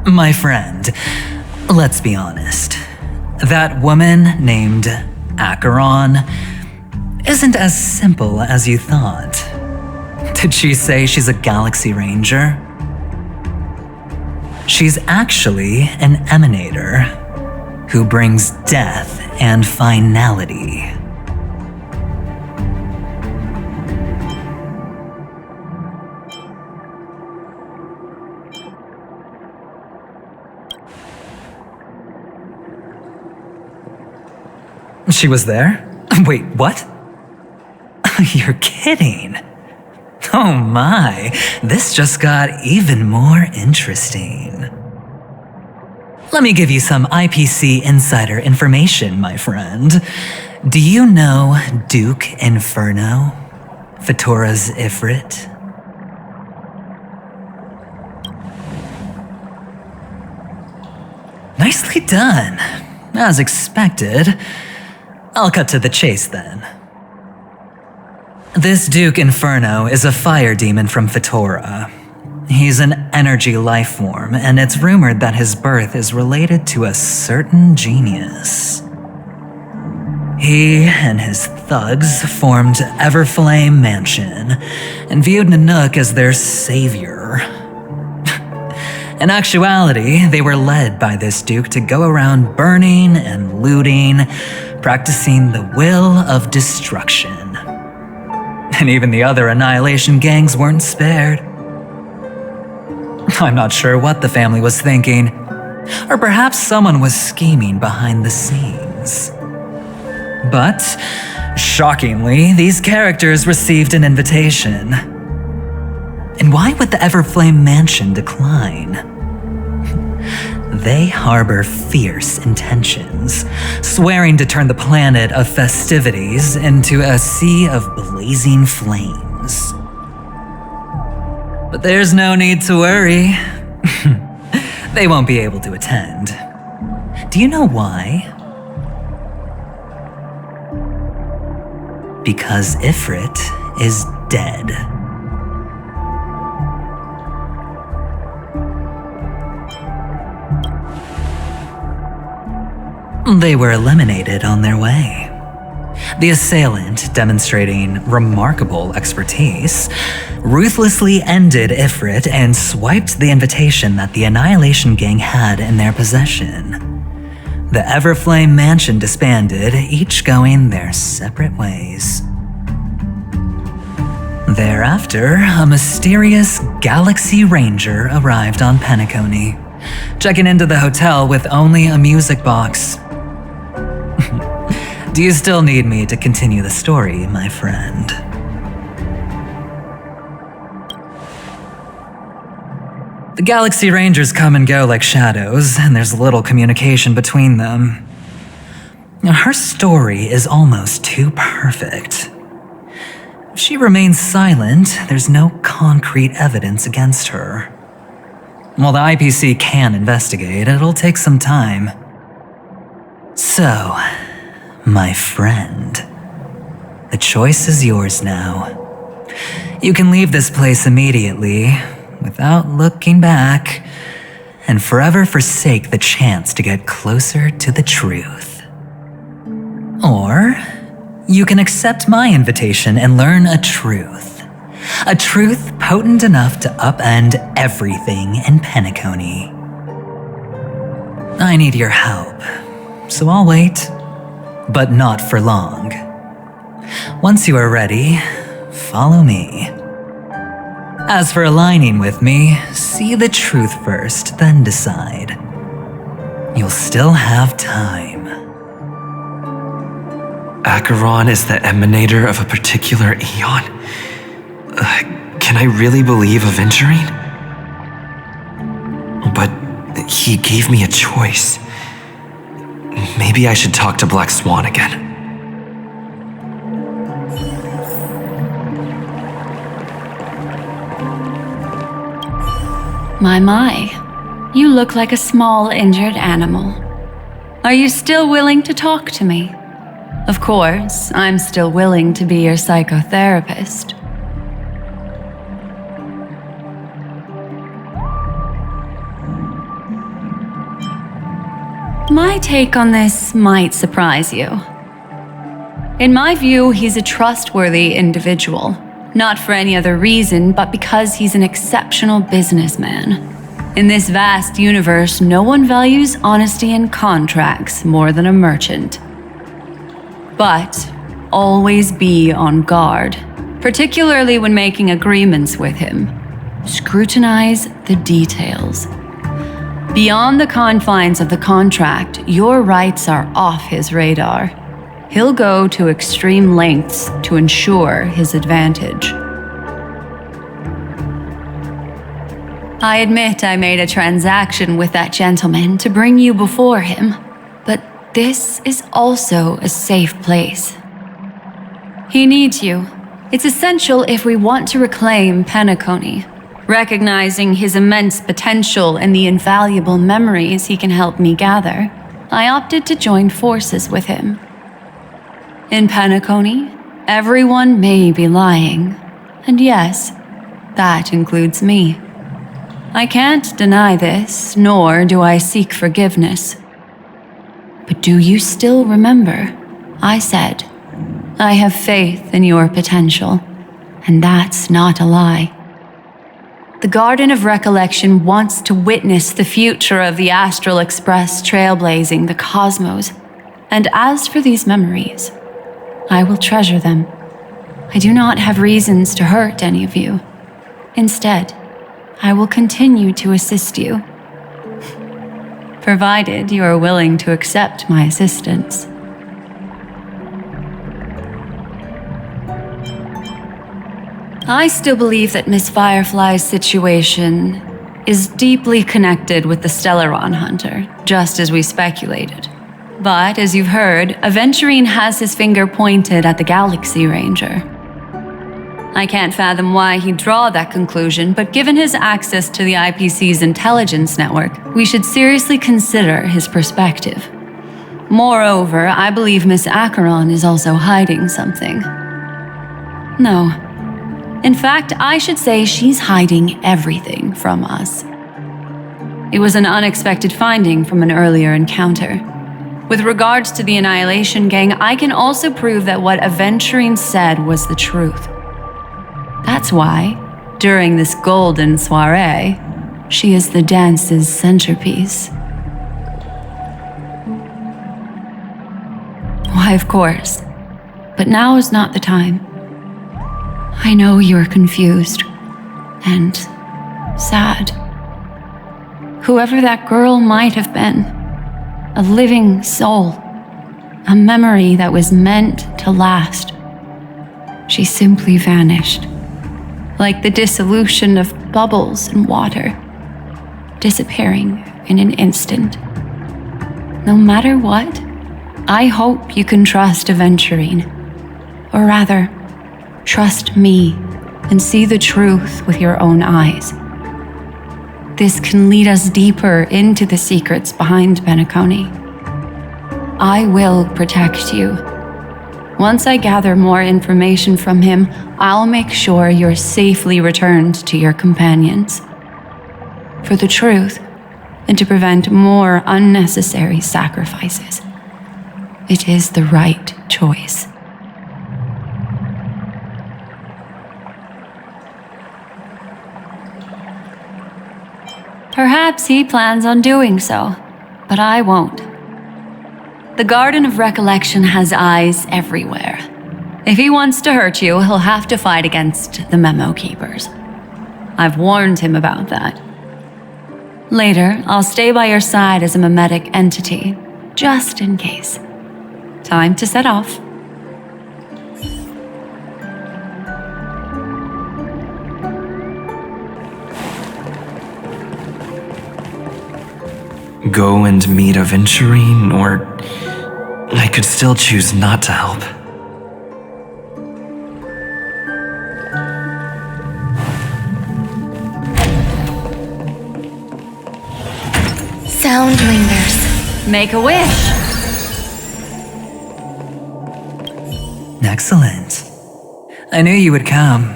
My friend, let's be honest. That woman named Acheron isn't as simple as you thought. Did she say she's a Galaxy Ranger? She's actually an emanator who brings death and finality. She was there? Wait, what? You're kidding. Oh my, this just got even more interesting. Let me give you some IPC insider information, my friend. Do you know Duke Inferno? Fatora's Ifrit? Nicely done. As expected. I'll cut to the chase then. This Duke Inferno is a fire demon from Fatora. He's an energy life form, and it's rumored that his birth is related to a certain genius. He and his thugs formed Everflame Mansion and viewed Nanook as their savior. In actuality, they were led by this Duke to go around burning and looting, practicing the will of destruction. And even the other Annihilation gangs weren't spared. I'm not sure what the family was thinking, or perhaps someone was scheming behind the scenes. But, shockingly, these characters received an invitation. And why would the Everflame Mansion decline? They harbor fierce intentions, swearing to turn the planet of festivities into a sea of blazing flames. But there's no need to worry. They won't be able to attend. Do you know why? Because Ifrit is dead. They were eliminated on their way. The assailant, demonstrating remarkable expertise, ruthlessly ended Ifrit and swiped the invitation that the Annihilation Gang had in their possession. The Everflame Mansion disbanded, each going their separate ways. Thereafter, a mysterious Galaxy Ranger arrived on Penacony, checking into the hotel with only a music box. Do you still need me to continue the story, my friend? The Galaxy Rangers come and go like shadows, and there's little communication between them. Her story is almost too perfect. If she remains silent, there's no concrete evidence against her. While the IPC can investigate, it'll take some time. So, my friend, the choice is yours now. You can leave this place immediately, without looking back, and forever forsake the chance to get closer to the truth. Or, you can accept my invitation and learn a truth potent enough to upend everything in Penacony. I need your help, so I'll wait. But not for long. Once you are ready, follow me. As for aligning with me, see the truth first, then decide. You'll still have time. Acheron is the emanator of a particular eon? Can I really believe of injuring? But he gave me a choice. Maybe I should talk to Black Swan again. My. You look like a small injured animal. Are you still willing to talk to me? Of course, I'm still willing to be your psychotherapist. My take on this might surprise you. In my view, he's a trustworthy individual. Not for any other reason, but because he's an exceptional businessman. In this vast universe, no one values honesty in contracts more than a merchant. But always be on guard, particularly when making agreements with him. Scrutinize the details. Beyond the confines of the contract, your rights are off his radar. He'll go to extreme lengths to ensure his advantage. I admit I made a transaction with that gentleman to bring you before him, but this is also a safe place. He needs you. It's essential if we want to reclaim Penacony. Recognizing his immense potential and the invaluable memories he can help me gather, I opted to join forces with him. In Penacony, everyone may be lying, and yes, that includes me. I can't deny this, nor do I seek forgiveness. But do you still remember? I said, I have faith in your potential, and that's not a lie. The Garden of Recollection wants to witness the future of the Astral Express trailblazing the cosmos, and as for these memories, I will treasure them. I do not have reasons to hurt any of you. Instead, I will continue to assist you, provided you are willing to accept my assistance. I still believe that Miss Firefly's situation is deeply connected with the Stellaron Hunter, just as we speculated. But as you've heard, Aventurine has his finger pointed at the Galaxy Ranger. I can't fathom why he'd draw that conclusion, but given his access to the IPC's intelligence network, we should seriously consider his perspective. Moreover, I believe Miss Acheron is also hiding something. No. In fact, I should say she's hiding everything from us. It was an unexpected finding from an earlier encounter. With regards to the Annihilation Gang, I can also prove that what Aventurine said was the truth. That's why, during this golden soiree, she is the dance's centerpiece. Why, of course. But now is not the time. I know you're confused and sad. Whoever that girl might have been, a living soul, a memory that was meant to last. She simply vanished, like the dissolution of bubbles in water, disappearing in an instant. No matter what, I hope you can trust Aventurine, or rather, trust me and see the truth with your own eyes. This can lead us deeper into the secrets behind Penacony. I will protect you. Once I gather more information from him, I'll make sure you're safely returned to your companions. For the truth, and to prevent more unnecessary sacrifices, it is the right choice. Perhaps he plans on doing so, but I won't. The Garden of Recollection has eyes everywhere. If he wants to hurt you, he'll have to fight against the Memo Keepers. I've warned him about that. Later, I'll stay by your side as a mimetic entity, just in case. Time to set off. Go and meet Aventurine, or I could still choose not to help. Sound lingers. Make a wish. Excellent. I knew you would come.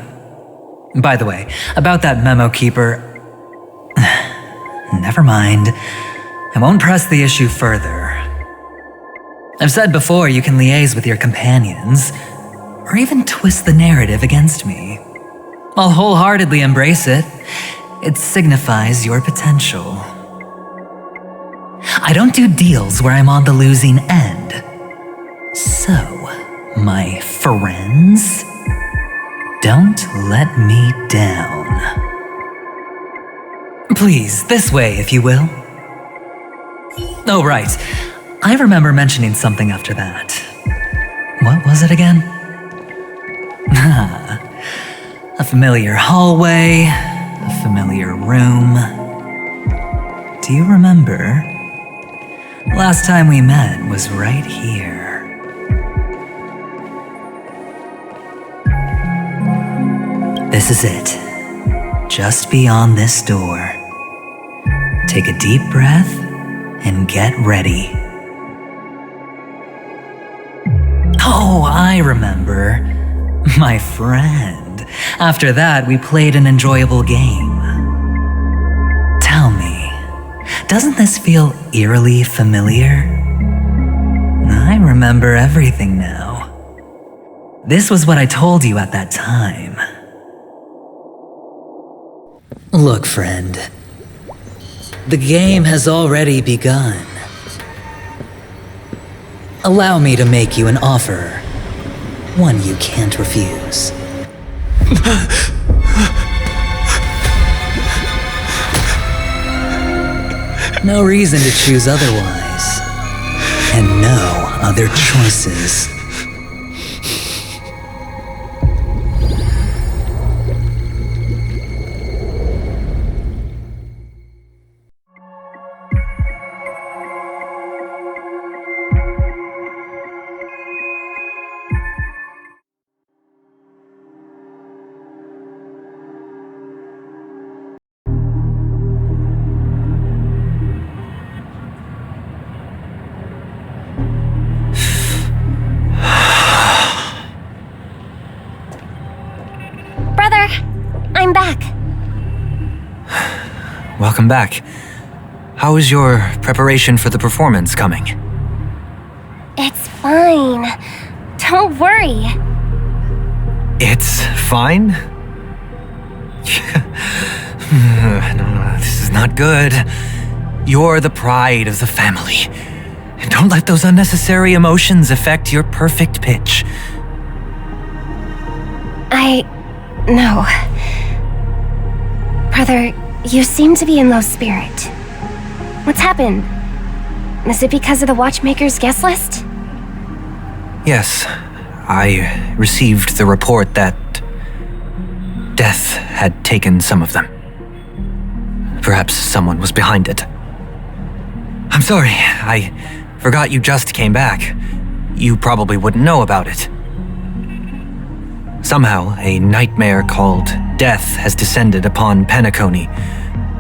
By the way, about that memo keeper... Never mind. I won't press the issue further. I've said before you can liaise with your companions, or even twist the narrative against me. I'll wholeheartedly embrace it. It signifies your potential. I don't do deals where I'm on the losing end. So, my friends, don't let me down. Please, this way, if you will. Oh, right. I remember mentioning something after that. What was it again? A familiar hallway, a familiar room. Do you remember? Last time we met was right here. This is it. Just beyond this door. Take a deep breath and get ready. Oh, I remember. My friend. After that, we played an enjoyable game. Tell me, doesn't this feel eerily familiar? I remember everything now. This was what I told you at that time. Look, friend. The game has already begun. Allow me to make you an offer. One you can't refuse. No reason to choose otherwise. And no other choices. I'm back. Welcome back. How is your preparation for the performance coming? It's fine. Don't worry. It's fine? No, this is not good. You're the pride of the family. Don't let those unnecessary emotions affect your perfect pitch. No. Brother, you seem to be in low spirit. What's happened? Is it because of the Watchmaker's guest list? Yes, I received the report that death had taken some of them. Perhaps someone was behind it. I'm sorry, I forgot you just came back. You probably wouldn't know about it. Somehow, a nightmare called death has descended upon Penacony,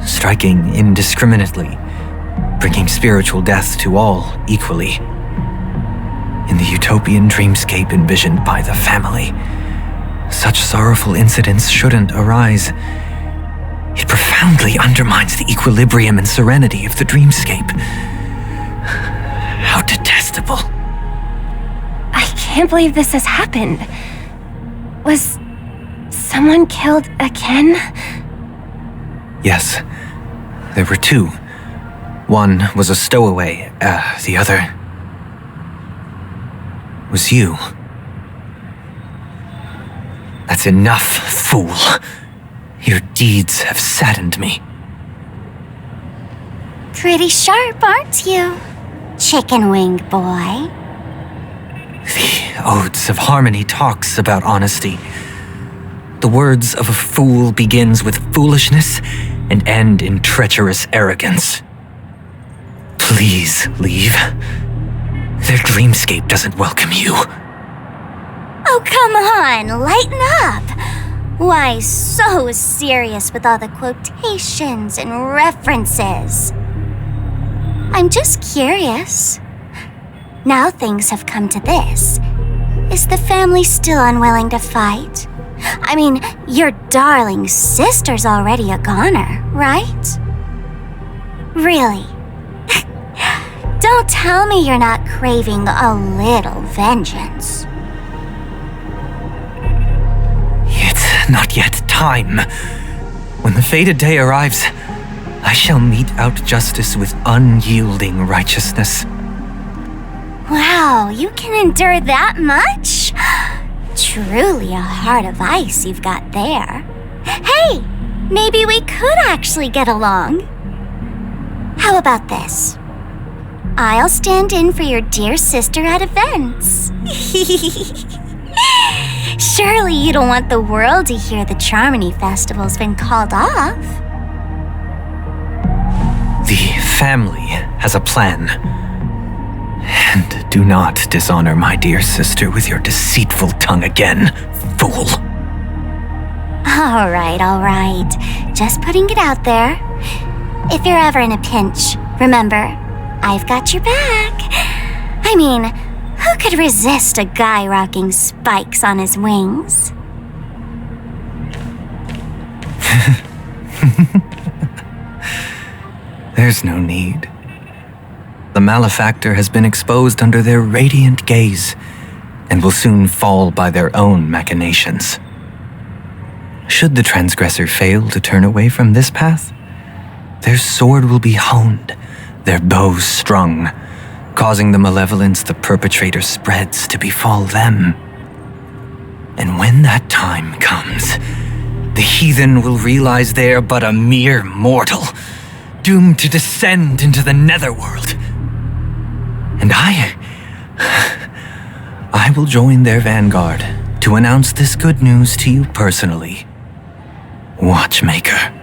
striking indiscriminately, bringing spiritual death to all equally. In the utopian dreamscape envisioned by the family, such sorrowful incidents shouldn't arise. It profoundly undermines the equilibrium and serenity of the dreamscape. How detestable. I can't believe this has happened. Was someone killed again? Yes, there were two. One was a stowaway, the other was you. That's enough, fool. Your deeds have saddened me. Pretty sharp, aren't you, chicken-winged boy? The Odes of Harmony talks about honesty. The words of a fool begins with foolishness and end in treacherous arrogance. Please leave. Their dreamscape doesn't welcome you. Oh, come on, lighten up. Why so serious with all the quotations and references? I'm just curious. Now things have come to this. Is the family still unwilling to fight? I mean, your darling sister's already a goner, right? Really? Don't tell me you're not craving a little vengeance. It's not yet time. When the fated day arrives, I shall mete out justice with unyielding righteousness. Wow, you can endure that much? Truly a heart of ice you've got there. Hey, maybe we could actually get along. How about this? I'll stand in for your dear sister at events. Surely you don't want the world to hear the Charmony Festival's been called off. The family has a plan. And do not dishonor my dear sister with your deceitful tongue again, fool. All right. Just putting it out there. If you're ever in a pinch, remember, I've got your back. I mean, who could resist a guy rocking spikes on his wings? There's no need. The malefactor has been exposed under their radiant gaze and will soon fall by their own machinations. Should the transgressor fail to turn away from this path, their sword will be honed, their bow strung, causing the malevolence the perpetrator spreads to befall them. And when that time comes, the heathen will realize they are but a mere mortal, doomed to descend into the netherworld. And I will join their vanguard to announce this good news to you personally, Watchmaker.